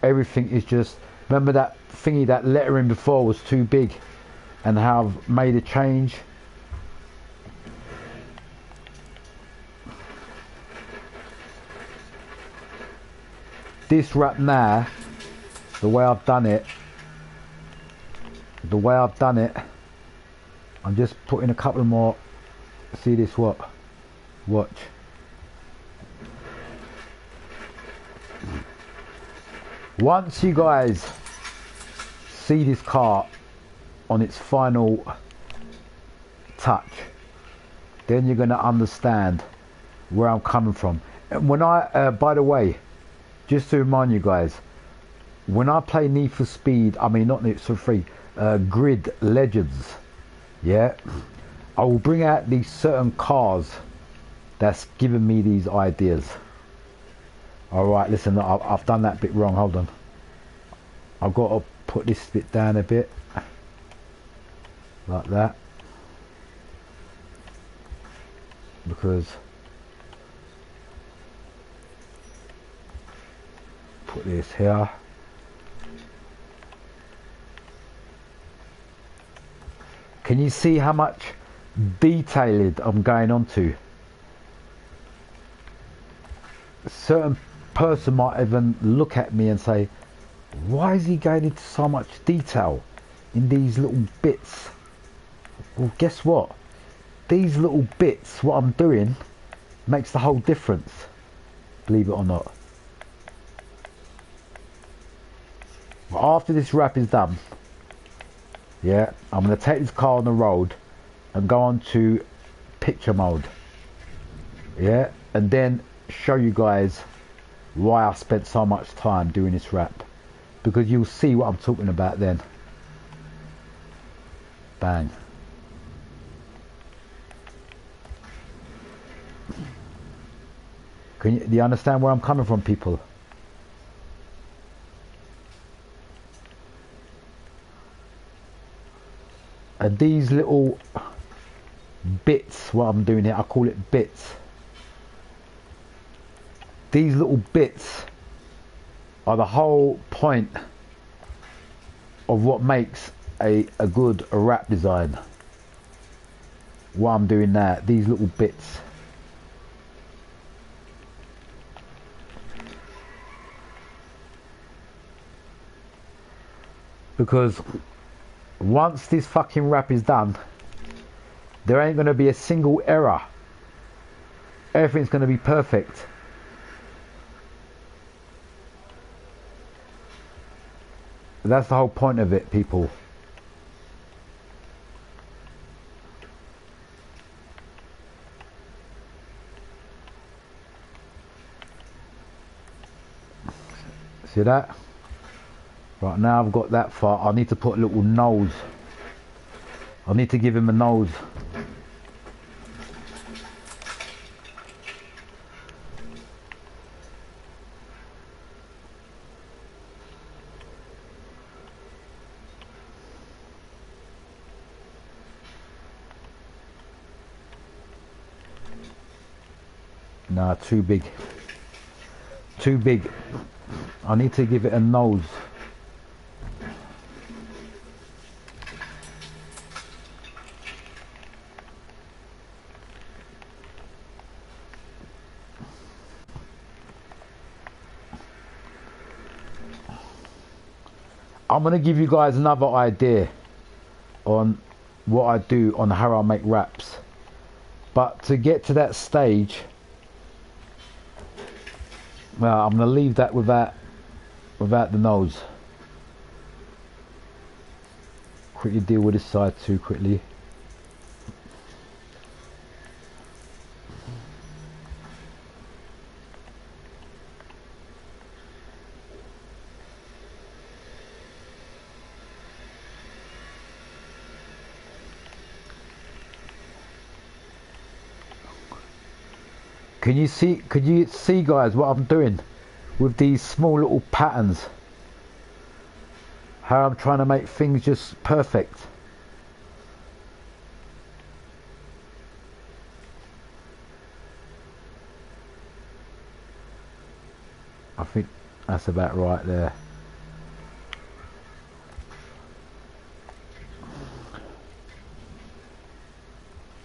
Everything is just, remember that thingy, that lettering before was too big, and how I've made a change. This rap now, the way I've done it, I'm just putting a couple more. See this, what? Watch. Once you guys see this car on its final touch, then you're going to understand where I'm coming from. And when I, by the way, just to remind you guys, when I play Need for Speed, I mean not Need for Free, Grid Legends, yeah, I will bring out these certain cars that's given me these ideas. Alright, listen, I've done that bit wrong, hold on. I've got to put this bit down a bit, like that, because, put this here. Can you see how much detailed I'm going on to? A certain person might even look at me and say, why is he going into so much detail in these little bits? Well, guess what? These little bits, what I'm doing, makes the whole difference, believe it or not. But after this wrap is done, yeah, I'm going to take this car on the road and go on to picture mode, yeah, and then show you guys why I spent so much time doing this wrap, because you'll see what I'm talking about then. Bang. Do you understand where I'm coming from, people? And these little bits, what I'm doing here, I call it bits. These little bits are the whole point of what makes a good wrap design. What I'm doing now, these little bits. Because once this fucking wrap is done, there ain't going to be a single error. Everything's going to be perfect. That's the whole point of it, people. See that? Right, now I've got that far. I need to put a little nose. I need to give him a nose. Nah, too big. Too big. I need to give it a nose. I'm gonna give you guys another idea on what I do on how I make wraps, but to get to that stage, well, I'm gonna leave that without the nose. Quickly deal with this side too quickly. Can you see guys what I'm doing with these small little patterns? How I'm trying to make things just perfect. I think that's about right there.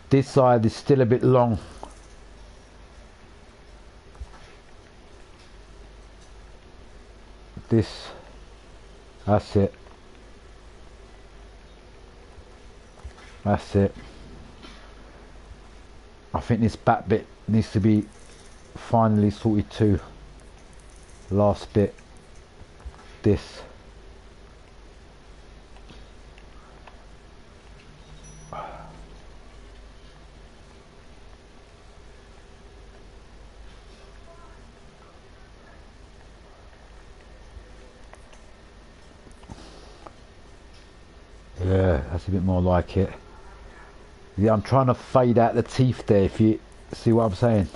This side is still a bit long. That's it. That's it. I think this back bit needs to be finally sorted too. Last bit. This. Yeah, that's a bit more like it. Yeah, I'm trying to fade out the teeth there, if you see what I'm saying.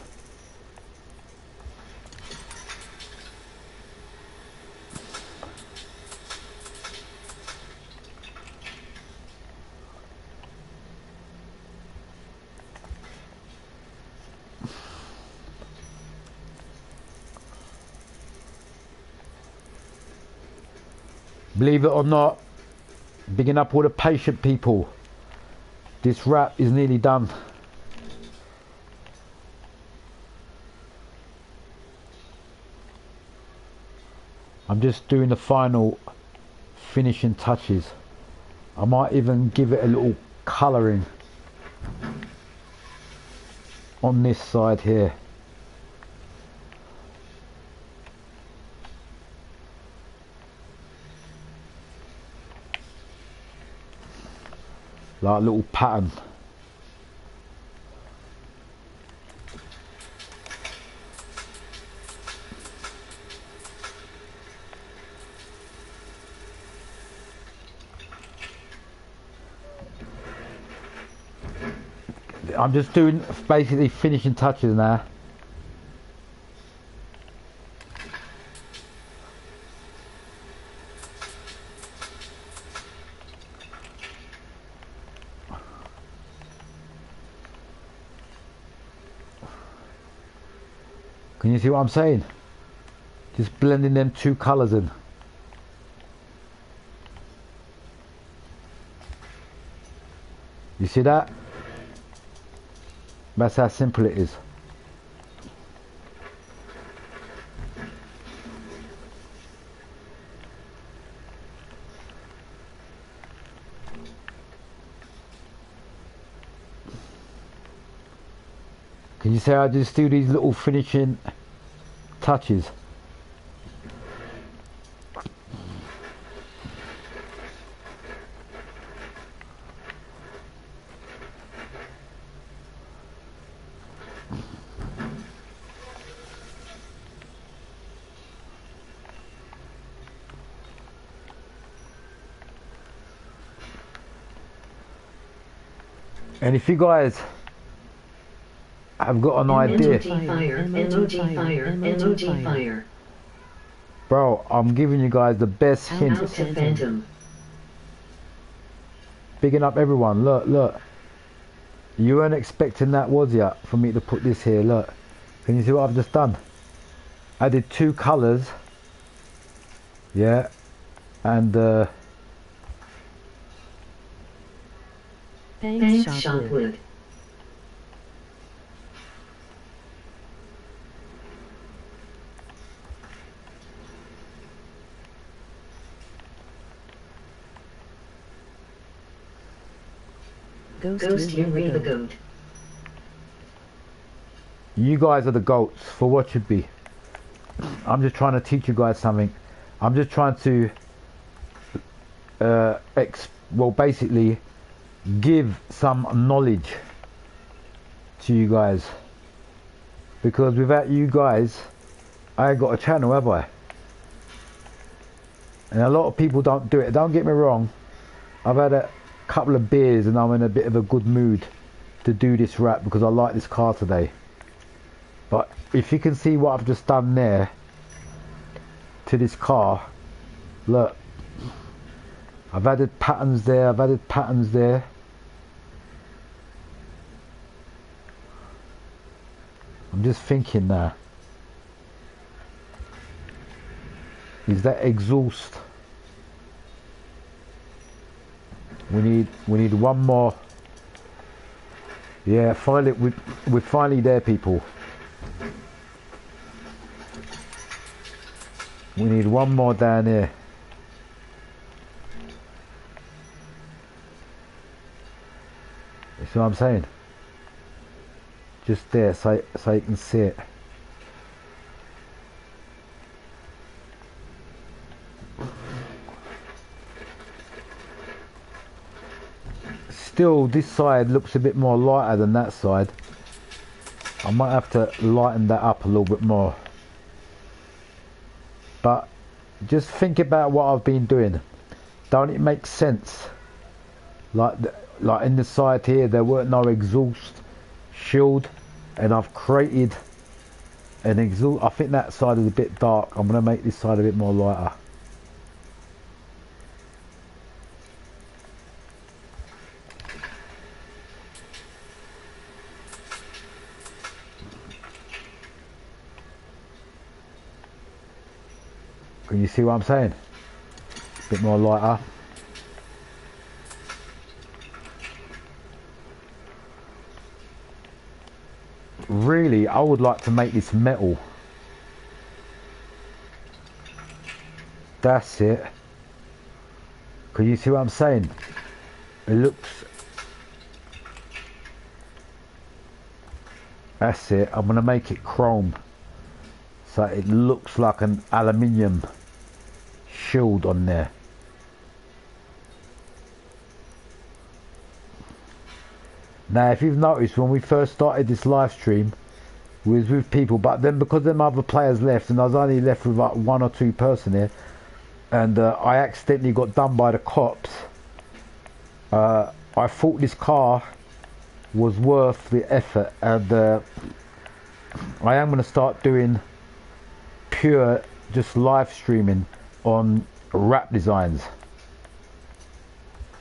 Believe it or not, bigging up all the patient people. This wrap is nearly done. I'm just doing the final finishing touches. I might even give it a little colouring on this side here. Like a little pattern. I'm just doing basically finishing touches now. Can you see what I'm saying? Just blending them two colours in. You see that? That's how simple it is. Can you see I just do these little finishing touches? And if you guys have got an idea, Emoji fire. bro, I'm giving you guys the best hint. Out to Phantom. Bigging up everyone. Look, look. You weren't expecting that, was ya? For me to put this here. Look. Can you see what I've just done? I did two colours. Yeah. And Thanks, Shotwood. Ghost, you read the goat. You guys are the goats for what should be. I'm just trying to teach you guys something. I'm just trying to well, basically give some knowledge to you guys, because without you guys I ain't got a channel, have I? And a lot of people don't do it. Don't get me wrong, I've had a couple of beers and I'm in a bit of a good mood to do this rap because I like this car today. But if you can see what I've just done there to this car, look, I've added patterns there, I've added patterns there. I'm just thinking now, is that exhaust? We need one more. Yeah, finally we're finally there, people. We need one more down here. You see what I'm saying? Just there, so you can see it. Still, this side looks a bit more lighter than that side. I might have to lighten that up a little bit more. But just think about what I've been doing. Don't it make sense? Like in the side here, there weren't no exhaust shield, and I've created an exhaust. I think that side is a bit dark. I'm going to make this side a bit more lighter. Can you see what I'm saying? A bit more lighter. Really, I would like to make this metal. That's it. Can you see what I'm saying? It looks... That's it. I'm going to make it chrome, so it looks like an aluminium shield on there. Now, if you've noticed, when we first started this live stream, we was with people, but then because them other players left and I was only left with like 1 or 2 person here, and I accidentally got done by the cops, I thought this car was worth the effort, and I am going to start doing pure just live streaming on wrap designs,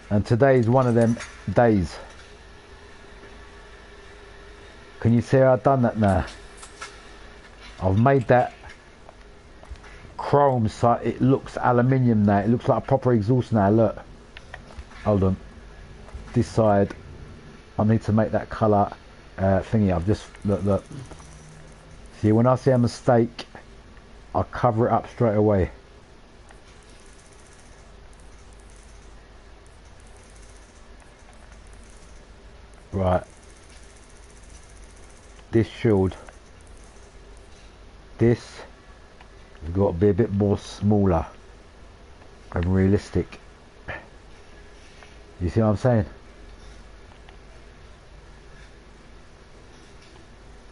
and today is one of them days. Can you see how I've done that now? I've made that chrome so it looks aluminium now. It looks like a proper exhaust now. Look, hold on, this side I need to make that colour thingy. I've just look. See, when I see a mistake, I cover it up straight away. Right, this shield, this has got to be a bit more smaller and realistic. You see what I'm saying?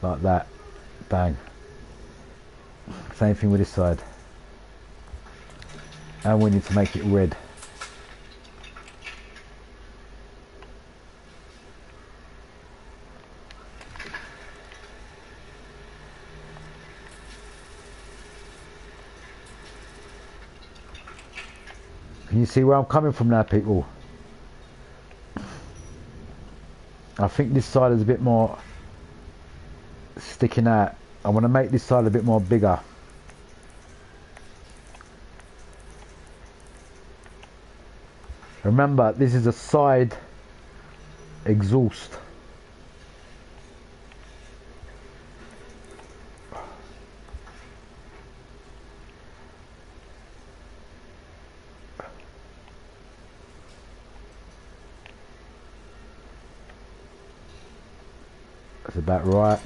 Like that. Bang. Same thing with this side. And we need to make it red. Can you see where I'm coming from now, people? I think this side is a bit more sticking out. I want to make this side a bit more bigger. Remember, this is a side exhaust. That's about right.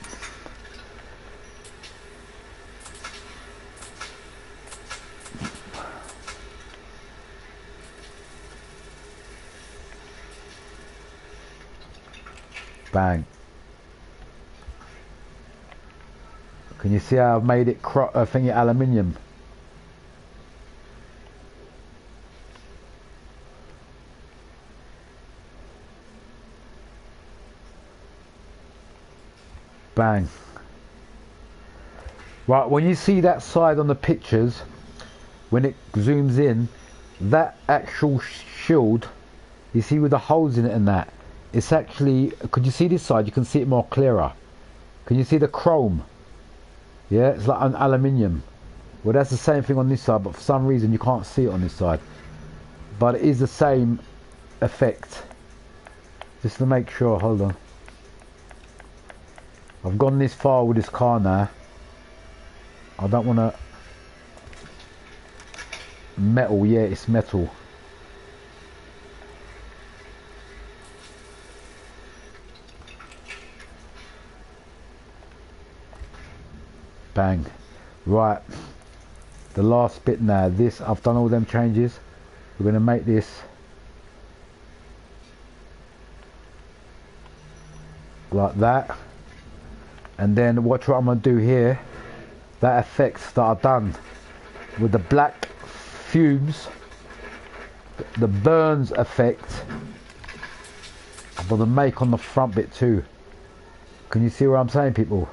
Bang. Can you see how I've made it thingy aluminium? Bang. Right, when you see that side on the pictures, when it zooms in, that actual shield, you see with the holes in it and that, it's actually, could you see this side? You can see it more clearer. Can you see the chrome? Yeah, it's like an aluminium. Well, that's the same thing on this side, but for some reason you can't see it on this side. But it is the same effect. Just to make sure, hold on. I've gone this far with this car now. I don't want to... Metal, yeah, it's metal. Bang. Right. The last bit now. This, I've done all them changes. We're going to make this like that. And then watch what I'm going to do here. That effects that I've done with the black fumes, the burns effect, I'm going to make on the front bit too. Can you see what I'm saying, people?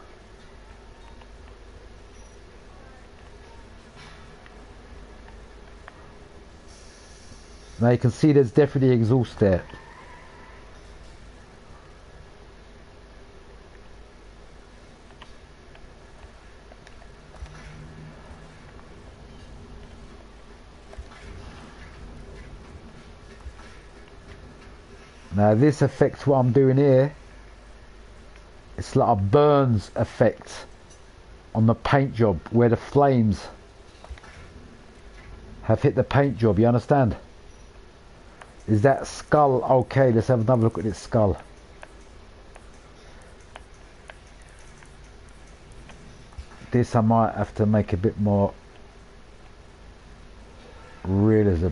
Now you can see there's definitely exhaust there. Now this affects what I'm doing here. It's like a burns effect on the paint job where the flames have hit the paint job, you understand? Is that skull okay? Let's have another look at this skull. This I might have to make a bit more realism.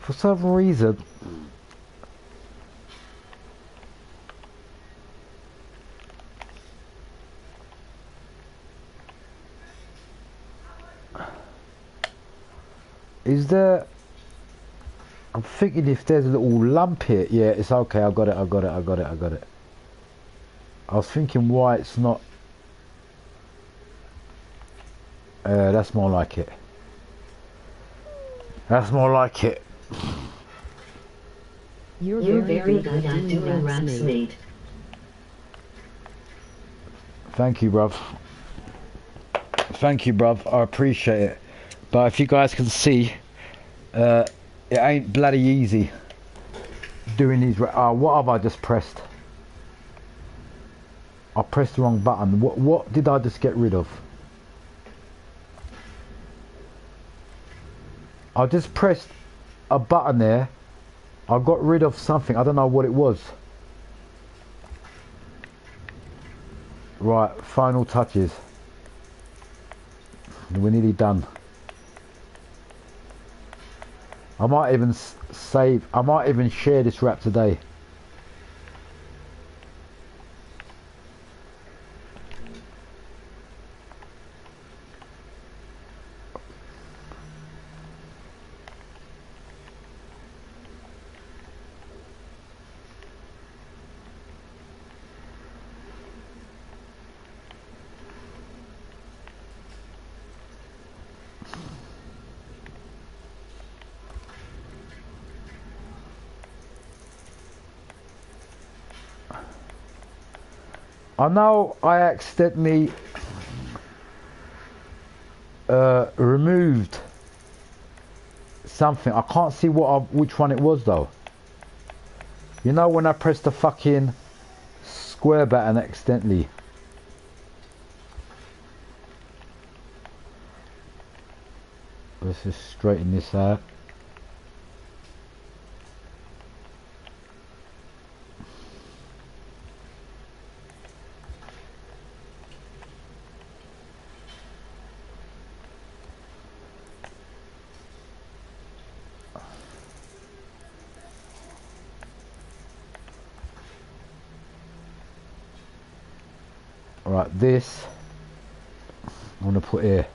For some reason, is there, I'm thinking if there's a little lump here. Yeah, it's okay, I got it. I was thinking why it's not, that's more like it. That's more like it. You're very good at doing raps, mate. Thank you, bruv. Thank you, bruv. I appreciate it. But if you guys can see, it ain't bloody easy doing these. What have I just pressed? I pressed the wrong button. What did I just get rid of? I just pressed a button there. I got rid of something. I don't know what it was. Right, final touches. We're nearly done. I might even save. I might even share this wrap today. I know I accidentally removed something. I can't see which one it was though. You know when I pressed the fucking square button accidentally. Let's just straighten this out. Right, this I'm gonna put here.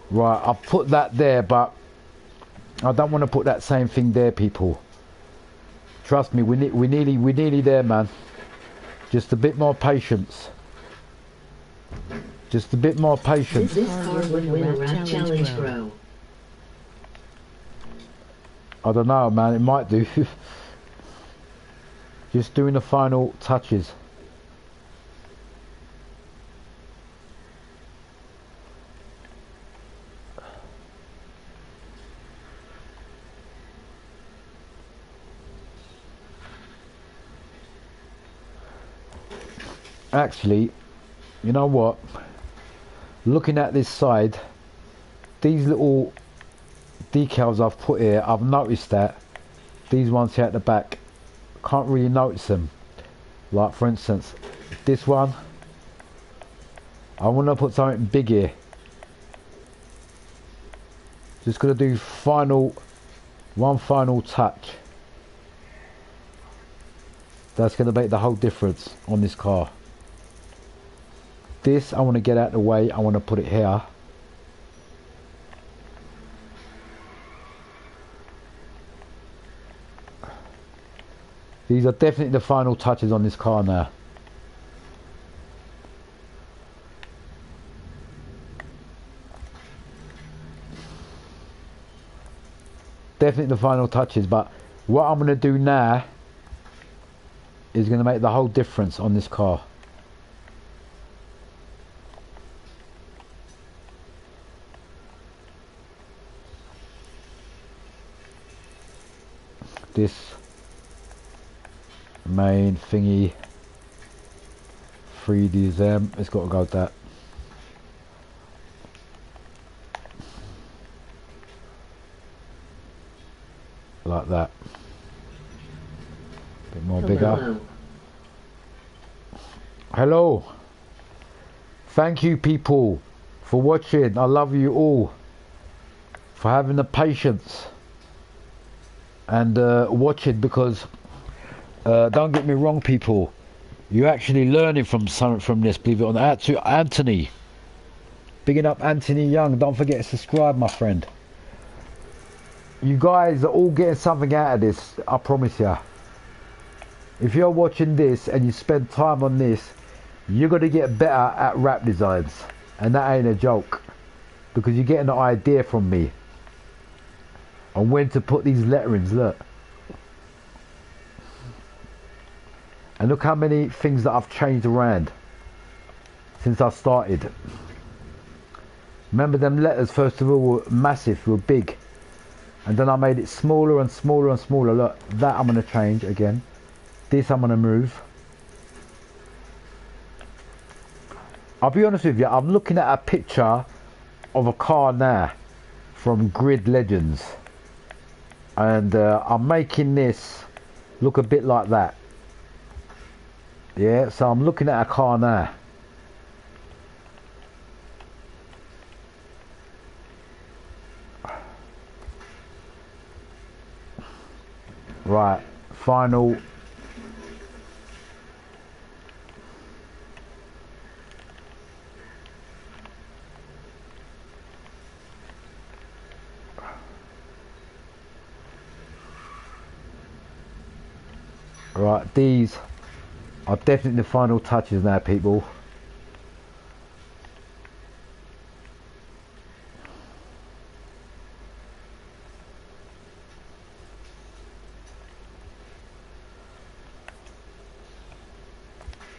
Right, I'll put that there, but I don't want to put that same thing there, people. Trust me, we're nearly there, man. Just a bit more patience. Just a bit more patience. This card would win a rap challenge, bro. I don't know, man. It might do. Just doing the final touches. Actually, you know what? Looking at this side, these little decals I've put here, I've noticed that these ones here at the back, can't really notice them. Like for instance, this one, I want to put something big here. Just gonna do one final touch. That's gonna make the whole difference on this car. This I want to get out of the way. I want to put it here. These are definitely the final touches on this car now. Definitely the final touches, but what I'm going to do now is going to make the whole difference on this car. This main thingy 3Ds it's got to go with that. Like that. A bit more bigger. Hello. Thank you people for watching. I love you all for having the patience and watching, because don't get me wrong people, you're actually learning from something from this, believe it or not. Out to Anthony, bigging up Anthony Young, don't forget to subscribe my friend. You guys are all getting something out of this, I promise you. If you're watching this and you spend time on this, you're going to get better at wrap designs, and that ain't a joke, because you're getting an idea from me on when to put these letterings. Look, and look how many things that I've changed around. since I started. Remember them letters first of all were massive, were big, and then I made it smaller and smaller and smaller. Look, that I'm going to change again. This I'm going to move. I'll be honest with you, I'm looking at a picture of a car now from Grid Legends, and I'm making this look a bit like that. Yeah, so I'm looking at a car now. Right, final. Right, these are definitely the final touches now, people.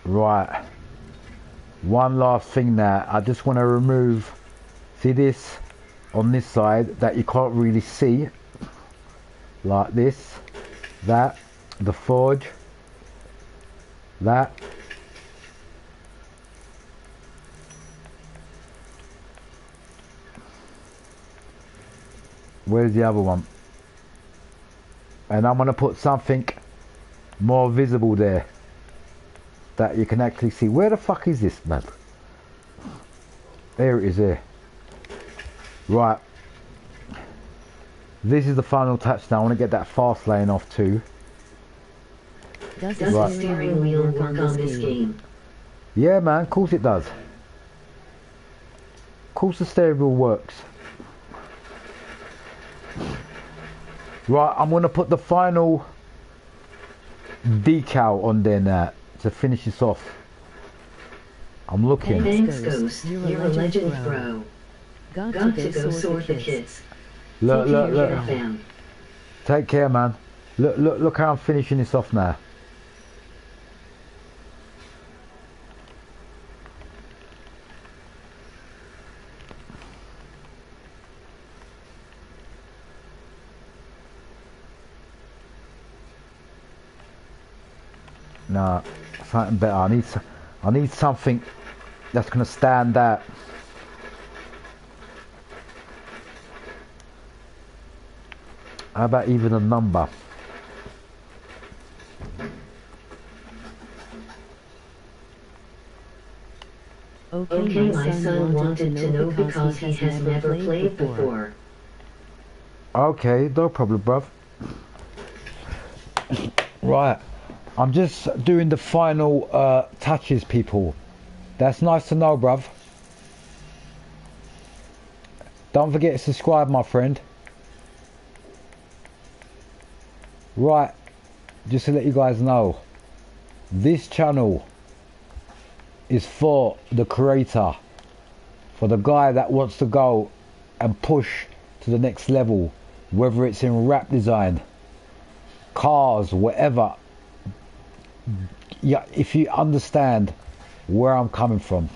Right, one last thing now. I just want to remove, see this on this side that you can't really see, like this, that, the forge, that. Where's the other one? And I'm going to put something more visible there that you can actually see. Where the fuck is this, man? There it is there. Right. This is the final touch now. I want to get that fast lane off too. Does the steering wheel work on this game? Yeah, man, of course it does. Of course the steering wheel works. Right, I'm going to put the final decal on there now to finish this off. I'm looking. Thanks, Ghost. You're a legend, bro. Got to go sort the kids. Look, look, look. Take care, man. Look, look, look how I'm finishing this off now. Nah, something better. I need something that's gonna stand out. How about even a number? Okay, my son wanted to know because he has never played before. Okay, no problem, bruv. Right, I'm just doing the final touches, people. That's nice to know, bruv. Don't forget to subscribe, my friend. Right, just to let you guys know, this channel is for the creator, for the guy that wants to go and push to the next level, whether it's in rap design, cars, whatever. Yeah, if you understand where I'm coming from,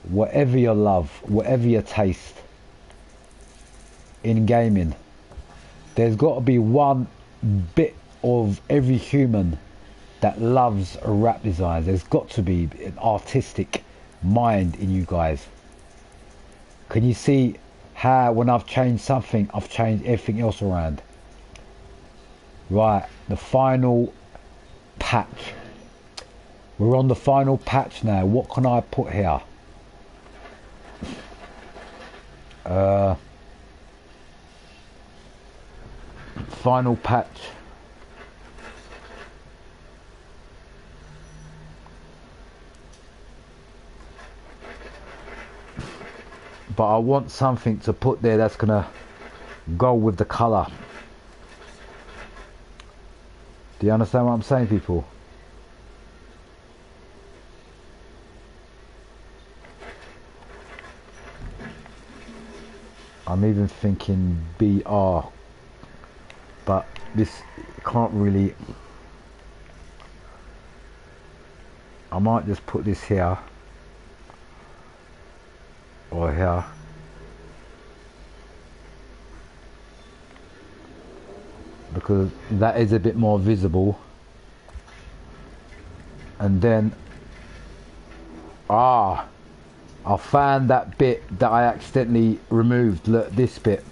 whatever your love, whatever your taste in gaming, there's got to be one bit of every human that loves a rap design. There's got to be an artistic mind in you guys. Can you see how when I've changed something, I've changed everything else around? Right, the final patch. We're on the final patch now. What can I put here? Final patch. But I want something to put there that's gonna go with the color. Do you understand what I'm saying, people? I'm even thinking BR, but this can't really. I might just put this here or here. Because that is a bit more visible. And then I found that bit that I accidentally removed. Look, this bit.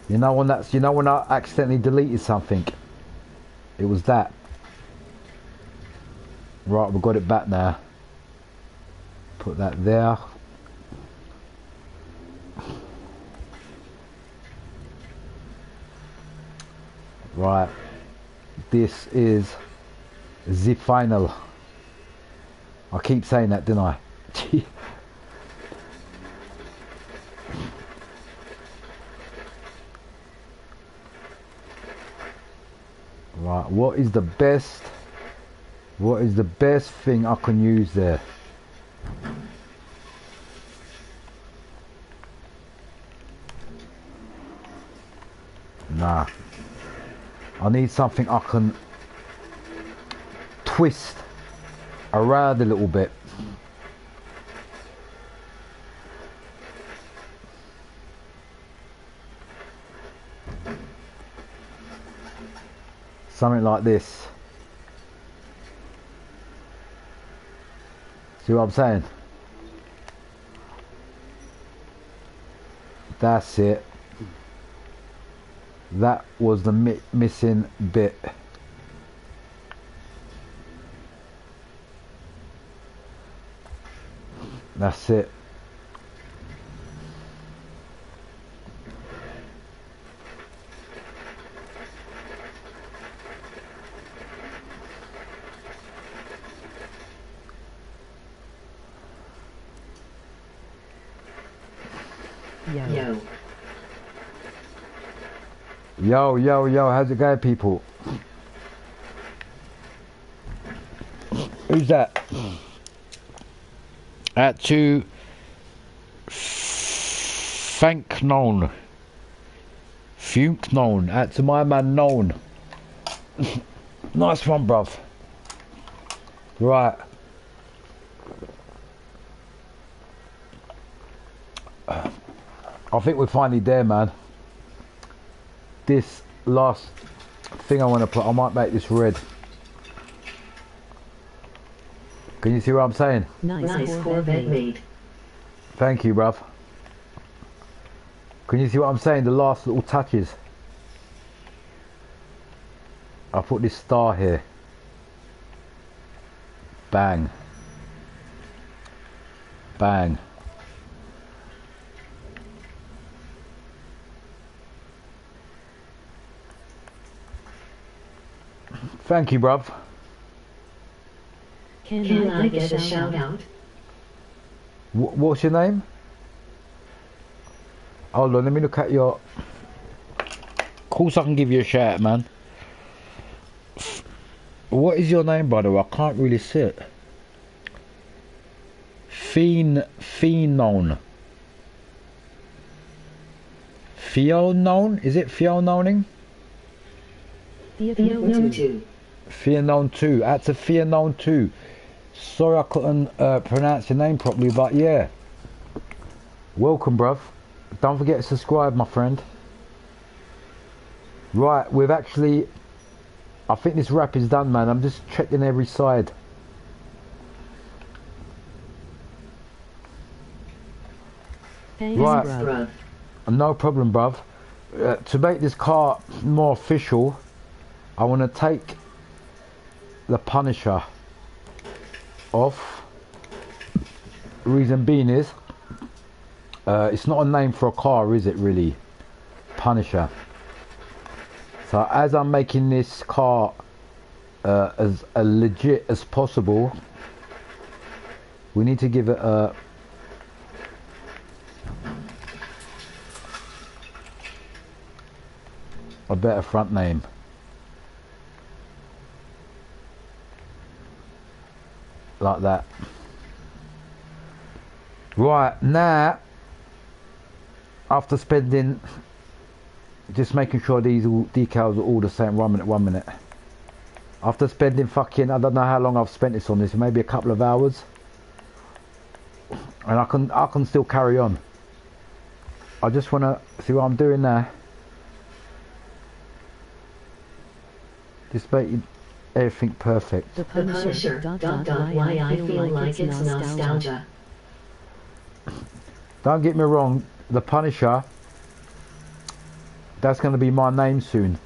You know when I accidentally deleted something? It was that. Right, we've got it back now. Put that there. Right. This is the final. I keep saying that, didn't I? Right, what is the best thing I can use there? Nah. I need something I can twist around a little bit. Something like this. See what I'm saying? That's it. That was the missing bit. That's it. Yo, how's it going, people? Who's that? At to Thank known. Funk known. At to my man known. Nice one, bruv. Right. I think we're finally there, man. This last thing I want to put, I might make this red. Can you see what I'm saying? Nice Corvette made. Thank you, bruv. Can you see what I'm saying? The last little touches. I put this star here. Bang. Bang. Thank you, bruv. Can I get a shout out? What's your name? Hold on, let me look at your... Of course I can give you a shout out, man. What is your name, by the way? I can't really see it. Phenon. Phenon? Is it Pheononing? Phenon 2. That's a Phenon 2. Sorry I couldn't pronounce your name properly, but yeah. Welcome, bruv. Don't forget to subscribe, my friend. Right, we've actually... I think this wrap is done, man. I'm just checking every side. Right. Bruv. No problem, bruv. To make this car more official, I want to take the Punisher off. Reason being is, it's not a name for a car, is it really? Punisher. So as I'm making this car as legit as possible, we need to give it a better front name. Like that. Right, now after spending, just making sure these all decals are all the same. 1 minute. After spending fucking, I don't know how long I've spent this on this, maybe a couple of hours. And I can still carry on. I just want to see what I'm doing there. Just make everything perfect. The Punisher, why I feel like it's nostalgia. Don't get me wrong, the Punisher, that's going to be my name soon.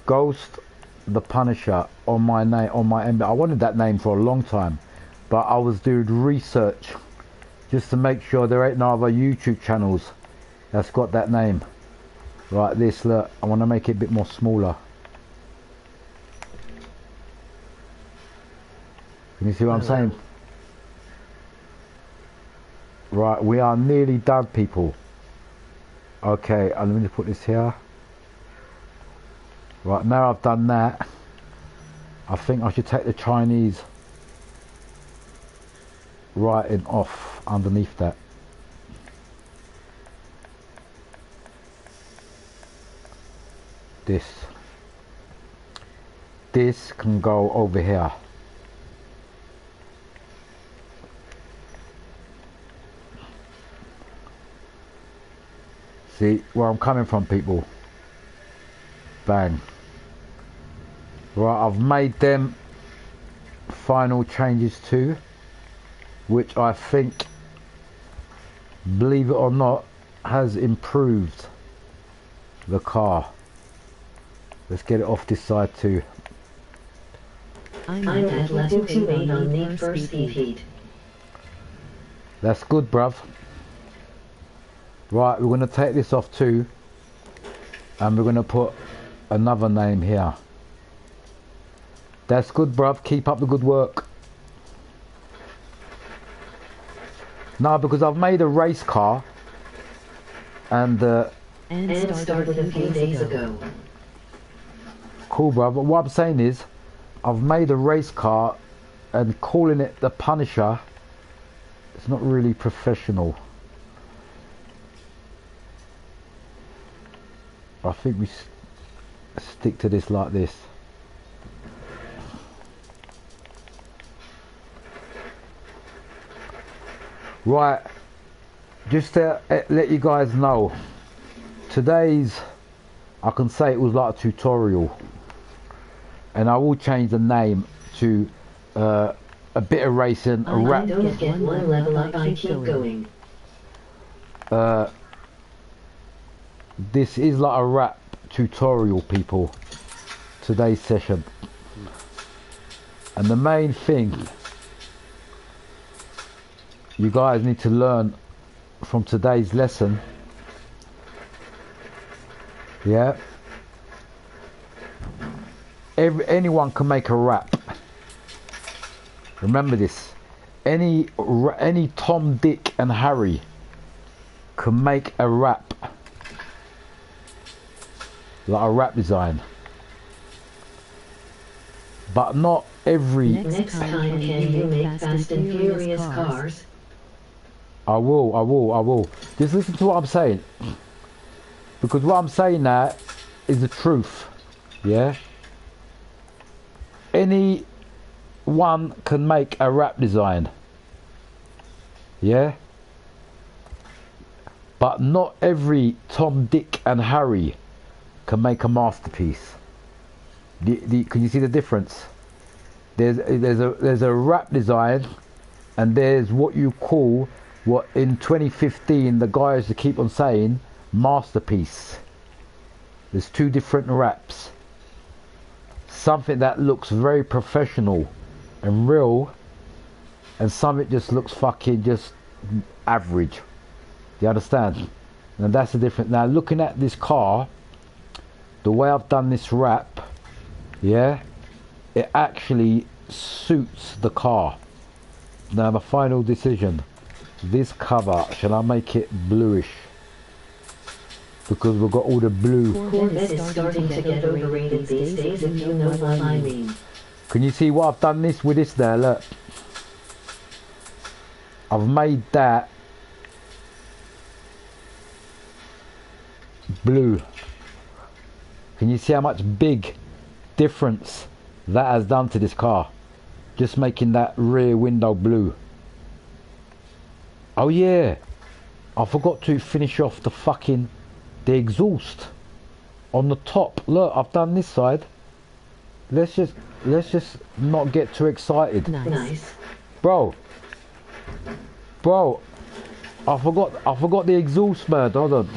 Ghost the Punisher on my name, on my emblem. I wanted that name for a long time, but I was doing research just to make sure there ain't no other YouTube channels that's got that name. Right, this, look, I want to make it a bit more smaller. Can you see what I'm saying? Right, we are nearly done, people. Okay, let me just put this here. Right, now I've done that, I think I should take the Chinese writing off underneath that. This can go over here. See where I'm coming from, people? Bang. Right, I've made them final changes too, which I think, believe it or not, has improved the car. Let's get it off this side too. I'm at level 28 on Need for Speed Heat. That's good, bruv. Right, we're going to take this off too, and we're going to put another name here. That's good, bruv. Keep up the good work. No, because I've made a race car, and started a few days ago. Cool, bruv. But what I'm saying is, I've made a race car, and calling it the Punisher, it's not really professional. I think we stick to this like this. Right, just to let you guys know, today's, I can say it was like a tutorial, and I will change the name to a bit of racing, a rap. Don't get one level up, I keep going. This is like a rap tutorial, people, today's session. And the main thing you guys need to learn from today's lesson, yeah, anyone can make a rap. Remember this. Any Tom, Dick and Harry can make a rap, like a rap design, but not every. Next time, can you make Fast and Furious cars? I will. Just listen to what I'm saying, because what I'm saying now is the truth. Yeah. Anyone can make a rap design. Yeah. But not every Tom, Dick and Harry can make a masterpiece. Can you see the difference? There's a rap design, and there's what you call, what in 2015 the guys used to keep on saying, masterpiece. There's two different raps. Something that looks very professional and real, and something just looks fucking just average. Do you understand? And that's the difference. Now looking at this car, the way I've done this wrap, yeah, it actually suits the car. Now the final decision, this cover, shall I make it bluish? Because we've got all the blue. Corvette is starting to get overrated these days, if you know what I mean. Can you see what I've done this with this there? Look, I've made that blue. Can you see how much big difference that has done to this car? Just making that rear window blue. Oh yeah, I forgot to finish off the exhaust on the top. Look, I've done this side. Let's just not get too excited. Nice. Bro, I forgot the exhaust, man. Hold on.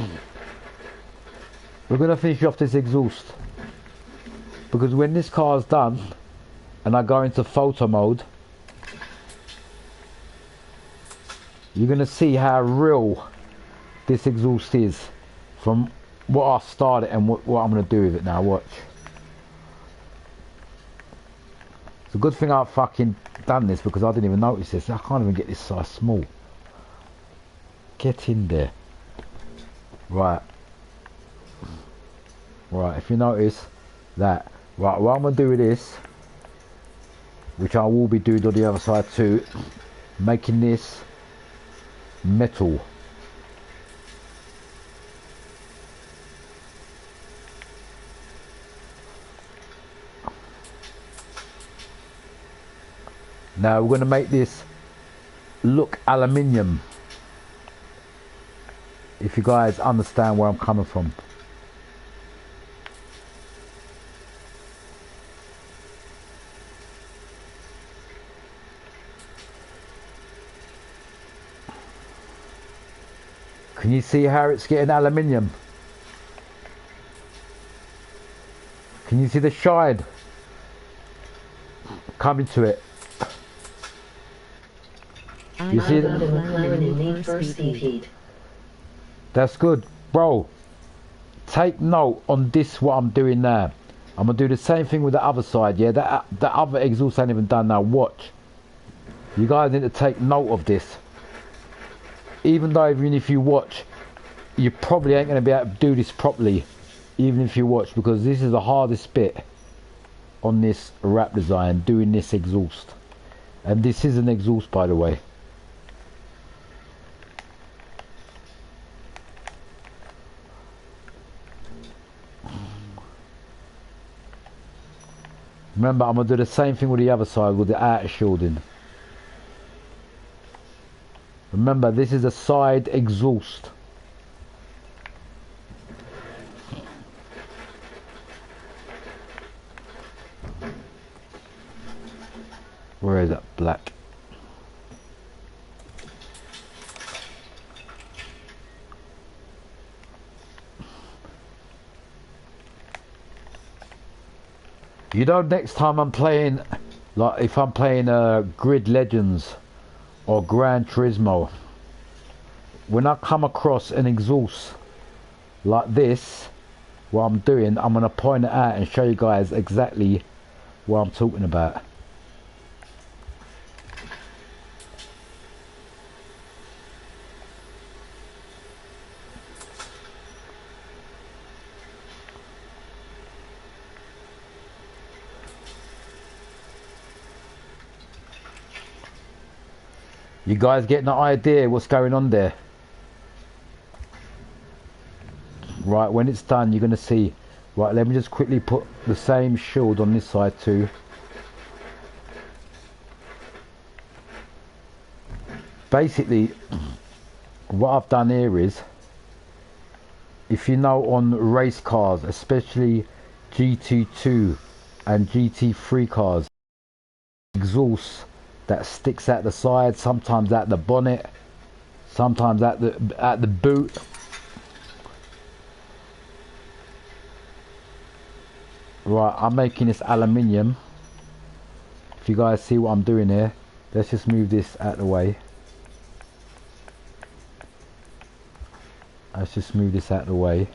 We're gonna finish off this exhaust because when this car's done and I go into photo mode, you're gonna see how real this exhaust is from what I started and what I'm gonna do with it now. Watch. It's a good thing I've fucking done this because I didn't even notice this. I can't even get this size small. Get in there. Right, if you notice that, right, what I'm going to do with this, which I will be doing on the other side too, making this metal. Now we're going to make this look aluminium, if you guys understand where I'm coming from. Can you see how it's getting aluminium? Can you see the shine coming to it? You see it? That's good, bro. Take note on this, what I'm doing now. I'm gonna do the same thing with the other side. Yeah, the other exhaust ain't even done now. Watch. You guys need to take note of this. Even if you watch, you probably ain't gonna be able to do this properly. Even if you watch, because this is the hardest bit on this wrap design, doing this exhaust. And this is an exhaust, by the way. Remember, I'm going to do the same thing with the other side with the outer shielding. Remember, this is a side exhaust. Where is that black? You know, next time I'm playing, like if I'm playing Grid Legends or Gran Turismo, when I come across an exhaust like this, what I'm doing, I'm going to point it out and show you guys exactly what I'm talking about. You guys getting an idea what's going on there? Right, when it's done, you're going to see. Right, let me just quickly put the same shield on this side too. Basically, what I've done here is, if you know on race cars, especially GT2 and GT3 cars, exhaust that sticks at the side, sometimes at the bonnet, sometimes at the boot. Right, I'm making this aluminium. If you guys see what I'm doing here, let's just move this out of the way. Let's just move this out of the way.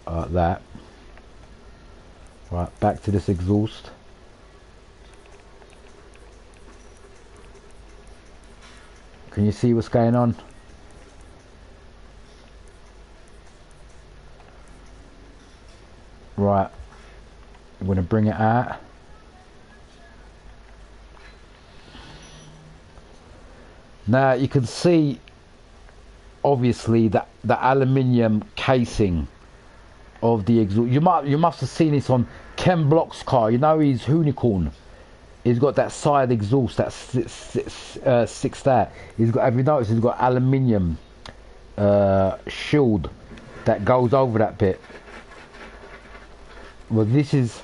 Like that. Right, back to this exhaust. Can you see what's going on? Right, I'm going to bring it out. Now you can see obviously that the aluminium casing of the exhaust. You must have seen this on Ken Block's car. You know, his unicorn. he's got that side exhaust that six that. He's got. Have you noticed? He's got aluminium shield that goes over that bit. Well, this is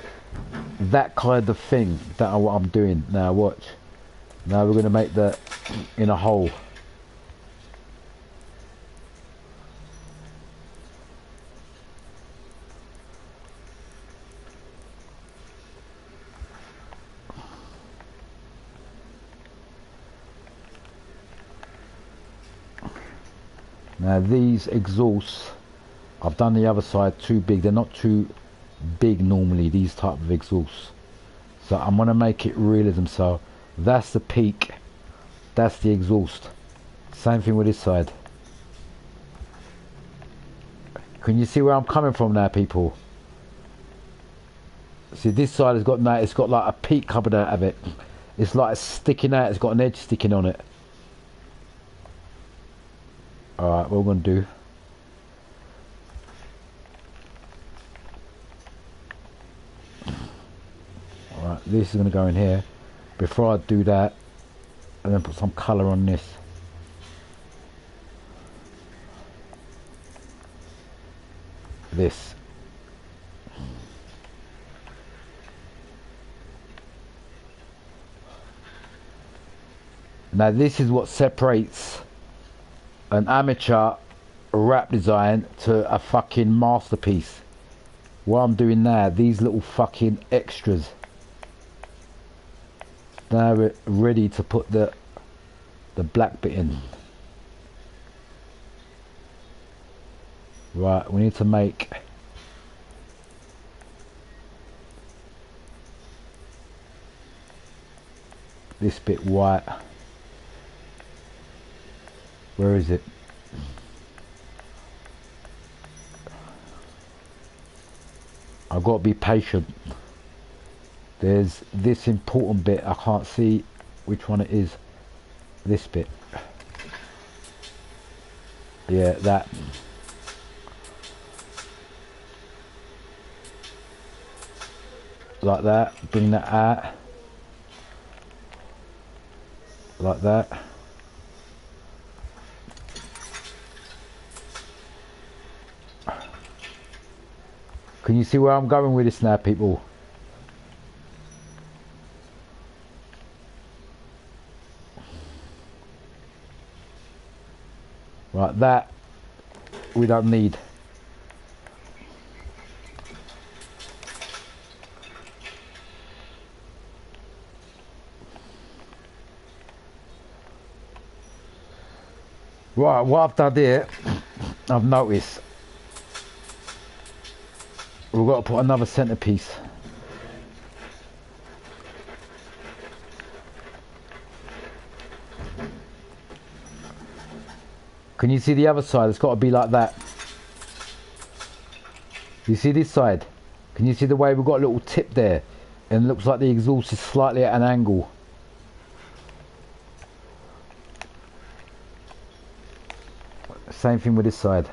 that kind of thing that what I'm doing now. Watch. Now we're going to make the in a hole. Now these exhausts, I've done the other side too big. They're not too big normally, these type of exhausts. So I'm going to make it realism. So that's the peak, that's the exhaust. Same thing with this side. Can you see where I'm coming from now, people? See, this side has got now, it's got like a peak coming out of it. It's like sticking out, it's got an edge sticking on it. Alright, what we're going to do, alright, this is going to go in here. Before I do that, I'm going to put some colour on this. This. Now this is what separates an amateur rap design to a fucking masterpiece. What I'm doing now, these little fucking extras. Now we're ready to put the black bit in. Right, we need to make this bit white. Where is it? I've got to be patient. There's this important bit, I can't see which one it is. This bit. Yeah, that. Like that, bring that out. Like that. Can you see where I'm going with this now, people? Right, that we don't need. Right, what I've done here, I've noticed we've got to put another centerpiece. Can you see the other side? It's got to be like that. You see this side? Can you see the way we've got a little tip there? And it looks like the exhaust is slightly at an angle. Same thing with this side.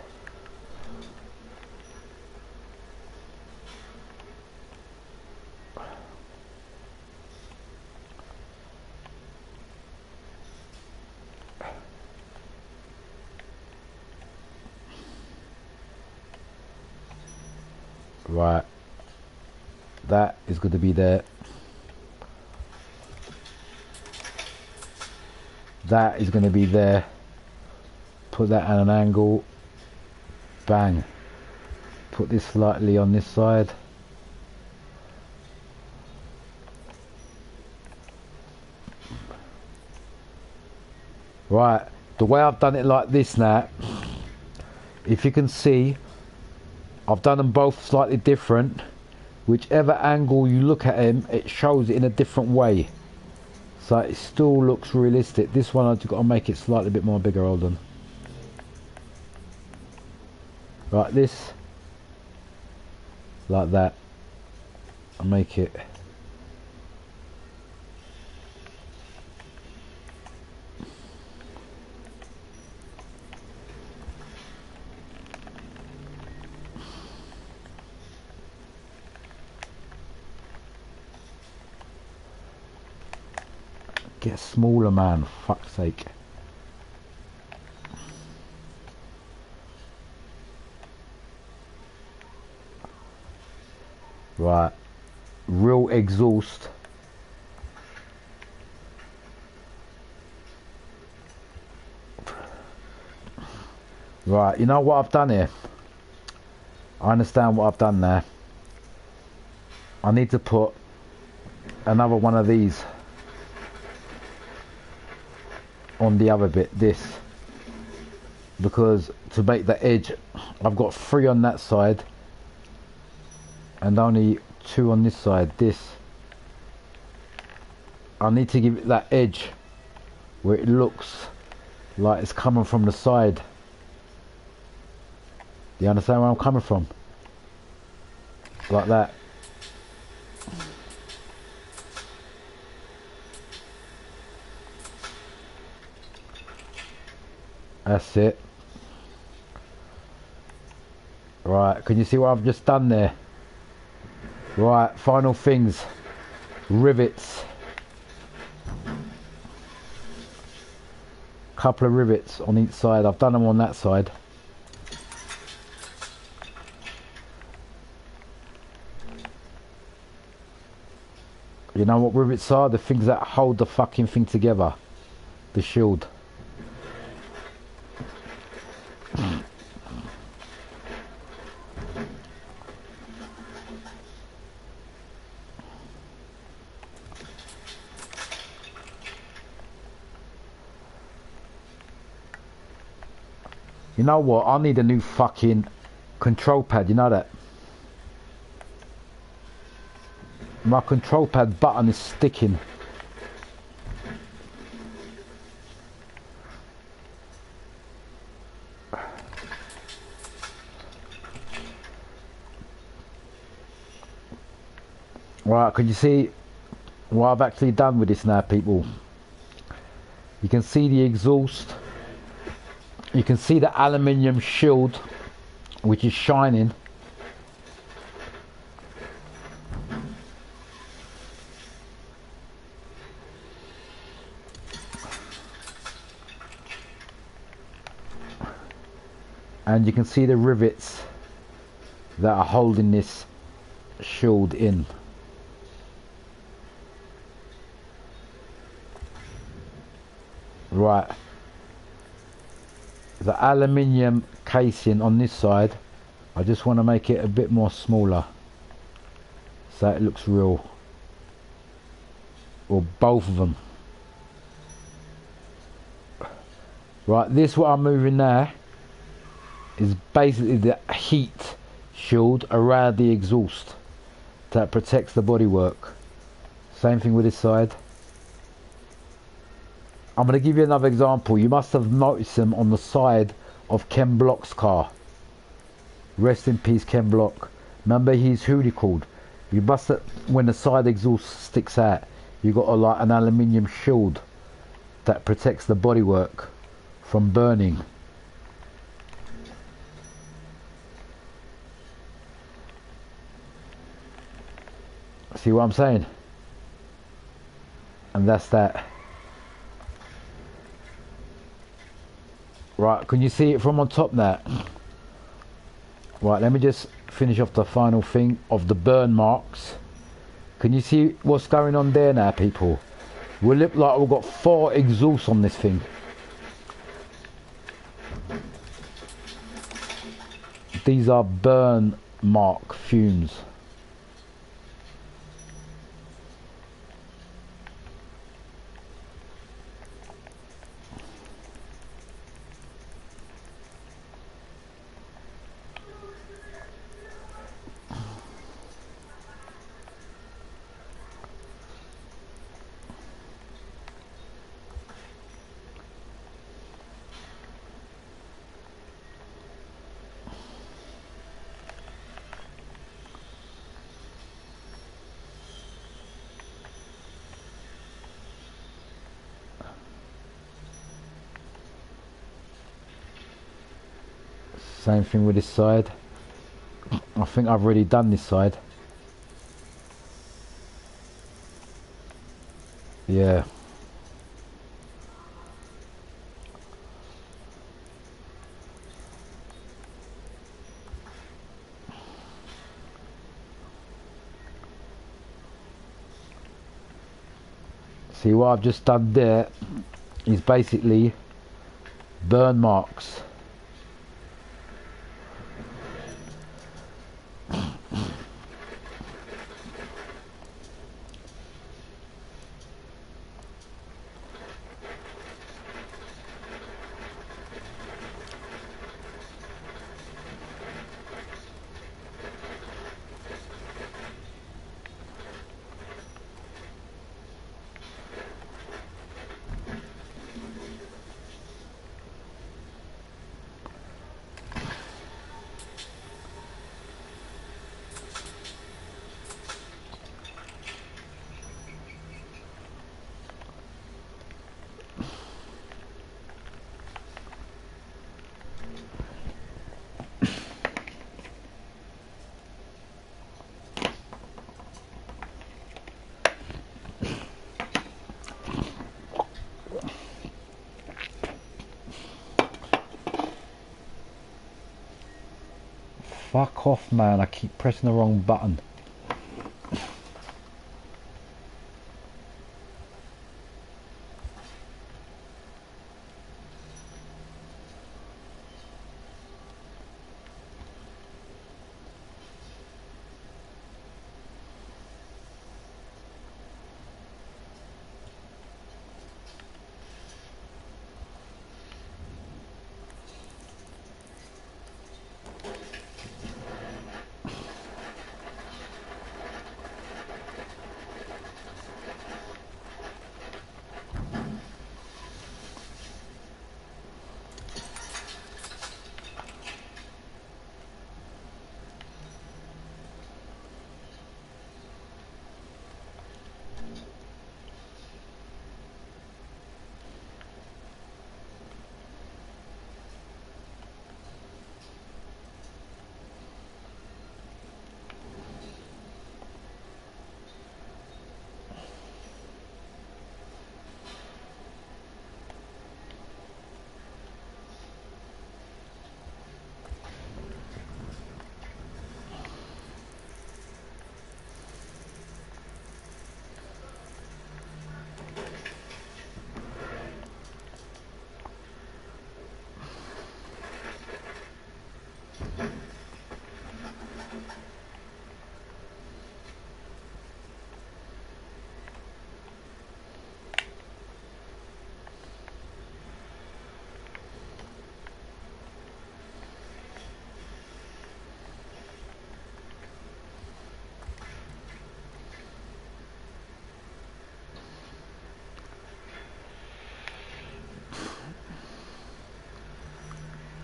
Right, that is going to be there. That is going to be there. Put that at an angle. Bang. Put this slightly on this side. Right, the way I've done it like this now, if you can see, I've done them both slightly different. Whichever angle you look at him, it shows it in a different way. So it still looks realistic. This one I've just got to make it slightly bit more bigger, hold on. Right, this. Like that. I'll make it. Get smaller, man. Fuck's sake. Right. Real exhaust. Right, you know what I've done here? I understand what I've done there. I need to put another one of these on the other bit, this, because to make the edge, I've got 3 on that side and only 2 on this side. This, I need to give it that edge where it looks like it's coming from the side. Do you understand where I'm coming from? Like that. That's it. Right, can you see what I've just done there? Right, final things. Rivets. Couple of rivets on each side. I've done them on that side. You know what rivets are? The things that hold the fucking thing together. The shield. You know what? I need a new fucking control pad, you know that? My control pad button is sticking. Right, can you see what I've actually done with this now, people? You can see the exhaust. You can see the aluminium shield, which is shining. And you can see the rivets that are holding this shield in. Right. The aluminium casing on this side, I just want to make it a bit more smaller so it looks real. Or both of them. Right, this what I'm moving now is basically the heat shield around the exhaust that protects the bodywork. Same thing with this side. I'm going to give you another example. You must have noticed them on the side of Ken Block's car. Rest in peace, Ken Block. Remember, he's who he called. You must have, when the side exhaust sticks out, you got like an aluminium shield that protects the bodywork from burning. See what I'm saying? And that's that. Right, can you see it from on top now? Right, let me just finish off the final thing of the burn marks. Can you see what's going on there now, people? We look like we've got 4 exhausts on this thing. These are burn mark fumes. Same thing with this side. I think I've already done this side. Yeah. See what I've just done there is basically burn marks. Fuck off, man, I keep pressing the wrong button.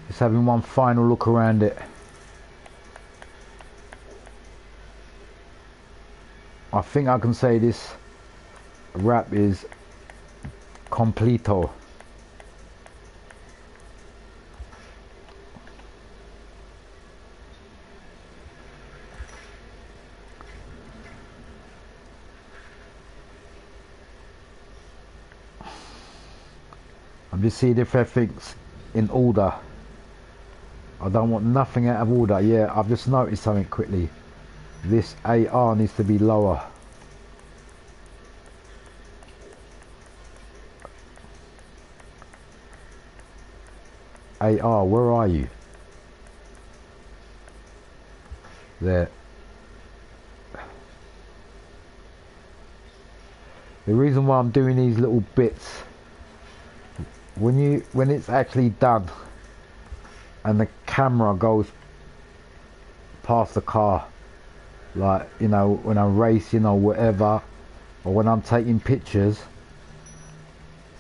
Just having one final look around it. I think I can say this wrap is completo. I'm just seeing if everything's in order. I don't want nothing out of order. Yeah, I've just noticed something quickly. This AR needs to be lower. AR, where are you? There. The reason why I'm doing these little bits, when it's actually done and the camera goes past the car, like, you know, when I'm racing or whatever, or when I'm taking pictures,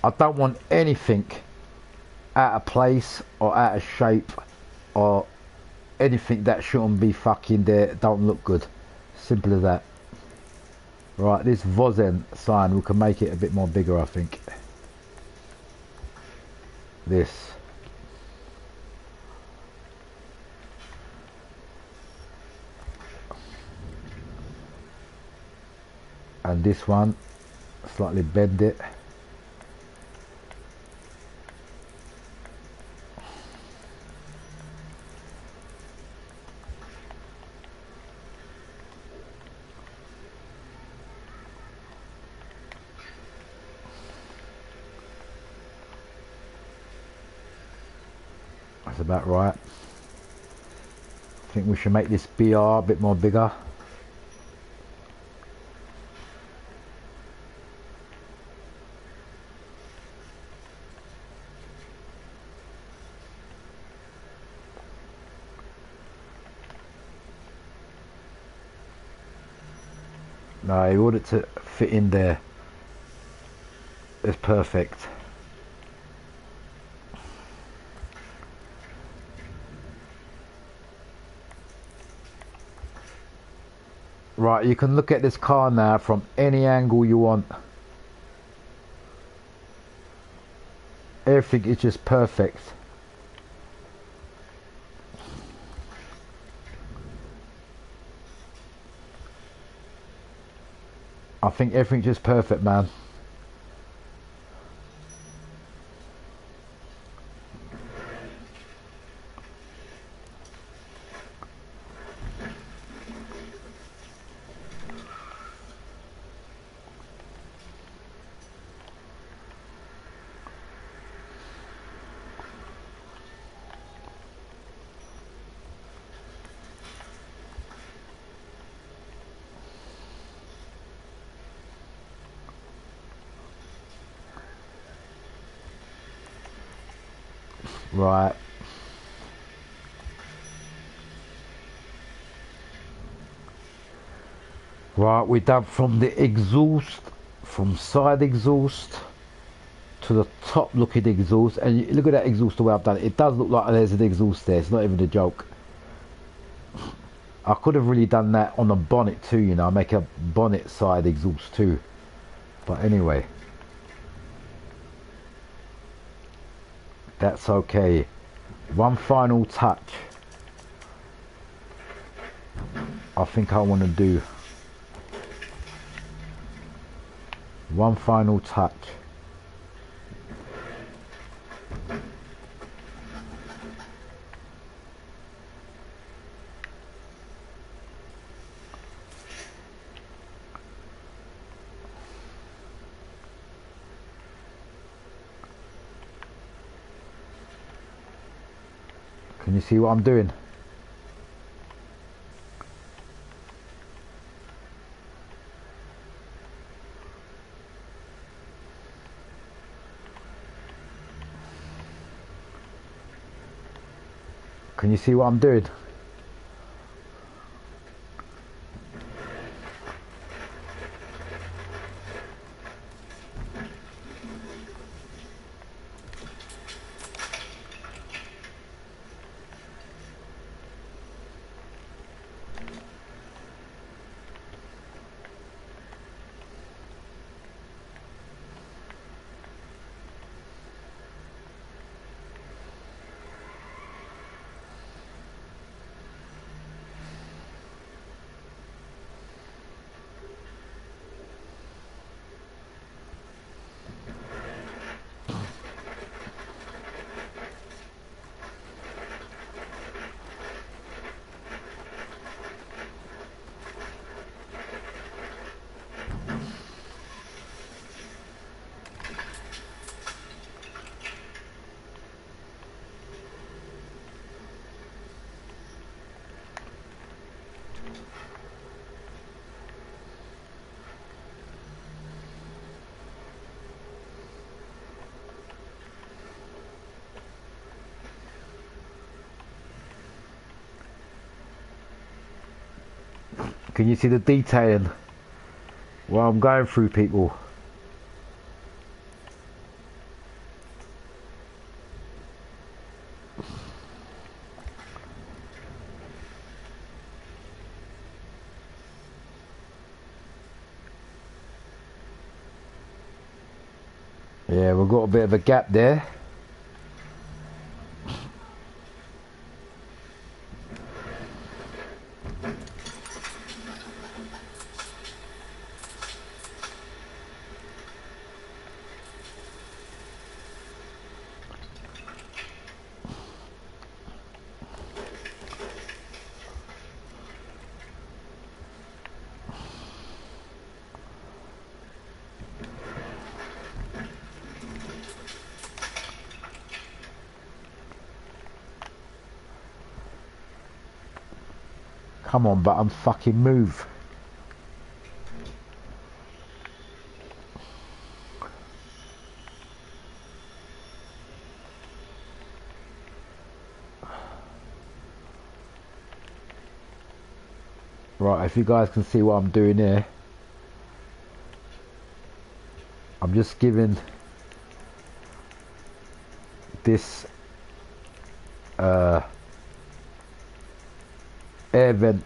I don't want anything out of place or out of shape or anything that shouldn't be fucking there. Don't look good. Simple as that. Right, this Vozen sign, we can make it a bit more bigger, I think. This. And this one, slightly bend it. That's about right. I think we should make this BR a bit more bigger. No, you want it to fit in there. It's perfect. Right, you can look at this car now from any angle you want. Everything is just perfect. I think everything's just perfect, man. Right. Right, we're done from the exhaust, from side exhaust to the top looking exhaust, and you look at that exhaust the way I've done it. It does look like there's an exhaust there. It's not even a joke. I could have really done that on the bonnet too, you know, make a bonnet side exhaust too. But anyway, that's okay. One final touch I think I want to do. One final touch. Can you see what I'm doing? Can you see what I'm doing? Can you see the detailing? What I'm going through, people. Yeah, we've got a bit of a gap there. Come on, button, fucking move. Right, if you guys can see what I'm doing here, I'm just giving this air vent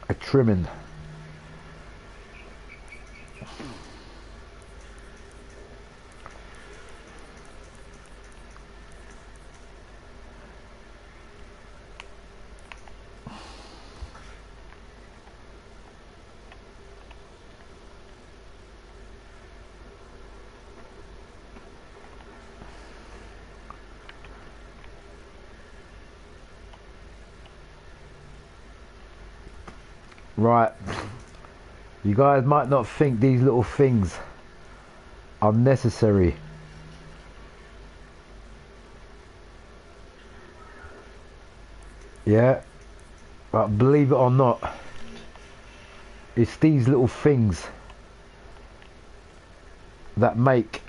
a trimming. Right, you guys might not think these little things are necessary. Yeah, but believe it or not, it's these little things that make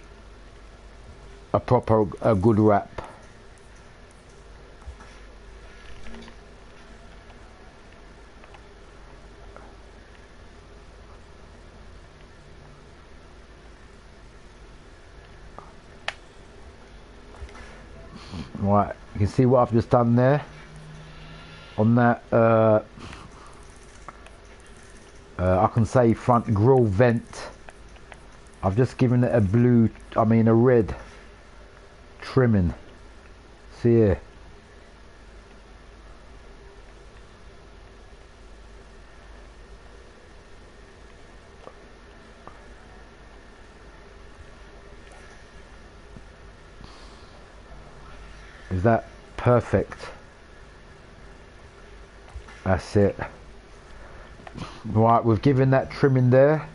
a good wrap. Right, you can see what I've just done there on that I can say front grille vent. I've just given it a a red trimming. See here. Is that perfect? That's it. Right, we've given that trimming there.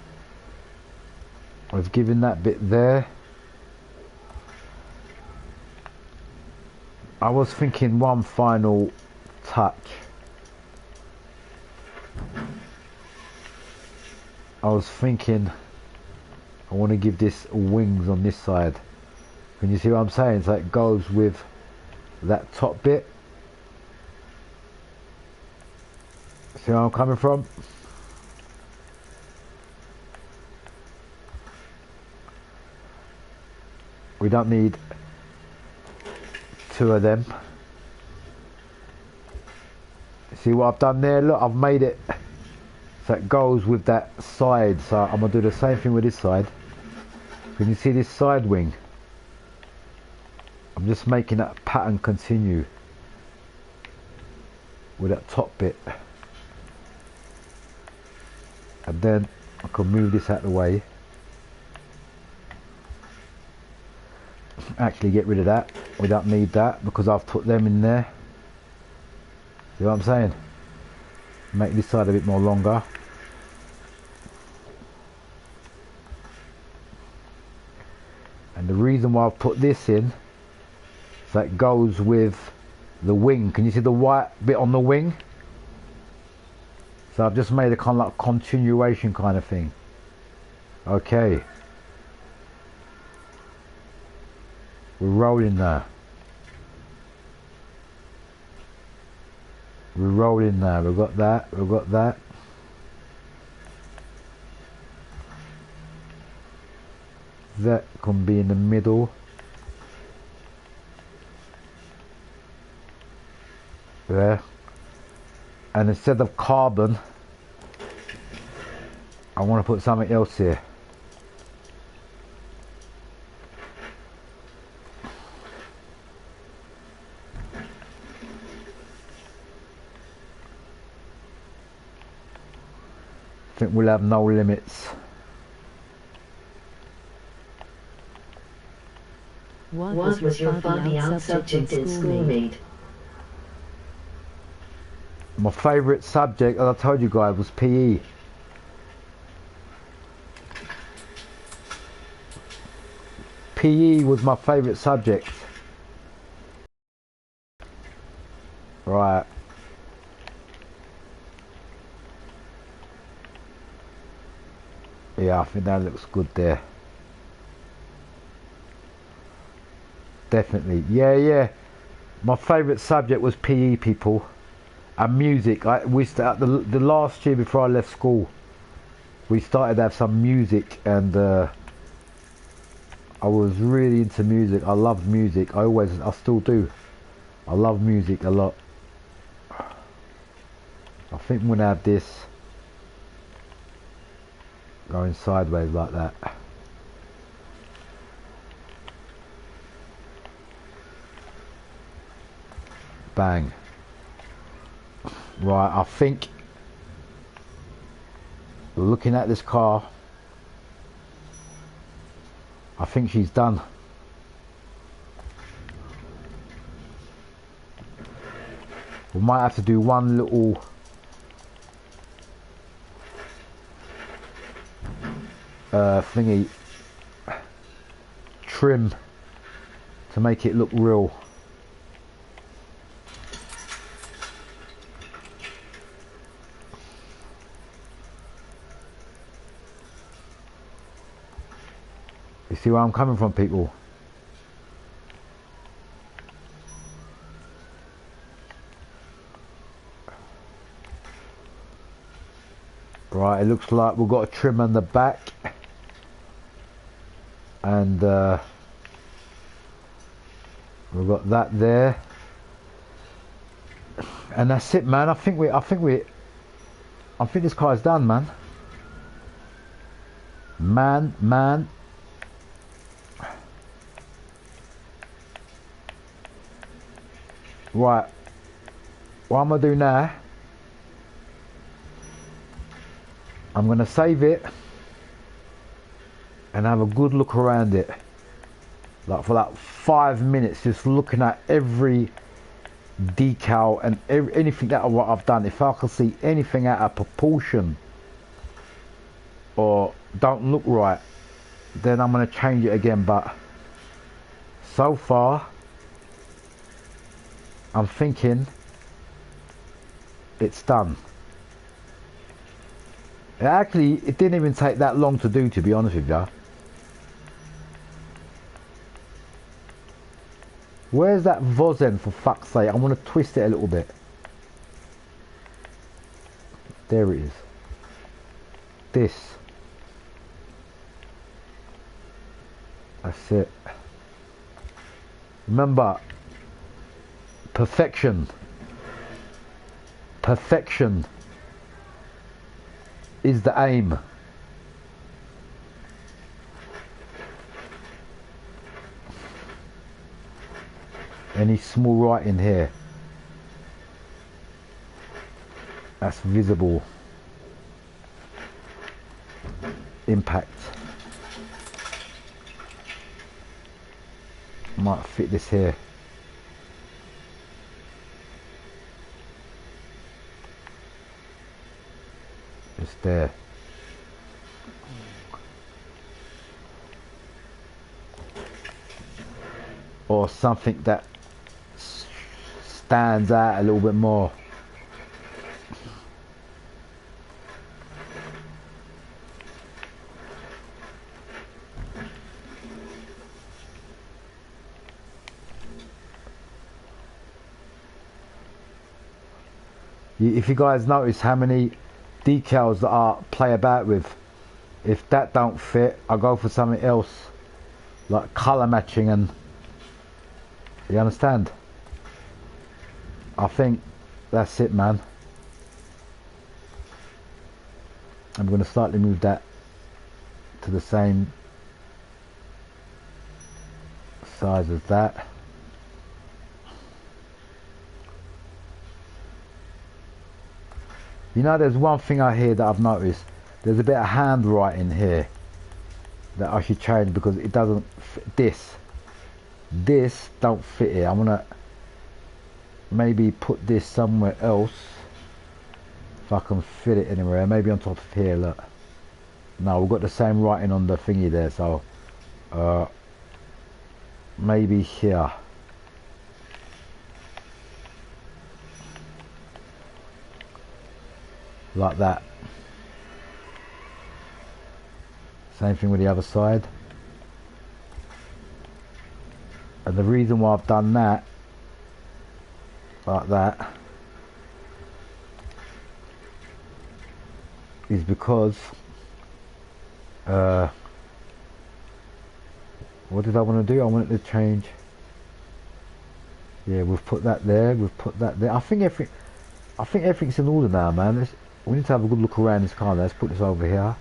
We've given that bit there. I was thinking one final touch. I was thinking I want to give this wings on this side. Can you see what I'm saying? So it goes with that top bit. See where I'm coming from? We don't need two of them. See what I've done there? Look, I've made it so it goes with that side. So I'm going to do the same thing with this side. Can you see this side wing? I'm just making that pattern continue with that top bit. And then I can move this out of the way. Actually get rid of that. We don't need that because I've put them in there. See what I'm saying? Make this side a bit more longer. And the reason why I've put this in, so it goes with the wing. Can you see the white bit on the wing? So I've just made a kind of like continuation kind of thing. Okay. We're rolling now. We're rolling now. We've got that. We've got that. That can be in the middle. There. And instead of carbon, I want to put something else here. I think we'll have no limits. What was your funny out subject in school made? My favourite subject, as I told you guys, was PE. PE was my favourite subject. Right. Yeah, I think that looks good there. Definitely. Yeah, yeah. My favourite subject was PE, people. And music. We started the last year before I left school. We started to have some music, and I was really into music. I loved music. I still do. I love music a lot. I think I'm gonna have this going sideways like that. Bang. Right, I think looking at this car, I think she's done. We might have to do one little thingy trim to make it look real. You see where I'm coming from, people? Right, it looks like we've got a trim on the back, and we've got that there, and that's it, man. I think this car's done, man. Man. Right, what I'm gonna do now, I'm gonna save it and have a good look around it, like for like 5 minutes, just looking at every decal and anything that what I've done. If I can see anything out of proportion or don't look right, then I'm gonna change it again. But so far, I'm thinking it's done. It didn't even take that long to do, to be honest with you. Where's that Vozen, for fuck's sake? I want to twist it a little bit. There it is. This. That's it. Remember, perfection is the aim. Any small writing here that's visible, impact. Might fit this here. Just there. Or something that stands out a little bit more. If you guys notice how many decals that I play about with, if that don't fit, I go for something else, like colour matching, and you understand? I think that's it, man. I'm going to slightly move that to the same size as that. You know, there's one thing I hear that I've noticed. There's a bit of handwriting here that I should change, because it doesn't fit. This don't fit here. I'm gonna maybe put this somewhere else if I can fit it anywhere. Maybe on top of here. Look, no, we've got the same writing on the thingy there, so maybe here. like that. Same thing with the other side. And the reason why I've done that like that is because what did I want to do? I wanted to change. Yeah, we've put that there, we've put that there. I think everything's in order now, man. We need to have a good look around this car. Let's put this over here.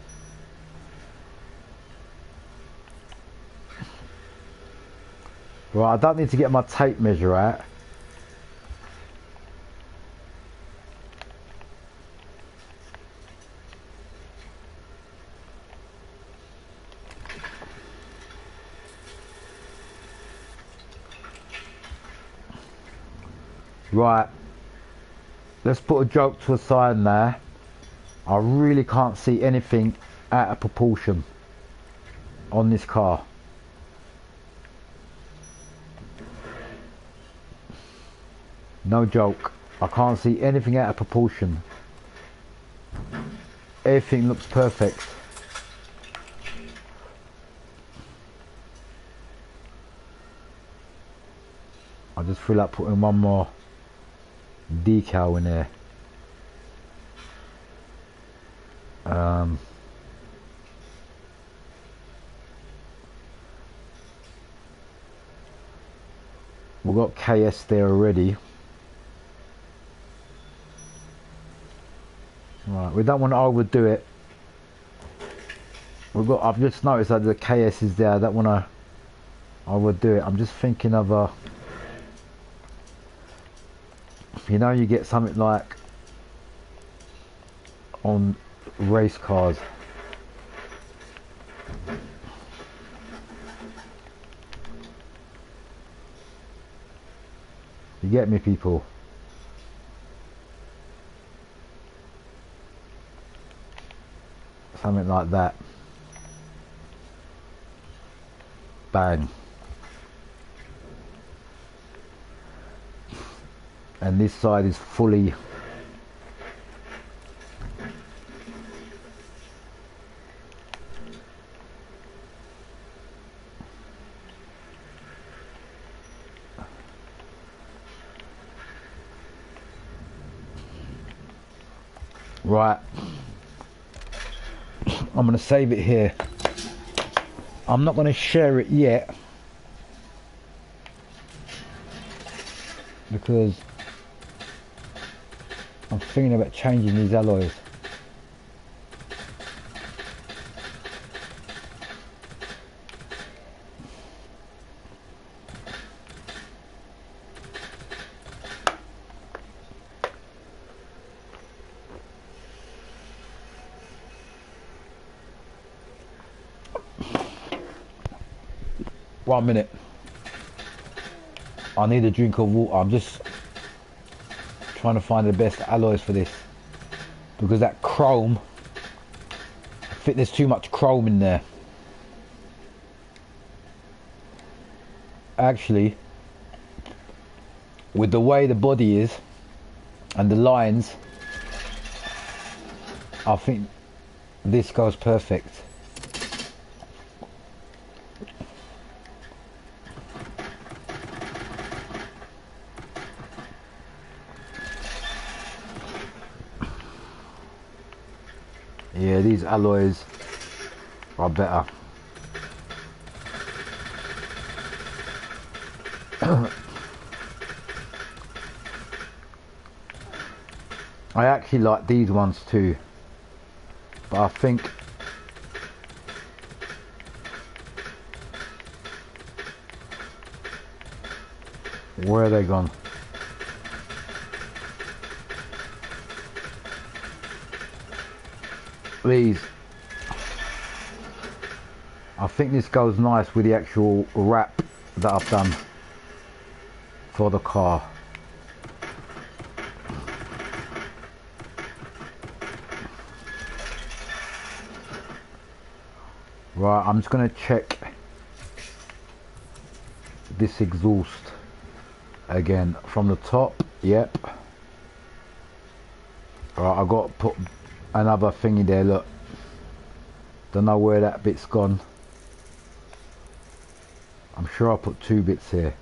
Right, I don't need to get my tape measure out. Right, let's put a joke to the side now. I really can't see anything out of proportion on this car. No joke, I can't see anything out of proportion. Everything looks perfect. I just feel like putting one more decal in there. We've got KS there already. Right, we don't want to overdo it. I've just noticed that the KS is there. I don't want to overdo it. I'm just thinking of a, you know, you get something like on race cars. You get me, people? Something like that. Bang. And this side is fully right. I'm going to save it here. I'm not going to share it yet because I'm thinking about changing these alloys. One minute. I need a drink of water. I'm just trying to find the best alloys for this because that chrome, I think there's too much chrome in there. Actually, with the way the body is and the lines, I think this goes perfect. Yeah, these alloys are better. I actually like these ones too, but I think where are they gone? These, I think this goes nice with the actual wrap that I've done for the car. Right, I'm just going to check this exhaust again from the top. Yep. Right, I've got to put another thingy there, look. Don't know where that bit's gone. I'm sure I put 2 bits here.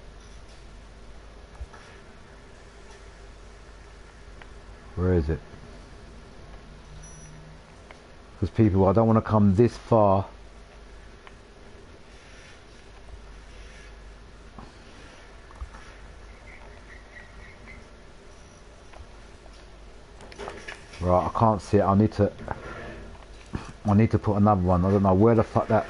Where is it? Because people, I don't want to come this far. Right, I can't see it. I need to put another one. I don't know where the fuck that.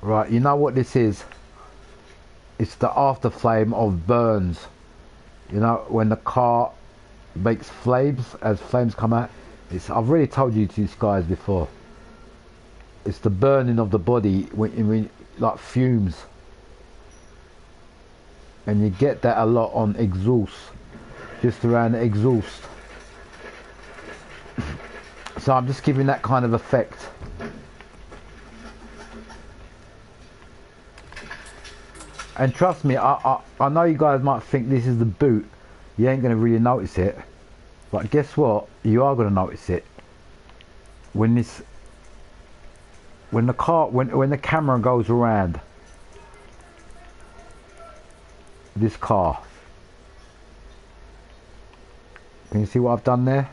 Right, you know what this is? It's the after flame of burns. You know, when the car makes flames, as flames come out, I've already told you these guys before. It's the burning of the body when like fumes, and you get that a lot on exhaust, just around the exhaust. So I'm just giving that kind of effect. And trust me, I know you guys might think this is the boot. You ain't going to really notice it. But guess what? You are going to notice it. When the camera goes around this car. Can you see what I've done there?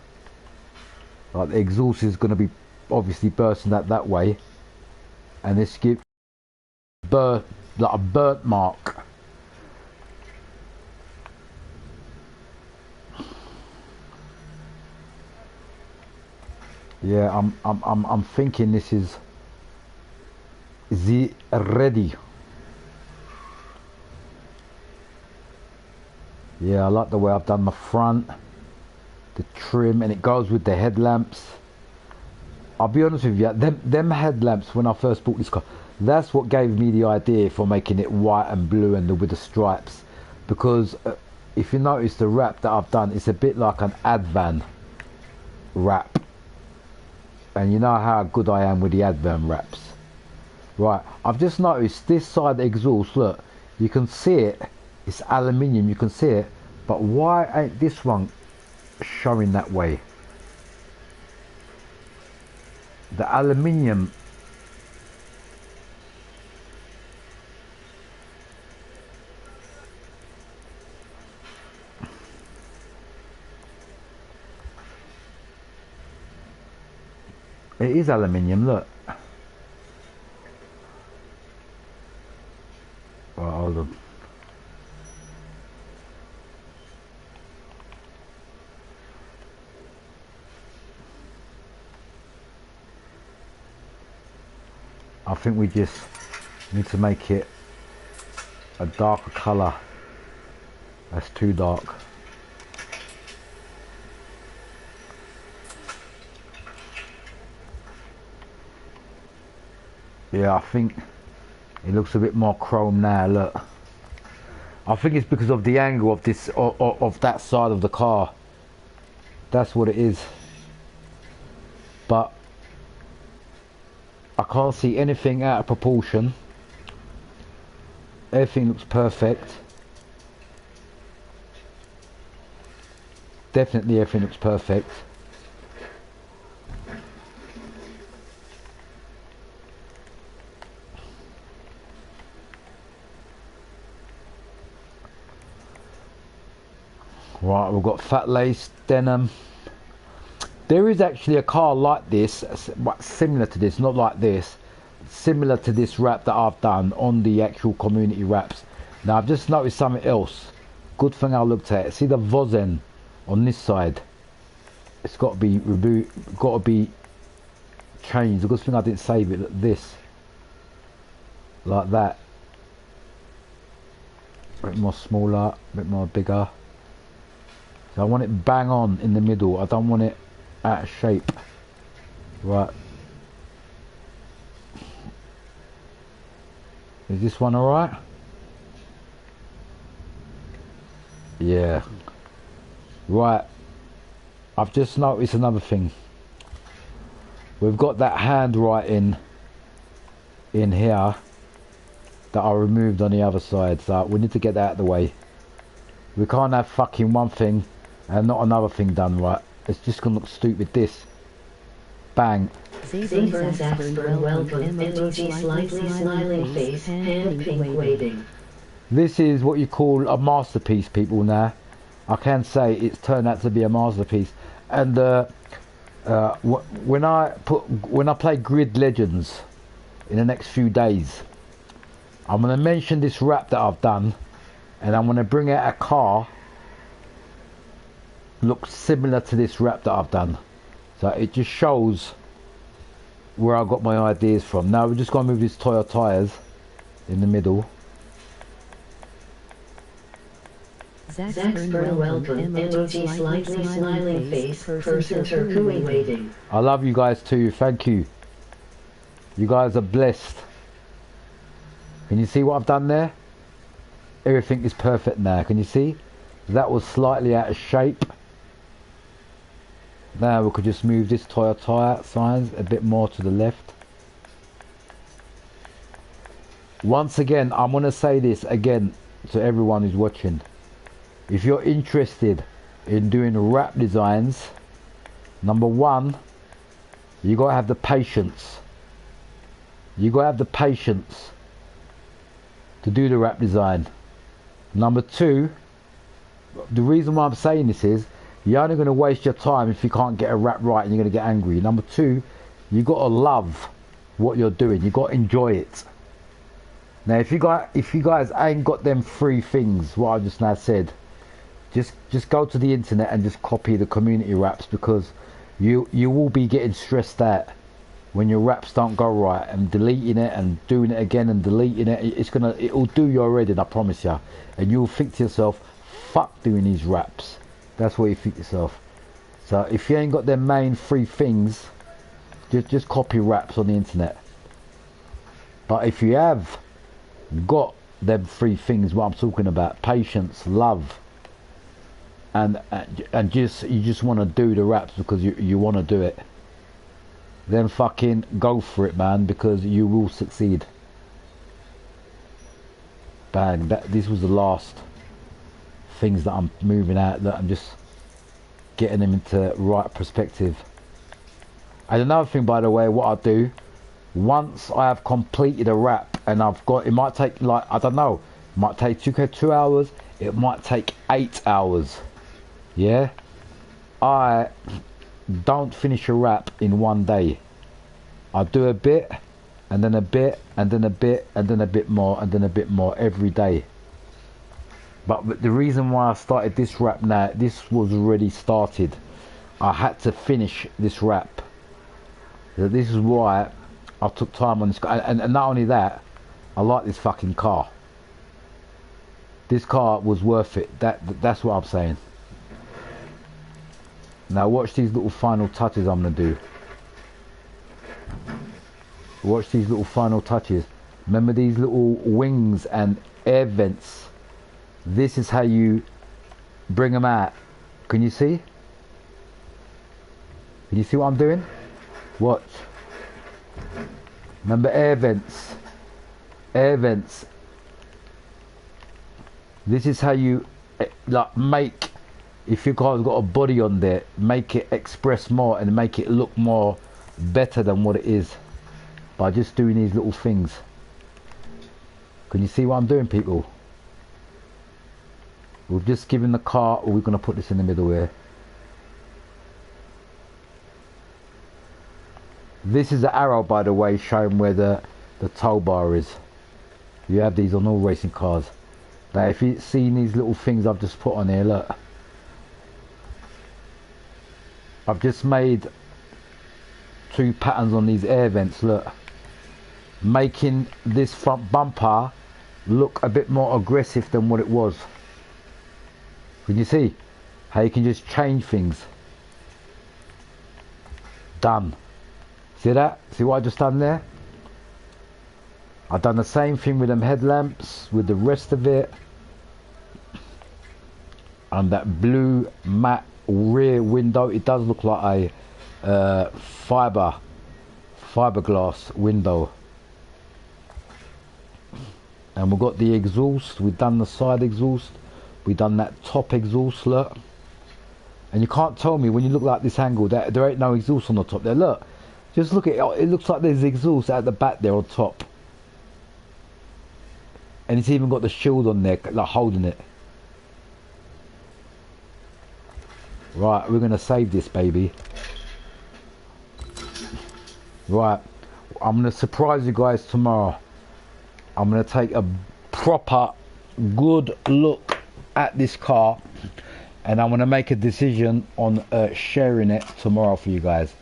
Like the exhaust is going to be obviously bursting that way. And this gives like a burnt mark. Yeah, I'm thinking this is it ready. Yeah, I like the way I've done my front, the trim, and it goes with the headlamps. I'll be honest with you, them headlamps when I first bought this car, that's what gave me the idea for making it white and blue and with the stripes. Because if you notice the wrap that I've done, it's a bit like an Advan wrap. And you know how good I am with the Advan wraps. Right, I've just noticed this side exhaust, look, you can see it, it's aluminium, you can see it, but why ain't this one showing that way? The aluminium, it is aluminium, look. Right, hold on. I think we just need to make it a darker colour. That's too dark. Yeah, I think it looks a bit more chrome now, look. I think it's because of the angle of this, of that side of the car. That's what it is. But I can't see anything out of proportion. Everything looks perfect. Definitely everything looks perfect. Right, we've got fat lace, denim. There is actually a car like this, similar to this, not like this, similar to this wrap that I've done on the actual community wraps. Now I've just noticed something else. Good thing I looked at it. See the Vozen on this side? It's got to be removed, got to be changed. The good thing I didn't save it like this, like that. A bit more smaller, a bit more bigger. So I want it bang on in the middle. I don't want it out of shape. Right. Is this one alright? Yeah. Right, I've just noticed another thing. We've got that handwriting in here that I removed on the other side, so we need to get that out of the way. We can't have fucking one thing and not another thing done right. It's just gonna look stupid. This. Bang. Zebra Zaxburn welcome, emoji slightly smiling face, hand pink waving. This is what you call a masterpiece, people. Now I can say it's turned out to be a masterpiece. And when I play Grid Legends in the next few days, I'm going to mention this wrap that I've done, and I'm going to bring out a car looks similar to this wrap that I've done. So it just shows where I got my ideas from. Now we're just going to move these Toyota tyres in the middle. Zaxburn welcome, emoji slightly smiling face, person turquoise waving. I love you guys too, thank you. You guys are blessed. Can you see what I've done there? Everything is perfect now, can you see? That was slightly out of shape. Now we could just move this Toyota tyre signs a bit more to the left. Once again, I'm going to say this again to everyone who's watching. If you're interested in doing wrap designs, number one, you got to have the patience. You got to have the patience to do the wrap design. Number two, the reason why I'm saying this is you're only going to waste your time if you can't get a wrap right and you're going to get angry. Number two, you got to love what you're doing. You got to enjoy it. Now, if you guys ain't got them three things, what I just now said, just go to the internet and just copy the community wraps, because you will be getting stressed out when your wraps don't go right, and deleting it and doing it again and deleting it. It'll do you already, I promise you. And you'll think to yourself, fuck doing these wraps. That's what you think to yourself. So if you ain't got them main three things, just copy wraps on the internet. But if you have got them three things, what I'm talking about, patience, love, and you just want to do the wraps because you want to do it, then fucking go for it, man, because you will succeed. Bang. This was the last things that I'm moving out, that I'm just getting them into right perspective. And another thing, by the way, what I do once I have completed a wrap, and I've got, it might take, like, I don't know, it might take 2 hours, it might take 8 hours. Yeah, I don't finish a wrap in one day. I do a bit, and then a bit, and then a bit, and then a bit more, and then a bit more every day. But the reason why I started this wrap now, this was already started. I had to finish this wrap. So this is why I took time on this. And not only that, I like this fucking car. This car was worth it. That's what I'm saying. Now watch these little final touches I'm going to do. Watch these little final touches. Remember these little wings and air vents? This is how you bring them out. Can you see? Can you see what I'm doing? Watch. Remember air vents? Air vents. This is how you like make, if your car's got a body on there, make it express more and make it look more better than what it is by just doing these little things. Can you see what I'm doing, people? We've just given the car, or we're going to put this in the middle here. This is the arrow, by the way, showing where the tow bar is. You have these on all racing cars. Now if you've seen these little things I've just put on here, look. I've just made 2 patterns on these air vents, look. Making this front bumper look a bit more aggressive than what it was. Can you see how you can just change things? Done. See that? See what I just done there? I've done the same thing with them headlamps, with the rest of it. And that blue matte rear window, it does look like a fiberglass window. And we've got the exhaust. We've done the side exhaust. We've done that top exhaust, look. And you can't tell me when you look like this angle that there ain't no exhaust on the top there. Look, just look at it. It looks like there's exhaust at the back there on top. And it's even got the shield on there, like holding it. Right, we're going to save this baby. Right, I'm going to surprise you guys tomorrow. I'm going to take a proper good look at this car, and I'm going to make a decision on sharing it tomorrow for you guys,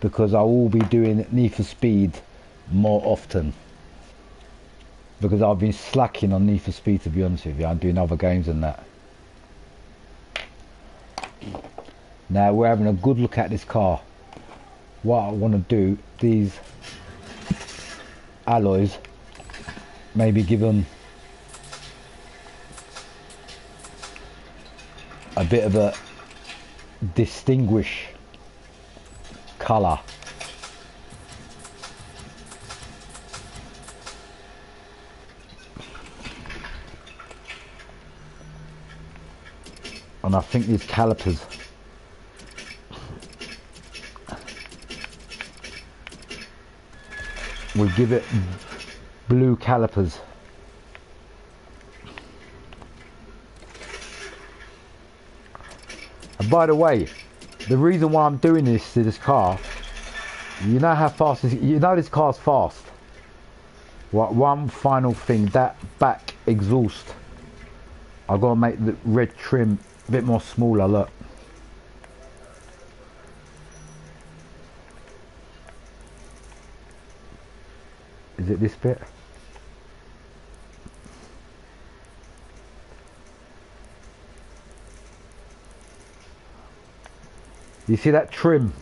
because I will be doing Need for Speed more often, because I've been slacking on Need for Speed, to be honest with you. I'm doing other games than that. Now we're having a good look at this car. What I want to do, these alloys, maybe give them a bit of a distinguished colour. And I think these calipers, we'll give it blue calipers. And by the way, the reason why I'm doing this to this car, you know how fast this, you know this car's fast. Right, one final thing, that back exhaust, I've got to make the red trim a bit more smaller, look. Is it this bit? You see that trim?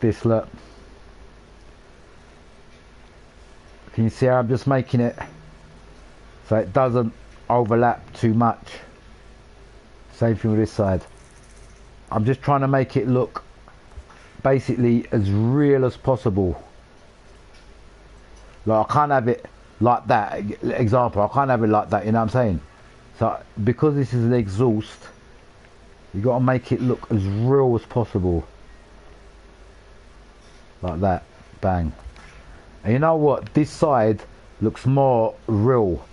This, look. Can you see how I'm just making it so it doesn't overlap too much? Same thing with this side. I'm just trying to make it look basically as real as possible. Like I can't have it like that. Example, I can't have it like that, you know what I'm saying? So because this is an exhaust, you got to make it look as real as possible. Like that, bang. And you know what, this side looks more real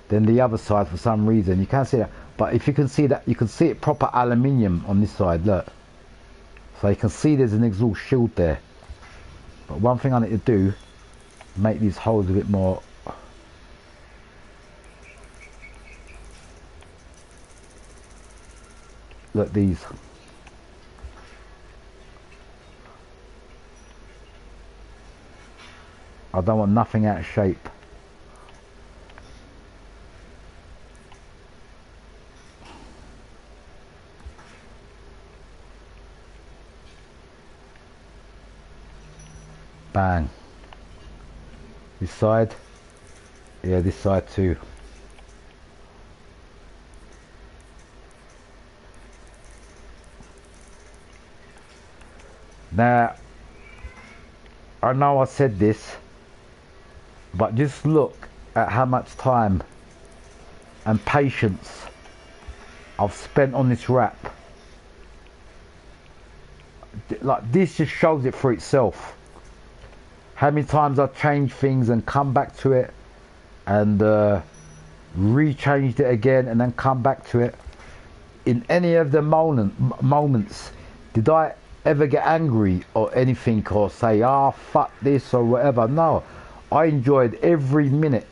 than the other side for some reason. You can't see that, but if you can see that, you can see it proper aluminium on this side, look. So you can see there's an exhaust shield there. But one thing I need to do, make these holes a bit more. Look, these. I don't want nothing out of shape. Bang. This side. Yeah, this side too. Now, I know I said this, but just look at how much time and patience I've spent on this wrap. Like, this just shows it for itself. How many times I've changed things and come back to it and re-changed it again and then come back to it. In any of the moments, did I ever get angry or anything, or say, ah, fuck this or whatever? No. I enjoyed every minute,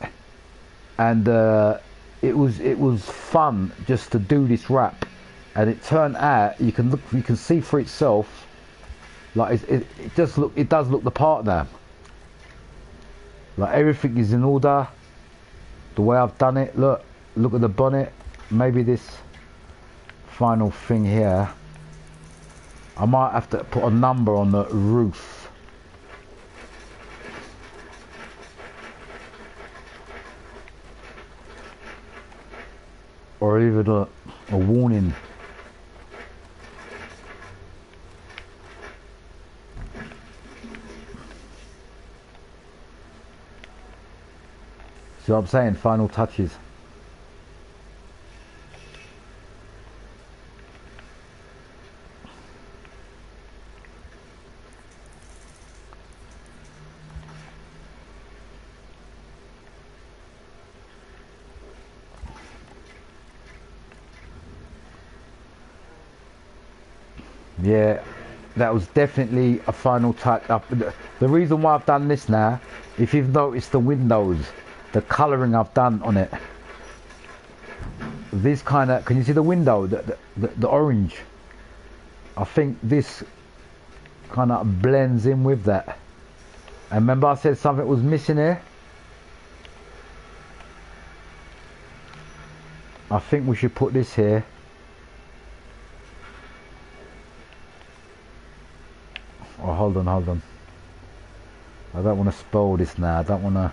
and it was fun just to do this wrap, and it turned out, you can see for itself, like it does look the part now. Like everything is in order, the way I've done it. Look at the bonnet. Maybe this final thing here. I might have to put a number on the roof. Or even a warning. See what I'm saying? Final touches. Yeah, that was definitely a final touch up. The reason why I've done this now, if you've noticed the windows, the colouring I've done on it, this kind of, can you see the window, the orange? I think this kind of blends in with that. And remember I said something was missing here? I think we should put this here. Oh, hold on. I don't want to spoil this now. I don't want to.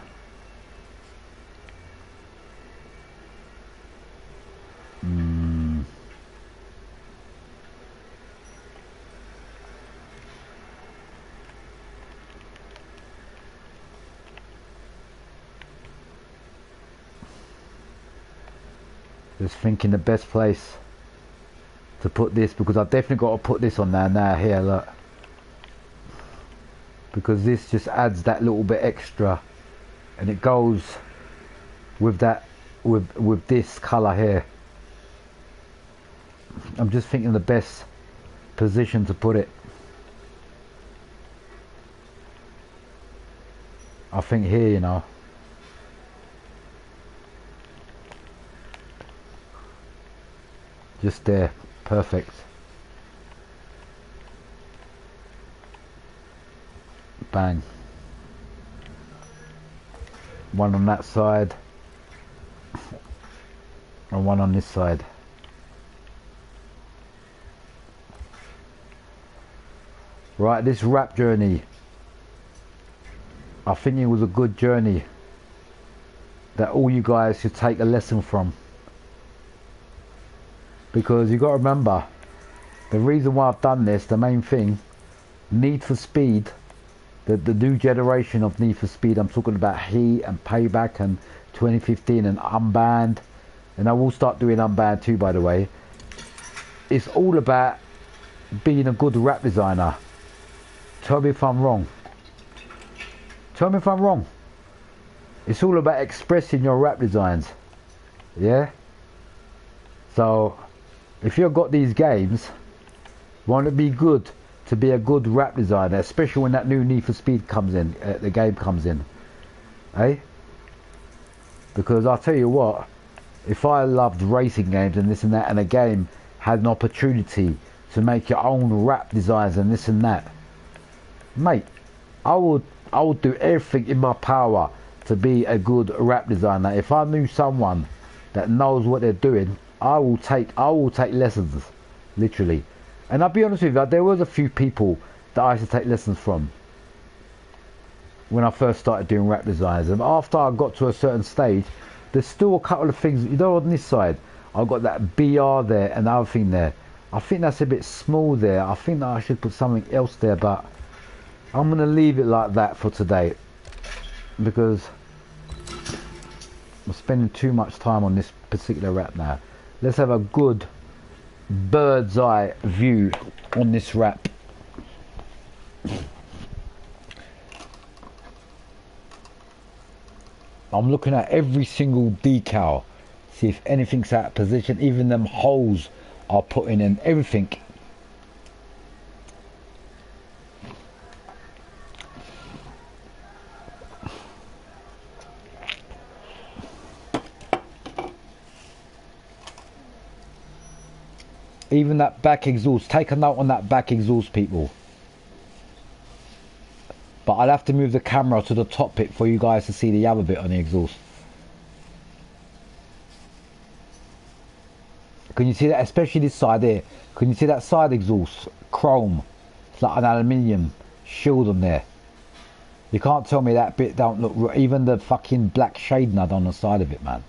Just thinking the best place to put this, because I've definitely got to put this on there now. Here, look. Because this just adds that little bit extra, and it goes with that, with this colour here. I'm just thinking the best position to put it. I think here, you know. Just there, perfect. Bang. One on that side and one on this side. Right, this rap journey, I think it was a good journey that all you guys should take a lesson from, because you got to remember the reason why I've done this, the main thing, Need for Speed, the new generation of Need for Speed, I'm talking about Heat and Payback and 2015 and Unbanned, and I will start doing Unbanned too, by the way. It's all about being a good rap designer. Tell me if I'm wrong. Tell me if I'm wrong. It's all about expressing your rap designs. Yeah? So, if you've got these games, won't it be good to be a good rap designer, especially when that new Need for Speed comes in, the game comes in, eh? Because I'll tell you what, if I loved racing games and this and that, and a game had an opportunity to make your own rap designs and this and that, mate, I would do everything in my power to be a good rap designer. If I knew someone that knows what they're doing, I will take lessons, literally. And I'll be honest with you, there was a few people that I used to take lessons from when I first started doing rap designs. And after I got to a certain stage, there's still a couple of things, you know, on this side, I've got that BR there and the other thing there. I think that's a bit small there. I think that I should put something else there, but I'm going to leave it like that for today, because I'm spending too much time on this particular rap now. Let's have a good bird's eye view on this rap. I'm looking at every single decal, see if anything's out of position. Even them holes are putting in everything. Even that back exhaust, take a note on that back exhaust, people. But I'll have to move the camera to the top bit for you guys to see the other bit on the exhaust. Can you see that? Especially this side here. Can you see that side exhaust? Chrome. It's like an aluminium shield on there. You can't tell me that bit don't look... Even the fucking black shade nut on the side of it, man.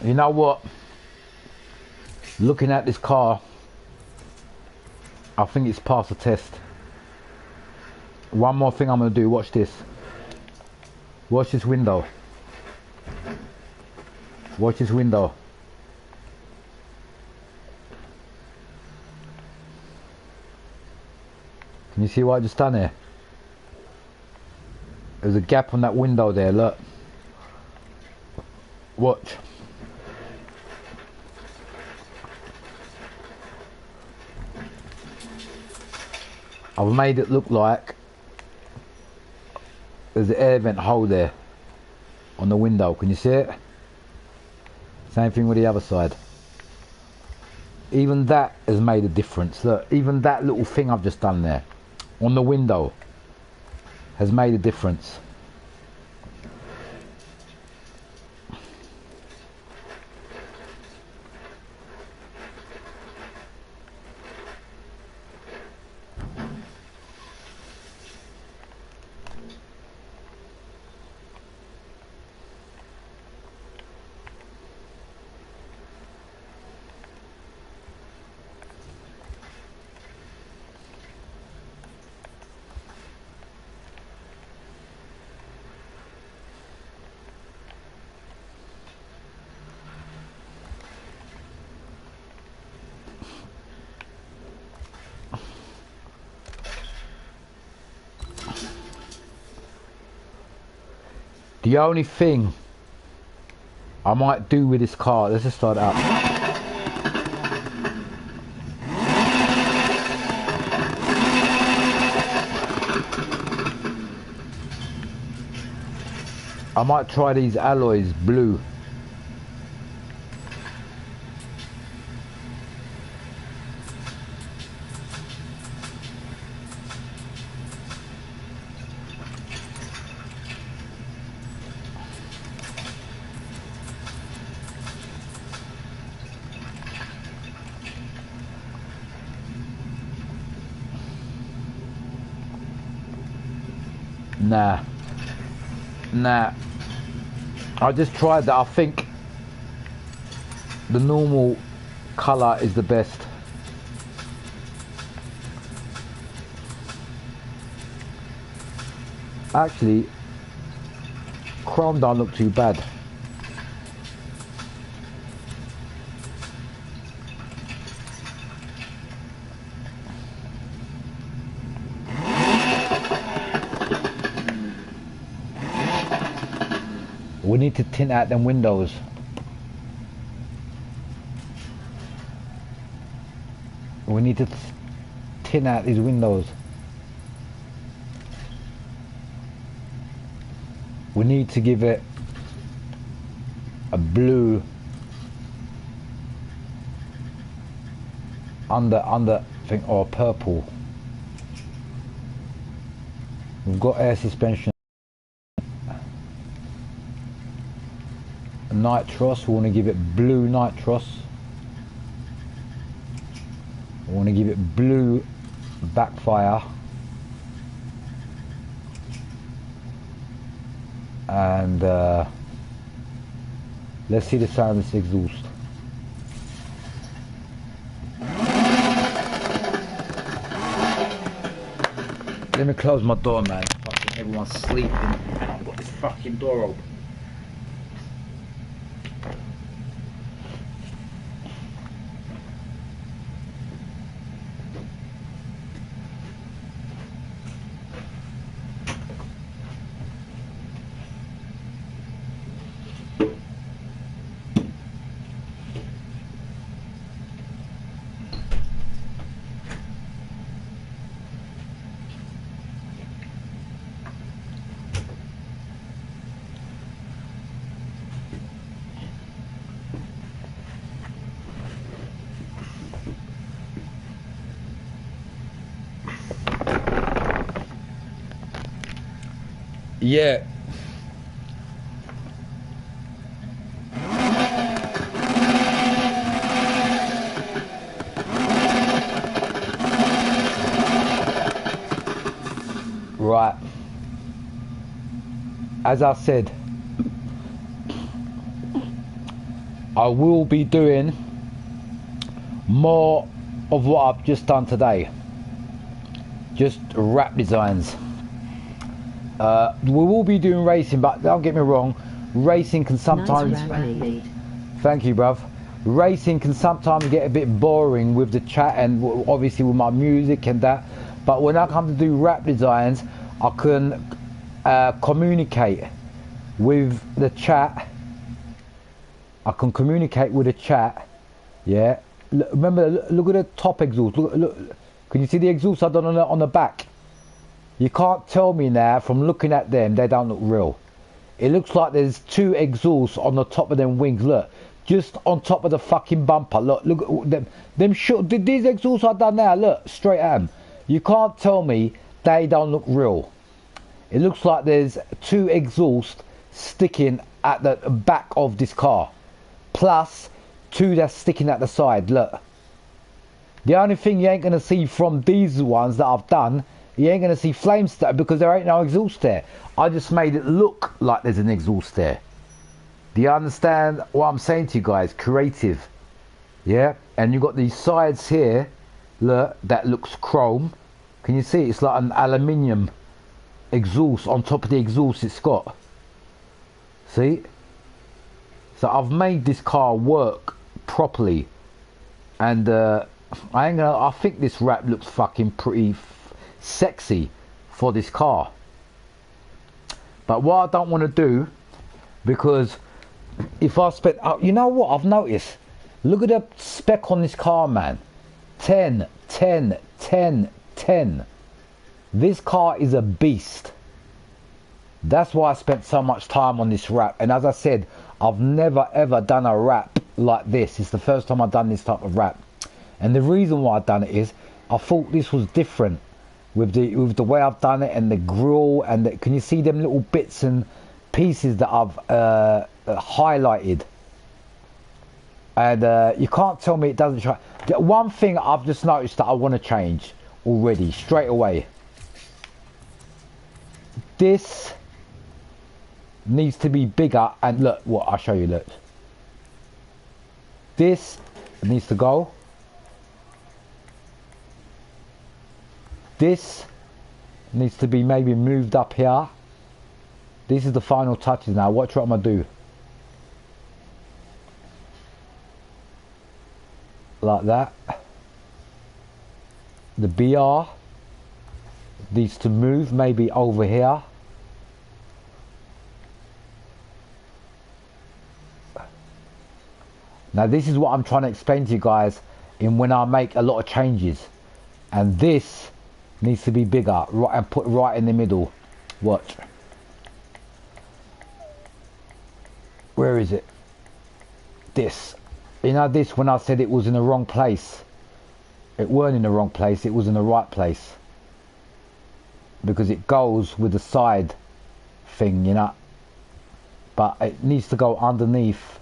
You know what? Looking at this car, I think it's passed the test. One more thing I'm going to do. Watch this. Watch this window. Watch this window. Can you see what I just done here? There's a gap on that window there, look. Watch. I've made it look like there's an air vent hole there on the window. Can you see it? Same thing with the other side. Even that has made a difference. Look, even that little thing I've just done there on the window has made a difference. The only thing I might do with this car, let's just start it up. I might try these alloys blue. Nah. I just tried that. I think the normal colour is the best. Actually, chrome don't look too bad. We need to tint out them windows. We need to tint out these windows. We need to give it a blue under thing, or purple. We've got air suspension. Nitros, we want to give it blue nitros. We want to give it blue backfire. And let's see the sound of this exhaust. Let me close my door, man. Fucking everyone's sleeping and I've got this fucking door open. Yeah. Right. As I said, I will be doing more of what I've just done today. Just wrap designs. We will be doing racing, but don't get me wrong, racing can sometimes... Nice Thank you, bruv. Racing can sometimes get a bit boring with the chat and obviously with my music and that. But when I come to do rap designs, I can communicate with the chat. I can communicate with the chat. Yeah. Remember, look at the top exhaust. Look. Can you see the exhaust I've done on the back? You can't tell me now from looking at them they don't look real. It looks like there's two exhausts on the top of them wings. Look, just on top of the fucking bumper. Look at them. These exhausts I've done now. Look, straight at them. You can't tell me they don't look real. It looks like there's two exhausts sticking at the back of this car, plus two that's sticking at the side. Look. The only thing you ain't gonna see from these ones that I've done, you ain't gonna see flame stack because there ain't no exhaust there. I just made it look like there's an exhaust there. Do you understand what I'm saying to you guys? Creative. Yeah? And you got these sides here, look, that looks chrome. Can you see? It's like an aluminium exhaust on top of the exhaust it's got. See? So I've made this car work properly. And I think this wrap looks fucking pretty sexy for this car. But what I don't want to do, because if I spend, you know what I've noticed? Look at the spec on this car, man. 10, 10, 10, 10. This car is a beast. That's why I spent so much time on this wrap. And as I said, I've never ever done a wrap like this. It's the first time I've done this type of wrap. And the reason why I've done it is I thought this was different with the way I've done it and the grille and can you see them little bits and pieces that I've highlighted? And you can't tell me it doesn't try. One thing I've just noticed that I want to change already straight away. This needs to be bigger, and look what I'll show you. Look, this needs to go. This needs to be maybe moved up here. This is the final touches now. Watch what I'm gonna do. Like that. The BR needs to move maybe over here. Now this is what I'm trying to explain to you guys in when I make a lot of changes. And this needs to be bigger, right, and put right in the middle. Watch. Where is it? This. You know this, when I said it was in the wrong place, it weren't in the wrong place, it was in the right place. Because it goes with the side thing, you know. But it needs to go underneath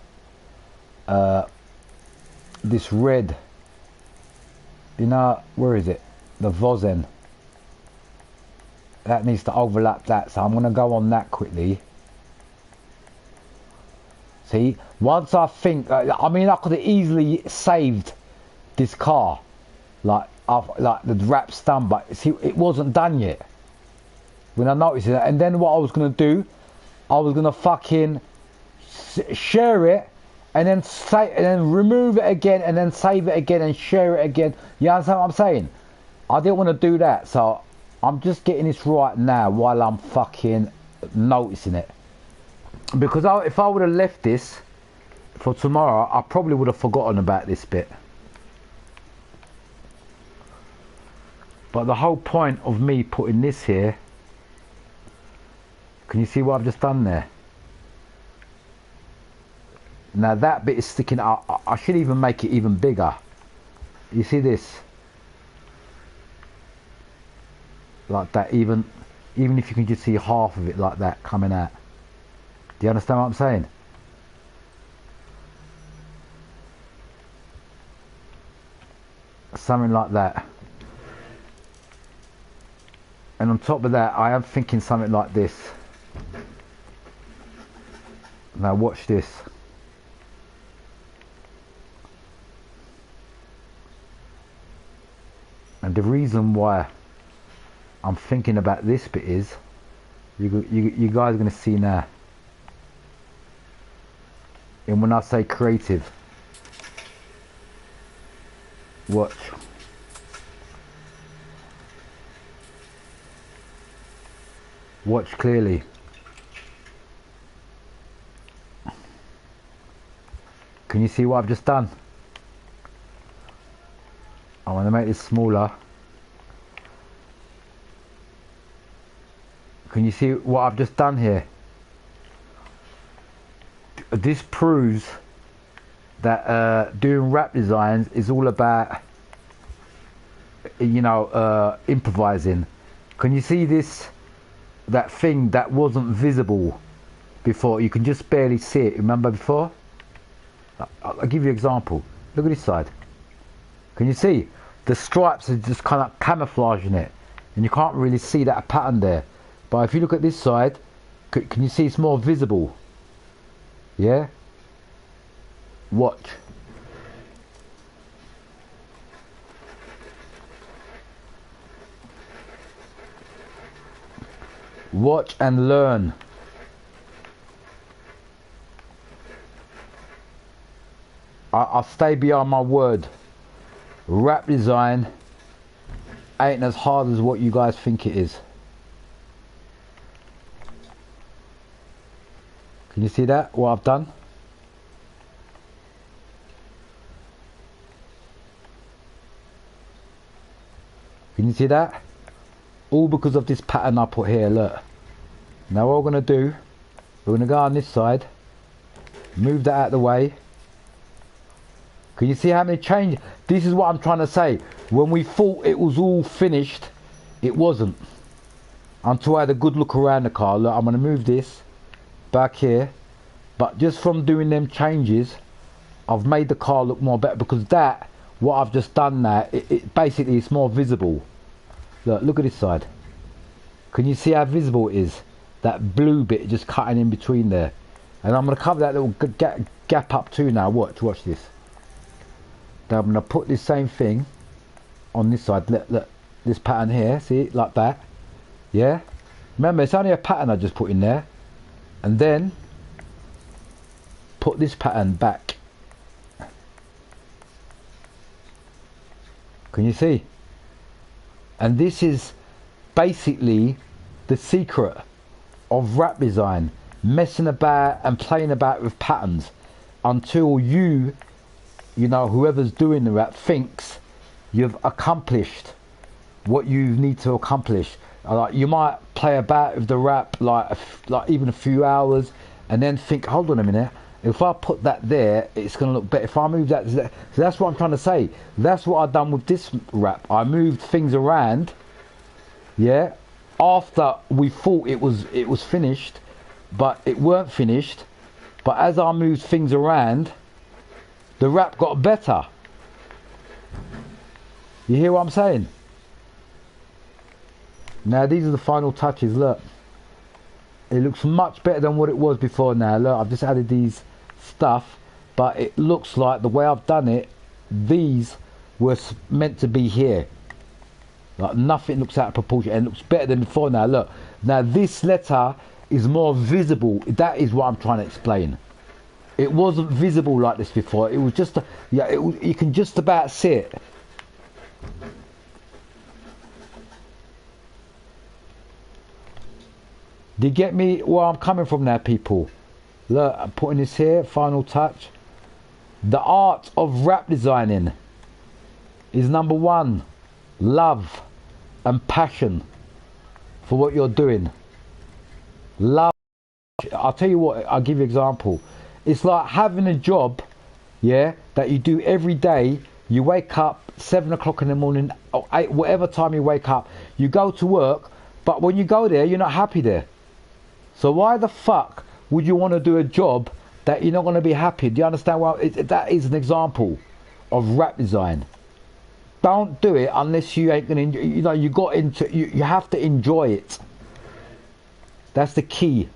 this red. You know, where is it? The Vozen. That needs to overlap that, so I'm going to go on that quickly. See, once I think, I mean, I could have easily saved this car, like the wrap's done, but see, it wasn't done yet when I noticed it. And then what I was going to do, I was going to fucking share it and then remove it again and then save it again and share it again. You understand what I'm saying? I didn't want to do that, so I'm just getting this right now while I'm fucking noticing it. Because if I would have left this for tomorrow, I probably would have forgotten about this bit. But the whole point of me putting this here, can you see what I've just done there? Now that bit is sticking out. I should even make it even bigger. You see this? Like that, even Even if you can just see half of it like that coming out. Do you understand what I'm saying? Something like that. And on top of that, I am thinking something like this. Now watch this. And the reason why I'm thinking about this bit is, you guys are going to see now. And when I say creative, watch. Watch clearly. Can you see what I've just done? I want to make this smaller. Can you see what I've just done here? This proves that doing wrap designs is all about, you know, improvising. Can you see this? That thing that wasn't visible before, you can just barely see it. Remember before? I'll give you an example. Look at this side. Can you see? The stripes are just kind of camouflaging it, and you can't really see that pattern there. But if you look at this side, can you see it's more visible? Yeah? Watch. Watch and learn. I'll stay beyond my word. Wrap design ain't as hard as what you guys think it is. Can you see that? What I've done? Can you see that? All because of this pattern I put here, look. Now what we're going to do, we're going to go on this side, move that out of the way. Can you see how many changes? This is what I'm trying to say. When we thought it was all finished, it wasn't. Until I had a good look around the car. Look, I'm going to move this back here. But just from doing them changes, I've made the car look more better. Because that, what I've just done now, it basically it's more visible. Look at this side. Can you see how visible it is? That blue bit just cutting in between there. And I'm going to cover that little gap up too now. Watch this. Now I'm going to put this same thing on this side. Look, this pattern here. See it like that? Yeah? Remember, it's only a pattern I just put in there. And then put this pattern back. Can you see? And this is basically the secret of wrap design. Messing about and playing about with patterns until you know, whoever's doing the wrap thinks you've accomplished what you need to accomplish. Like you might play about with the wrap like even a few hours, and then think, hold on a minute, if I put that there, it's going to look better. If I move that, so that's what I'm trying to say. That's what I've done with this wrap. I moved things around, yeah, after we thought it was finished, but it weren't finished. But as I moved things around, the wrap got better. You hear what I'm saying? Now these are the final touches. Look, it looks much better than what it was before. Now look, I've just added these stuff, but it looks like the way I've done it, these were meant to be here. Like nothing looks out of proportion, and it looks better than before. Now look, now this letter is more visible. That is what I'm trying to explain. It wasn't visible like this before. It was just you can just about see it. Do you get me where I'm coming from now, people? Look, I'm putting this here, final touch. The art of wrap designing is number one, love and passion for what you're doing. Love. I'll tell you what, I'll give you an example. It's like having a job, yeah, that you do every day. You wake up 7 o'clock in the morning, or 8, whatever time you wake up. You go to work, But when you go there, you're not happy there. So why the fuck would you want to do a job that you're not going to be happy? Do you understand? Well, that is an example of rap design. Don't do it unless you ain't going to, you know, you have to enjoy it. That's the key.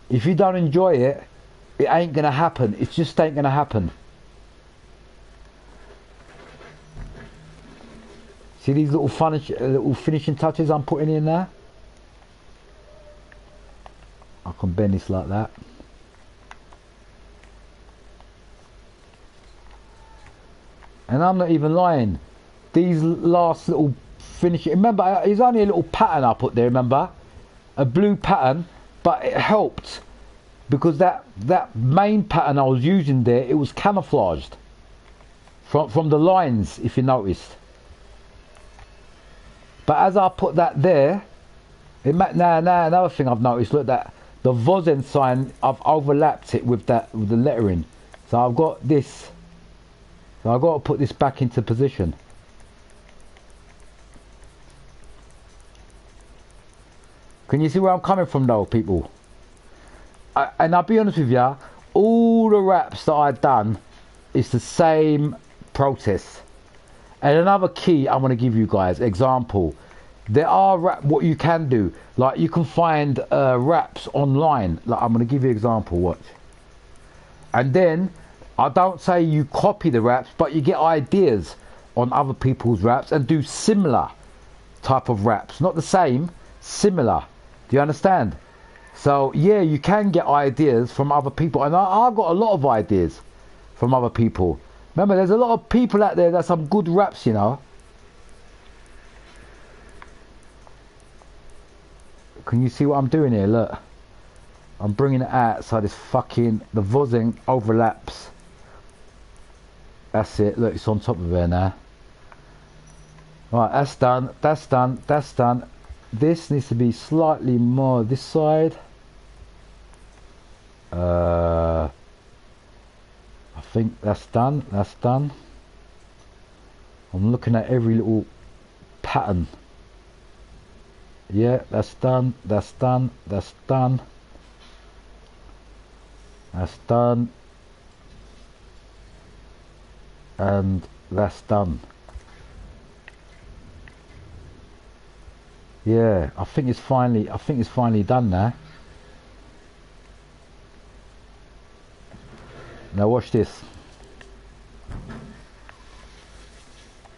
If you don't enjoy it, it ain't going to happen. It just ain't going to happen. See these little finishing touches I'm putting in there? I can bend this like that. And I'm not even lying. These last little finishing, remember, there's only a little pattern I put there, remember? A blue pattern, but it helped because that main pattern I was using there, it was camouflaged from the lines, if you noticed. But as I put that there, now another thing I've noticed, look, that the Vozen sign, I've overlapped it with the lettering. So I've got this. So I've got to put this back into position. Can you see where I'm coming from though, people? And I'll be honest with you, all the raps that I've done is the same process. And another key I want to give you guys, example. There are what you can do, like you can find raps online. Like I'm going to give you an example, watch. And then I don't say you copy the raps, but you get ideas on other people's raps and do similar type of raps. Not the same, similar. Do you understand? So yeah, you can get ideas from other people, and I've got a lot of ideas from other people. Remember, there's a lot of people out there that some good raps, you know. Can you see what I'm doing here? Look, I'm bringing it out so this fucking the Vozen overlaps. That's it. Look, it's on top of there now. Right, that's done. That's done. That's done. This needs to be slightly more this side. I think that's done. That's done. I'm looking at every little pattern. Yeah, that's done. That's done. That's done. That's done. And that's done. Yeah, I think it's finally done now. Now watch this.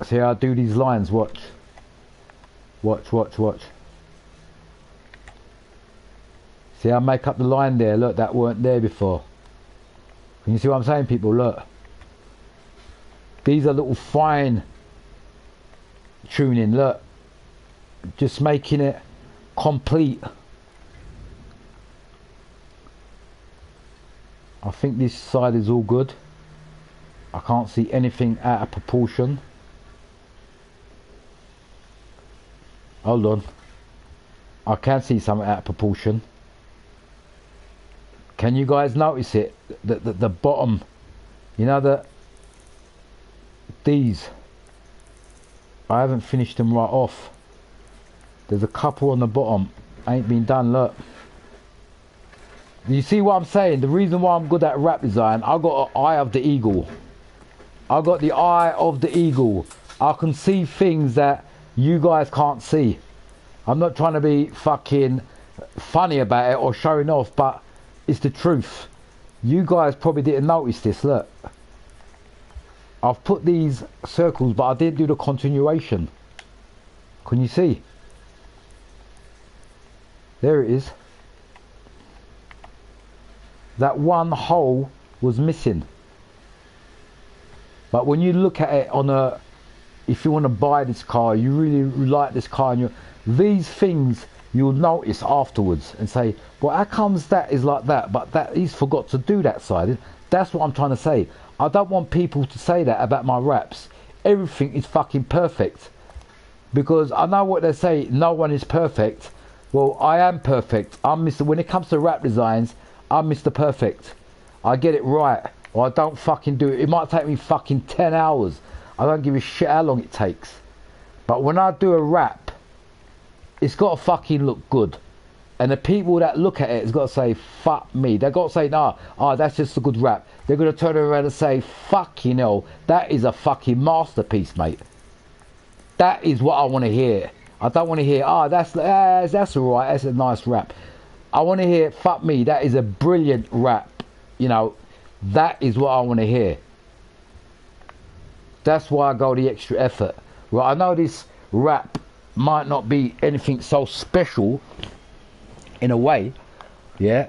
See how I do these lines, watch. Watch, watch, watch. See how I make up the line there, look, that weren't there before. Can you see what I'm saying, people? Look. These are little fine tuning, look. Just making it complete. I think this side is all good. I can't see anything out of proportion. Hold on. I can see something out of proportion. Can you guys notice it? The bottom, you know, these, I haven't finished them right off. There's a couple on the bottom, ain't been done, look. You see what I'm saying? The reason why I'm good at rap design, I got an eye of the eagle. I got the eye of the eagle. I can see things that you guys can't see. I'm not trying to be fucking funny about it or showing off, but it's the truth. You guys probably didn't notice this, look. I've put these circles, but I didn't do the continuation. Can you see? There it is. That one hole was missing. But when you look at it on a, if you want to buy this car, you really like this car, and these things you'll notice afterwards and say, well, how comes that is like that, but that he's forgot to do that side. That's what I'm trying to say. I don't want people to say that about my raps. Everything is fucking perfect, because I know what they say, no one is perfect. Well, I am perfect. I'm Mr. When it comes to rap designs, I'm Mr. Perfect. I get it right, or I don't fucking do it. It might take me fucking 10 hours. I don't give a shit how long it takes. But when I do a rap, it's got to fucking look good. And the people that look at it has got to say, fuck me. They've got to say, nah, that's just a good rap. They're going to turn around and say, fucking hell, that is a fucking masterpiece, mate. That is what I want to hear. I don't want to hear, that's alright, that's a nice rap. I want to hear, fuck me, that is a brilliant rap. You know, that is what I want to hear. That's why I go the extra effort. Right, I know this rap might not be anything so special in a way, yeah,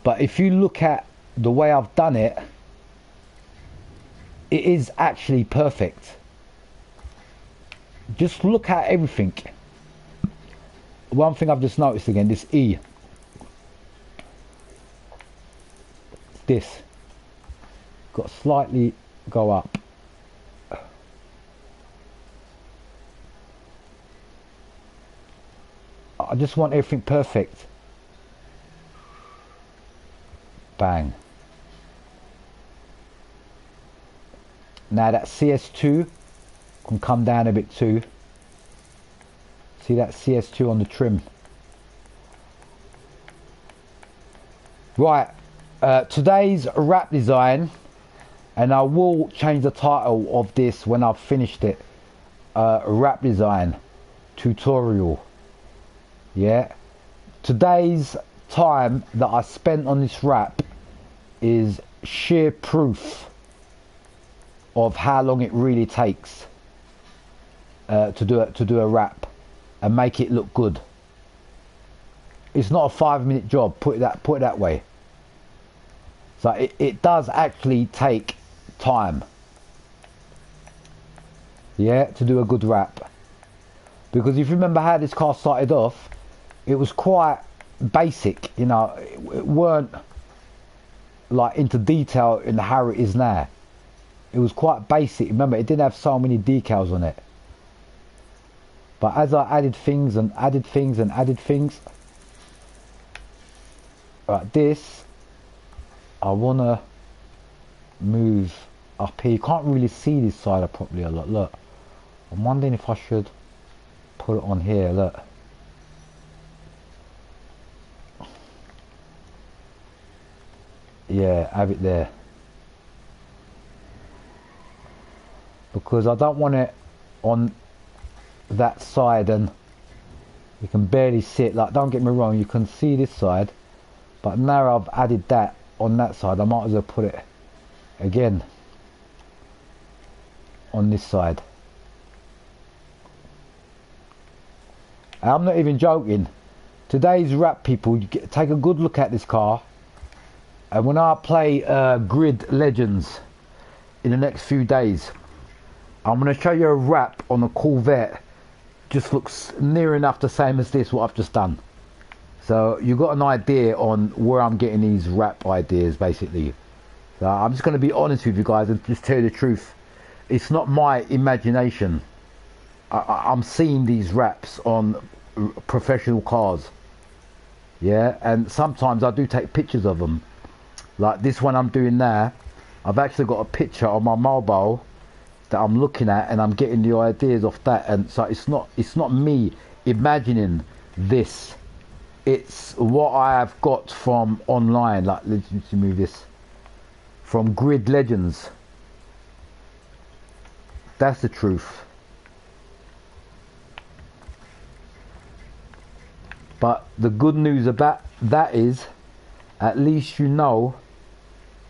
but if you look at the way I've done it, it is actually perfect. Just look at everything. One thing I've just noticed again, this E, this got to slightly go up. I just want everything perfect. Bang. Now that CS2 can come down a bit too. See that CS2 on the trim. Right, today's wrap design, and I will change the title of this when I've finished it. Wrap design tutorial. Yeah, today's time that I spent on this wrap is sheer proof of how long it really takes to do a wrap and make it look good. It's not a 5-minute job, put it that way. So it does actually take time, yeah, to do a good wrap. Because if you remember how this car started off, it was quite basic, you know, it weren't like into detail in how it is now. It was quite basic. Remember, it didn't have so many decals on it. But as I added things and added things and added things, like this, I want to move up here. You can't really see this side properly a lot. Look, I'm wondering if I should put it on here. Look. Yeah, have it there. Because I don't want it on that side and you can barely see it. Like, don't get me wrong, you can see this side, but now I've added that on that side, I might as well put it again on this side. And I'm not even joking. Today's wrap, people, take a good look at this car. And when I play Grid Legends in the next few days, I'm going to show you a wrap on a Corvette. Just looks near enough the same as this, what I've just done. So you got an idea on where I'm getting these wrap ideas, basically. So I'm just going to be honest with you guys and just tell you the truth. It's not my imagination. I'm seeing these wraps on professional cars. Yeah, and sometimes I do take pictures of them. Like this one I'm doing now, I've actually got a picture on my mobile that I'm looking at, and I'm getting the ideas off that. And so it's not me imagining this. It's what I have got from online. Like, let's move this from Grid Legends. That's the truth. But the good news about that is, at least you know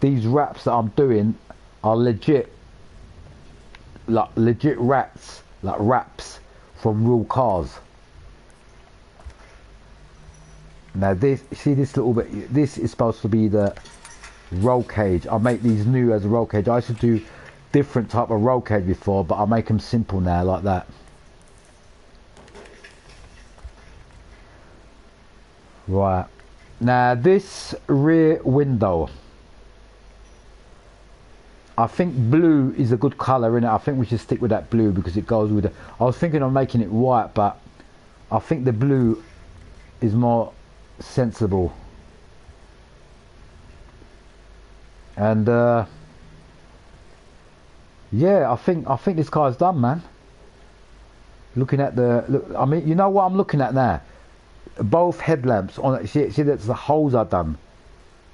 these wraps that I'm doing are legit, like legit wraps, like wraps from real cars. Now this, see this little bit, this is supposed to be the roll cage. I make these new as a roll cage. I used to do different type of roll cage before, but I make them simple now like that. Right, now this rear window, I think blue is a good colour in it. I think we should stick with that blue because it goes with it. I was thinking of making it white, but I think the blue is more sensible. And yeah, I think this car's done, man. Looking at the look, I mean, you know what I'm looking at now? Both headlamps on. See, that's the holes I've done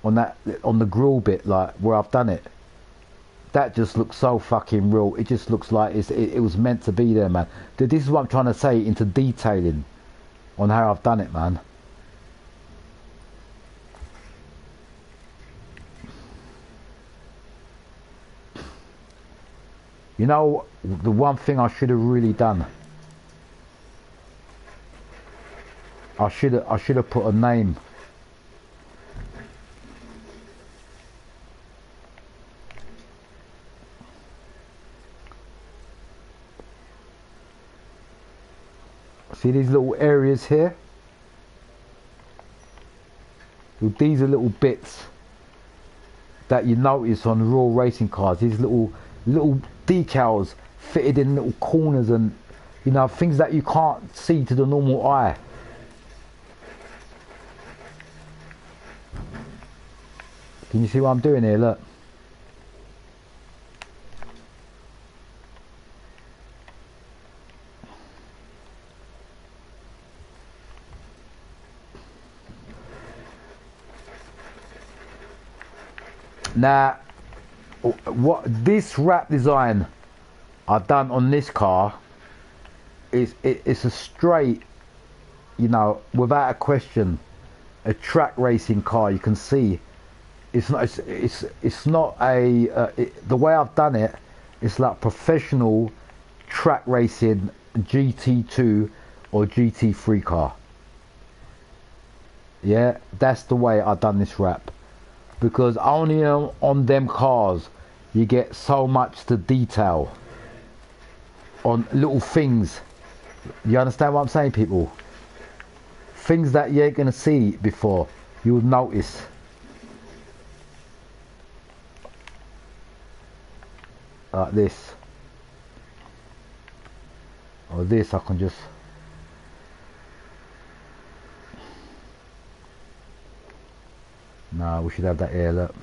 on that, on the grill bit, like where I've done it. That just looks so fucking real. It just looks like it was meant to be there, man. This is what I'm trying to say into detailing on how I've done it, man. You know, the one thing I should have really done, I should have put a name. See these little areas here? These are little bits that you notice on raw racing cars. These little decals fitted in little corners, and you know, things that you can't see to the normal eye. Can you see what I'm doing here? Look. Now, what this wrap design I've done on this car is it's a straight, you know, without a question, a track racing car. You can see it's not a the way I've done it. It's like professional track racing GT2 or GT3 car. Yeah, that's the way I've done this wrap. Because only on them cars you get so much to detail on little things. You understand what I'm saying, people? Things that you ain't gonna see before, you'll notice. Like this. Or this, I can just... No, we should have that here, look.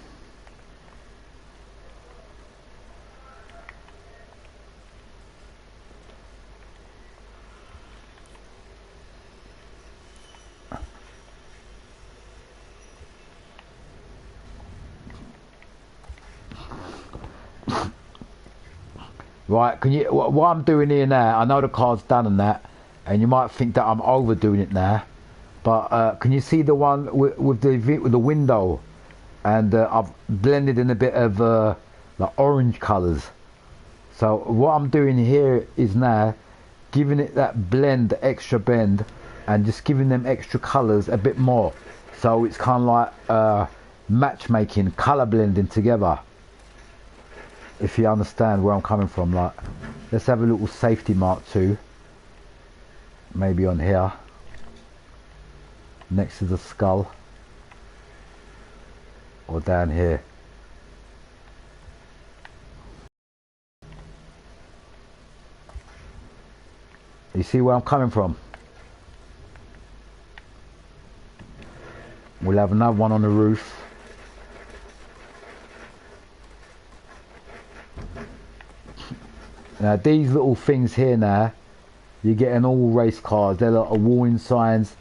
Right, can you, what I'm doing here now, I know the car's done and that, and you might think that I'm overdoing it now, but can you see the one with the window, and I've blended in a bit of like orange colours. So what I'm doing here is now giving it that blend, the extra blend, and just giving them extra colours a bit more. So it's kind of like matchmaking, colour blending together. If you understand where I'm coming from. Like, let's have a little safety mark too. Maybe on here, next to the skull, or down here. You see where I'm coming from? We'll have another one on the roof. Now these little things here now, you get in all race cars. They're like warning signs,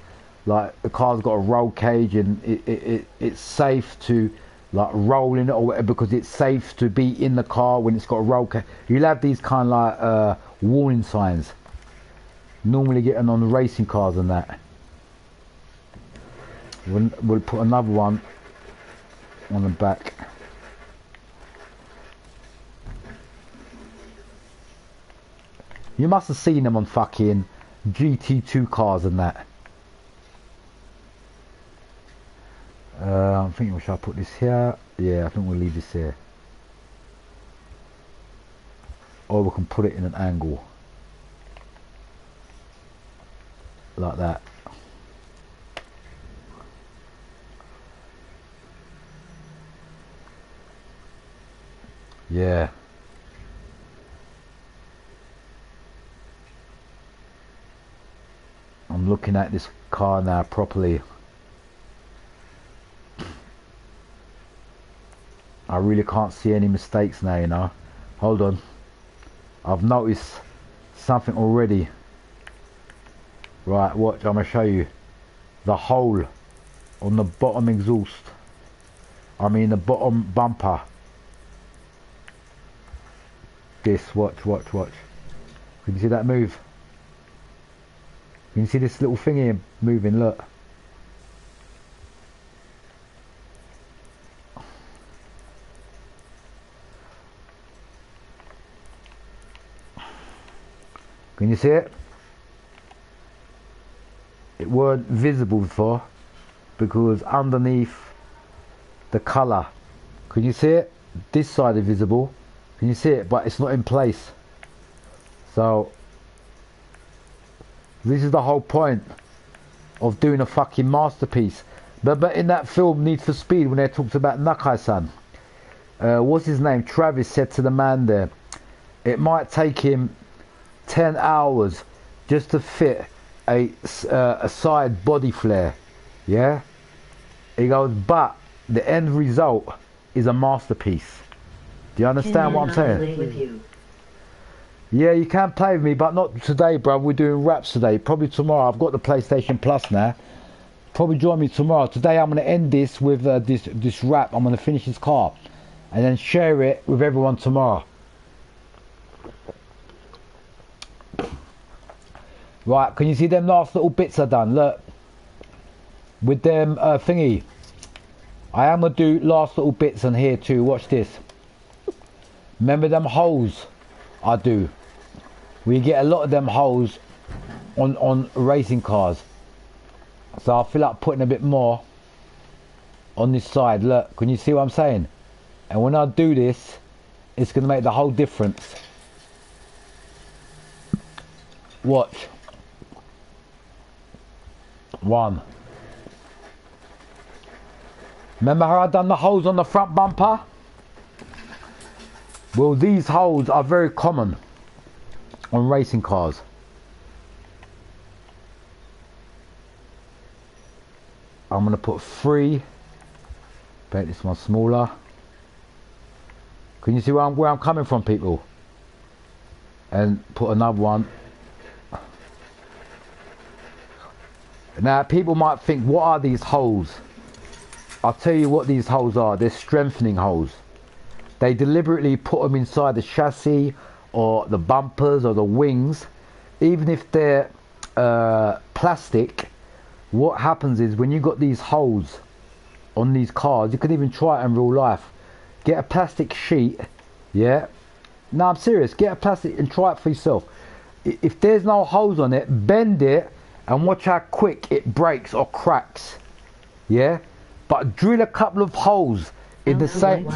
like the car's got a roll cage and it's safe to like roll in it or whatever, because it's safe to be in the car when it's got a roll cage. You'll have these kind of like warning signs. Normally getting on the racing cars and that. We'll put another one on the back. You must have seen them on fucking GT2 cars and that. I'm thinking, shall I put this here? Yeah, I think we'll leave this here. Or we can put it in an angle. Like that. Yeah. I'm looking at this car now properly. I really can't see any mistakes now, you know. Hold on. I've noticed something already. Right, watch, I'm going to show you the hole on the bottom exhaust. I mean the bottom bumper. This, watch, watch, watch. Can you see that move? Can you see this little thing here moving, look. Can you see it? It weren't visible before because underneath the colour. Can you see it? This side is visible. Can you see it? But it's not in place. So this is the whole point of doing a fucking masterpiece. But in that film Need for Speed, when they talked about Nakai-san, what's his name? Travis said to the man there, it might take him 10 hours just to fit a side body flare. Yeah? He goes, but the end result is a masterpiece. Do you understand what I'm saying? Yeah, you can play with me, but not today, bro. We're doing raps today. Probably tomorrow. I've got the PlayStation Plus now. Probably join me tomorrow. Today I'm going to end this with this rap. I'm going to finish this car and then share it with everyone tomorrow. Right, can you see them last little bits I done? Look, with them thingy. I am going to do last little bits on here too. Watch this. Remember them holes I do? We get a lot of them holes on racing cars. So I feel like putting a bit more on this side. Look, can you see what I'm saying? And when I do this, it's going to make the whole difference. Watch. One. Remember how I done the holes on the front bumper? Well, these holes are very common on racing cars. I'm going to put 3. Make this one smaller. Can you see where I'm coming from, people? And put another one. Now, people might think, what are these holes? I'll tell you what these holes are. They're strengthening holes. They deliberately put them inside the chassis or the bumpers or the wings. Even if they're plastic, what happens is when you've got these holes on these cars, you can even try it in real life. Get a plastic sheet, yeah? No, I'm serious. Get a plastic and try it for yourself. If there's no holes on it, bend it and watch how quick it breaks or cracks, yeah? But drill a couple of holes in the same...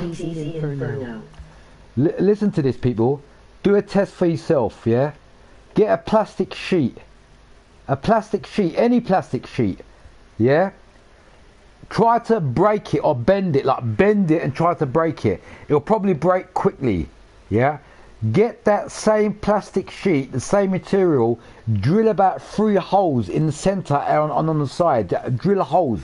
Listen to this, people. Do a test for yourself, yeah? Get a plastic sheet. A plastic sheet, any plastic sheet, yeah? Try to break it or bend it, like bend it and try to break it. It'll probably break quickly, yeah? Get that same plastic sheet, the same material, drill about 3 holes in the center and on the side. Drill holes,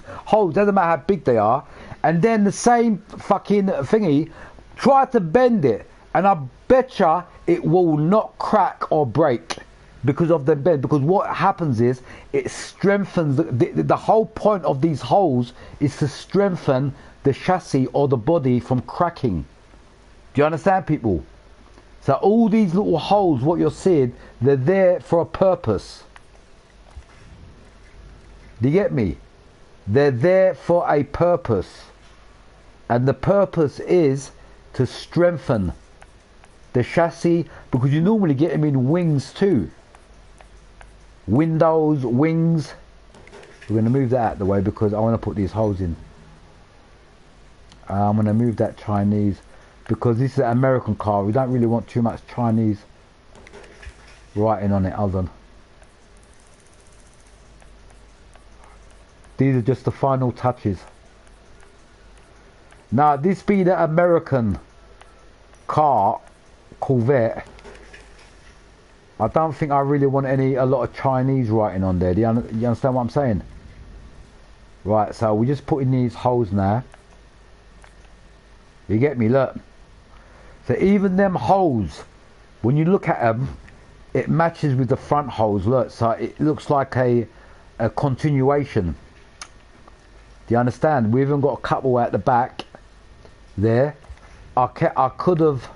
doesn't matter how big they are. And then the same fucking thingy, try to bend it. And I betcha it will not crack or break because of the bend. Because what happens is it strengthens, the whole point of these holes is to strengthen the chassis or the body from cracking. Do you understand, people? So all these little holes, what you're seeing, they're there for a purpose. Do you get me? They're there for a purpose. And the purpose is to strengthen the chassis, because you normally get them in wings too. Windows, wings. We're going to move that out of the way because I want to put these holes in. I'm going to move that Chinese because this is an American car. We don't really want too much Chinese writing on it. Hold on. These are just the final touches. Now, this being an American car, Corvette, I don't think I really want a lot of Chinese writing on there. Do you understand what I'm saying? Right, so we're just putting these holes now. You get me? Look. So even them holes, when you look at them, it matches with the front holes. Look, so it looks like a continuation. Do you understand? We even got a couple at the back there. I could have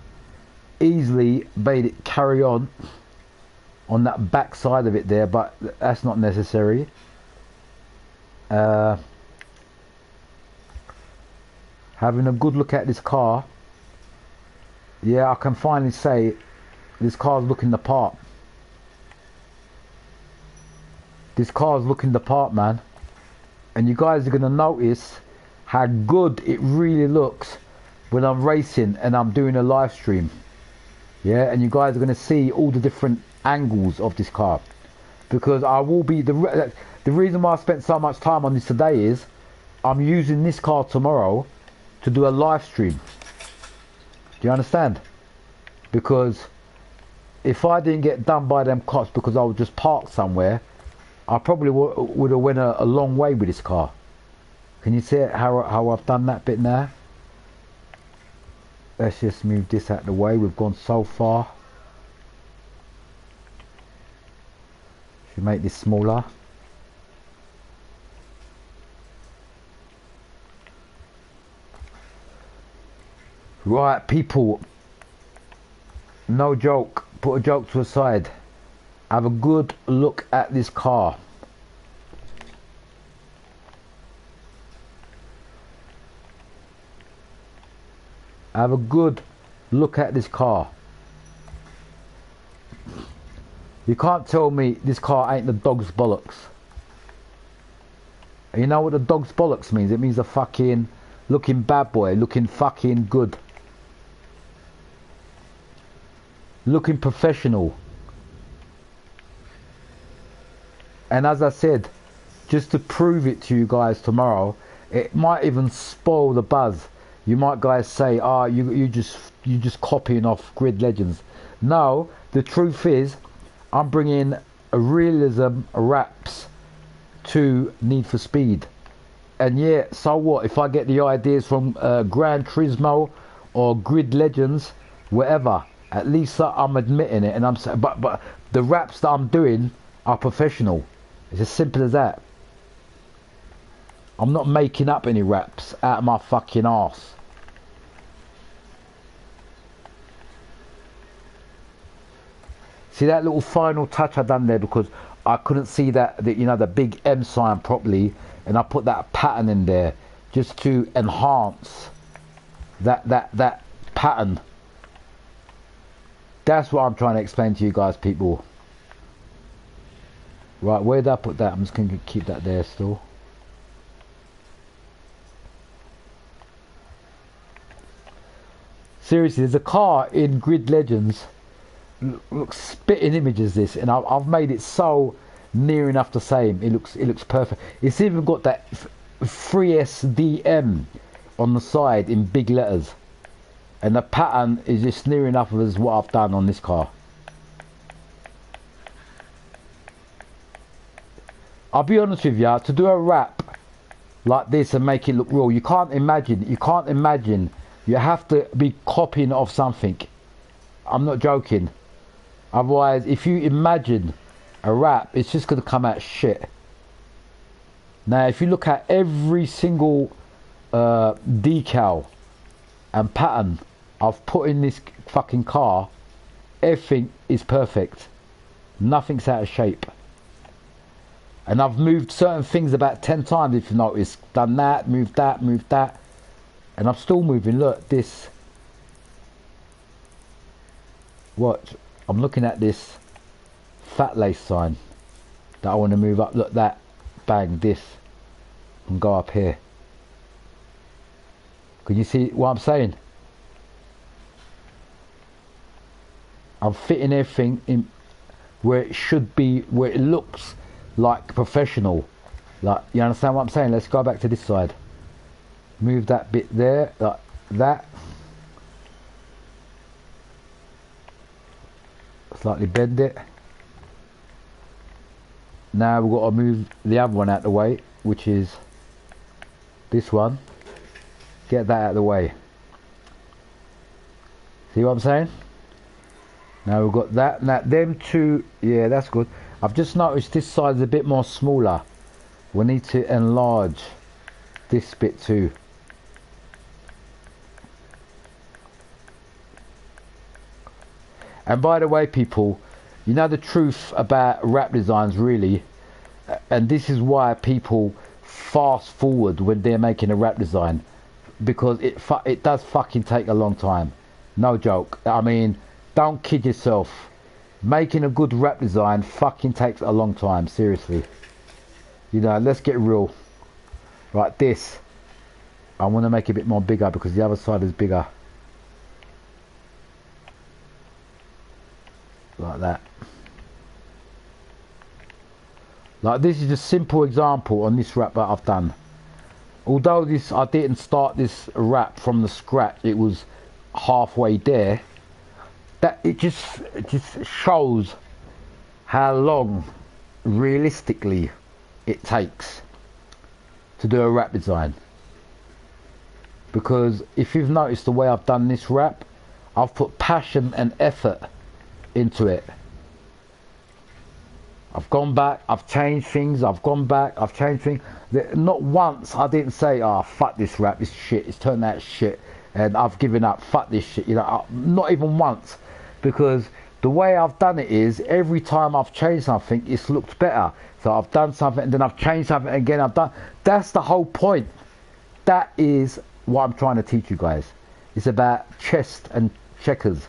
easily made it carry on that back side of it there, but that's not necessary. Having a good look at this car, yeah, I can finally say this car's looking the part. This car's looking the part, man. And you guys are going to notice how good it really looks when I'm racing and I'm doing a live stream. Yeah, and you guys are going to see all the different angles of this car, because I will be the reason why I spent so much time on this today is I'm using this car tomorrow to do a live stream. Do you understand? Because if I didn't get done by them cops because I was just parked somewhere, I probably would have went a long way with this car. Can you see it, how I've done that bit now? Let's just move this out of the way. We've gone so far. Should make this smaller. Right, people. No joke. Put a joke to the side. Have a good look at this car. Have a good look at this car. You can't tell me this car ain't the dog's bollocks. And you know what the dog's bollocks means? It means a fucking looking bad boy, looking fucking good. Looking professional. And as I said, just to prove it to you guys tomorrow, it might even spoil the buzz. You might guys say, "Ah, you just copying off Grid Legends." No, the truth is, I'm bringing a realism wraps to Need for Speed. And yeah, so what? If I get the ideas from Gran Turismo or Grid Legends, whatever, at least I'm admitting it. And I'm saying, but the raps that I'm doing are professional. It's as simple as that. I'm not making up any raps out of my fucking arse. See that little final touch I done there because I couldn't see that you know, the big M sign properly, and I put that pattern in there just to enhance that pattern. That's what I'm trying to explain to you guys, people. Right, where did I put that? I'm just going to keep that there still. Seriously, there's a car in Grid Legends. Look, spitting images this, and I've made it so near enough the same. It looks perfect. It's even got that 3SDM on the side in big letters, and the pattern is just near enough as what I've done on this car. I'll be honest with you, to do a wrap like this and make it look real, you can't imagine. You have to be copying off something. I'm not joking. Otherwise, if you imagine a wrap, it's just going to come out shit. Now, if you look at every single decal and pattern I've put in this fucking car, everything is perfect. Nothing's out of shape. And I've moved certain things about 10 times, if you notice. Done that, moved that, and I'm still moving. Look, this. What? I'm looking at this fat lace sign that I want to move up. Look, that. Bang, this. And go up here. Can you see what I'm saying? I'm fitting everything in where it should be, where it looks like professional. Like, you understand what I'm saying? Let's go back to this side. Move that bit there, like that. Slightly bend it. Now we've got to move the other one out of the way, which is this one. Get that out of the way. See what I'm saying? Now we've got that. Now them two, yeah, that's good. I've just noticed this side is a bit more smaller. We need to enlarge this bit too. And by the way, people, you know the truth about wrap designs really, and this is why people fast forward when they're making a wrap design, because it does fucking take a long time. No joke. I mean, don't kid yourself. Making a good wrap design fucking takes a long time, seriously. You know, let's get real. Right, this I want to make it a bit more bigger because the other side is bigger. Like that. Like this is a simple example on this wrap that I've done. Although this, I didn't start this wrap from the scratch, it was halfway there. That it just shows how long realistically it takes to do a wrap design. Because if you've noticed the way I've done this wrap, I've put passion and effort into it. I've gone back, I've changed things, I've gone back, I've changed things. Not once I didn't say, oh fuck this wrap, it's shit, it's turned out shit and I've given up, fuck this shit, you know, not even once. Because the way I've done it is, every time I've changed something, it's looked better. So I've done something and then I've changed something again, I've done, that's the whole point. That is what I'm trying to teach you guys. It's about chess and checkers.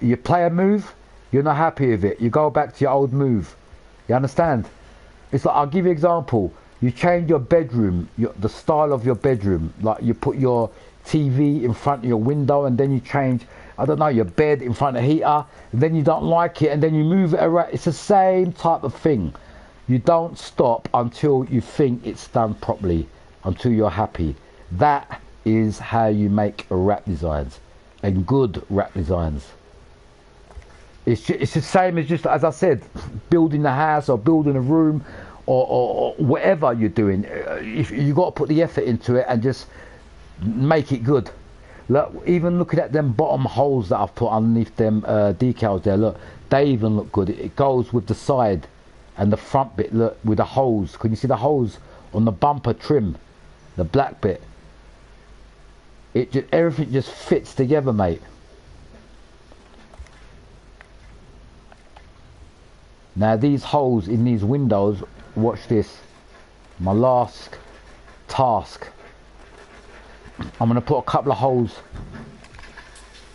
You play a move, you're not happy with it, you go back to your old move. You understand? It's like, I'll give you an example. You change your bedroom, the style of your bedroom. Like you put your TV in front of your window and then you change, I don't know, your bed in front of the heater, and then you don't like it and then you move it around. It's the same type of thing. You don't stop until you think it's done properly, until you're happy. That is how you make wrap designs, and good wrap designs. It's the same as, just as I said, building a house or building a room or whatever you're doing. If you got to put the effort into it and just make it good. Look, even looking at them bottom holes that I've put underneath them decals there, look, they even look good. It goes with the side and the front bit, look, with the holes. Can you see the holes on the bumper trim, the black bit? Everything just fits together, mate. Now these holes in these windows, watch this, my last task. I'm going to put a couple of holes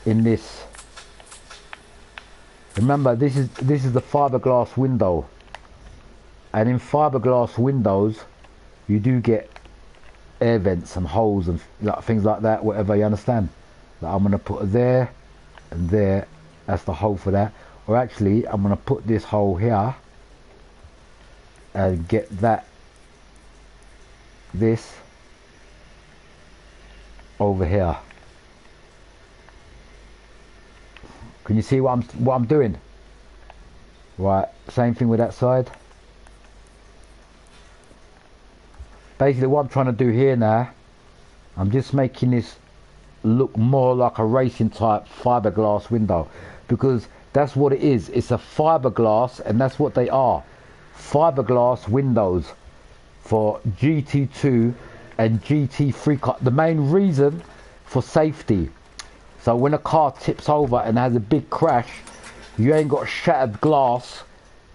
in this. Remember, this is the fiberglass window, and in fiberglass windows you do get air vents and holes and things like that, whatever, you understand. Like I'm going to put there and there, that's the hole for that. Or actually, I'm going to put this hole here and get this over here. Can you see what I'm doing? Right, same thing with that side. Basically what I'm trying to do here now, I'm just making this look more like a racing type fiberglass window, because that's what it is. It's a fiberglass, and that's what they are. Fiberglass windows for GT2 and GT3 car. The main reason for safety. So when a car tips over and has a big crash, you ain't got shattered glass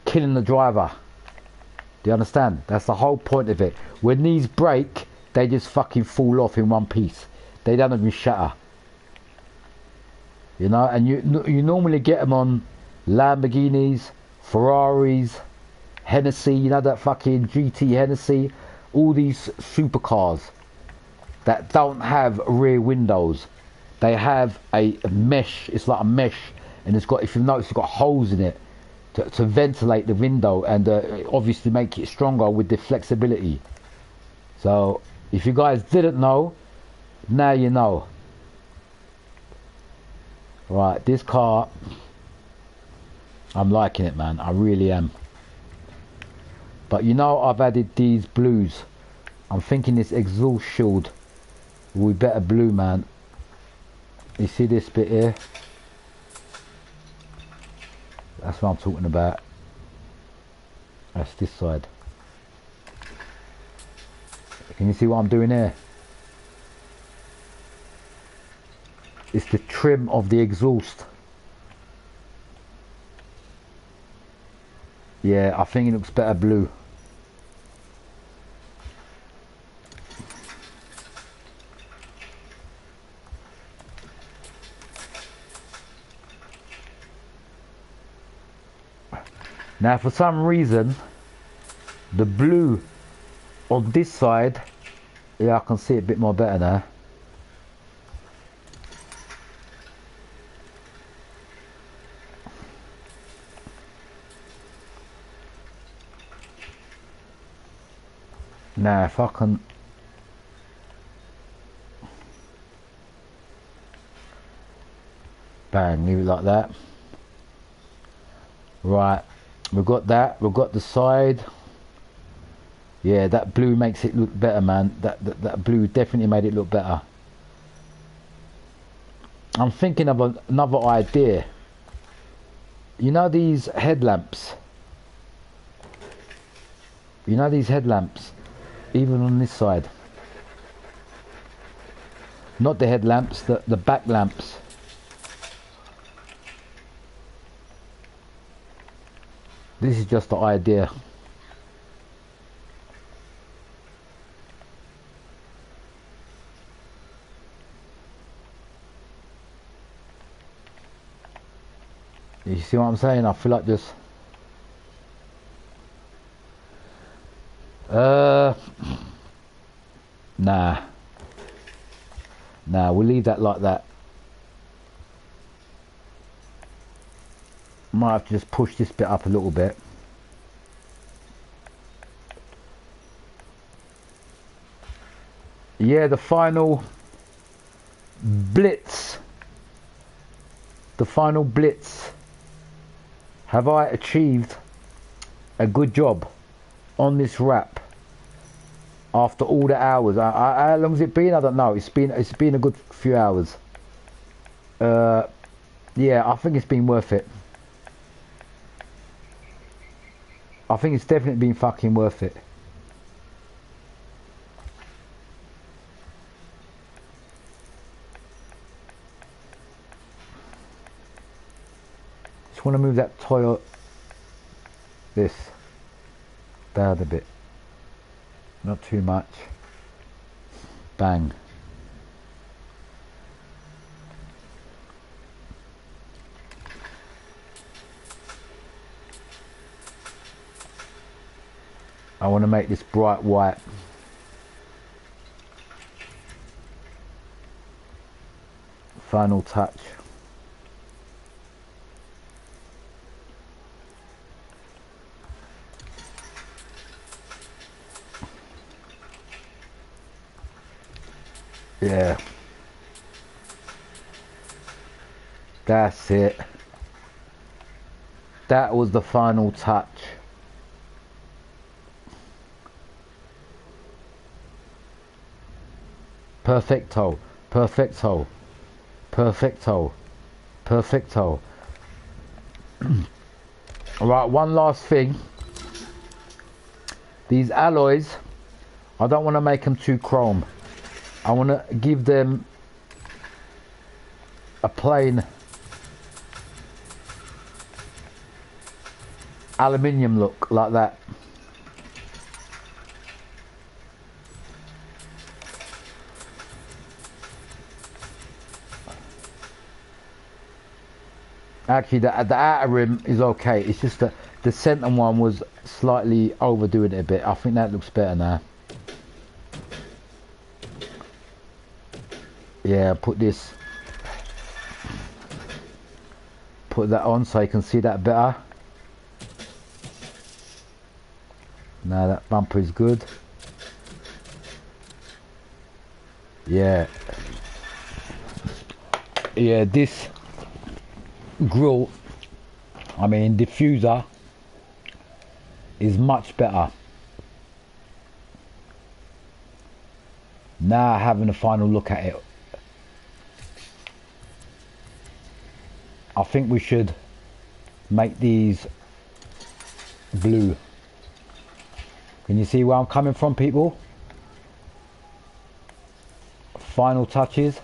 killing the driver. Do you understand? That's the whole point of it. When these break, they just fucking fall off in one piece. They don't even shatter. You know, and you normally get them on Lamborghinis, Ferraris, Hennessy, you know, that fucking GT Hennessy, all these supercars that don't have rear windows. They have a mesh, it's like a mesh, and it's got, if you've noticed, it's got holes in it to ventilate the window and obviously make it stronger with the flexibility. So if you guys didn't know, now you know. Right, this car, I'm liking it, man. I really am. But you know, I've added these blues. I'm thinking this exhaust shield will be better blue, man. You see this bit here? That's what I'm talking about. That's this side. Can you see what I'm doing here? It's the trim of the exhaust. Yeah, I think it looks better blue. Now for some reason the blue on this side, yeah, I can see it a bit more better now. Now if I can bang, leave it like that. Right, we've got that, we've got the side. Yeah, that blue makes it look better, man. That blue definitely made it look better. I'm thinking of another idea. You know these headlamps? You know these headlamps? Even on this side. Not the headlamps, the back lamps. This is just the idea. You see what I'm saying? I feel like just nah, we'll leave that like that. Might have to just push this bit up a little bit. Yeah, the final blitz. The final blitz. Have I achieved a good job on this wrap after all the hours? How long has it been? I don't know. It's been a good few hours. Yeah, I think it's been worth it. I think it's definitely been fucking worth it. Just want to move that toilet, this, down a bit. Not too much. Bang. I want to make this bright white. Final touch. Yeah. That's it. That was the final touch. Perfecto, perfecto, perfecto, perfecto. Right, one last thing. These alloys, I don't want to make them too chrome. I want to give them a plain aluminium look, like that. Actually, the outer rim is okay. It's just that the centre one was slightly overdoing it a bit. I think that looks better now. Yeah, put that on so you can see that better. Now that bumper is good. Yeah. Yeah, this grille, I mean diffuser, is much better. Now having a final look at it, I think we should make these blue. Can you see where I'm coming from, people? Final touches.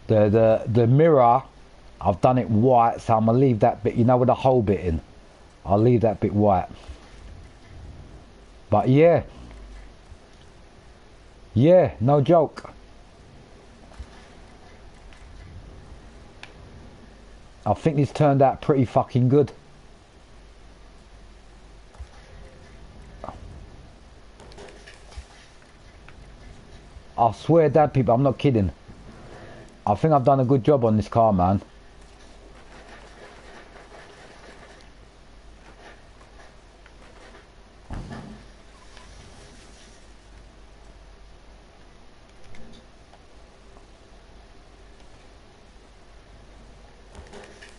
The mirror, I've done it white, so I'm gonna leave that bit, you know, with the hole bit in. I'll leave that bit white. But yeah, no joke. I think this turned out pretty fucking good. I swear that, people, I'm not kidding. I think I've done a good job on this car, man.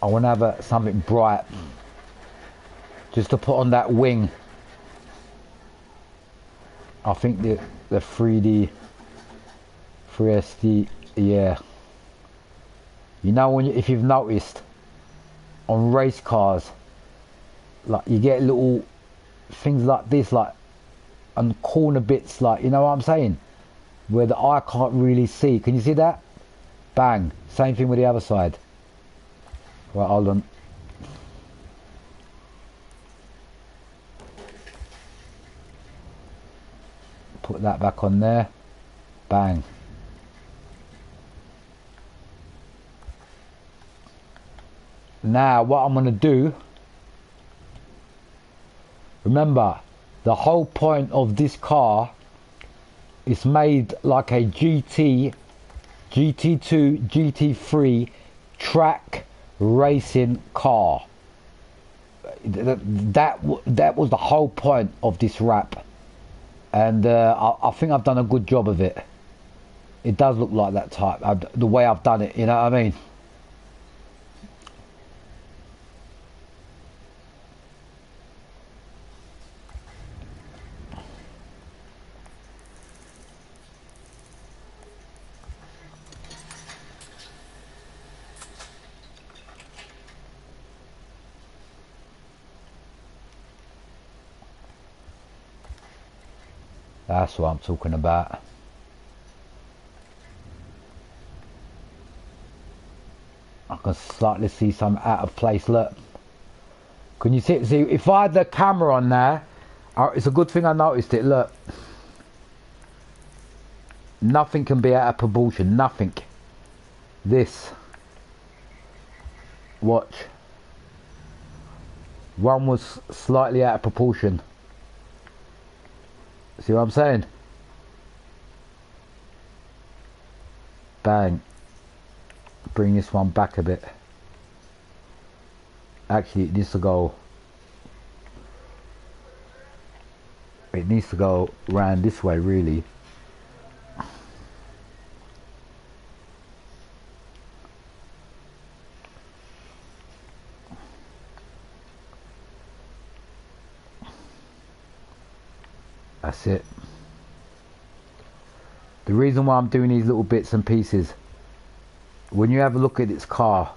I want to have something bright just to put on that wing. I think the 3D, 3SD, yeah. You know, when if you've noticed on race cars, like you get little things like this, like on corner bits, like, you know what I'm saying, where the eye can't really see. Can you see that? Bang. Same thing with the other side. Right, hold on. Put that back on there. Bang. Now what I'm going to do, remember, the whole point of this car is made like a GT, GT2, GT3 track racing car. That was the whole point of this wrap, and I think I've done a good job of it. It does look like that type, the way I've done it, you know what I mean? That's what I'm talking about. I can slightly see some out of place. Look, can you see? See, if I had the camera on there, it's a good thing I noticed it. Look, nothing can be out of proportion. Nothing. This. Watch. One was slightly out of proportion. See what I'm saying? Bang. Bring this one back a bit. Actually, it needs to go. It needs to go round this way, really. That's it. The reason why I'm doing these little bits and pieces, when you have a look at this car,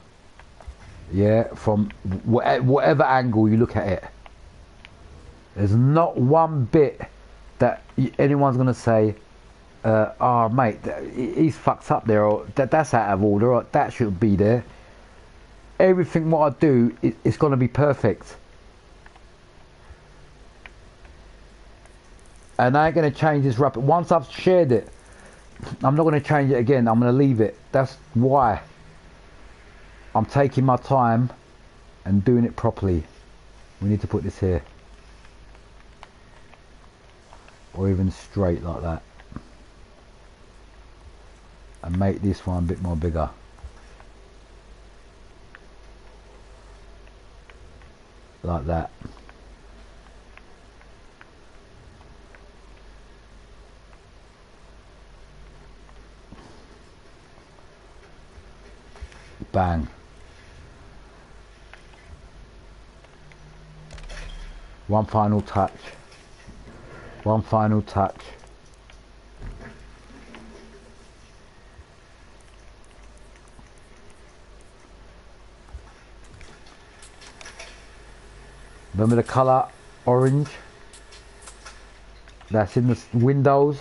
yeah, from whatever angle you look at it, there's not one bit that anyone's gonna say, oh mate, he's fucked up there, or that's out of order, or that should be there. Everything what I do is gonna be perfect. And I ain't going to change this wrap. Once I've shared it, I'm not going to change it again. I'm going to leave it. That's why I'm taking my time and doing it properly. We need to put this here. Or even straight like that. And make this one a bit more bigger. Like that. Bang. One final touch. One final touch. Remember the colour orange? That's in the windows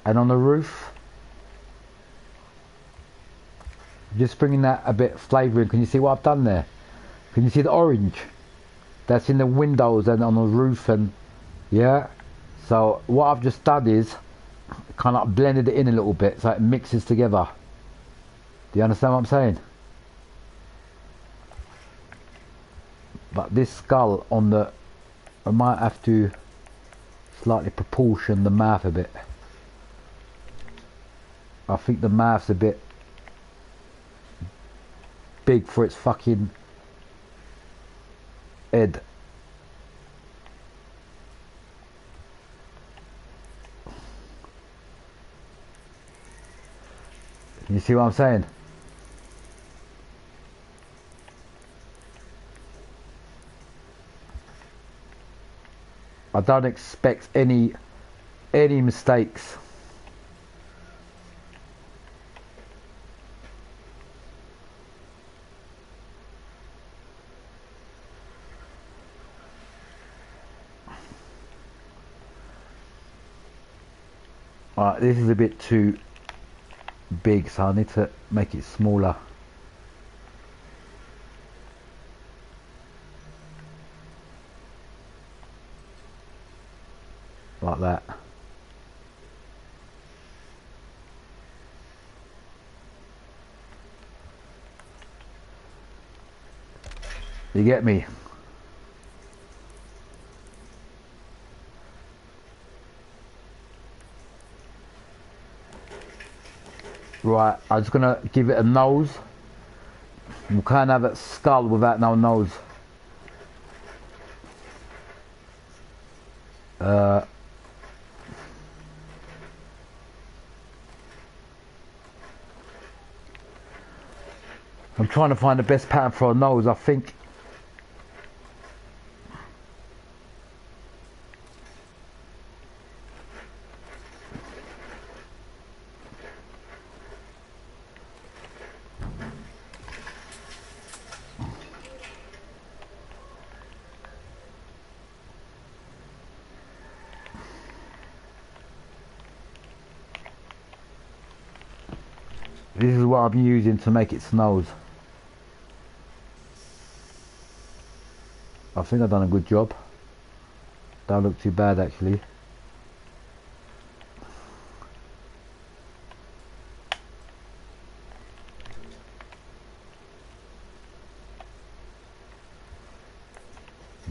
and on the roof. Just bringing that a bit flavouring. Can you see what I've done there? Can you see the orange? That's in the windows and on the roof, and yeah. So what I've just done is kind of blended it in a little bit so it mixes together. Do you understand what I'm saying? But this skull on the, I might have to slightly proportion the mouth a bit. I think the mouth's a bit big for its fucking head. You see what I'm saying? I don't expect any mistakes. Alright, this is a bit too big, so I need to make it smaller. Like that. You get me? Right, I'm just gonna give it a nose. We can't have a skull without no nose. I'm trying to find the best pattern for a nose. I think this is what I'm using to make its nose. I think I've done a good job. Don't look too bad actually.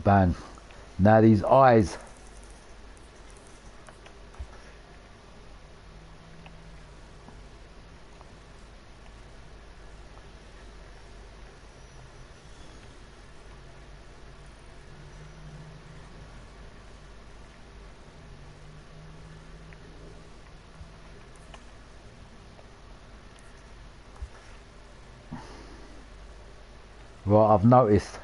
Bang. Now these eyes. Right, I've noticed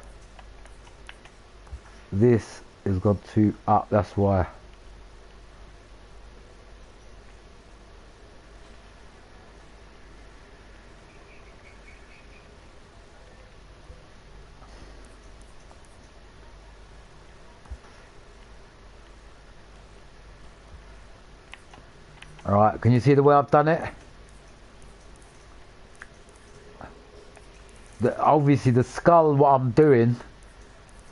this has gone too up, that's why. Alright, can you see the way I've done it? Obviously the skull, what I'm doing,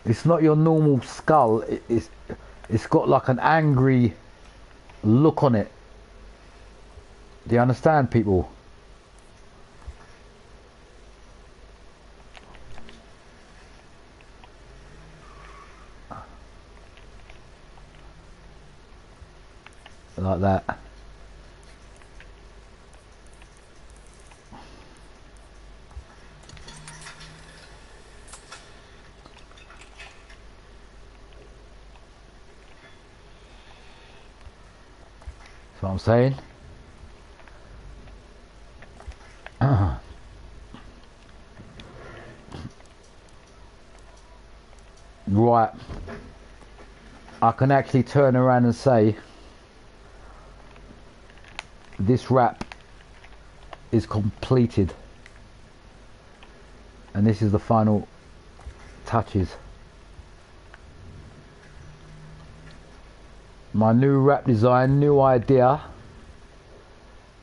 it's not your normal skull. It's got like an angry look on it. Do you understand, people? Like that. That's what I'm saying. right, I can actually turn around and say this wrap is completed, and this is the final touches. My new wrap design, new idea,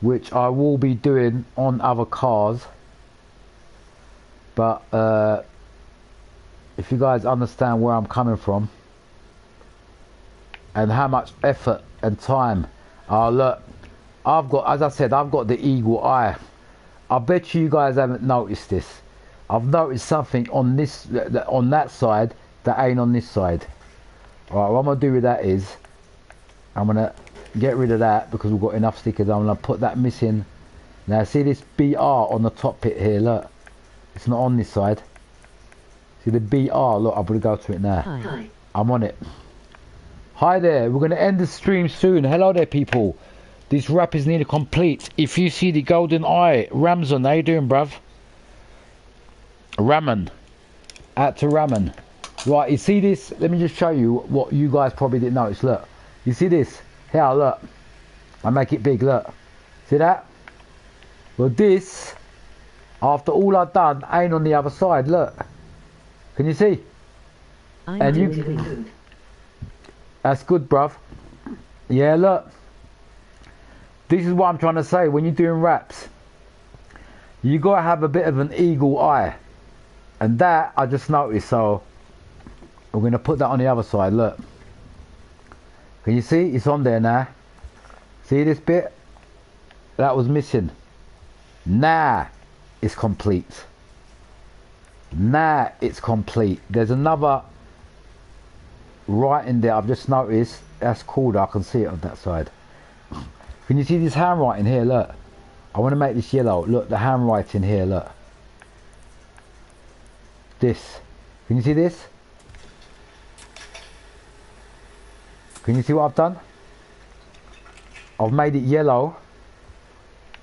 which I will be doing on other cars, but if you guys understand where I'm coming from and how much effort and time, look, I've got, as I said, I've got the eagle eye. I bet you guys haven't noticed this. I've noticed something on this, on that side that ain't on this side. Alright, what I'm gonna do with that is I'm gonna get rid of that because we've got enough stickers. I'm gonna put that missing. Now see this BR on the top bit here, look, it's not on this side. See the BR, look, I'm gonna go to it now. Hi. I'm on it. Hi there, we're gonna end the stream soon. Hello there people. This wrap is nearly complete. If you see the golden eye, Ramzan, how you doing, bruv? Ramen. Out to Ramen. Right, you see this? Let me just show you what you guys probably didn't notice. Look. You see this? Here, look. I make it big, look. See that? Well, this, after all I've done, ain't on the other side, look. Can you see? I'm doing good. That's good, bruv. Yeah, look. This is what I'm trying to say. When you're doing wraps, you got to have a bit of an eagle eye. And that, I just noticed. So, we're going to put that on the other side. Look. Can you see? It's on there now. See this bit? That was missing. Now, it's complete. Now, it's complete. There's another right in there. I've just noticed. That's cool. I can see it on that side. Can you see this handwriting here? Look, I want to make this yellow. Look, the handwriting here. Look, this. Can you see this? Can you see what I've done? I've made it yellow,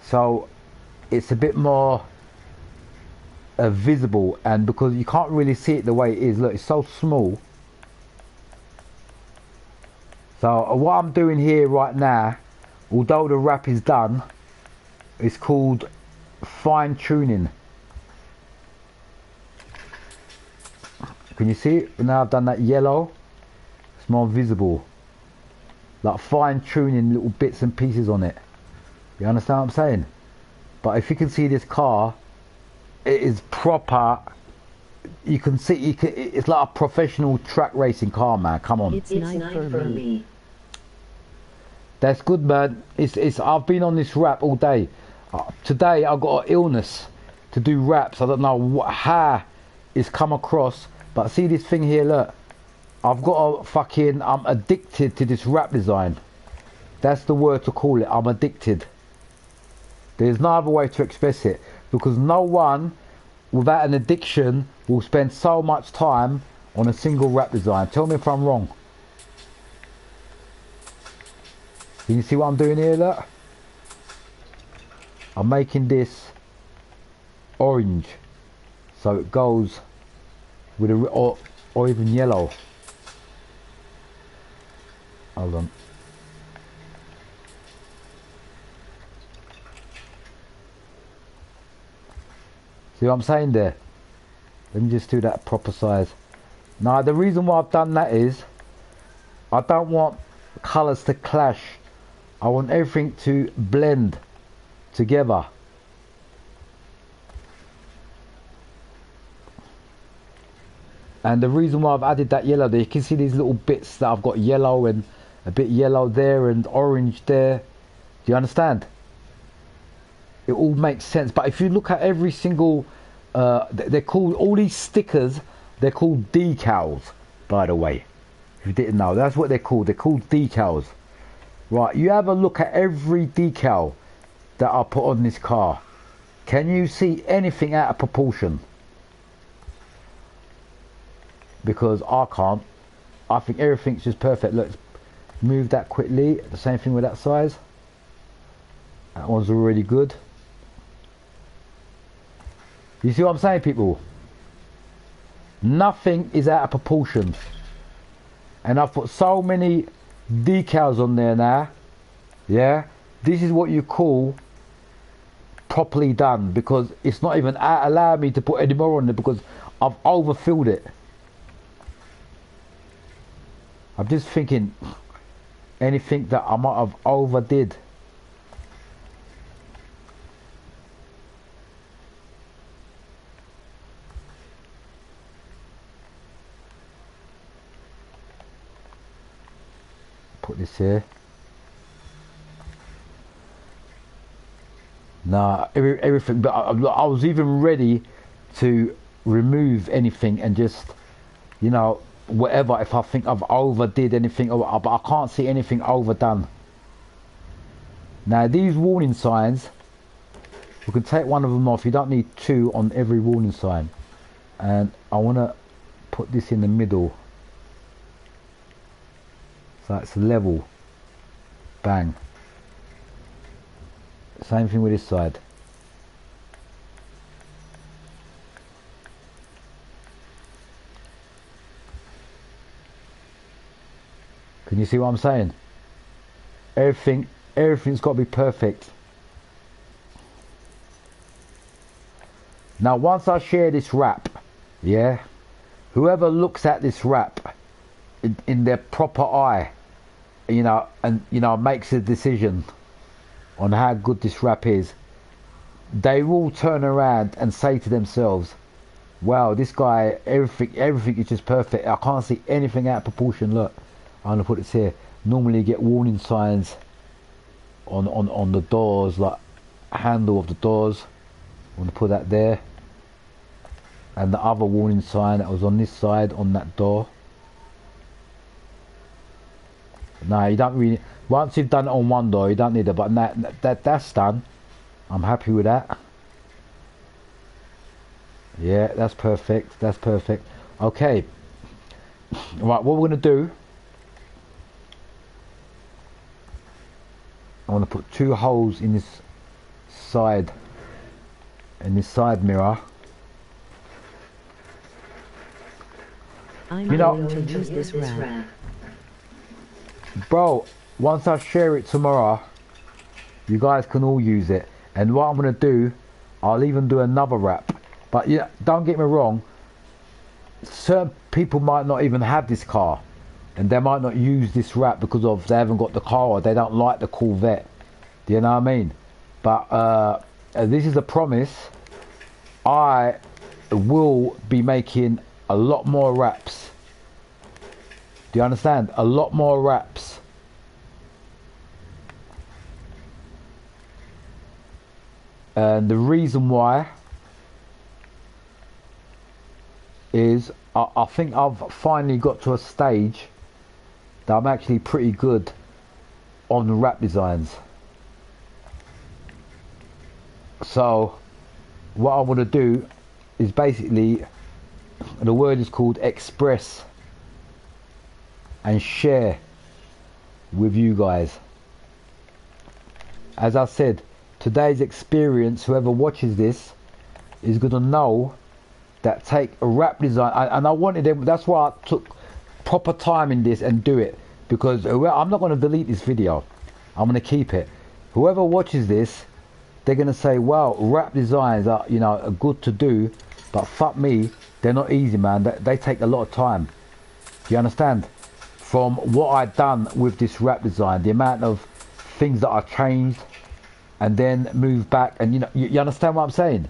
so it's a bit more visible, and because you can't really see it the way it is. Look, it's so small. So what I'm doing here right now, although the wrap is done, it's called fine tuning. Can you see it? Now I've done that yellow, it's more visible. Like fine tuning little bits and pieces on it. You understand what I'm saying? But if you can see this car, it is proper. You can see, it's like a professional track racing car, man. Come on. It's nice for me. That's good, man. It's. I've been on this wrap all day. Today I got an illness to do wraps. I don't know how it's come across, but see this thing here. Look, I've got a fucking. I'm addicted to this wrap design. That's the word to call it. I'm addicted. There's no other way to express it, because no one without an addiction will spend so much time on a single wrap design. Tell me if I'm wrong. Can you see what I'm doing here? Look, I'm making this orange so it goes with a or even yellow. Hold on. See what I'm saying there? Let me just do that proper size. Now the reason why I've done that is I don't want colours to clash. I want everything to blend together. And the reason why I've added that yellow there, you can see these little bits that I've got yellow and a bit yellow there and orange there. Do you understand? It all makes sense. But if you look at every single, they're called, all these stickers, they're called decals, by the way. If you didn't know, that's what they're called. They're called decals. Right, you have a look at every decal that I put on this car. Can you see anything out of proportion? Because I can't. I think everything's just perfect. Look, move that quickly. The same thing with that size. That one's already good. You see what I'm saying, people? Nothing is out of proportion. And I've put so many decals on there now. Yeah, this is what you call properly done, because it's not even allowing me to put any more on there because I've overfilled it. I'm just thinking anything that I might have overdid. Put this here. Nah, everything, but I was even ready to remove anything and just, you know, whatever, if I think I've overdid anything, but I can't see anything overdone. Now these warning signs, we can take one of them off. You don't need two on every warning sign. And I want to put this in the middle, so it's level. Bang. Same thing with this side. Can you see what I'm saying? Everything's got to be perfect. Now once I share this wrap, yeah, whoever looks at this wrap in their proper eye, you know, and you know, makes a decision on how good this wrap is, they will turn around and say to themselves, wow, this guy, everything is just perfect. I can't see anything out of proportion. Look, I'm gonna put this here. Normally you get warning signs on the doors, like handle of the doors. I'm gonna put that there, and the other warning sign that was on this side on that door. No, you don't really. Once you've done it on one door, you don't need it. But that's done. I'm happy with that. Yeah, that's perfect. That's perfect. Okay. Right, what we're gonna do? I want to put two holes in this side, mirror. I'm you know, going to use this wrap. Bro, once I share it tomorrow, you guys can all use it. And what I'm going to do, I'll even do another wrap. But yeah, don't get me wrong, certain people might not even have this car, and they might not use this wrap because of they haven't got the car, or they don't like the Corvette. Do you know what I mean? But this is a promise. I will be making a lot more wraps. Do you understand? A lot more wraps. And the reason why is I think I've finally got to a stage that I'm actually pretty good on the wrap designs. So what I want to do is basically, the word is called express and share with you guys. As I said, today's experience, whoever watches this is going to know that take a wrap design, and I wanted them, that's why I took proper time in this and do it, because I'm not going to delete this video, I'm going to keep it. Whoever watches this, they're going to say, wow, wrap designs are, you know, are good to do, but fuck me, they're not easy, man. They take a lot of time. Do you understand? From what I've done with this wrap design, the amount of things that I changed and then moved back, and you know, you understand what I'm saying?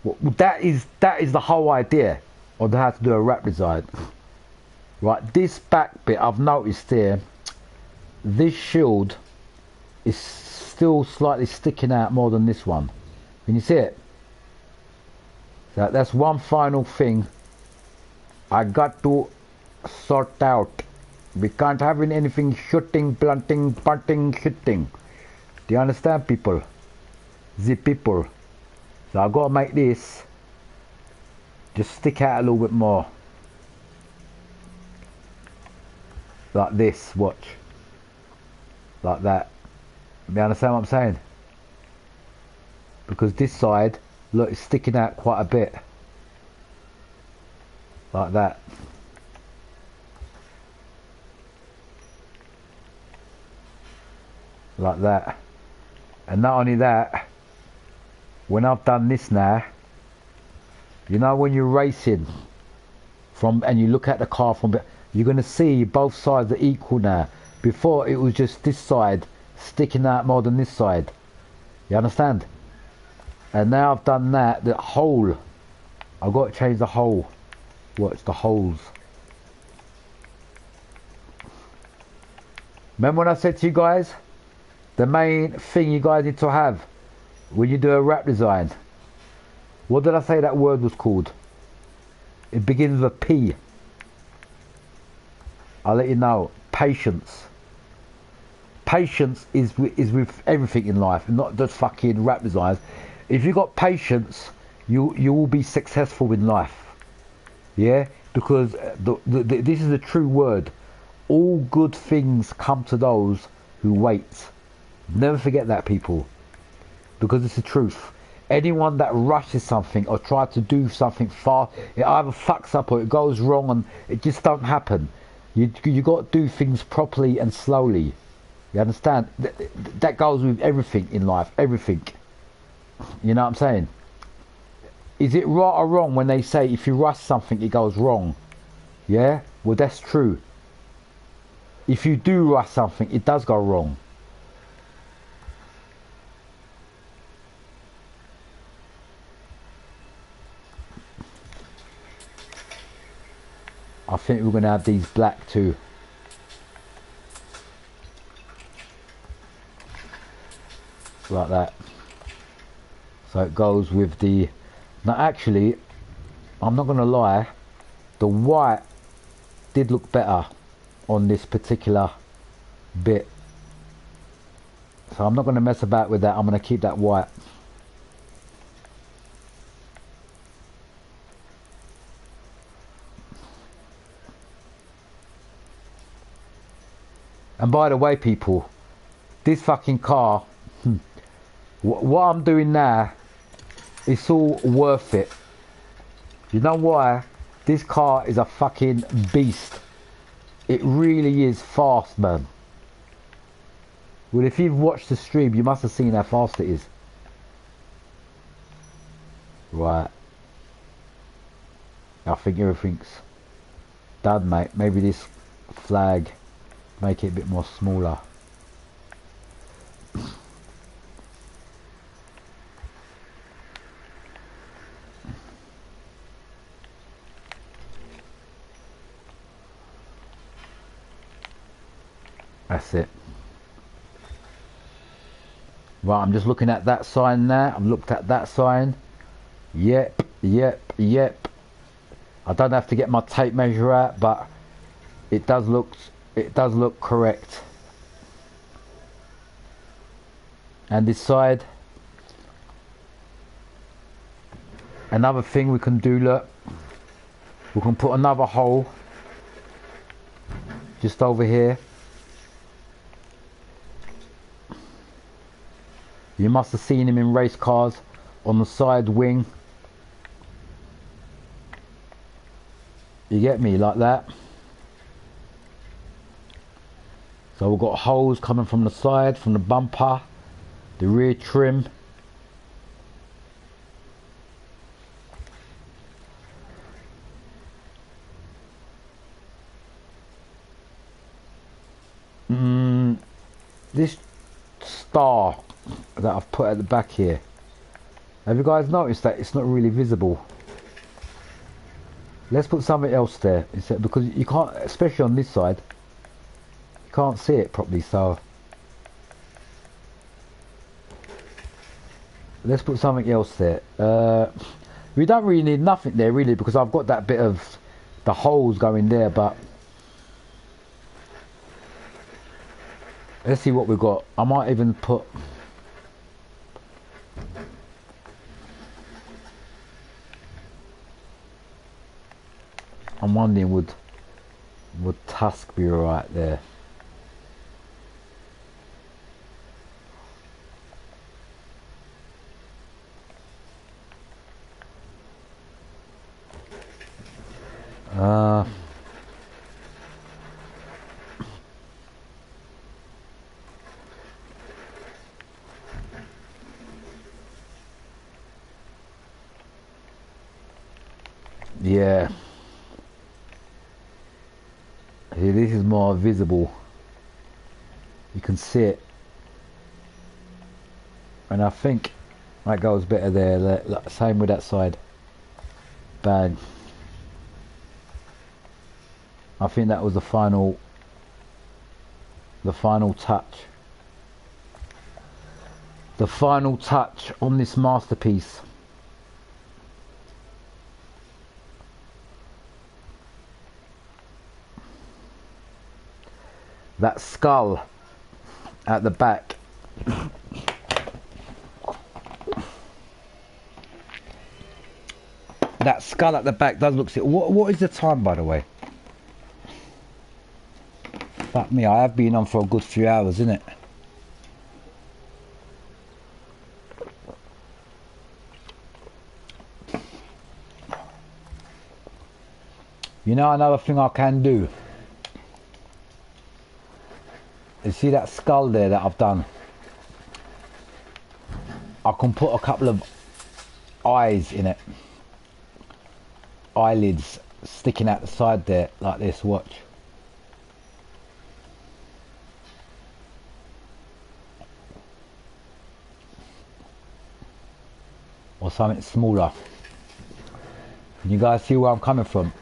Well, that is the whole idea of how to do a wrap design. Right, this back bit, I've noticed here, this shield is still slightly sticking out more than this one. Can you see it? So that's one final thing I got to sort out. We can't have anything shooting, blunting, bunting, shooting. Do you understand, people? The people. So I've got to make this just stick out a little bit more. Like this, watch. Like that. You understand what I'm saying? Because this side, look, it's sticking out quite a bit. like that. Like that. And not only that, when I've done this now, you know when you're racing from and you look at the car from, you're going to see both sides are equal now. Before it was just this side sticking out more than this side. You understand? And now I've done that, the hole, I've got to change the hole. What's the holes? Remember when I said to you guys, the main thing you guys need to have when you do a wrap design, what did I say that word was called? It begins with a P. I'll let you know. Patience. Patience is with everything in life, not just fucking wrap designs. If you got patience, you will be successful in life. Yeah, because this is a true word. All good things come to those who wait. Never forget that, people, because it's the truth. Anyone that rushes something or tries to do something fast, it either fucks up or it goes wrong, and it just don't happen. You got to do things properly and slowly. You understand? That goes with everything in life. Everything. You know what I'm saying? Is it right or wrong when they say if you rush something it goes wrong? Yeah? Well, that's true. If you do rush something, it does go wrong. I think we're going to have these black too. Like that. So it goes with the... Now actually, I'm not going to lie, the white did look better on this particular bit. So I'm not going to mess about with that. I'm going to keep that white. And by the way, people, this fucking car, what I'm doing now, it's all worth it. You know why? This car is a fucking beast. It really is fast, man. Well, if you've watched the stream, you must have seen how fast it is. Right. I think everything's done, mate. Maybe this flag, make it a bit more smaller. That's it. Right, I'm just looking at that sign now. I've looked at that sign. Yep, yep, yep. I don't have to get my tape measure out, but it does look correct. And this side, another thing we can do, look, we can put another hole just over here. You must have seen him in race cars on the side wing. You get me, like that. So we've got holes coming from the side, from the bumper, the rear trim. This star that I've put at the back here, have you guys noticed that it's not really visible? Let's put something else there instead, because you can't, especially on this side, you can't see it properly. So let's put something else there. We don't really need nothing there really, because I've got that bit of the holes going there, but let's see what we've got. I might even put, I'm wondering would tusk be alright there? Yeah. See, this is more visible. You can see it. And I think that goes better there. Same with that side. Bang. I think that was the final touch. The final touch on this masterpiece. That skull at the back. That skull at the back does look sick. What is the time, by the way? Fuck me, I have been on for a good few hours, innit? You know another thing I can do? You see that skull there that I've done? I can put a couple of eyes in it. Eyelids sticking out the side there, like this, watch. Or something smaller. Can you guys see where I'm coming from?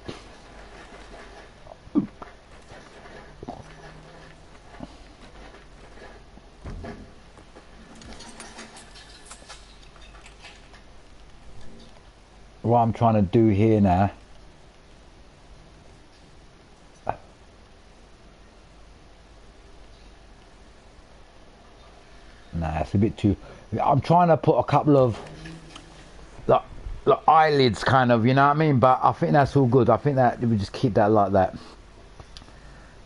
What I'm trying to do here now, nah, it's a bit too. I'm trying to put a couple of the eyelids, kind of, you know what I mean. But I think that's all good. I think that we just keep that like that.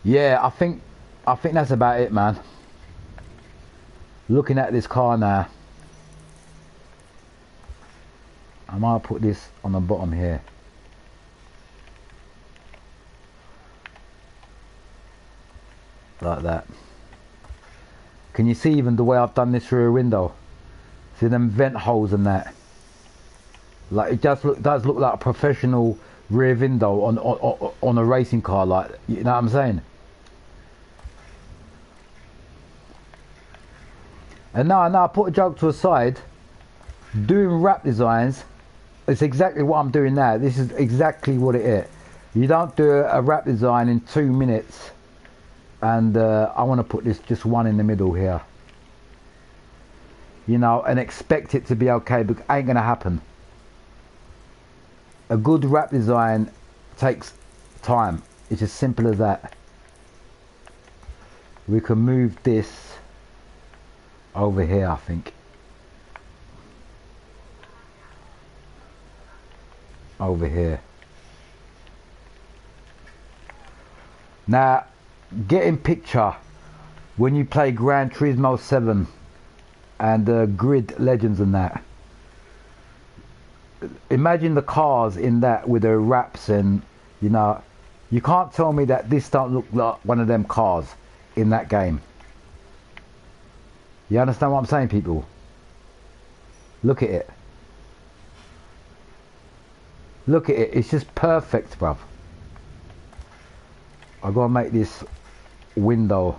Yeah, I think that's about it, man. Looking at this car now. I might put this on the bottom here. Like that. Can you see even the way I've done this rear window? See them vent holes and that? Like it just does look like a professional rear window on a racing car, like, you know what I'm saying? And now I put a joke to a side. Doing wrap designs, it's exactly what I'm doing now. This is exactly what it is. You don't do a wrap design in 2 minutes. And I want to put this just one in the middle here. You know, and expect it to be okay, but it ain't going to happen. A good wrap design takes time. It's as simple as that. We can move this over here, I think. Over here. Now, get in picture when you play Gran Turismo 7 and Grid Legends and that. Imagine the cars in that with their wraps, and you know, you can't tell me that this don't look like one of them cars in that game. You understand what I'm saying, people? Look at it. Look at it, it's just perfect, bruv. I've got to make this window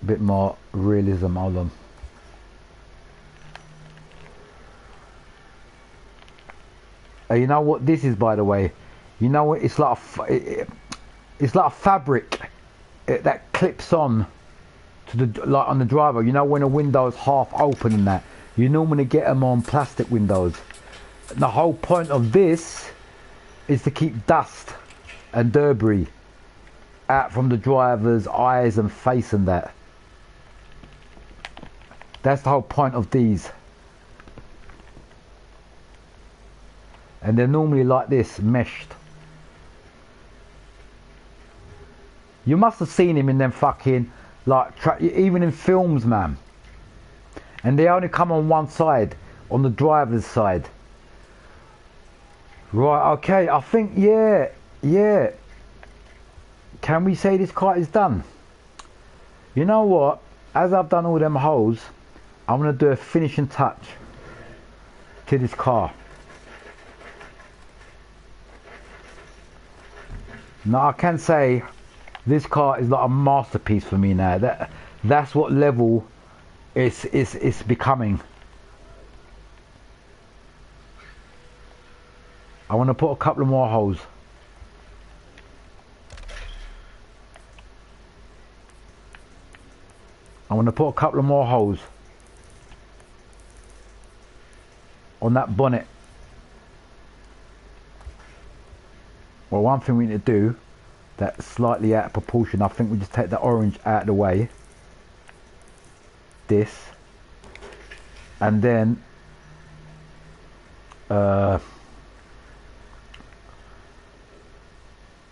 a bit more realism. Hold on. You know what this is, by the way? You know what? It's like it's like a fabric that clips on to the, like on the driver. You know when a window is half open and that. You normally get them on plastic windows. The whole point of this is to keep dust and debris out from the driver's eyes and face and that. That's the whole point of these. And they're normally like this, meshed. You must have seen him in them fucking, like, even in films, man. And they only come on one side, on the driver's side. Right, okay, I think, yeah. Can we say this car is done? You know what? As I've done all them holes, I'm going to do a finishing touch to this car. Now I can say this car is like a masterpiece for me now. That's what level it's becoming. I want to put a couple of more holes. I want to put a couple of more holes on that bonnet. Well, one thing we need to do that's slightly out of proportion, I think we just take the orange out of the way. This. And then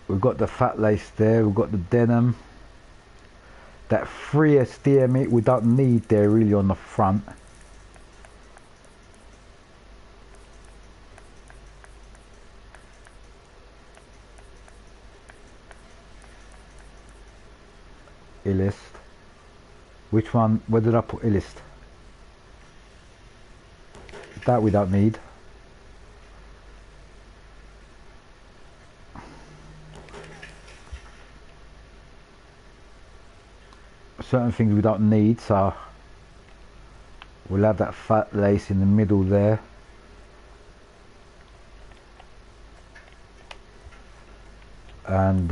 we've got the fat lace there, we've got the denim. That freer steer meat we don't need there really on the front. Illist. Which one? Where did I put Illist? That we don't need. Certain things we don't need, so we'll have that fat lace in the middle there. And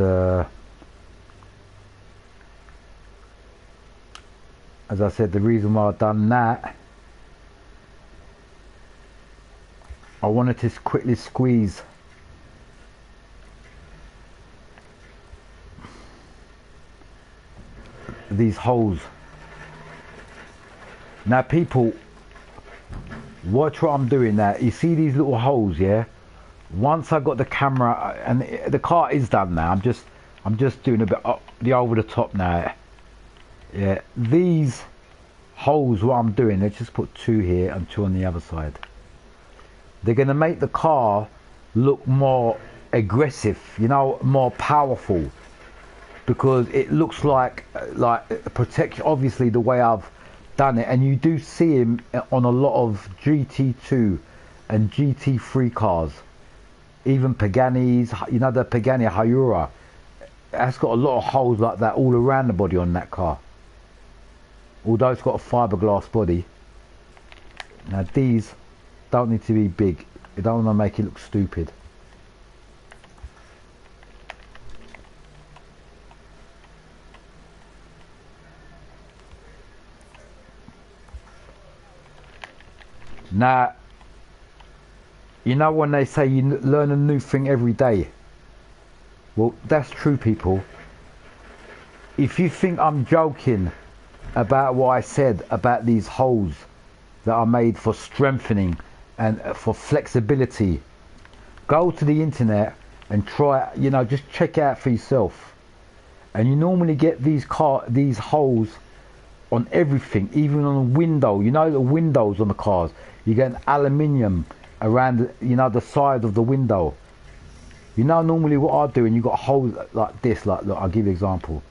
as I said, the reason why I've done that, I wanted to quickly squeeze these holes. Now people, watch what I'm doing now. You see these little holes, yeah? Once I got the camera, and the car is done now, I'm just doing a bit up the over the top now. Yeah, these holes, what I'm doing, let's just put 2 here and 2 on the other side. They're going to make the car look more aggressive, you know, more powerful, because it looks like protection, obviously the way I've done it. And you do see him on a lot of GT2 and GT3 cars, even Pagani's, you know, the Pagani Hyura, that's got a lot of holes like that all around the body on that car, although it's got a fiberglass body. Now these don't need to be big, you don't want to make it look stupid. Now, you know when they say you learn a new thing every day? Well, that's true, people. If you think I'm joking about what I said about these holes that are made for strengthening and for flexibility, go to the internet and try, you know, just check it out for yourself. And you normally get these holes on everything, even on a window. You know, the windows on the cars, you get an aluminium around, you know, the side of the window. You know, normally what I do, and you got holes like this, like, look, I'll give you an example.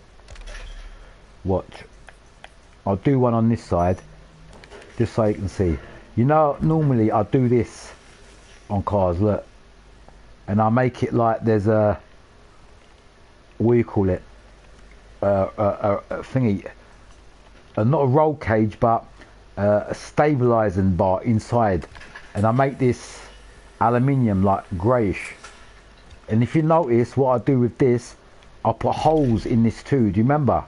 Watch. I'll do one on this side, just so you can see. You know, normally I do this on cars, look, and I make it like there's a, what do you call it, a thingy, not a roll cage, but a stabilizing bar inside, and I make this aluminium like greyish. And if you notice what I do with this, I put holes in this too. Do you remember?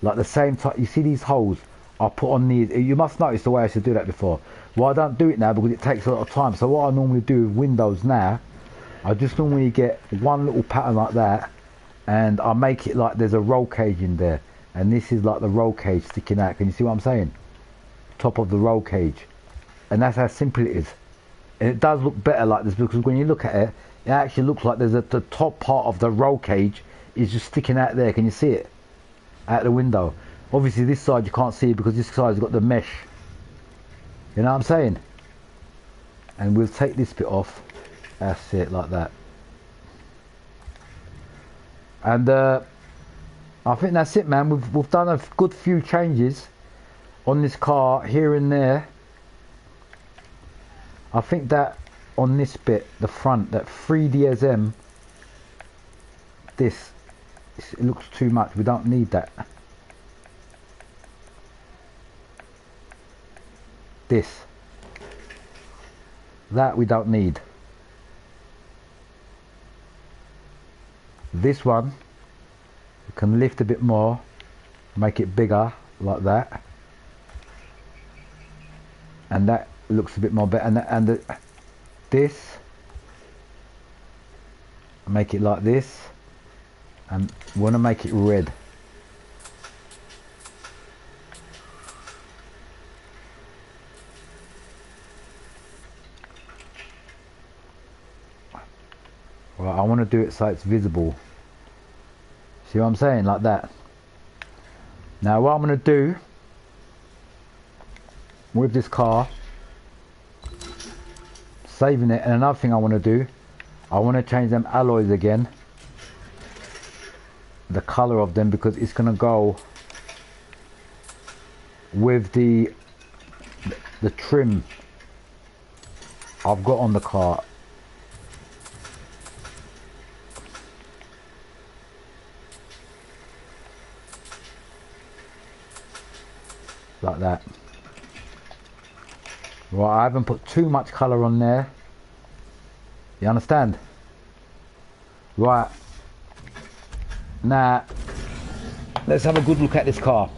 Like the same type. You see these holes? I put on these. You must notice the way I should do that before. Well, I don't do it now because it takes a lot of time. So what I normally do with windows now, I just normally get one little pattern like that, and I make it like there's a roll cage in there. And this is like the roll cage sticking out. Can you see what I'm saying? Top of the roll cage. And that's how simple it is. And it does look better like this, because when you look at it, it actually looks like there's the top part of the roll cage is just sticking out there. Can you see it? Out the window. Obviously this side you can't see it because this side's got the mesh. You know what I'm saying? And we'll take this bit off. That's it, like that. And I think that's it, man. We've done a good few changes on this car here and there. I think that on this bit, the front, that 3DSM, this. It looks too much. We don't need that. This. That we don't need. This one we can lift a bit more, make it bigger like that, and that looks a bit more better. And this, make it like this, and we want to make it red. Right, I want to do it so it's visible. See what I'm saying? Like that. Now what I'm going to do with this car, saving it, and another thing I want to do, I want to change them alloys again, the color of them, because it's going to go with the trim I've got on the car. Like that. Right, I haven't put too much colour on there. You understand? Right. Now, let's have a good look at this car.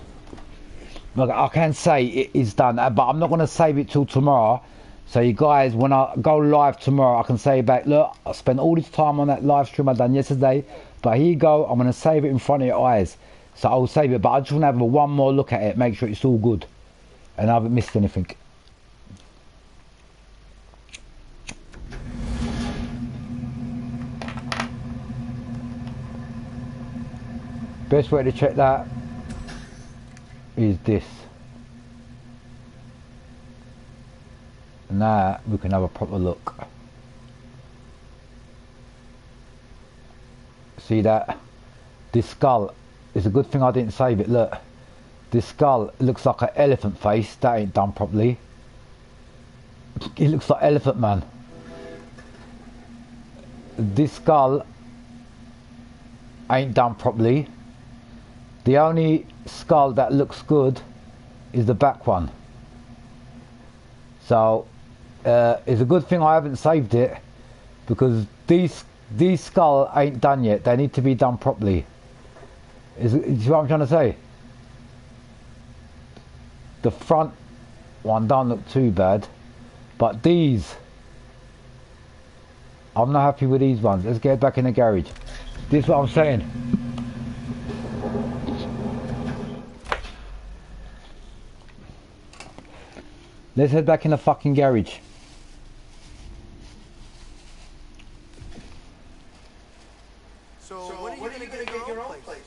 Look, I can say it is done, but I'm not going to save it till tomorrow. So you guys, when I go live tomorrow, I can say back, look, I spent all this time on that live stream I done yesterday, but here you go, I'm going to save it in front of your eyes. So I'll save it, but I just want to have one more look at it, make sure it's all good, and I haven't missed anything. Best way to check that is this. Now we can have a proper look. See that? This skull, it's a good thing I didn't save it. Look, this skull looks like an elephant face. That ain't done properly. It looks like Elephant Man. This skull ain't done properly. The only skull that looks good is the back one. So it's a good thing I haven't saved it, because these skull ain't done yet. They need to be done properly. Is what I'm trying to say? The front one don't look too bad, but these, I'm not happy with these ones. Let's get back in the garage. This is what I'm saying. Let's head back in the fucking garage. So when are you gonna get your own place?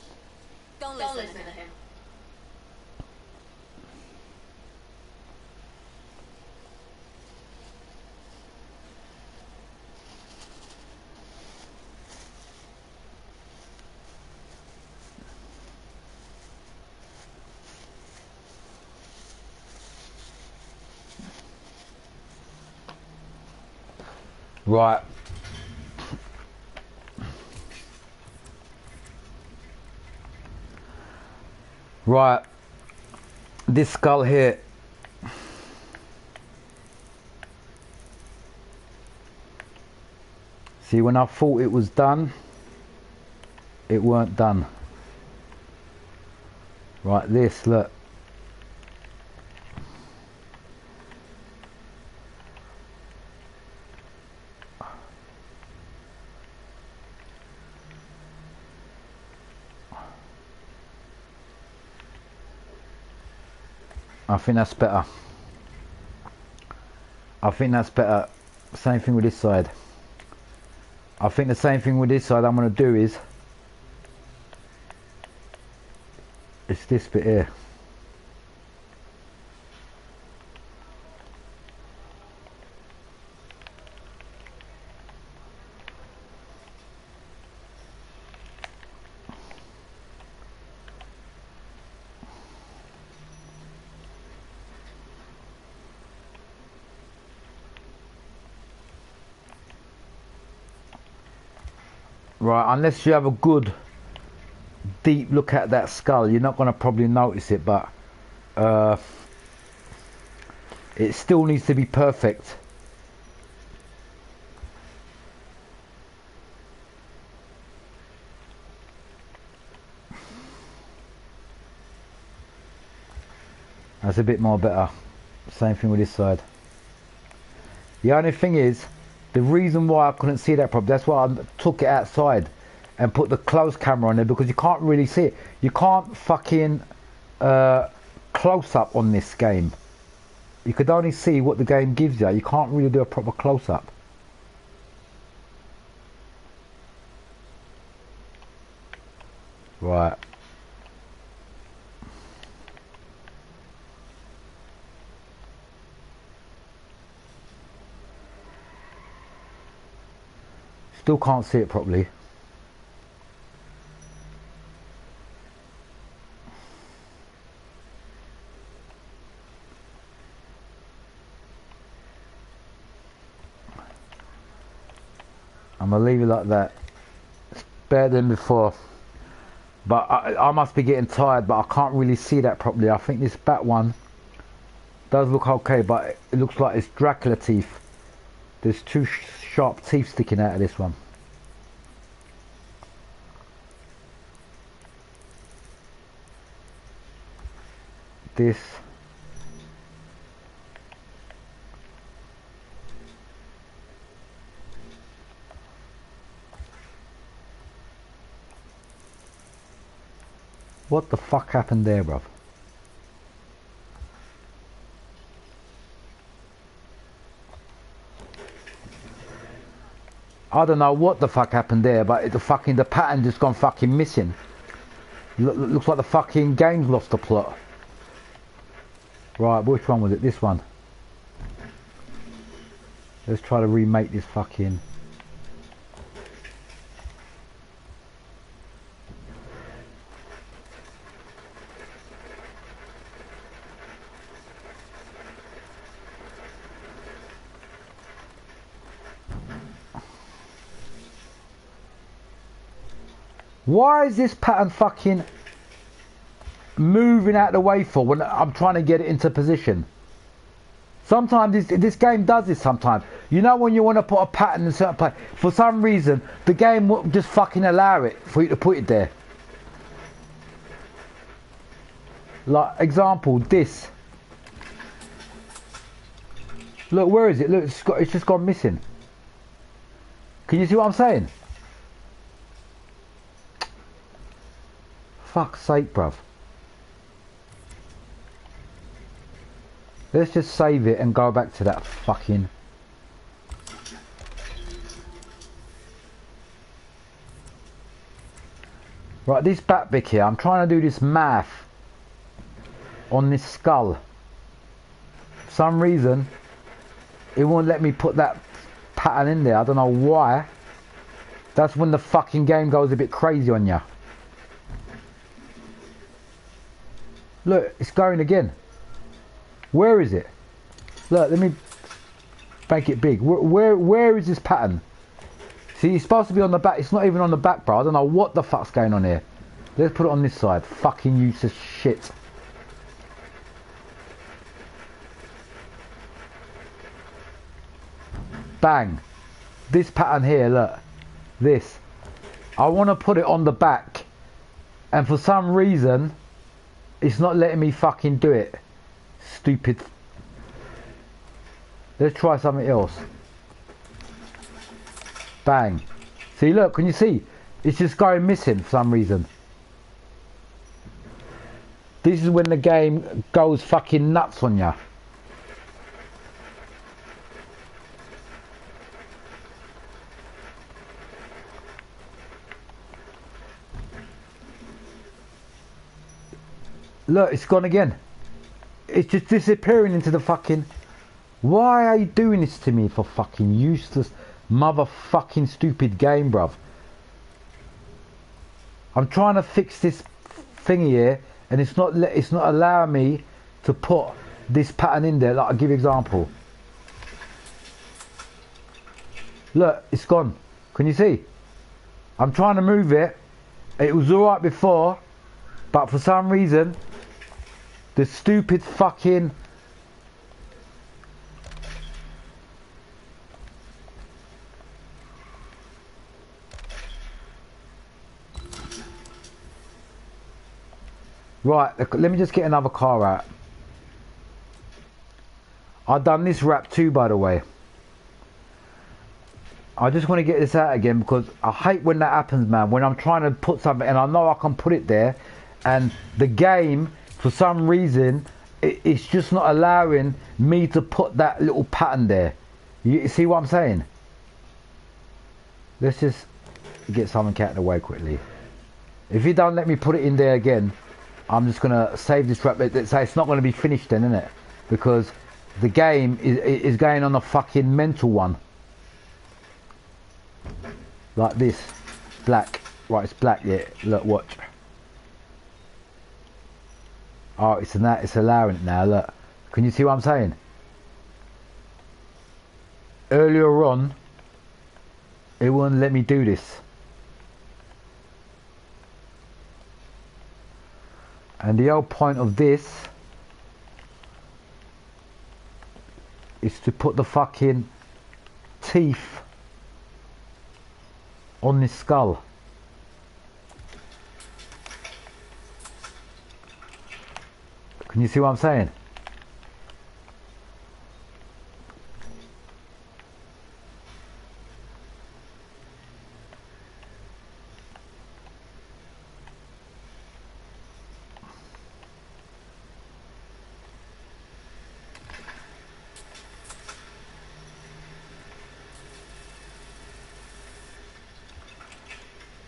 Don't listen to him. Right. Right. This skull here. See, when I thought it was done, it weren't done. Right, this, look. I think that's better. I think that's better. Same thing with this side. I think the same thing with this side I'm going to do is, it's this bit here. Right, unless you have a good deep look at that skull, you're not going to probably notice it, but it still needs to be perfect. That's a bit more better. Same thing with this side. The only thing is, the reason why I couldn't see that properly, that's why I took it outside and put the close camera on there, because you can't really see it. You can't fucking close up on this game. You could only see what the game gives you. You can't really do a proper close up. Right. Still can't see it properly. I'm gonna leave it like that. It's better than before. But I must be getting tired, but I can't really see that properly. I think this back one does look okay, but it looks like it's Dracula teeth. There's two sharp teeth sticking out of this one. This. What the fuck happened there, bruv? I don't know what the fuck happened there, but the pattern just gone fucking missing. Looks like the fucking game's lost the plot. Right, which one was it? This one. Let's try to remake this fucking... Why is this pattern fucking moving out the way for when I'm trying to get it into position? Sometimes this game does this sometimes. You know when you want to put a pattern in a certain place, for some reason the game won't just fucking allow it for you to put it there. Like example, this. Look, where is it? Look, it's just gone missing. Can you see what I'm saying? Fuck's sake, bruv. Let's just save it and go back to that fucking... Right, this back bit here, I'm trying to do this math on this skull. For some reason, it won't let me put that pattern in there. I don't know why. That's when the fucking game goes a bit crazy on you. Look, it's going again. Where is it? Look, let me make it big. Where is this pattern? See, it's supposed to be on the back. It's not even on the back, bro. I don't know what the fuck's going on here. Let's put it on this side. Fucking useless shit. Bang. This pattern here, look. This. I want to put it on the back. And for some reason... it's not letting me fucking do it. Stupid. Let's try something else. Bang. See, look, can you see? It's just going missing for some reason. This is when the game goes fucking nuts on ya. Look, it's gone again. It's just disappearing into the fucking... Why are you doing this to me for fucking useless motherfucking stupid game, bruv? I'm trying to fix this thingy here and it's not allowing me to put this pattern in there. Like, I'll give you an example. Look, it's gone. Can you see? I'm trying to move it. It was alright before, but for some reason, the stupid fucking... Right, let me just get another car out. I've done this wrap too, by the way. I just want to get this out again because I hate when that happens, man. When I'm trying to put something and I know I can put it there, and the game, for some reason, it's just not allowing me to put that little pattern there. You see what I'm saying? Let's just get something out of the way quickly. If you don't let me put it in there again, I'm just going to save this wrap. It's not going to be finished then, isn't it? Because the game is going on a fucking mental one. Like this. Black. Right, it's black yet. Look, watch. Oh, it's allowing it now, look. Can you see what I'm saying? Earlier on, it wouldn't let me do this. And the whole point of this is to put the fucking teeth on this skull. Can you see what I'm saying?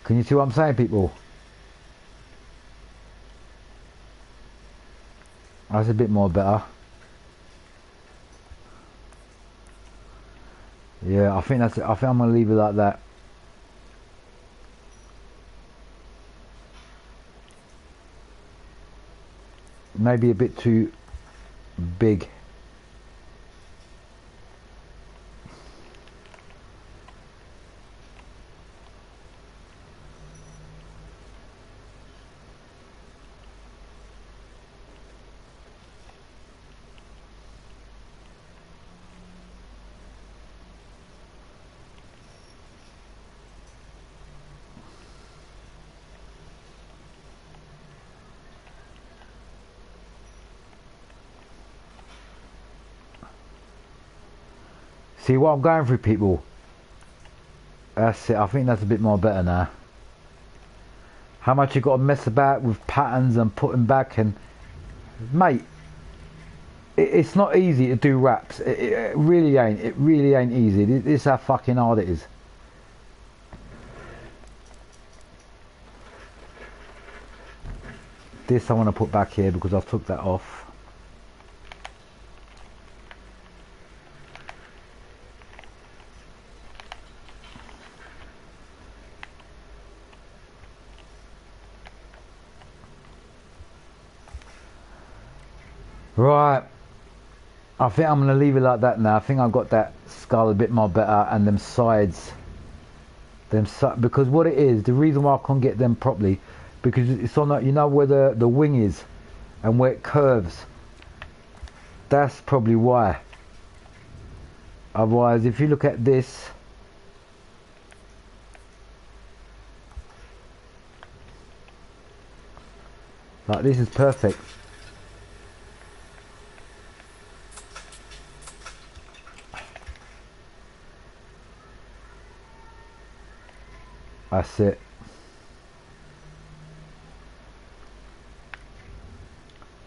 Can you see what I'm saying, people? That's a bit more better. Yeah, I think I'm gonna leave it like that. Maybe a bit too big. See what I'm going through, people? That's it. I think that's a bit more better now. How much you got to mess about with patterns and putting back, and mate, it's not easy to do wraps. It really ain't. It really ain't easy. This is how fucking hard it is. This I want to put back here because I've took that off. Right, I think I'm going to leave it like that now. I think I've got that skull a bit more better, and them sides, because what it is, the reason why I can't get them properly, because it's on that, you know where the wing is and where it curves. That's probably why. Otherwise, if you look at this, like, this is perfect. That's it.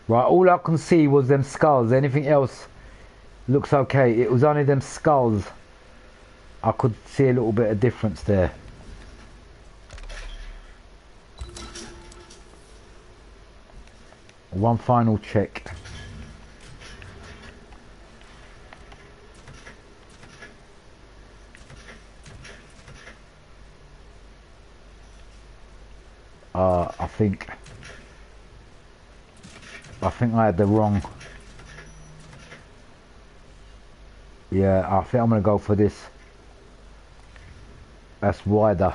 Right, all I can see was them skulls. Anything else looks okay. It was only them skulls. I could see a little bit of difference there. One final check. I think I had the wrong. Yeah, I think I'm gonna go for this. That's wider.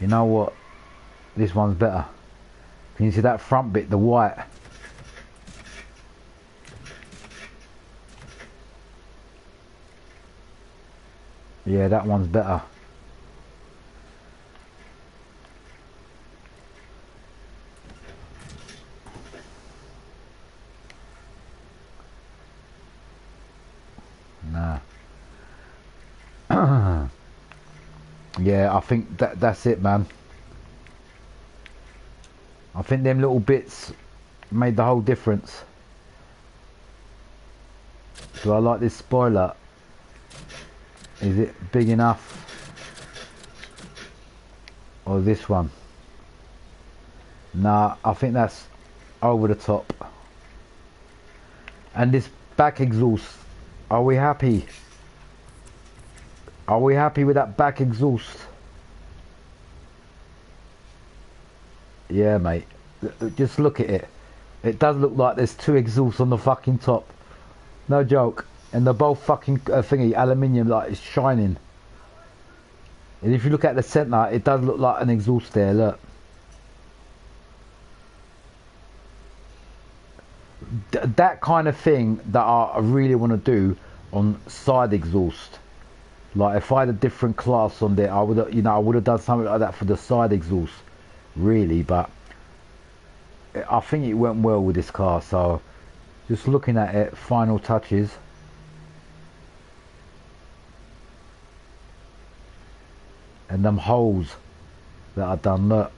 You know what? This one's better. Can you see that front bit, the white? Yeah, that one's better. Nah. Yeah, I think that's it, man. I think them little bits made the whole difference. Do I like this spoiler? Is it big enough? Or this one? Nah, I think that's over the top. And this back exhaust, are we happy? Are we happy with that back exhaust? Yeah, mate. Just look at it. It does look like there's two exhausts on the fucking top. No joke. And they're both fucking thingy, aluminium, like it's shining. And if you look at the centre, it does look like an exhaust there, look. That kind of thing that I really want to do on side exhaust. Like if I had a different class on there, I would have, you know, I would have done something like that for the side exhaust, really. But I think it went well with this car. So just looking at it, final touches. And them holes that I've done, look.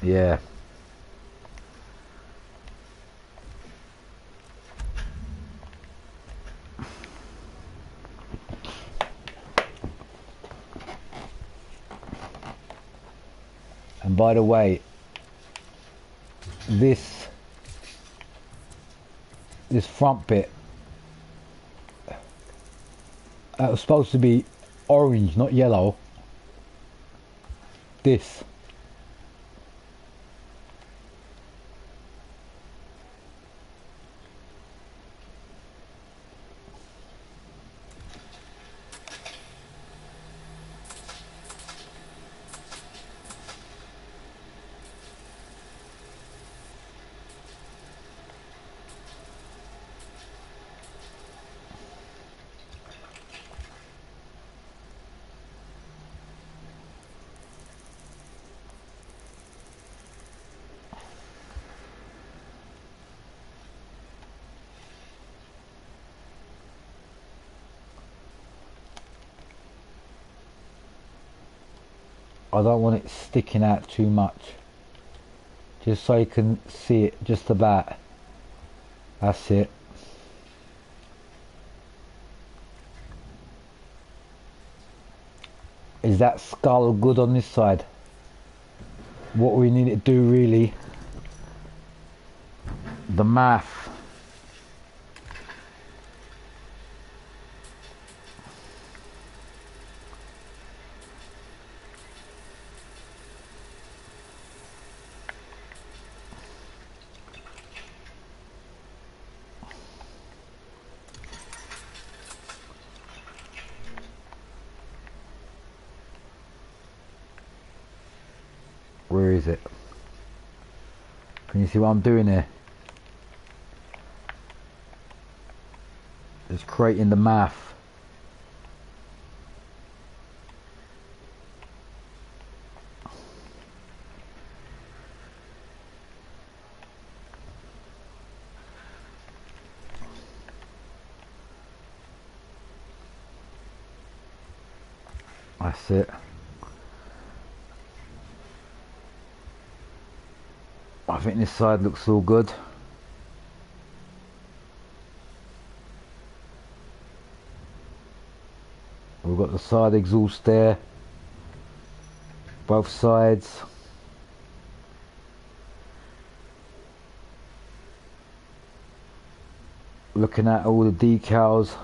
Yeah. And by the way, this front bit was supposed to be orange, not yellow. This. I don't want it sticking out too much, just so you can see it just about. That's it. Is that skull good on this side? What we need to do really, the math. Where is it? Can you see what I'm doing here? Just creating the math. That's it. I think this side looks all good. We've got the side exhaust there, both sides. Looking at all the decals.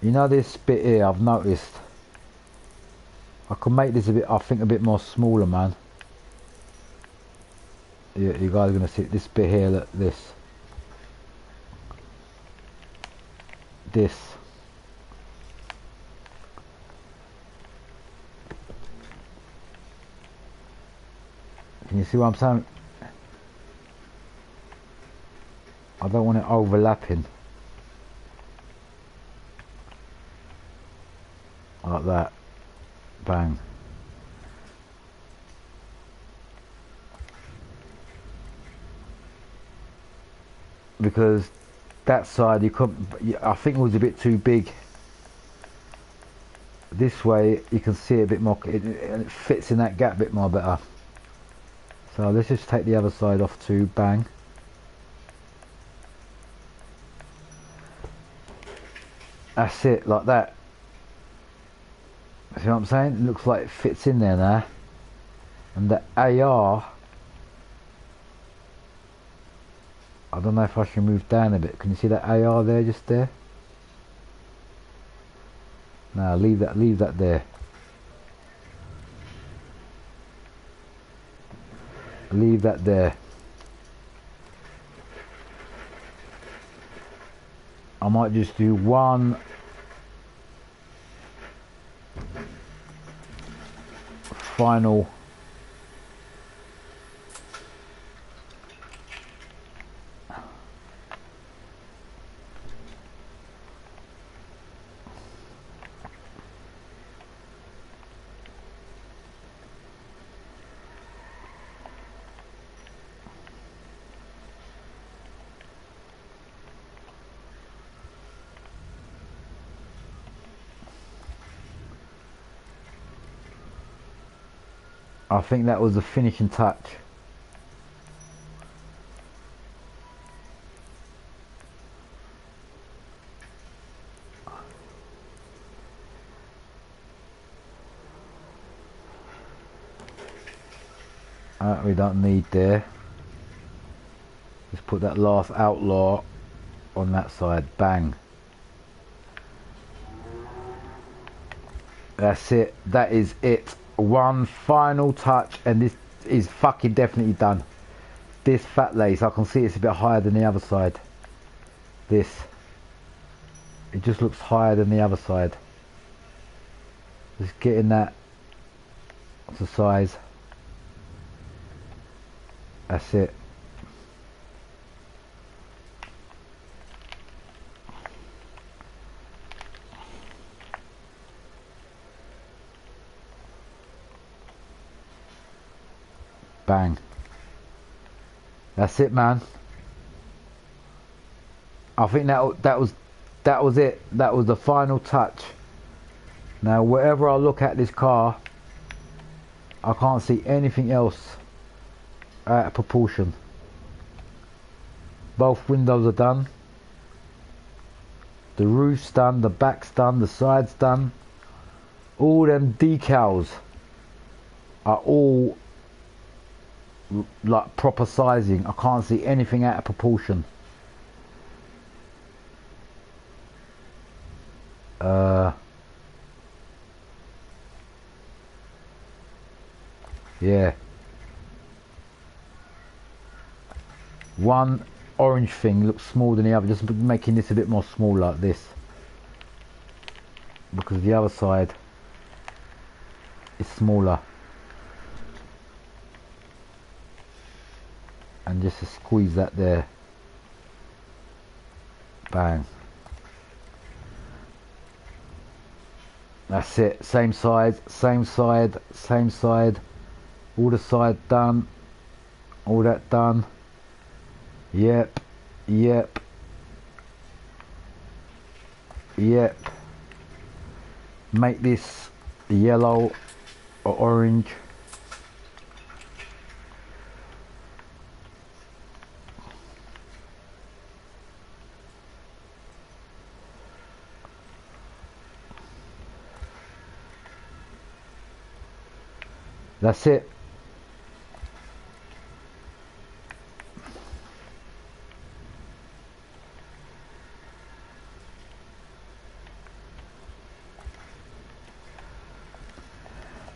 You know this bit here, I've noticed. I could make this a bit, I think, a bit more smaller, man. You guys are going to see this bit here, look, this. this. Can you see what I'm saying? I don't want it overlapping. Like that. Bang. Because that side you couldn't, I think it was a bit too big. This way you can see it a bit more, it fits in that gap a bit more better. So let's just take the other side off too. Bang. That's it, like that. See what I'm saying? It looks like it fits in there now. And the AR, I don't know if I should move down a bit. Can you see that AR there, just there? No, leave that there. Leave that there. I might just do one final I think that was the finishing touch. We don't need there. Just put that last outlaw on that side. Bang. That's it. That is it. One final touch and this is fucking definitely done. This fat lace, I can see it's a bit higher than the other side. This, it just looks higher than the other side. Just getting that to size. That's it. Bang. That's it, man. I think that was it. That was the final touch. Now, wherever I look at this car, I can't see anything else out of proportion. Both windows are done. The roof's done. The back's done. The side's done. All them decals are all like proper sizing. I can't see anything out of proportion. Yeah. One orange thing looks smaller than the other, just making this a bit more small like this. Because the other side is smaller. And just to squeeze that there. Bang. That's it. Same size, same side, same side. All the side done. All that done. Yep. Yep. Yep. Make this yellow or orange. That's it.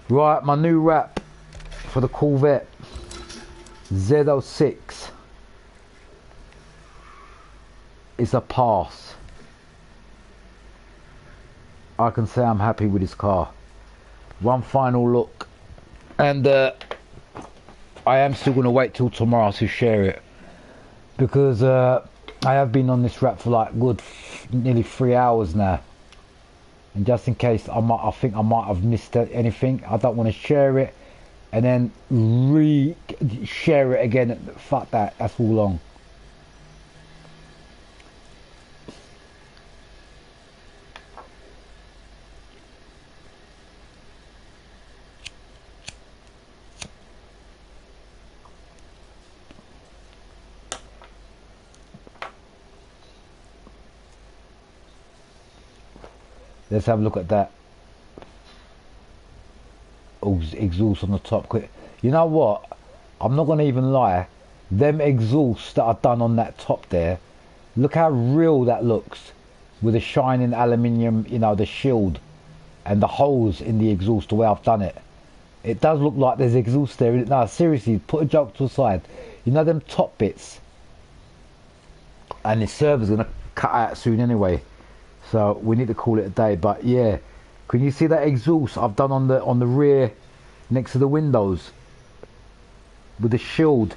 Right, my new wrap for the Corvette Z06 is a pass. I can say I'm happy with this car. One final look, and I am still going to wait till tomorrow to share it, because I have been on this wrap for like nearly 3 hours now, and just in case I think I might have missed anything, I don't want to share it and then share it again. Fuck that, that's all long. Let's have a look at that. Oh, exhaust on the top. Quick. You know what? I'm not going to even lie. Them exhausts that I've done on that top there, look how real that looks. With the shining aluminium, you know, the shield and the holes in the exhaust, the way I've done it. It does look like there's exhaust there. No, seriously, put a joke to the side. You know them top bits? And the server's going to cut out soon anyway. So we need to call it a day. But yeah, can you see that exhaust I've done on the rear next to the windows with the shield?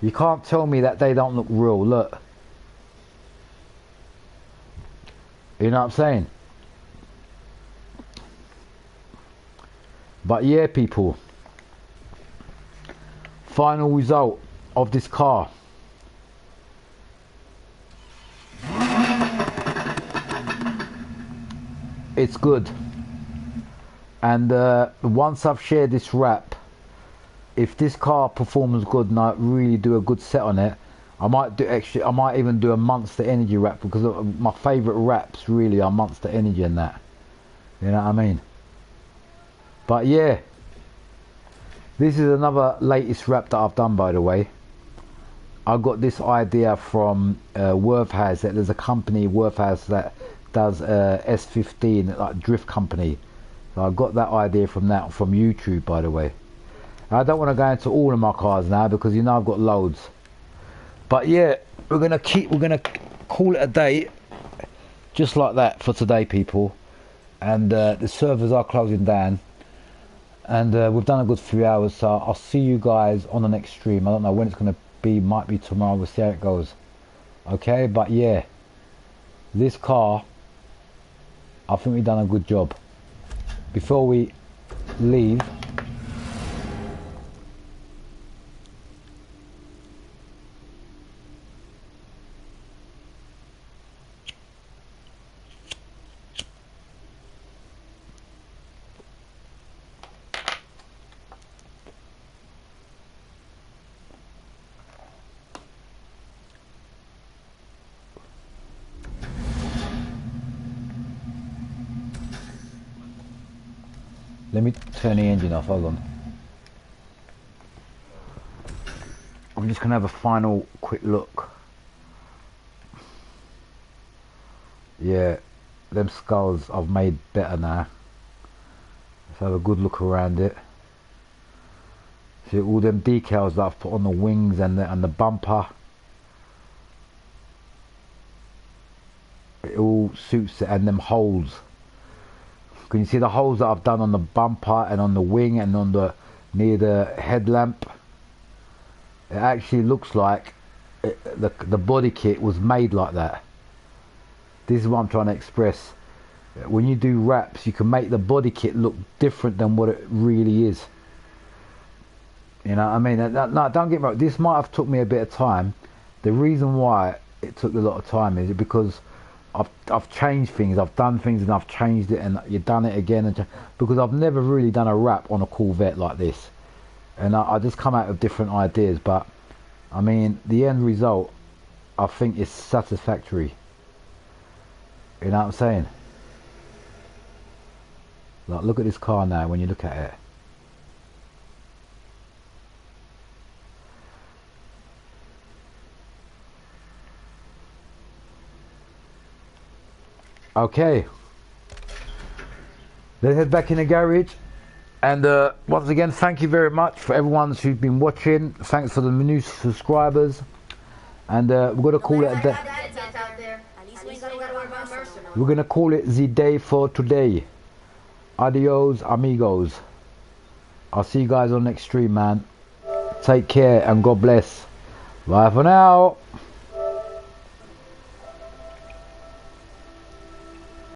You can't tell me that they don't look real. Look, you know what I'm saying? But yeah, people, final result of this car. It's good, and once I've shared this wrap, if this car performs good and I really do a good set on it, I might do extra. I might even do a Monster Energy wrap, because my favourite wraps really are Monster Energy and that. You know what I mean? But yeah, this is another latest wrap that I've done, by the way. I got this idea from Worthhouse. There's a company, Worthhouse, that does S15, like drift company. So I got that idea from YouTube, by the way. I don't want to go into all of my cars now, because you know I've got loads. But yeah, we're gonna call it a day, just like that, for today, people. And the servers are closing down, and we've done a good 3 hours. So I'll see you guys on the next stream. I don't know when it's gonna be. Might be tomorrow. We'll see how it goes. Okay, but yeah, this car, I think we've done a good job. Before we leave, let me turn the engine off, hold on. I'm just gonna have a final quick look. Yeah, them skulls I've made better now. Let's have a good look around it. See all them decals that I've put on the wings and the bumper. It all suits it, and them holes. Can you see the holes that I've done on the bumper and on the wing and on the near the headlamp? It actually looks like the body kit was made like that. This is what I'm trying to express. When you do wraps, you can make the body kit look different than what it really is. You know what I mean? No, don't get me wrong. This might have took me a bit of time. The reason why it took a lot of time is because I've changed things. I've done things and I've changed it, and you've done it again, and because I've never really done a wrap on a Corvette like this, and I just come out with different ideas. But I mean, the end result, I think, is satisfactory. You know what I'm saying? Like, look at this car now. When you look at it, okay, let's head back in the garage. And once again, thank you very much for everyone who's been watching. Thanks for the new subscribers. And we're going to call it a day. At least we ain't gotta worry about mercenaries. we're gonna call it the day for today. Adios amigos. I'll see you guys on next stream, man. Take care and God bless. Bye for now.